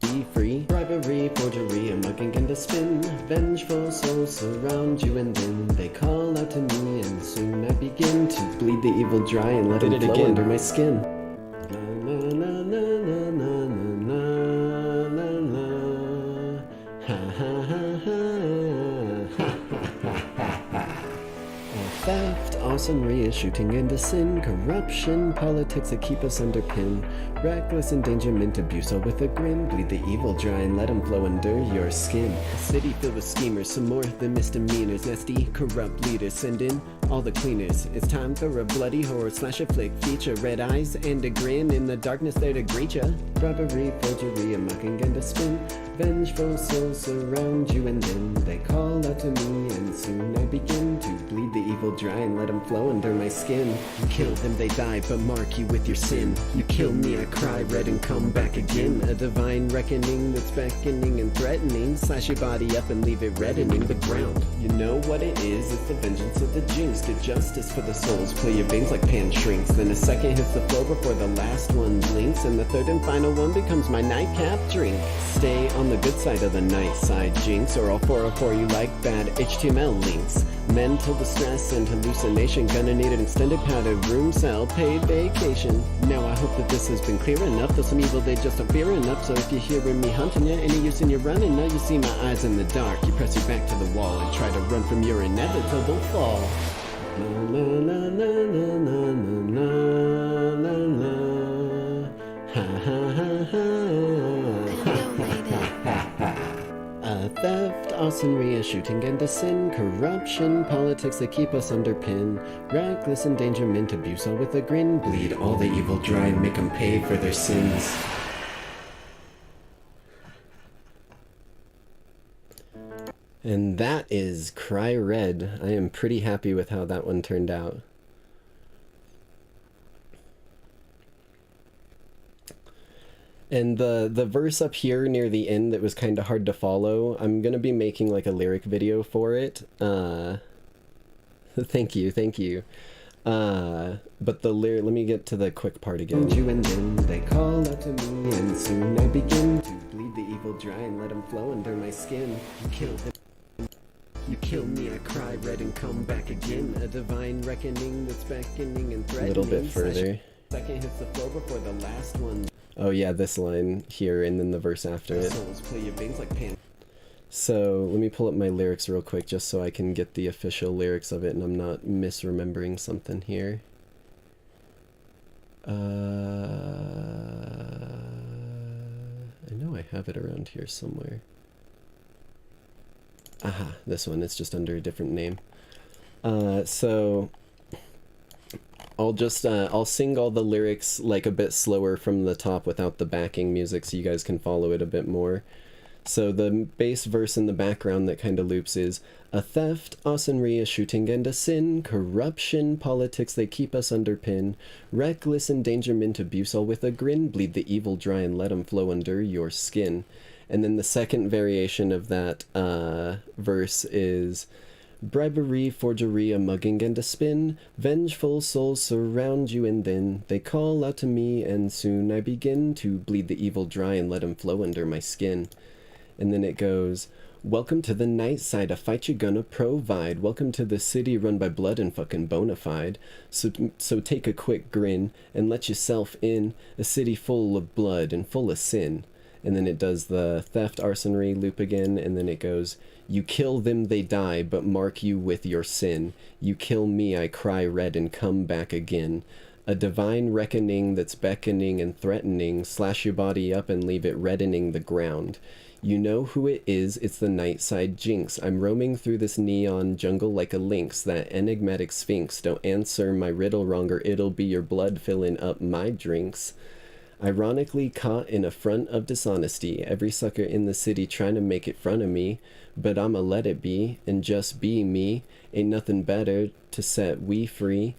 Be free. Bribery, forgery, a mugging and a spin, vengeful souls surround you and then they call out to me and soon I begin to bleed the evil dry and let it flow under my skin. La la la la la la la la la. Ha ha ha ha. Theft, awesome shooting into sin, corruption, politics that keep us under pin, reckless endangerment, abuse all with a grin, bleed the evil dry and let them flow under your skin. A city filled with schemers, some more than misdemeanors, nasty, corrupt leaders, send in all the cleaners. It's time for a bloody horror slash a flick feature, red eyes and a grin in the darkness there to greet ya. Robbery, forgery, a mugging and a spin, vengeful souls surround you and then they call out to me and soon I begin to bleed the evil dry and let them flow under my skin. You kill them, they die, but mark you with your sin. You kill me, I cry red and come back again. A divine reckoning that's beckoning and threatening. Slash your body up and leave it reddening the ground. You know what it is, it's the vengeance of the jinx. Get justice for the souls, play your veins like pan shrinks. Then a second hits the floor before the last one blinks, and the third and final one becomes my nightcap drink. Stay on the good side of the night side, jinx, or I'll 404 you like bad HTML links. Mental distress and hallucination, gonna need an extended padded room cell, paid vacation. Now I hope that this has been clear enough, though some evil they just don't fear enough. So if you're hearing me hunting ya, any use in your running, now you see my eyes in the dark. You press your back to the wall and try to run from your inevitable fall. La la la la la la la la la. Ha ha ha ha. Theft, arsonery, shooting and sin, corruption, politics that keep us under pin, reckless endangerment, abuse all with a grin, bleed all the evil dry and make them pay for their sins. And that is Cry Red. I am pretty happy with how that one turned out. And the verse up here near the end that was kind of hard to follow, I'm going to be making like a lyric video for it. Thank you, thank you. But the lyric, let me get to the quick part again. You and then they call out to me, and soon I begin to bleed the evil dry and let them flow under my skin. You kill them. You kill me, I cry red and come back again. A divine reckoning that's beckoning and threatening. A little bit further. Second hits the flow before the last one. Oh yeah, this line here and then the verse after it. So let me pull up my lyrics real quick just so I can get the official lyrics of it and I'm not misremembering something here. I know I have it around here somewhere. Aha, this one, it's just under a different name. So I'll sing all the lyrics like a bit slower from the top without the backing music so you guys can follow it a bit more. So the bass verse in the background that kind of loops is a theft, arsonery, a shooting and a sin, corruption, politics they keep us under pin, reckless endangerment, abuse all with a grin, bleed the evil dry and let 'em flow under your skin. And then the second variation of that verse is bribery, forgery, a mugging and a spin, vengeful souls surround you and then they call out to me and soon I begin to bleed the evil dry and let 'em flow under my skin. And then it goes, welcome to the night side, a fight you're gonna provide. Welcome to the city run by blood and fucking bona fide. So take a quick grin and let yourself in, a city full of blood and full of sin. And then it does the theft, arsonery loop again, and then it goes, you kill them, they die, but mark you with your sin. You kill me, I cry red and come back again. A divine reckoning that's beckoning and threatening, slash your body up and leave it reddening the ground. You know who it is, it's the nightside jinx. I'm roaming through this neon jungle like a lynx, that enigmatic sphinx. Don't answer my riddle wrong or it'll be your blood filling up my drinks. Ironically caught in a front of dishonesty, every sucker in the city trying to make it front of me, but I'ma let it be, and just be me, ain't nothing better to set we free.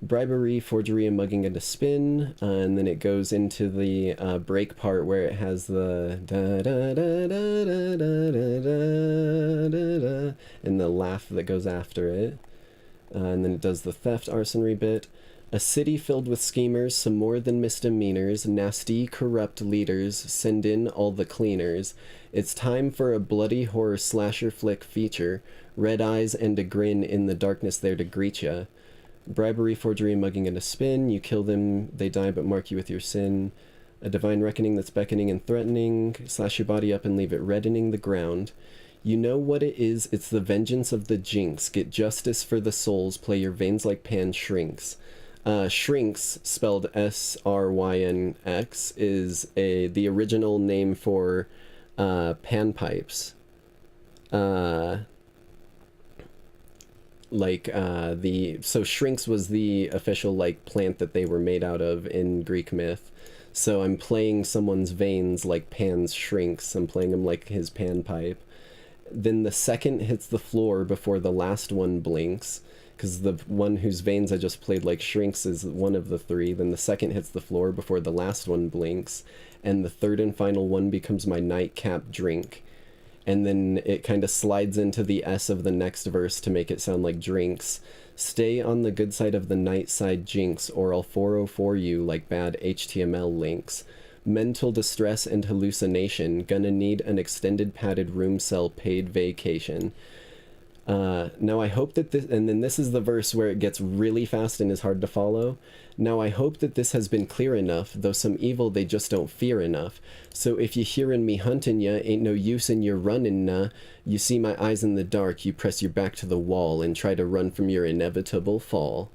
Bribery, forgery, and mugging and a spin, and then it goes into the break part where it has the da da da da da da da da da and the laugh that goes after it, and then it does the theft, arsonery bit. A city filled with schemers, some more than misdemeanors, nasty, corrupt leaders, send in all the cleaners. It's time for a bloody horror slasher flick feature, red eyes and a grin in the darkness there to greet ya. Bribery, forgery, mugging and a spin, you kill them, they die but mark you with your sin. A divine reckoning that's beckoning and threatening, slash your body up and leave it reddening the ground. You know what it is, it's the vengeance of the jinx, get justice for the souls, play your veins like pan shrinks. Shrinks, spelled S-R-Y-N-X, is the original name for panpipes. So shrinks was the official like plant that they were made out of in Greek myth. So I'm playing someone's veins like Pan's shrinks. I'm playing him like his panpipe. Then the second hits the floor before the last one blinks, because the one whose veins I just played like shrinks is one of the three. Then the second hits the floor before the last one blinks, and the third and final one becomes my nightcap drink. And then it kind of slides into the S of the next verse to make it sound like drinks. Stay on the good side of the night side jinx, or I'll 404 you like bad HTML links. Mental distress and hallucination, gonna need an extended padded room cell paid vacation. Now I hope that this, and then this is the verse where it gets really fast and is hard to follow. Now I hope that this has been clear enough, though some evil they just don't fear enough. So if you hearin' me huntin' ya, ain't no use in your runnin' nah. You see my eyes in the dark, you press your back to the wall and try to run from your inevitable fall.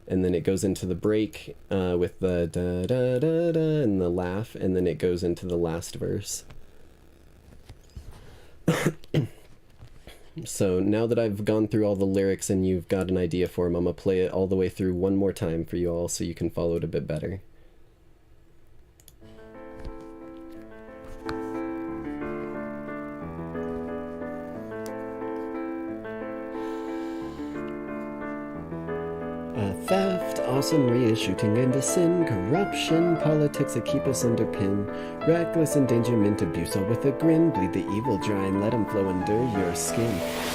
And then it goes into the break with the da da da da and the laugh, and then it goes into the last verse. So now that I've gone through all the lyrics and you've got an idea for them, I'm going to play it all the way through one more time for you all so you can follow it a bit better. Theft, awesome shooting and a sin, corruption, politics that keep us under pin, reckless endangerment, abuse all with a grin, bleed the evil dry and let them flow under your skin.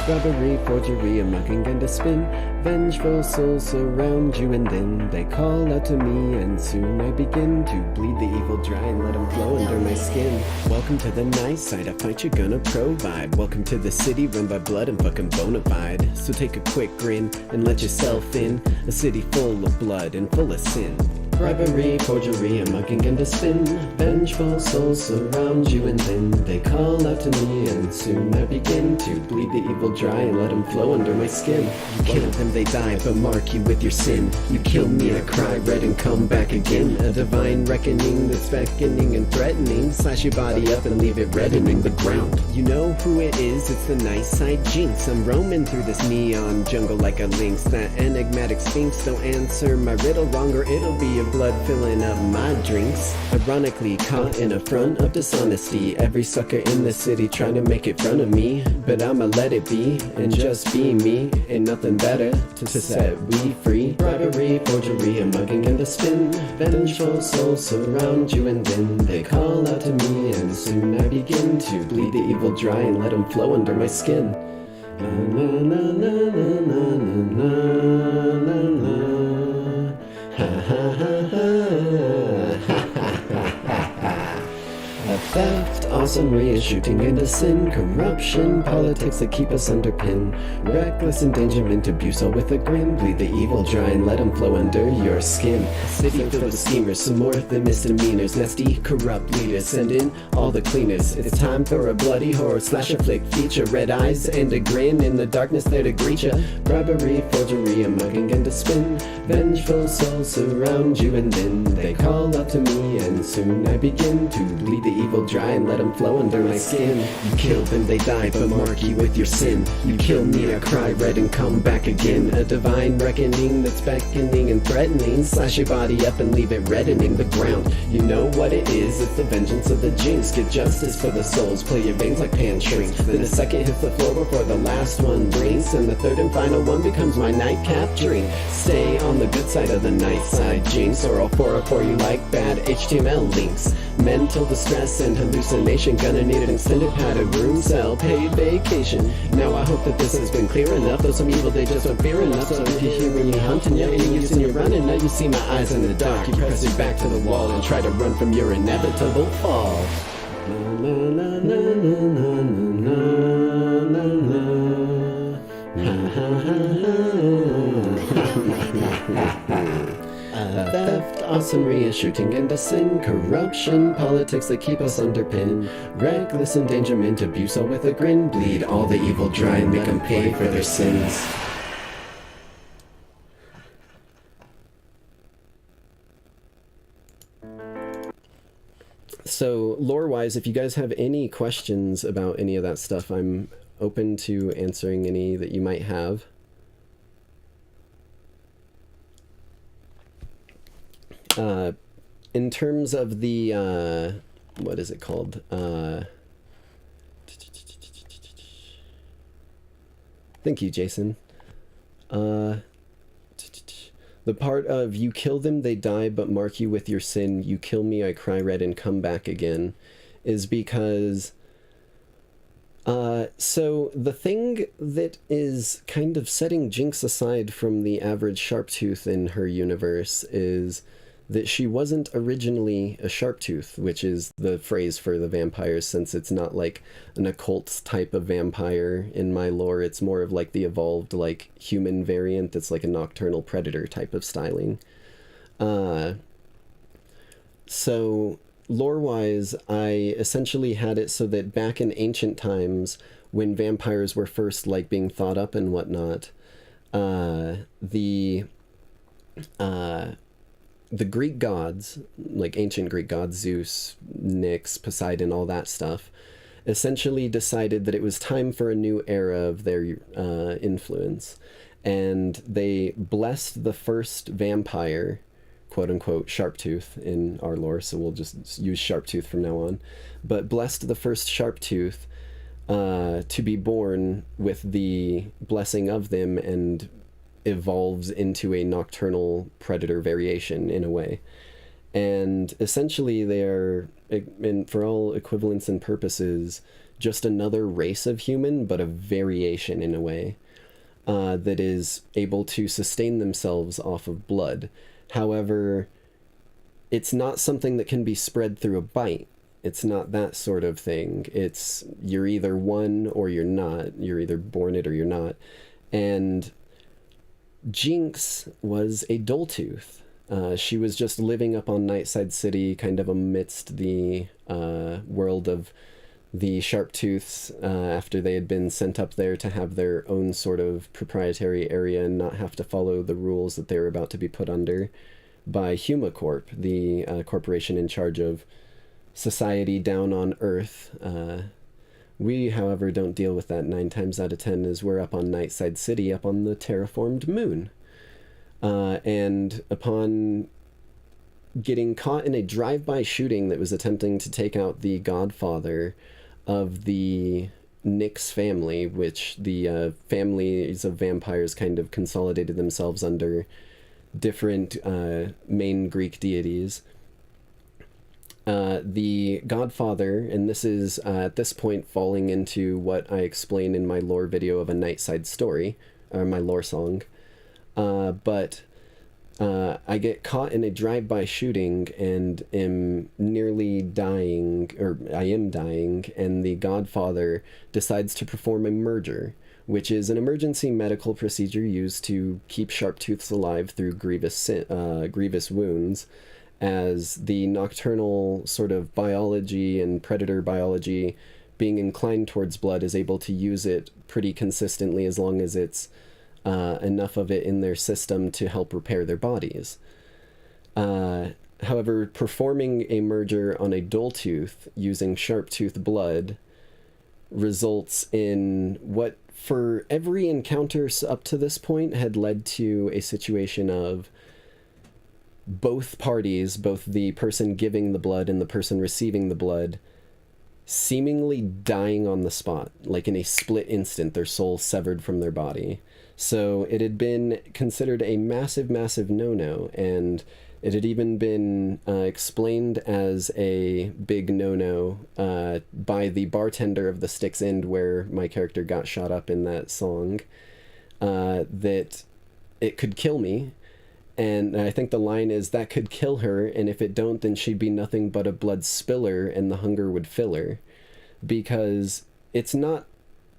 Robbery, forgery, a mugging and a spin, vengeful souls surround you and then they call out to me and soon I begin to bleed the evil dry and let them flow under my skin. Welcome to the nice side, a fight you're gonna provide. Welcome to the city run by blood and fucking bona fide. So take a quick grin and let yourself in, a city full of blood and full of sin. Bribery, forgery, a mugging and a spin, vengeful souls surround you and then they call out to me and soon I begin to bleed the evil dry and let them flow under my skin. You kill them, they die, but mark you with your sin. You kill me, I cry red and come back again. A divine reckoning that's beckoning and threatening. Slash your body up and leave it reddening the ground. You know who it is, it's the nice side jinx. I'm roaming through this neon jungle like a lynx. That enigmatic sphinx, don't answer my riddle wrong or it'll be a blood filling up my drinks. Ironically caught in a front of dishonesty, every sucker in the city trying to make it front of me, but I'ma let it be and just be me. Ain't nothing better to set we free. Bribery, forgery, a mugging and a spin, vengeful souls surround you and then they call out to me and soon I begin to bleed the evil dry and let them flow under my skin. La la la la la la la la la. Ha ha ha ha ha ha ha ha. A theft, awesome shooting and a sin, corruption, politics that keep us under pin, reckless endangerment, abuse all with a grin, bleed the evil dry and let them flow under your skin. A city filled with schemers, some more than misdemeanors, nasty, corrupt leaders, send in all the cleaners. It's time for a bloody horror slasher flick feature, red eyes and a grin in the darkness there to greet ya. Bribery, forgery, a mugging and a spin, vengeful souls surround you and then they call out to me and soon I begin to bleed the evil dry and let them flow under my skin. You kill them, they die, but mark you with your sin. You kill me, I cry red and come back again. A divine reckoning that's beckoning and threatening. Slash your body up and leave it reddening the ground. You know what it is, it's the vengeance of the jinx. Get justice for the souls, play your veins like pan shrinks. Then a second hits the floor before the last one blinks, and the third and final one becomes my nightcap drink. Stay on the good side of the night side jinx, or I'll 404 you like bad HTML links. Mental distress and hallucination, gonna need an extended padded room cell, paid vacation. Now I hope that this has been clear enough, though some evil they just don't fear enough. So if you hear me hunting you, and you're using your running, now you see my eyes in the dark. You press your back to the wall and try to run from your inevitable fall. La la la la la la la la. Ha ha ha ha. Theft, awesome shooting and a sin, corruption, politics that keep us under pin, reckless endangerment, abuse all with a grin, bleed all the evil dry and make them pay for their sins. So, lore-wise, if you guys have any questions about any of that stuff, I'm open to answering any that you might have. In terms of the, what is it called? Thank you, Jason. The part of you kill them, they die, but mark you with your sin, you kill me, I cry red and come back again, is because, so the thing that is kind of setting Jinx aside from the average Sharptooth in her universe is that she wasn't originally a Sharptooth, which is the phrase for the vampires, since it's not like an occult type of vampire in my lore. It's more of like the evolved, like, human variant that's like a nocturnal predator type of styling. So, lore-wise, I essentially had it so that back in ancient times, when vampires were first, like, being thought up and whatnot, the Greek gods, like ancient Greek gods, Zeus, Nyx, Poseidon, all that stuff, essentially decided that it was time for a new era of their influence. And they blessed the first vampire, quote-unquote Sharptooth in our lore, so we'll just use Sharptooth from now on, but blessed the first Sharptooth to be born with the blessing of them and evolves into a nocturnal predator variation in a way. And essentially they're, for all equivalence and purposes, just another race of human, but a variation in a way that is able to sustain themselves off of blood. However, it's not something that can be spread through a bite. It's not that sort of thing. It's you're either one or you're not. You're either born it or you're not. And Jinx was a Dulltooth. She was just living up on Nightside City, kind of amidst the world of the Sharptooths after they had been sent up there to have their own sort of proprietary area and not have to follow the rules that they were about to be put under by Heyya Corp, the corporation in charge of society down on Earth. We, however, don't deal with that 9 times out of 10, as we're up on Nightside City, up on the terraformed moon. And upon getting caught in a drive-by shooting that was attempting to take out the godfather of the Nyx family, which the families of vampires kind of consolidated themselves under different main Greek deities. The godfather, and this is at this point falling into what I explain in my lore video of A Nightside Story, or my lore song, but I get caught in a drive-by shooting and am nearly dying, or I am dying, and the godfather decides to perform a merger, which is an emergency medical procedure used to keep Sharptooths alive through grievous wounds, as the nocturnal sort of biology and predator biology, being inclined towards blood, is able to use it pretty consistently as long as it's enough of it in their system to help repair their bodies. However, performing a merger on a Dulltooth using Sharptooth blood results in what, for every encounter up to this point, had led to a situation of both parties, both the person giving the blood and the person receiving the blood, seemingly dying on the spot, like in a split instant, their soul severed from their body. So it had been considered a massive, massive no-no, and it had even been explained as a big no-no by the bartender of the Styx End, where my character got shot up in that song, that it could kill me. And I think the line is, that could kill her, and if it don't, then she'd be nothing but a blood spiller, and the hunger would fill her. Because it's not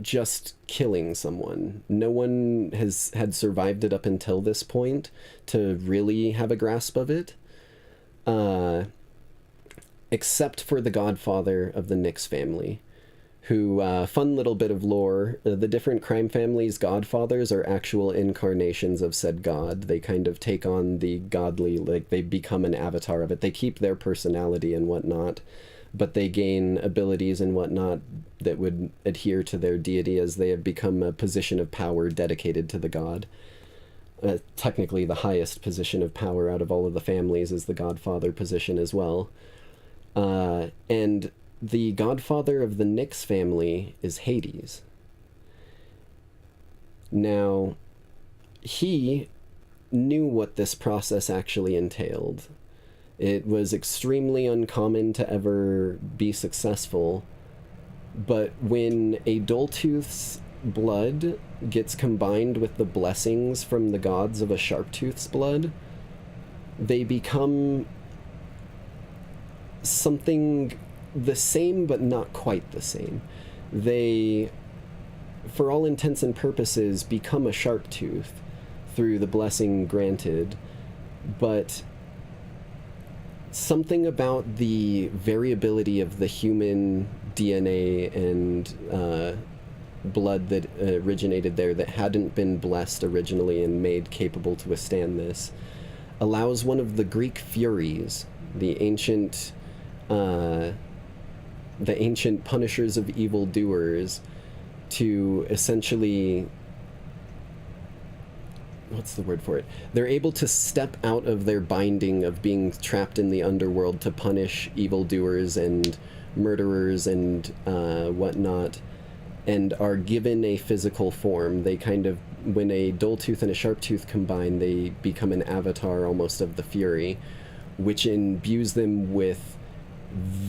just killing someone. No one had survived it up until this point to really have a grasp of it. Except for the godfather of the Nyx family, who, fun little bit of lore, the different crime families' godfathers are actual incarnations of said god. They kind of take on the godly, like, they become an avatar of it. They keep their personality and whatnot, but they gain abilities and whatnot that would adhere to their deity as they have become a position of power dedicated to the god. Technically, the highest position of power out of all of the families is the godfather position as well. And the godfather of the Nyx family is Hades. Now, he knew what this process actually entailed. It was extremely uncommon to ever be successful, but when a Dulltooth's blood gets combined with the blessings from the gods of a Sharptooth's blood, they become something the same but not quite the same. They, for all intents and purposes, become a Sharptooth through the blessing granted, but something about the variability of the human DNA and blood that originated there that hadn't been blessed originally and made capable to withstand this allows one of the Greek Furies, the ancient the ancient punishers of evildoers to essentially... what's the word for it? They're able to step out of their binding of being trapped in the underworld to punish evildoers and murderers and whatnot, and are given a physical form. They kind of, when a dull tooth and a sharp tooth combine, they become an avatar almost of the Fury, which imbues them with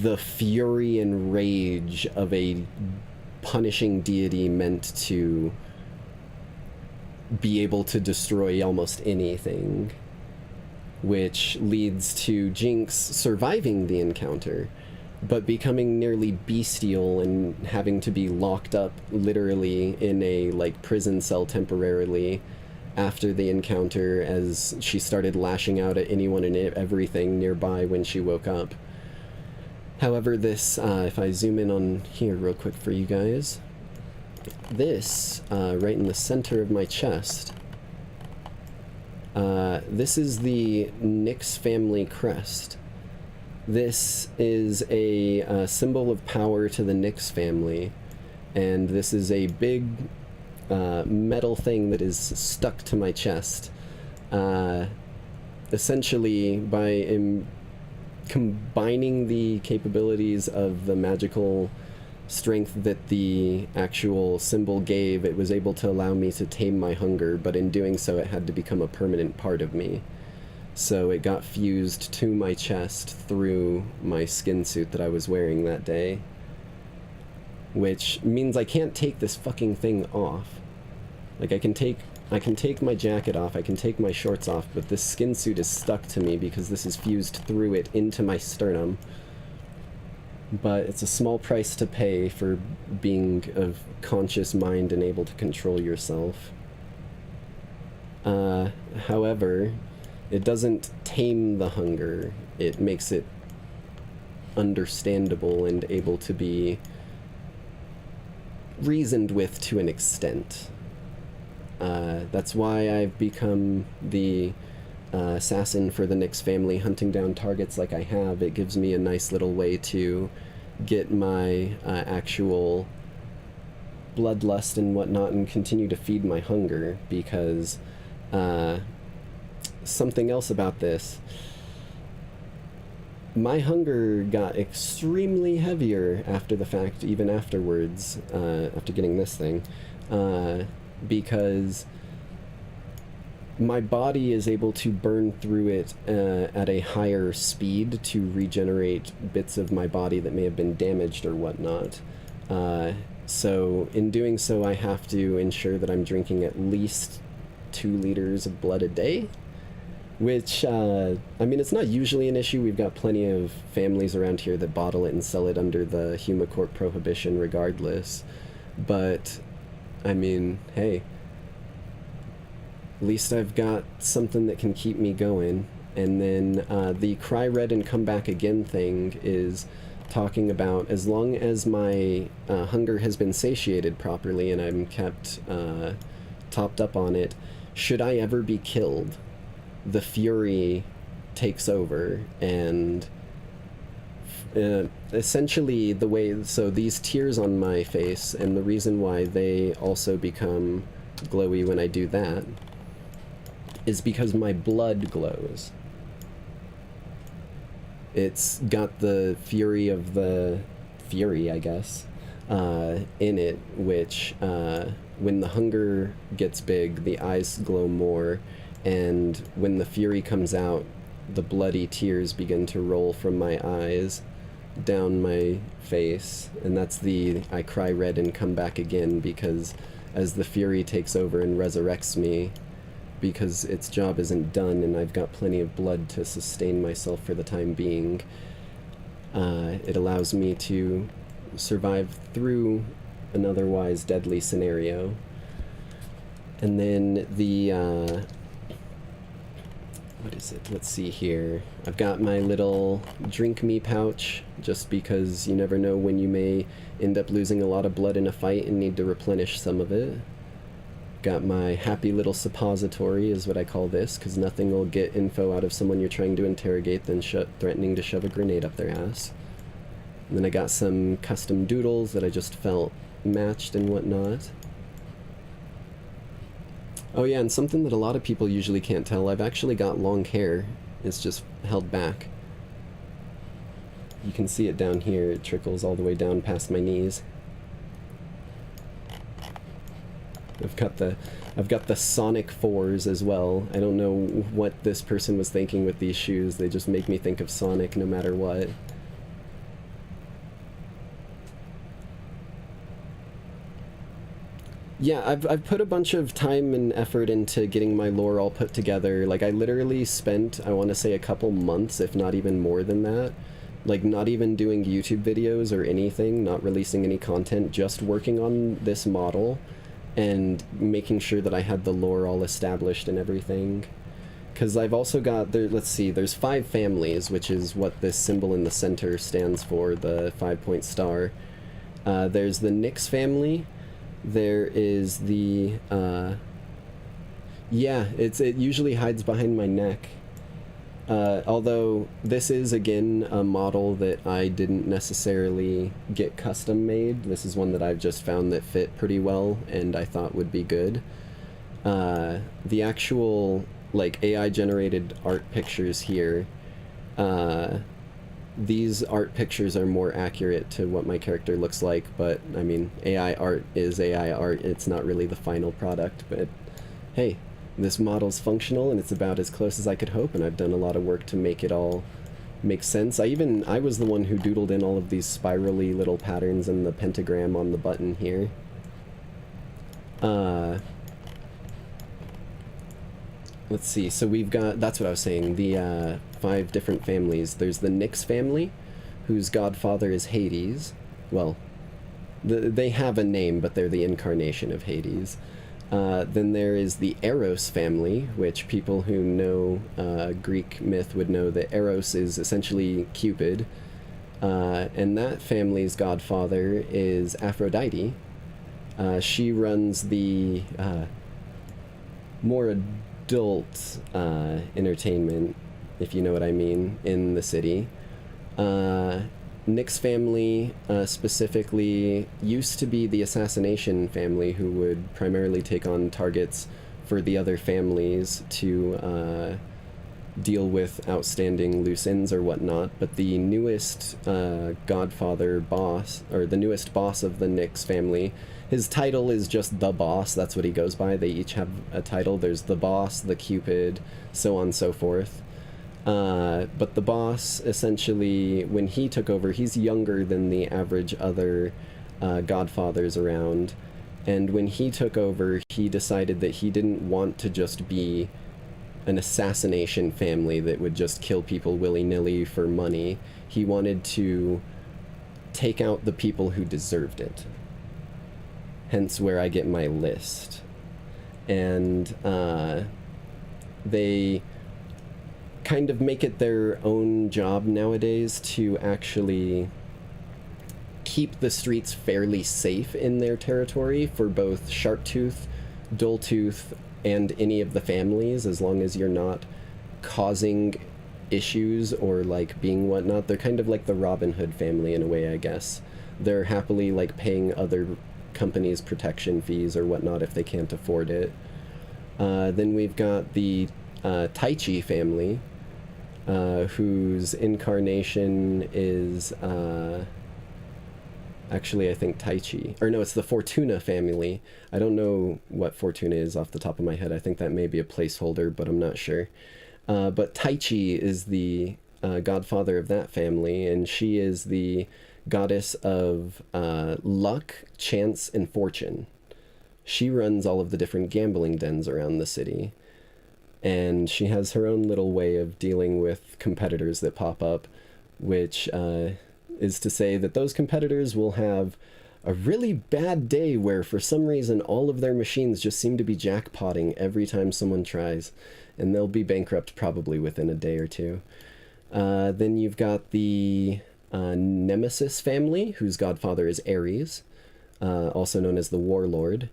the fury and rage of a punishing deity meant to be able to destroy almost anything, which leads to Jinx surviving the encounter, but becoming nearly bestial and having to be locked up literally in a, like, prison cell temporarily after the encounter, as she started lashing out at anyone and everything nearby when she woke up. However, this, if I zoom in on here real quick for you guys, this, right in the center of my chest, this is the Nyx family crest. This is a symbol of power to the Nyx family, and this is a big metal thing that is stuck to my chest. Essentially, by combining the capabilities of the magical strength that the actual symbol gave, it was able to allow me to tame my hunger, but in doing so it had to become a permanent part of me. So it got fused to my chest through my skin suit that I was wearing that day, which means I can't take this fucking thing off. Like, I can take my jacket off, I can take my shorts off, but this skin suit is stuck to me because this is fused through it into my sternum. But it's a small price to pay for being of conscious mind and able to control yourself. However, it doesn't tame the hunger, it makes it understandable and able to be reasoned with to an extent. That's why I've become the assassin for the Nyx family, hunting down targets like I have. It gives me a nice little way to get my actual bloodlust and whatnot and continue to feed my hunger, because something else about this, my hunger got extremely heavier after the fact, even afterwards, after getting this thing, because my body is able to burn through it at a higher speed to regenerate bits of my body that may have been damaged or whatnot. So in doing so, I have to ensure that I'm drinking at least 2 liters of blood a day, which, I mean, it's not usually an issue. We've got plenty of families around here that bottle it and sell it under the Humacorp prohibition regardless. But, I mean, hey, at least I've got something that can keep me going. And then the cry red and come back again thing is talking about, as long as my hunger has been satiated properly and I'm kept topped up on it, should I ever be killed, the Fury takes over. And essentially the way, so these tears on my face, and the reason why they also become glowy when I do that, is because my blood glows. It's got the fury of the Fury, I guess, in it, which when the hunger gets big, the eyes glow more, and when the Fury comes out, the bloody tears begin to roll from my eyes down my face, and that's the I cry red and come back again, because as the Fury takes over and resurrects me, because its job isn't done and I've got plenty of blood to sustain myself for the time being, it allows me to survive through an otherwise deadly scenario. And then the, what is it? Let's see here. I've got my little drink me pouch, just because you never know when you may end up losing a lot of blood in a fight and need to replenish some of it. Got my happy little suppository, is what I call this, because nothing will get info out of someone you're trying to interrogate than threatening to shove a grenade up their ass. And then I got some custom doodles that I just felt matched and whatnot. Oh yeah, and something that a lot of people usually can't tell, I've actually got long hair. It's just held back. You can see it down here, it trickles all the way down past my knees. I've got the Sonic 4s as well. I don't know what this person was thinking with these shoes, they just make me think of Sonic no matter what. Yeah, I've put a bunch of time and effort into getting my lore all put together. Like, I literally spent, I want to say, a couple months, if not even more than that. Like, not even doing YouTube videos or anything, not releasing any content, just working on this model and making sure that I had the lore all established and everything. Because I've also got, let's see, there's 5 families, which is what this symbol in the center stands for, the 5-point star. There's the Nyx family. There is the, yeah, it usually hides behind my neck. Although this is, again, a model that I didn't necessarily get custom made. This is one that I've just found that fit pretty well and I thought would be good. The actual, like, AI-generated art pictures here, these art pictures are more accurate to what my character looks like, but, I mean, AI art is AI art. It's not really the final product, but hey, this model's functional and it's about as close as I could hope, and I've done a lot of work to make it all make sense. I was the one who doodled in all of these spirally little patterns and the pentagram on the button here. Let's see, so we've got, that's what I was saying, the 5 different families. There's the Nyx family, whose godfather is Hades. Well, they have a name, but they're the incarnation of Hades. Then there is the Eros family, which people who know Greek myth would know that Eros is essentially Cupid. And that family's godfather is Aphrodite. She runs the more adult entertainment, if you know what I mean, in the city. Nyx family specifically used to be the assassination family, who would primarily take on targets for the other families to deal with outstanding loose ends or whatnot, but the newest godfather boss, or the newest boss of the Nyx family, his title is just the boss. That's what he goes by. They each have a title. There's the boss, the Cupid, so on and so forth. But the boss, essentially, when he took over, he's younger than the average other godfathers around. And when he took over, he decided that he didn't want to just be an assassination family that would just kill people willy-nilly for money. He wanted to take out the people who deserved it. Hence where I get my list. And they kind of make it their own job nowadays to actually keep the streets fairly safe in their territory for both Sharptooth, Dulltooth, and any of the families, as long as you're not causing issues or, like, being whatnot. They're kind of like the Robin Hood family in a way, I guess. They're happily, like, paying other companies protection fees or whatnot if they can't afford it. Then we've got the Taichi family, whose incarnation is actually, I think Taichi, or no, it's the Fortuna family. I don't know what Fortuna is off the top of my head. I think that may be a placeholder, but I'm not sure. But Taichi is the godfather of that family, and she is the goddess of luck, chance, and fortune. She runs all of the different gambling dens around the city, and she has her own little way of dealing with competitors that pop up, which is to say that those competitors will have a really bad day where for some reason all of their machines just seem to be jackpotting every time someone tries, and they'll be bankrupt probably within a day or two. Then you've got the Nemesis family, whose godfather is Ares, also known as the Warlord.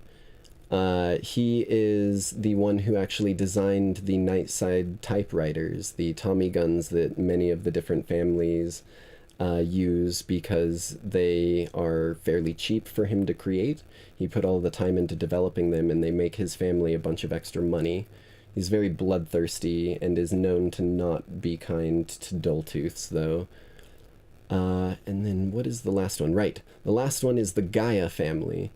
He is the one who actually designed the Nightside typewriters, the Tommy guns that many of the different families use because they are fairly cheap for him to create. He put all the time into developing them, and they make his family a bunch of extra money. He's very bloodthirsty and is known to not be kind to dull-tooths, though. And then what is the last one? Right, the last one is the Heyya family,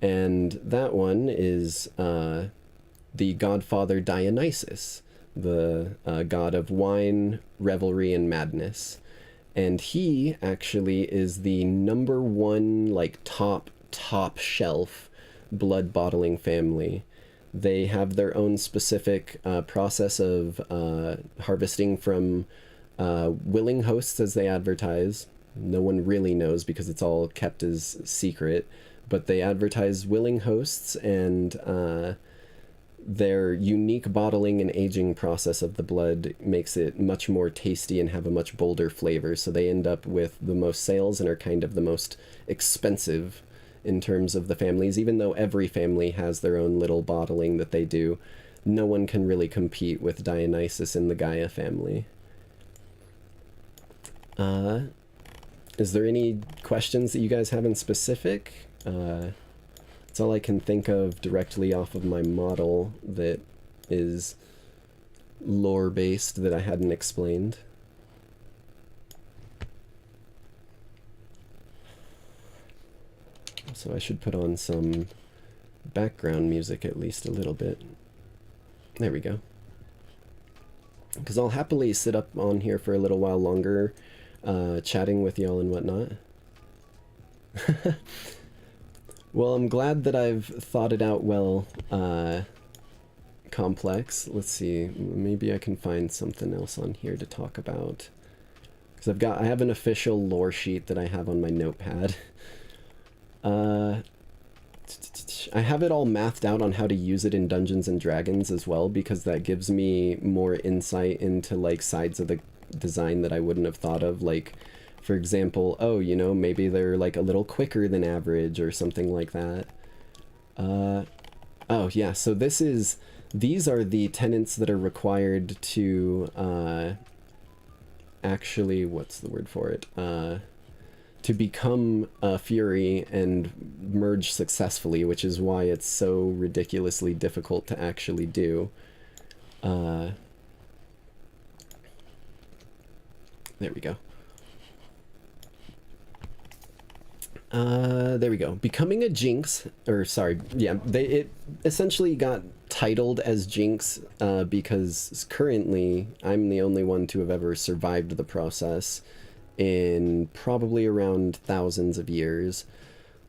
and that one is the godfather Dionysus, the god of wine, revelry, and madness. And he actually is the #1, like, top shelf blood bottling family. They have their own specific process of harvesting from willing hosts, as they advertise. No one really knows because it's all kept as secret, but they advertise willing hosts, and their unique bottling and aging process of the blood makes it much more tasty and have a much bolder flavor, so they end up with the most sales and are kind of the most expensive in terms of the families. Even though every family has their own little bottling that they do, no one can really compete with Dionysus and the Heyya family. Is there any questions that you guys have in specific? That's all I can think of directly off of my model that is lore-based that I hadn't explained. So I should put on some background music at least a little bit. There we go. Because I'll happily sit up on here for a little while longer, chatting with y'all and whatnot. Well, I'm glad that I've thought it out well, Complex. Let's see, maybe I can find something else on here to talk about. Because I have an official lore sheet that I have on my notepad. I have it all mathed out on how to use it in Dungeons and Dragons as well, because that gives me more insight into, like, sides of the design that I wouldn't have thought of, like, for example, oh, you know, maybe they're, like, a little quicker than average or something like that. Oh, yeah, so these are the tenets that are required to, actually, what's the word for it? To become a Fury and merge successfully, which is why it's so ridiculously difficult to actually do. There we go. There we go. Becoming a Jinx, or sorry, yeah, it essentially got titled as Jinx because currently I'm the only one to have ever survived the process in probably around thousands of years.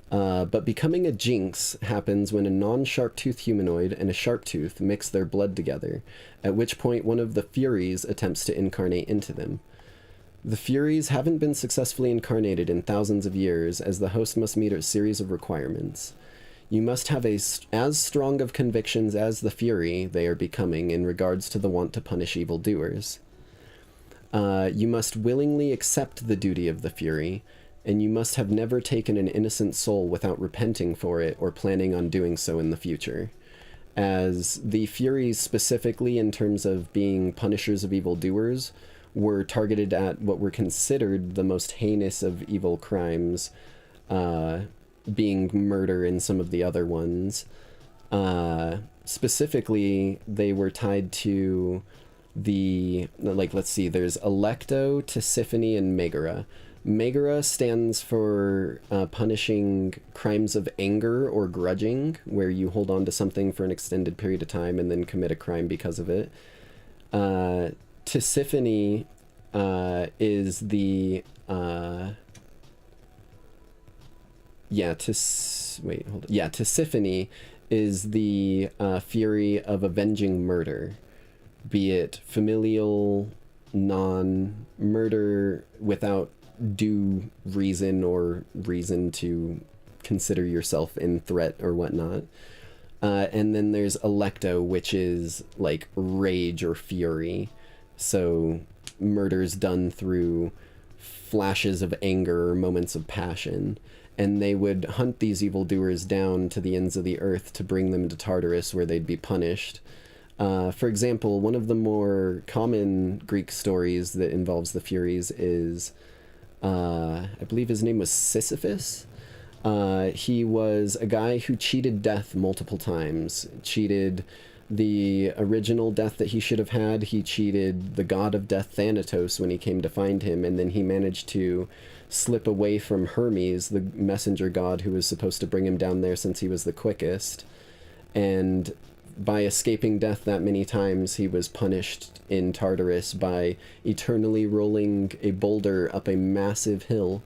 But becoming a Jinx happens when a non-Sharptooth humanoid and a Sharptooth mix their blood together, at which point one of the Furies attempts to incarnate into them. The Furies haven't been successfully incarnated in thousands of years, as the host must meet a series of requirements. You must have as strong of convictions as the Fury they are becoming in regards to the want to punish evildoers. You must willingly accept the duty of the Fury, and you must have never taken an innocent soul without repenting for it or planning on doing so in the future. As the Furies, specifically in terms of being punishers of evildoers, were targeted at what were considered the most heinous of evil crimes, being murder and some of the other ones. Specifically, they were tied to the, like, let's see, there's Alecto, Tisiphone, and Megara. Megara stands for punishing crimes of anger or grudging, where you hold on to something for an extended period of time and then commit a crime because of it. Tisiphone is the Tisiphone is the fury of avenging murder, be it familial, non-murder without due reason or reason to consider yourself in threat or whatnot. And then there's Alecto, which is like rage or fury. So murders done through flashes of anger or moments of passion. And they would hunt these evildoers down to the ends of the earth to bring them to Tartarus, where they'd be punished. For example, one of the more common Greek stories that involves the Furies is I believe his name was Sisyphus. He was a guy who cheated death multiple times. Cheated the original death that he should have had. He cheated the god of death, Thanatos, when he came to find him, and then he managed to slip away from Hermes, the messenger god who was supposed to bring him down there since he was the quickest. And by escaping death that many times, he was punished in Tartarus by eternally rolling a boulder up a massive hill,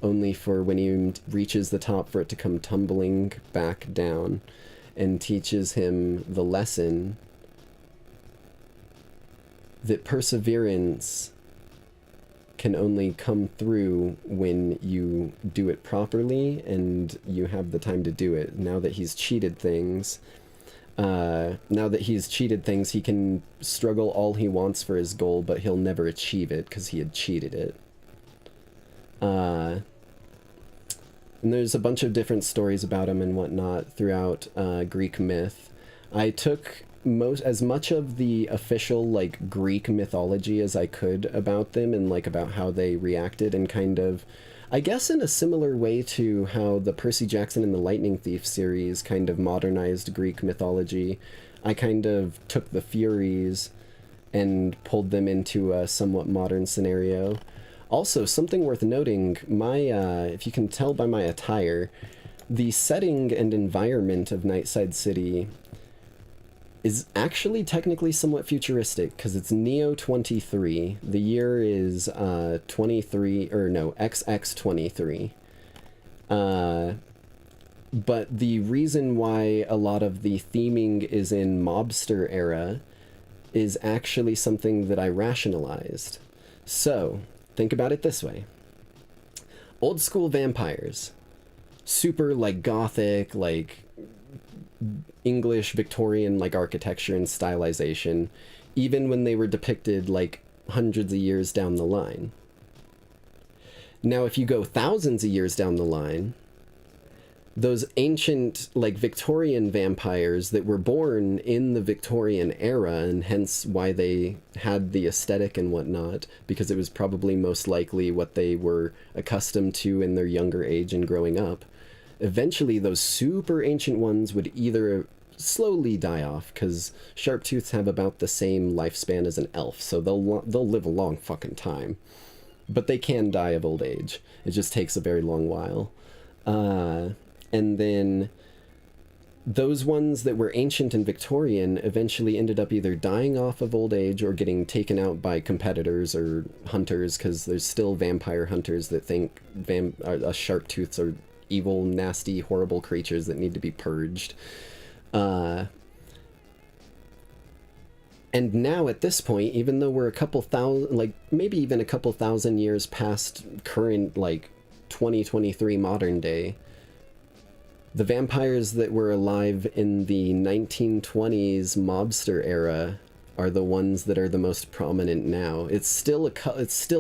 only for when he reaches the top for it to come tumbling back down, and teaches him the lesson that perseverance can only come through when you do it properly and you have the time to do it. Now that he's cheated things, he can struggle all he wants for his goal, but he'll never achieve it because he had cheated it. And there's a bunch of different stories about him and whatnot throughout Greek myth. I took as much of the official like Greek mythology as I could about them and like about how they reacted, and kind of, I guess in a similar way to how the Percy Jackson and the Lightning Thief series kind of modernized Greek mythology, I kind of took the Furies and pulled them into a somewhat modern scenario. Also, something worth noting, if you can tell by my attire, the setting and environment of Nightside City is actually technically somewhat futuristic, because it's Neo 23. The year is XX23. But the reason why a lot of the theming is in mobster era is actually something that I rationalized. So, think about it this way. Old school vampires. Super, like, gothic, like, English Victorian, like, architecture and stylization, even when they were depicted, like, hundreds of years down the line. Now, if you go thousands of years down the line, those ancient, like, Victorian vampires that were born in the Victorian era, and hence why they had the aesthetic and whatnot, because it was probably most likely what they were accustomed to in their younger age and growing up, eventually those super ancient ones would either slowly die off, because sharptooths have about the same lifespan as an elf, so they'll live a long fucking time. But they can die of old age. It just takes a very long while. And then those ones that were ancient and Victorian eventually ended up either dying off of old age or getting taken out by competitors or hunters, because there's still vampire hunters that think sharptooths are evil, nasty, horrible creatures that need to be purged. And now at this point, even though we're a couple thousand, like maybe even a couple thousand years past current, like 2023 modern day, the vampires that were alive in the 1920s mobster era are the ones that are the most prominent now. It's still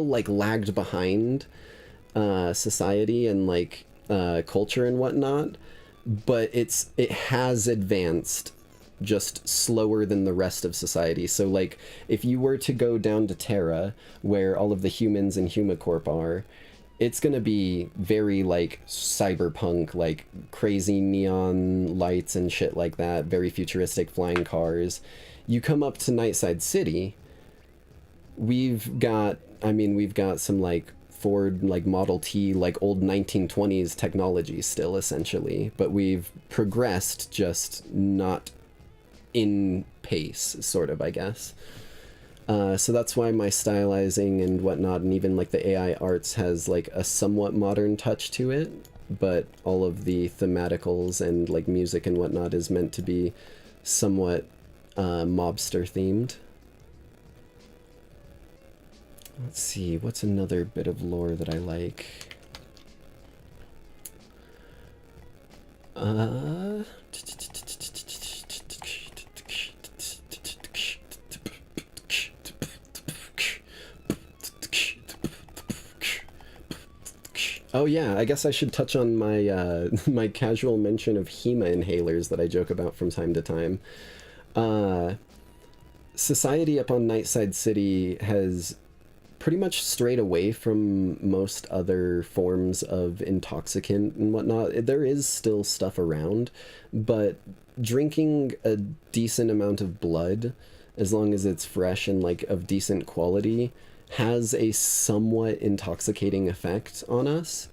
like lagged behind society and like culture and whatnot, but it has advanced just slower than the rest of society. So like if you were to go down to Terra, where all of the humans in Humacorp are, it's gonna be very like cyberpunk, like crazy neon lights and shit like that, very futuristic flying cars. You come up to Nightside City, we've got some like Ford, like Model T, like old 1920s technology still, essentially, but we've progressed, just not in pace, sort of, I guess. So that's why my stylizing and whatnot, and even like the AI arts, has like a somewhat modern touch to it, but all of the thematicals and like music and whatnot is meant to be somewhat mobster themed. Let's see, what's another bit of lore that I like? Oh yeah, I guess I should touch on my my casual mention of Heyya inhalers that I joke about from time to time. Society up on Nightside City has pretty much strayed away from most other forms of intoxicant and whatnot. There is still stuff around, but drinking a decent amount of blood, as long as it's fresh and like of decent quality, has a somewhat intoxicating effect on us.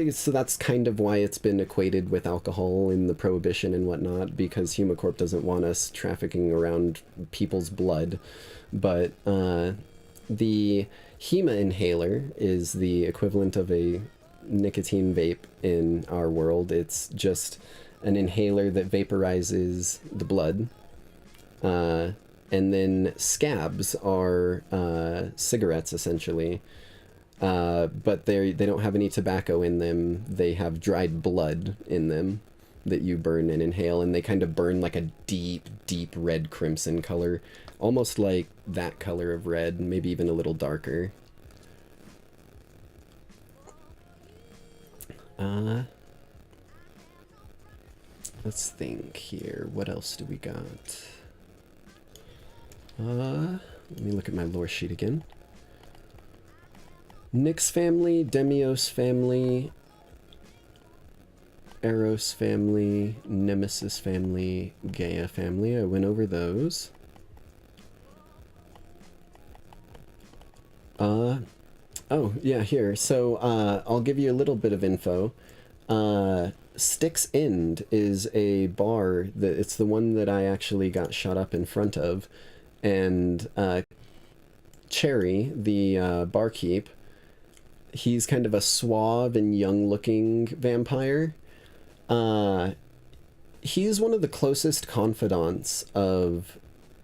So that's kind of why it's been equated with alcohol in the prohibition and whatnot, because Humacorp doesn't want us trafficking around people's blood. But the Heyya inhaler is the equivalent of a nicotine vape in our world. It's just an inhaler that vaporizes the blood. And then scabs are cigarettes, essentially. But they don't have any tobacco in them. They have dried blood in them that you burn and inhale, and they kind of burn like a deep, deep red crimson color, almost like that color of red, maybe even a little darker. Let's think here. What else do we got? Let me look at my lore sheet again. Nyx family, Demios family, Eros family, Nemesis family, Gaia family. I went over those. Oh, yeah, here. So, I'll give you a little bit of info. Styx End is a bar that it's the one that I actually got shot up in front of, and Cherry, the barkeep, he's kind of a suave and young-looking vampire. He's one of the closest confidants of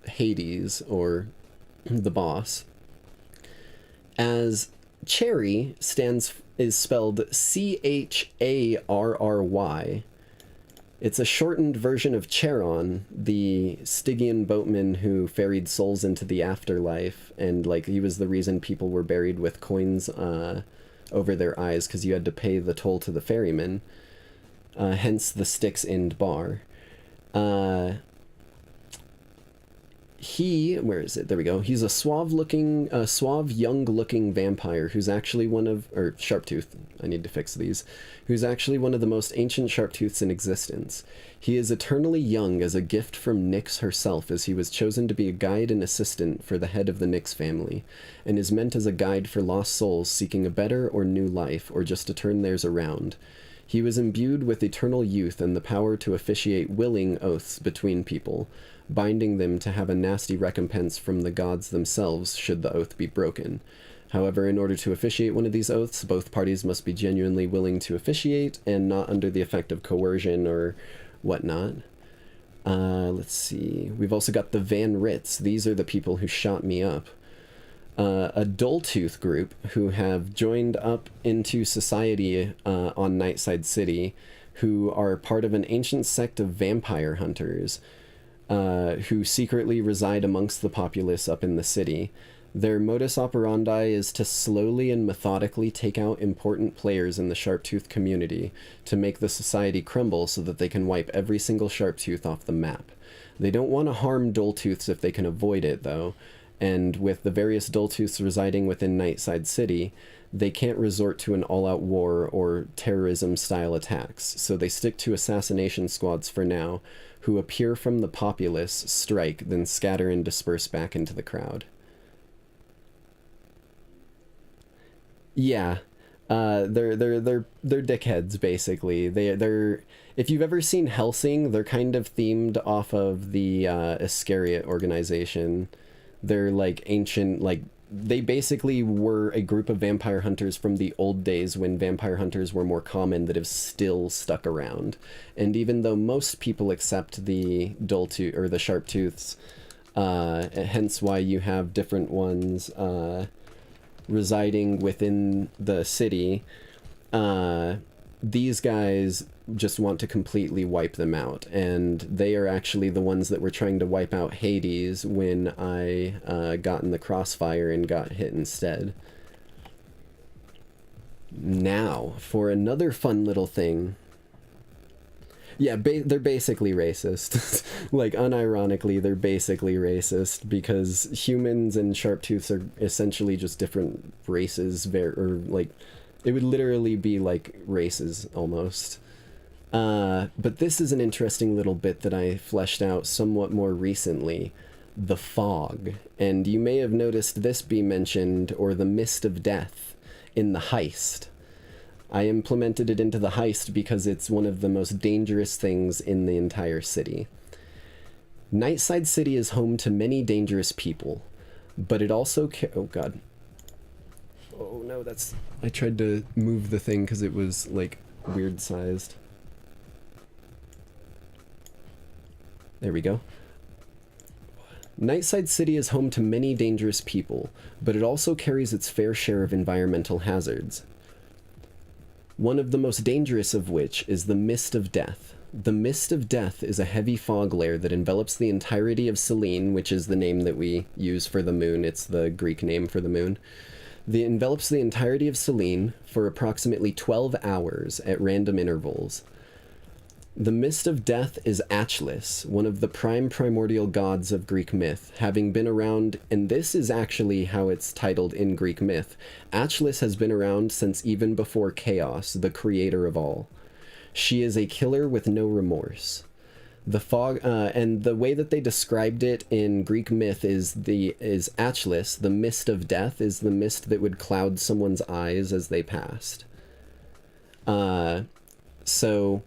Hades, or the boss. As Cherry is spelled C-H-A-R-R-Y. It's a shortened version of Charon, the Stygian boatman who ferried souls into the afterlife, and like he was the reason people were buried with coins over their eyes, because you had to pay the toll to the ferryman. Hence the Styx End bar. Where is it? There we go. He's a suave, young-looking vampire who's actually Sharptooth. I need to fix these. Who's actually one of the most ancient Sharptooths in existence. He is eternally young as a gift from Nyx herself, as he was chosen to be a guide and assistant for the head of the Nyx family, and is meant as a guide for lost souls seeking a better or new life, or just to turn theirs around. He was imbued with eternal youth and the power to officiate willing oaths between people, binding them to have a nasty recompense from the gods themselves should the oath be broken. However, in order to officiate one of these oaths, both parties must be genuinely willing to officiate and not under the effect of coercion or whatnot. Let's see. We've also got the Van Ritz. These are the people who shot me up. A Dulltooth group who have joined up into society on Nightside City, who are part of an ancient sect of vampire hunters, who secretly reside amongst the populace up in the city. Their modus operandi is to slowly and methodically take out important players in the Sharptooth community to make the society crumble so that they can wipe every single Sharptooth off the map. They don't want to harm Dulltooths if they can avoid it, though, and with the various Dulltooths residing within Nightside City, they can't resort to an all-out war or terrorism-style attacks, so they stick to assassination squads for now, who appear from the populace, strike, then scatter and disperse back into the crowd. Yeah, they're dickheads, basically. They're if you've ever seen Hellsing, they're kind of themed off of the Iscariot organization. They're like ancient, like they basically were a group of vampire hunters from the old days when vampire hunters were more common that have still stuck around. And even though most people accept the Dulltooth or the Sharptooths, hence why you have different ones residing within the city, these guys just want to completely wipe them out, and they are actually the ones that were trying to wipe out Hades when I got in the crossfire and got hit instead. Now, for another fun little thing. Yeah, they're basically racist. Like, unironically, they're basically racist because humans and sharptooths are essentially just different races, or like, it would literally be like races almost. But this is an interesting little bit that I fleshed out somewhat more recently. The fog. And you may have noticed this be mentioned, or the mist of death, in the heist. I implemented it into the heist because it's one of the most dangerous things in the entire city. Nightside City is home to many dangerous people, but it also oh god. Oh no, that's... I tried to move the thing because it was, like, weird sized. There we go. Nightside City is home to many dangerous people, but it also carries its fair share of environmental hazards. One of the most dangerous of which is the Mist of Death. The Mist of Death is a heavy fog layer that envelops the entirety of Selene, which is the name that we use for the moon. It's the Greek name for the moon. It envelops the entirety of Selene for approximately 12 hours at random intervals. The Mist of Death is Atlas, one of the primordial gods of Greek myth, having been around, and this is actually how it's titled in Greek myth. Atlas has been around since even before Chaos, the creator of all. She is a killer with no remorse. The fog, and the way that they described it in Greek myth is Atlas, the Mist of Death, is the mist that would cloud someone's eyes as they passed. So...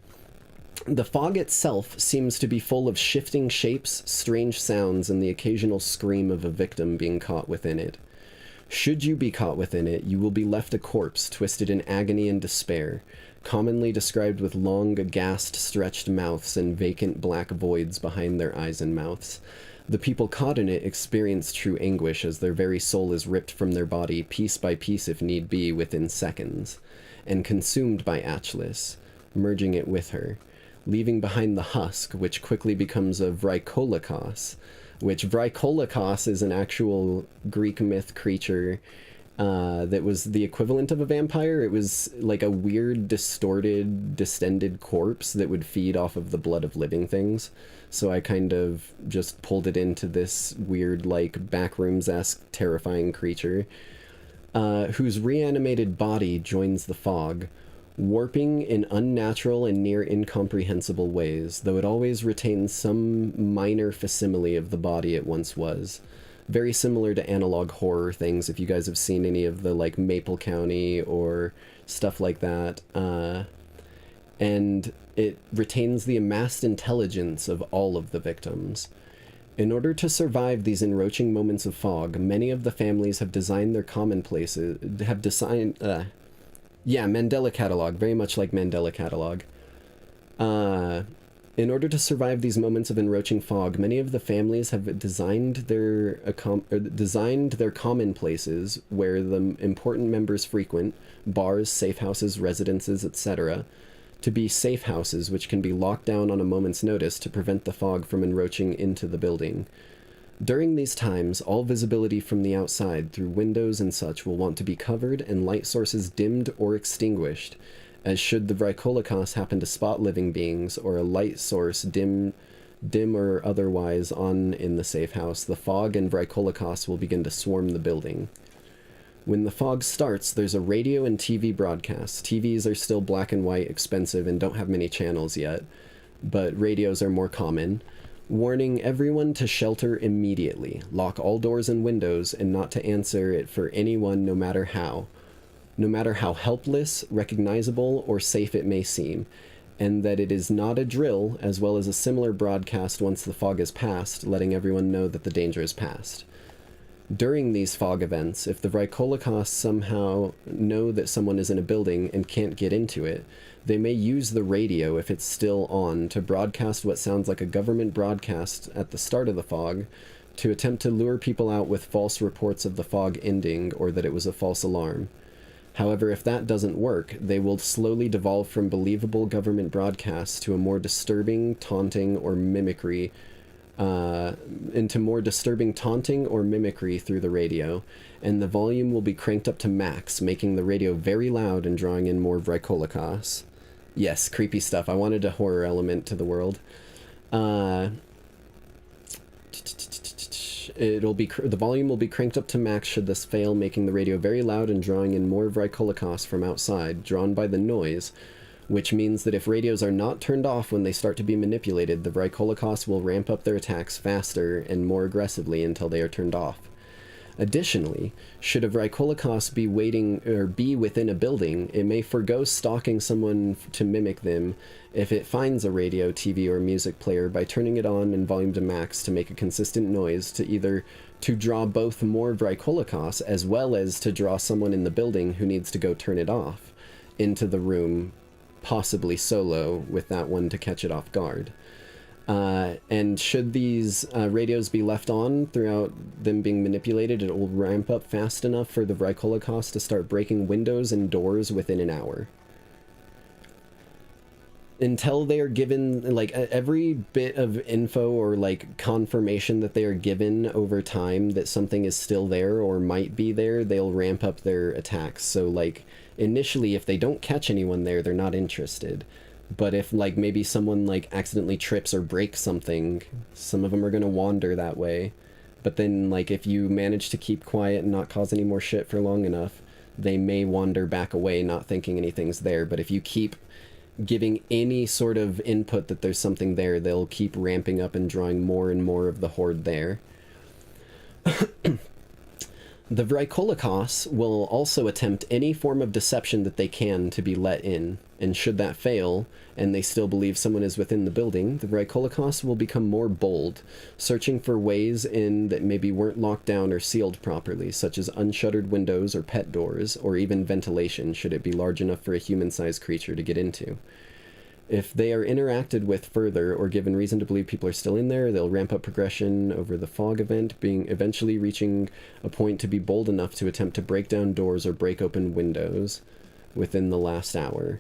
the fog itself seems to be full of shifting shapes, strange sounds, and the occasional scream of a victim being caught within it. Should you be caught within it, you will be left a corpse twisted in agony and despair, commonly described with long, aghast, stretched mouths and vacant black voids behind their eyes and mouths. The people caught in it experience true anguish as their very soul is ripped from their body, piece by piece if need be, within seconds, and consumed by Atlas, merging it with her, leaving behind the husk, which quickly becomes a Vrykolaikos, which Vrykolaikos is an actual Greek myth creature that was the equivalent of a vampire. It was like a weird, distorted, distended corpse that would feed off of the blood of living things. So I kind of just pulled it into this weird, like, backrooms-esque, terrifying creature, whose reanimated body joins the fog, warping in unnatural and near incomprehensible ways, though it always retains some minor facsimile of the body it once was. Very similar to analog horror things, if you guys have seen any of the, like, Maple County or stuff like that. And it retains the amassed intelligence of all of the victims. In order to survive these enroaching moments of fog, many of the families have designed their commonplaces, yeah, Mandela Catalog, very much like Mandela Catalog. In order to survive these moments of enroaching fog, many of the families have designed their commonplaces where the important members frequent, bars, safe houses, residences, etc., to be safe houses which can be locked down on a moment's notice to prevent the fog from enroaching into the building. During these times, all visibility from the outside through windows and such will want to be covered and light sources dimmed or extinguished, as should the Vrykolaikos happen to spot living beings or a light source dim or otherwise on in the safe house, the fog and Vrykolaikos will begin to swarm the building. When the fog starts, there's a radio and TV broadcast. TVs are still black and white, expensive, and don't have many channels yet, but radios are more common, warning everyone to shelter immediately, lock all doors and windows, and not to answer it for anyone no matter how helpless, recognizable, or safe it may seem, and that it is not a drill, as well as a similar broadcast once the fog is passed, letting everyone know that the danger is past. During these fog events, if the Vrykolaikos somehow know that someone is in a building and can't get into it, they may use the radio, if it's still on, to broadcast what sounds like a government broadcast at the start of the fog, to attempt to lure people out with false reports of the fog ending or that it was a false alarm. However, if that doesn't work, they will slowly devolve from believable government broadcasts to a more disturbing, taunting, or mimicry through the radio, and the volume will be cranked up to max, making the radio very loud and drawing in more Vrykolaikos. Yes, creepy stuff. I wanted a horror element to the world. The volume will be cranked up to max should this fail, making the radio very loud and drawing in more Vrykolakas from outside, drawn by the noise, which means that if radios are not turned off when they start to be manipulated, the Vrykolakas will ramp up their attacks faster and more aggressively until they are turned off. Additionally, should a Vrykolakas be within a building, it may forgo stalking someone to mimic them if it finds a radio, TV, or music player by turning it on and volume to max to make a consistent noise to draw both more Vrykolakas as well as to draw someone in the building who needs to go turn it off into the room, possibly solo with that one to catch it off guard. And should these radios be left on throughout them being manipulated, it will ramp up fast enough for the Vrykolakas to start breaking windows and doors within an hour. Until they are given, like, every bit of info or, like, confirmation that they are given over time that something is still there or might be there, they'll ramp up their attacks. So, like, initially, if they don't catch anyone there, they're not interested. But if, like, maybe someone, like, accidentally trips or breaks something, some of them are going to wander that way. But then, like, if you manage to keep quiet and not cause any more shit for long enough, they may wander back away, not thinking anything's there. But if you keep giving any sort of input that there's something there, they'll keep ramping up and drawing more and more of the horde there. The Vrykolakas will also attempt any form of deception that they can to be let in, and should that fail, and they still believe someone is within the building, the Vrykolakas will become more bold, searching for ways in that maybe weren't locked down or sealed properly, such as unshuttered windows or pet doors, or even ventilation, should it be large enough for a human-sized creature to get into. If they are interacted with further or given reason to believe people are still in there, they'll ramp up progression over the fog event, eventually reaching a point to be bold enough to attempt to break down doors or break open windows within the last hour.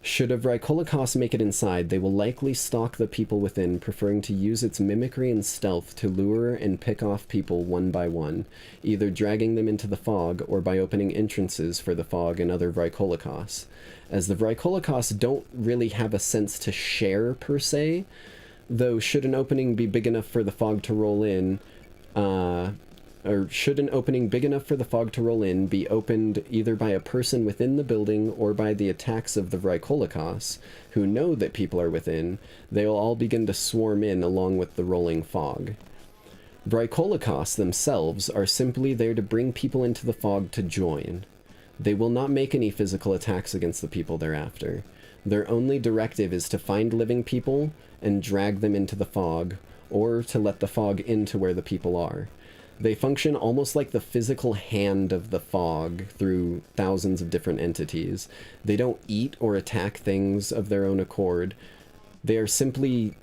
Should a Vrykolakas make it inside, they will likely stalk the people within, preferring to use its mimicry and stealth to lure and pick off people one by one, either dragging them into the fog or by opening entrances for the fog and other Vrykolakas. As the Vrykolakas don't really have a sense to share per se, though should an opening be big enough for the fog to roll in, should an opening big enough for the fog to roll in be opened either by a person within the building or by the attacks of the Vrykolakas, who know that people are within, they will all begin to swarm in along with the rolling fog. Vrykolakas themselves are simply there to bring people into the fog to join. They will not make any physical attacks against the people they're after. Their only directive is to find living people and drag them into the fog, or to let the fog into where the people are. They function almost like the physical hand of the fog through thousands of different entities. They don't eat or attack things of their own accord. They are simply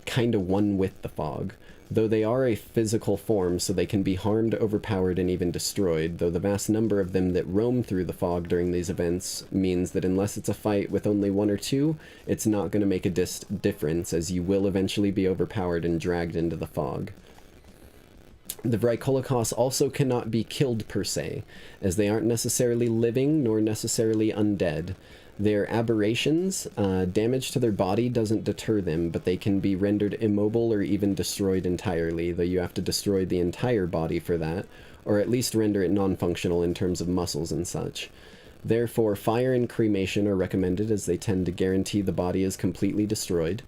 kind of one with the fog, though they are a physical form, so they can be harmed, overpowered, and even destroyed, though the vast number of them that roam through the fog during these events means that unless it's a fight with only one or two, it's not going to make a difference, as you will eventually be overpowered and dragged into the fog. The Vrykolakas also cannot be killed per se, as they aren't necessarily living nor necessarily undead. Their aberrations, damage to their body doesn't deter them, but they can be rendered immobile or even destroyed entirely, though you have to destroy the entire body for that, or at least render it non-functional in terms of muscles and such. Therefore, fire and cremation are recommended, as they tend to guarantee the body is completely destroyed.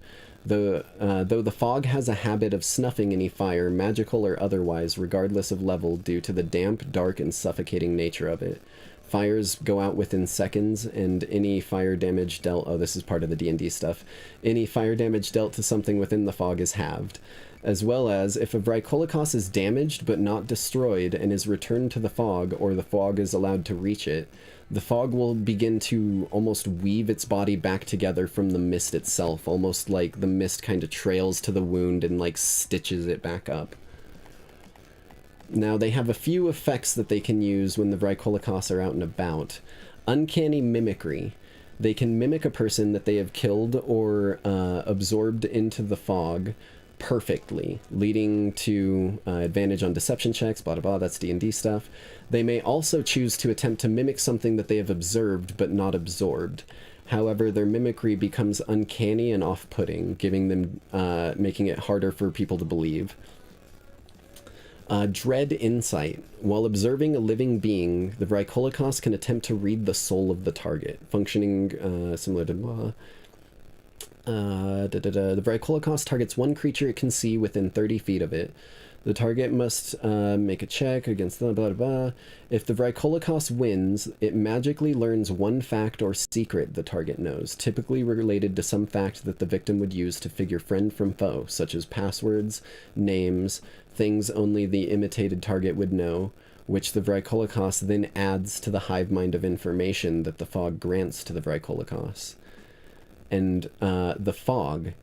Though the fog has a habit of snuffing any fire, magical or otherwise, regardless of level, due to the damp, dark, and suffocating nature of it. Fires go out within seconds, and any fire damage dealt... Oh, this is part of the D&D stuff. Any fire damage dealt to something within the fog is halved. As well as, if a Vrykolakas is damaged but not destroyed and is returned to the fog, or the fog is allowed to reach it, the fog will begin to almost weave its body back together from the mist itself, almost like the mist kind of trails to the wound and, like, stitches it back up. Now, they have a few effects that they can use when the Vrykolakas are out and about. Uncanny mimicry. They can mimic a person that they have killed or absorbed into the fog perfectly, leading to advantage on deception checks, blah, blah, blah, that's D&D stuff. They may also choose to attempt to mimic something that they have observed but not absorbed. However, their mimicry becomes uncanny and off-putting, giving them, making it harder for people to believe. Dread insight. While observing a living being, the Vrykolakas can attempt to read the soul of the target, functioning similar to the Vrykolakas targets one creature it can see within 30 feet of it. The target must make a check against blah blah blah. If the Vrykolakas wins, it magically learns one fact or secret the target knows, typically related to some fact that the victim would use to figure friend from foe, such as passwords, names, things only the imitated target would know, which the Vrykolakas then adds to the hive mind of information that the fog grants to the Vrykolakas. And the fog.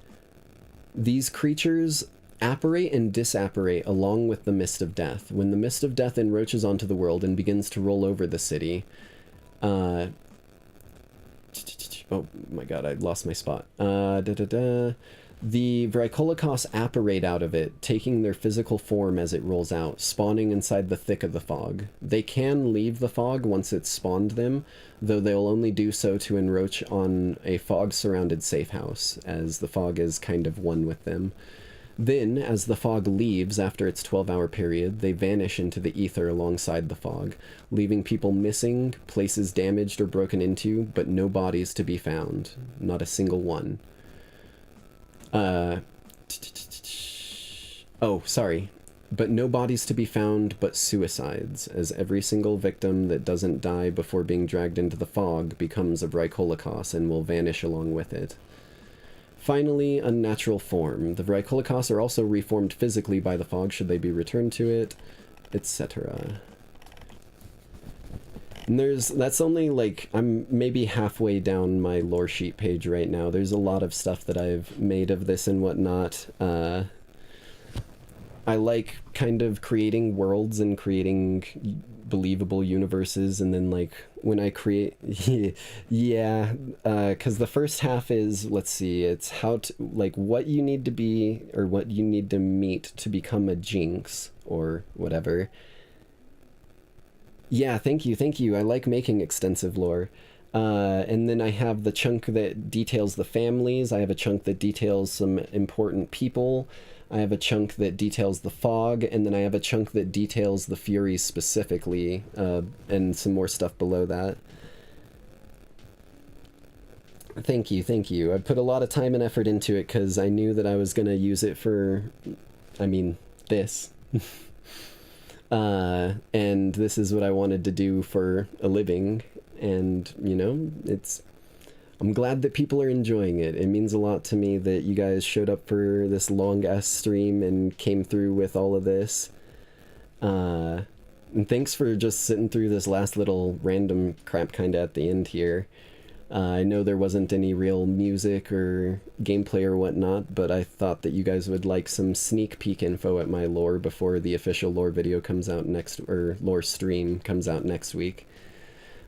These creatures apparate and disapparate along with the mist of death. When the mist of death encroaches onto the world and begins to roll over the city, oh my god, I lost my spot. The Vrykolakas apparate out of it, taking their physical form as it rolls out, spawning inside the thick of the fog. They can leave the fog once it's spawned them, though they'll only do so to encroach on a fog-surrounded safe house, as the fog is kind of one with them. Then, as the fog leaves after its 12-hour period, they vanish into the ether alongside the fog, leaving people missing, places damaged or broken into, but no bodies to be found. Not a single one. Oh, sorry. But no bodies to be found, but suicides, as every single victim that doesn't die before being dragged into the fog becomes a Vrykolakas and will vanish along with it. Finally, unnatural form. The Vrykolakas are also reformed physically by the fog should they be returned to it, etc. And that's only like, I'm maybe halfway down my lore sheet page right now. There's a lot of stuff that I've made of this and whatnot. I like kind of creating worlds and creating believable universes, and then like when I create, yeah, because the first half is, let's see, it's how to, like what you need to be, or what you need to meet to become a Jinx, or whatever. Yeah, thank you. I like making extensive lore. And then I have the chunk that details the families. I have a chunk that details some important people. I have a chunk that details the fog, and then I have a chunk that details the Furies specifically, and some more stuff below that. Thank you. I put a lot of time and effort into it because I knew that I was going to use it for, I mean, this. And this is what I wanted to do for a living, and, you know, I'm glad that people are enjoying it. It means a lot to me that you guys showed up for this long-ass stream and came through with all of this. And thanks for just sitting through this last little random crap kind of at the end here. I know there wasn't any real music or gameplay or whatnot, but I thought that you guys would like some sneak peek info at my lore before the official lore video comes out next, or lore stream comes out next week.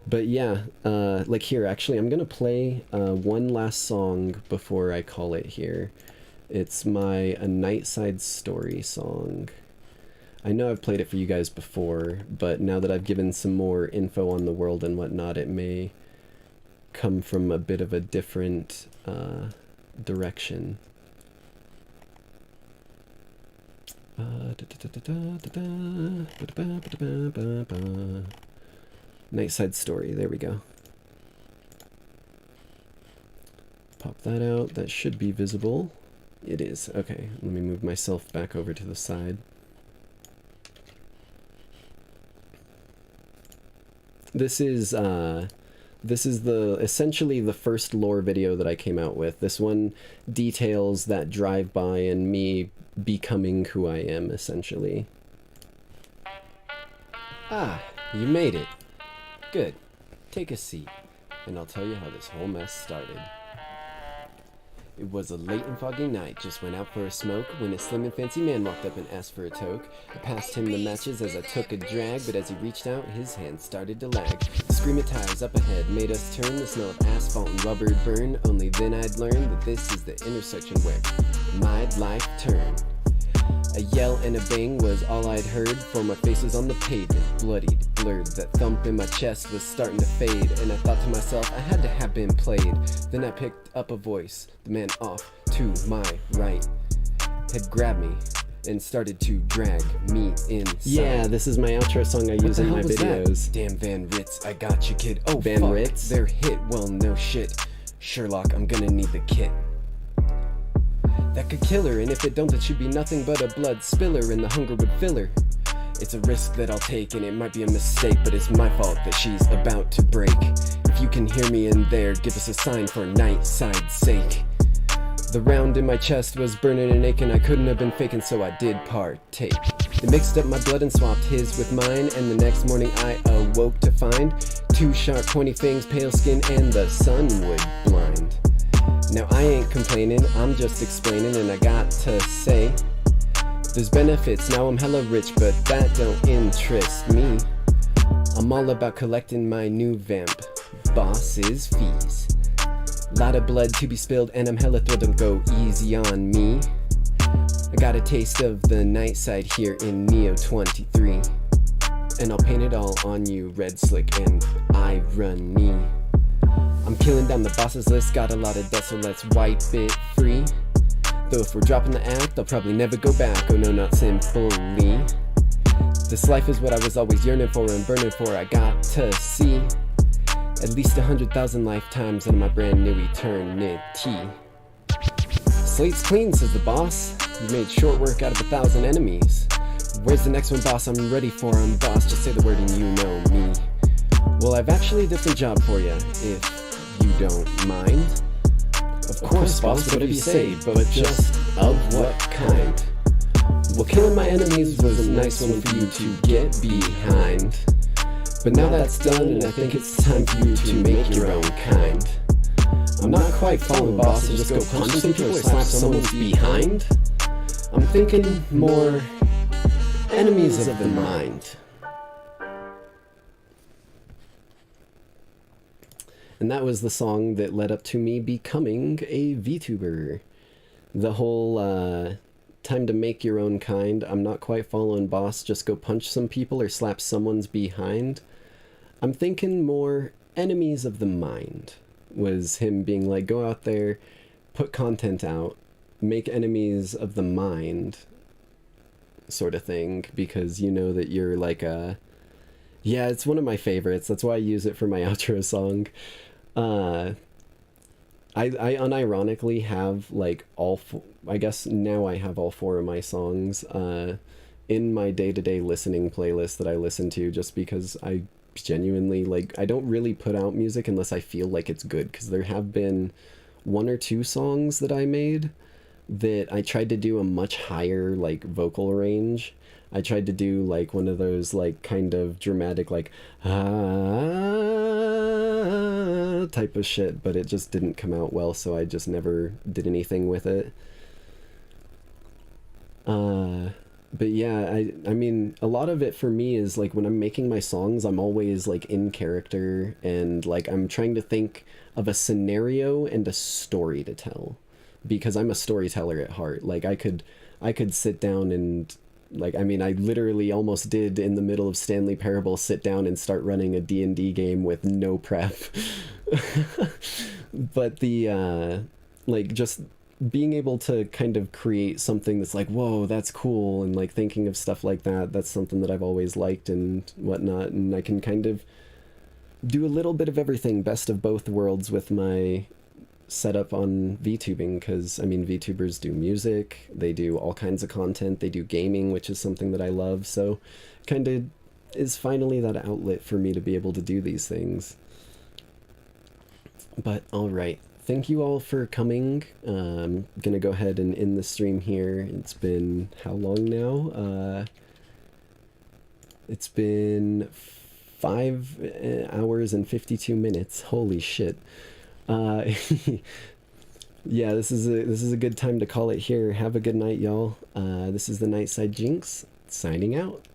But yeah, like here, actually, I'm gonna play one last song before I call it here. It's my A Nightside Story song. I know I've played it for you guys before, but now that I've given some more info on the world and whatnot, it may come from a bit of a different direction. Nightside Story, there we go. Pop that out, that should be visible. It is, okay, let me move myself back over to the side. This is essentially the first lore video that I came out with. This one details that drive-by and me becoming who I am, essentially. Ah, you made it. Good. Take a seat, and I'll tell you how this whole mess started. It was a late and foggy night, just went out for a smoke, when a slim and fancy man walked up and asked for a toke. I passed him the matches as I took a drag, but as he reached out, his hand started to lag. The scream of tires up ahead made us turn, the smell of asphalt and rubber burn. Only then I'd learned that this is the intersection where my life turned. A yell and a bang was all I'd heard, for my face was on the pavement, bloodied, blurred. That thump in my chest was starting to fade, and I thought to myself I had to have been played. Then I picked up a voice. The man off to my right had grabbed me and started to drag me inside. Yeah, this is my outro song I use in my videos. Damn Van Ritz, I got you, kid. Oh, Van Ritz? They're hit. Well, no shit. Sherlock, I'm gonna need the kit that could kill her, and if it don't, it should be nothing but a blood spiller, and the hunger would fill her. It's a risk that I'll take, and it might be a mistake, but it's my fault that she's about to break. If you can hear me in there, give us a sign for Nightside's sake. The round in my chest was burning and aching, I couldn't have been faking, so I did partake. They mixed up my blood and swapped his with mine, and the next morning I awoke to find 2 sharp pointy fangs, pale skin, and the sun would blind. Now I ain't complaining, I'm just explaining, and I got to say, there's benefits, now I'm hella rich, but that don't interest me. I'm all about collecting my new vamp boss's fees. Lot of blood to be spilled, and I'm hella thrilled, don't go easy on me. I got a taste of the night side here in Neo 23, and I'll paint it all on you, red slick and irony. I'm killing down the boss's list, got a lot of debt, so let's wipe it free. Though if we're dropping the act, they'll probably never go back, oh no, not simply. This life is what I was always yearning for and burning for, I got to see at least 100,000 lifetimes in my brand new eternity. Slate's clean, says the boss. You made short work out of 1,000 enemies. Where's the next one, boss? I'm ready for him, boss. Just say the word and you know me. Well, I've actually a different job for you, if you don't mind. Of course, boss, whatever you say, but just of what kind? Well, killing my enemies was a nice one for you to get behind. But now that's done, and I think it's time for you to make your own kind. I'm not quite following, boss, to just go punch some people or slap someone's behind. I'm thinking more enemies of the mind. And that was the song that led up to me becoming a VTuber. The whole time to make your own kind, I'm not quite following, boss, just go punch some people or slap someone's behind. I'm thinking more enemies of the mind, was him being like, go out there, put content out, make enemies of the mind, sort of thing, because you know that you're like a... Yeah, it's one of my favorites, that's why I use it for my outro song. I unironically have like I guess now I have all 4 of my songs in my day-to-day listening playlist that I listen to, just because I genuinely like, I don't really put out music unless I feel like it's good, because there have been 1 or 2 songs that I made that I tried to do a much higher like vocal range. I tried to do like one of those like kind of dramatic like type of shit, but it just didn't come out well, so I just never did anything with it. But yeah, I mean, a lot of it for me is like when I'm making my songs, I'm always like in character, and like I'm trying to think of a scenario and a story to tell, because I'm a storyteller at heart. Like I could sit down and like, I mean, I literally almost did in the middle of Stanley Parable sit down and start running a D&D game with no prep. But the like just being able to kind of create something that's like, whoa, that's cool, and like thinking of stuff like that, that's something that I've always liked and whatnot, and I can kind of do a little bit of everything, best of both worlds with my setup on VTubing, because I mean, VTubers do music, they do all kinds of content, they do gaming, which is something that I love, so kind of is finally that outlet for me to be able to do these things. But alright, thank you all for coming. I'm gonna go ahead and end the stream here. It's been how long now? It's been 5 hours and 52 minutes. Holy shit. Yeah, this is a good time to call it here. Have a good night, y'all. This is the Nightside Jinx, signing out.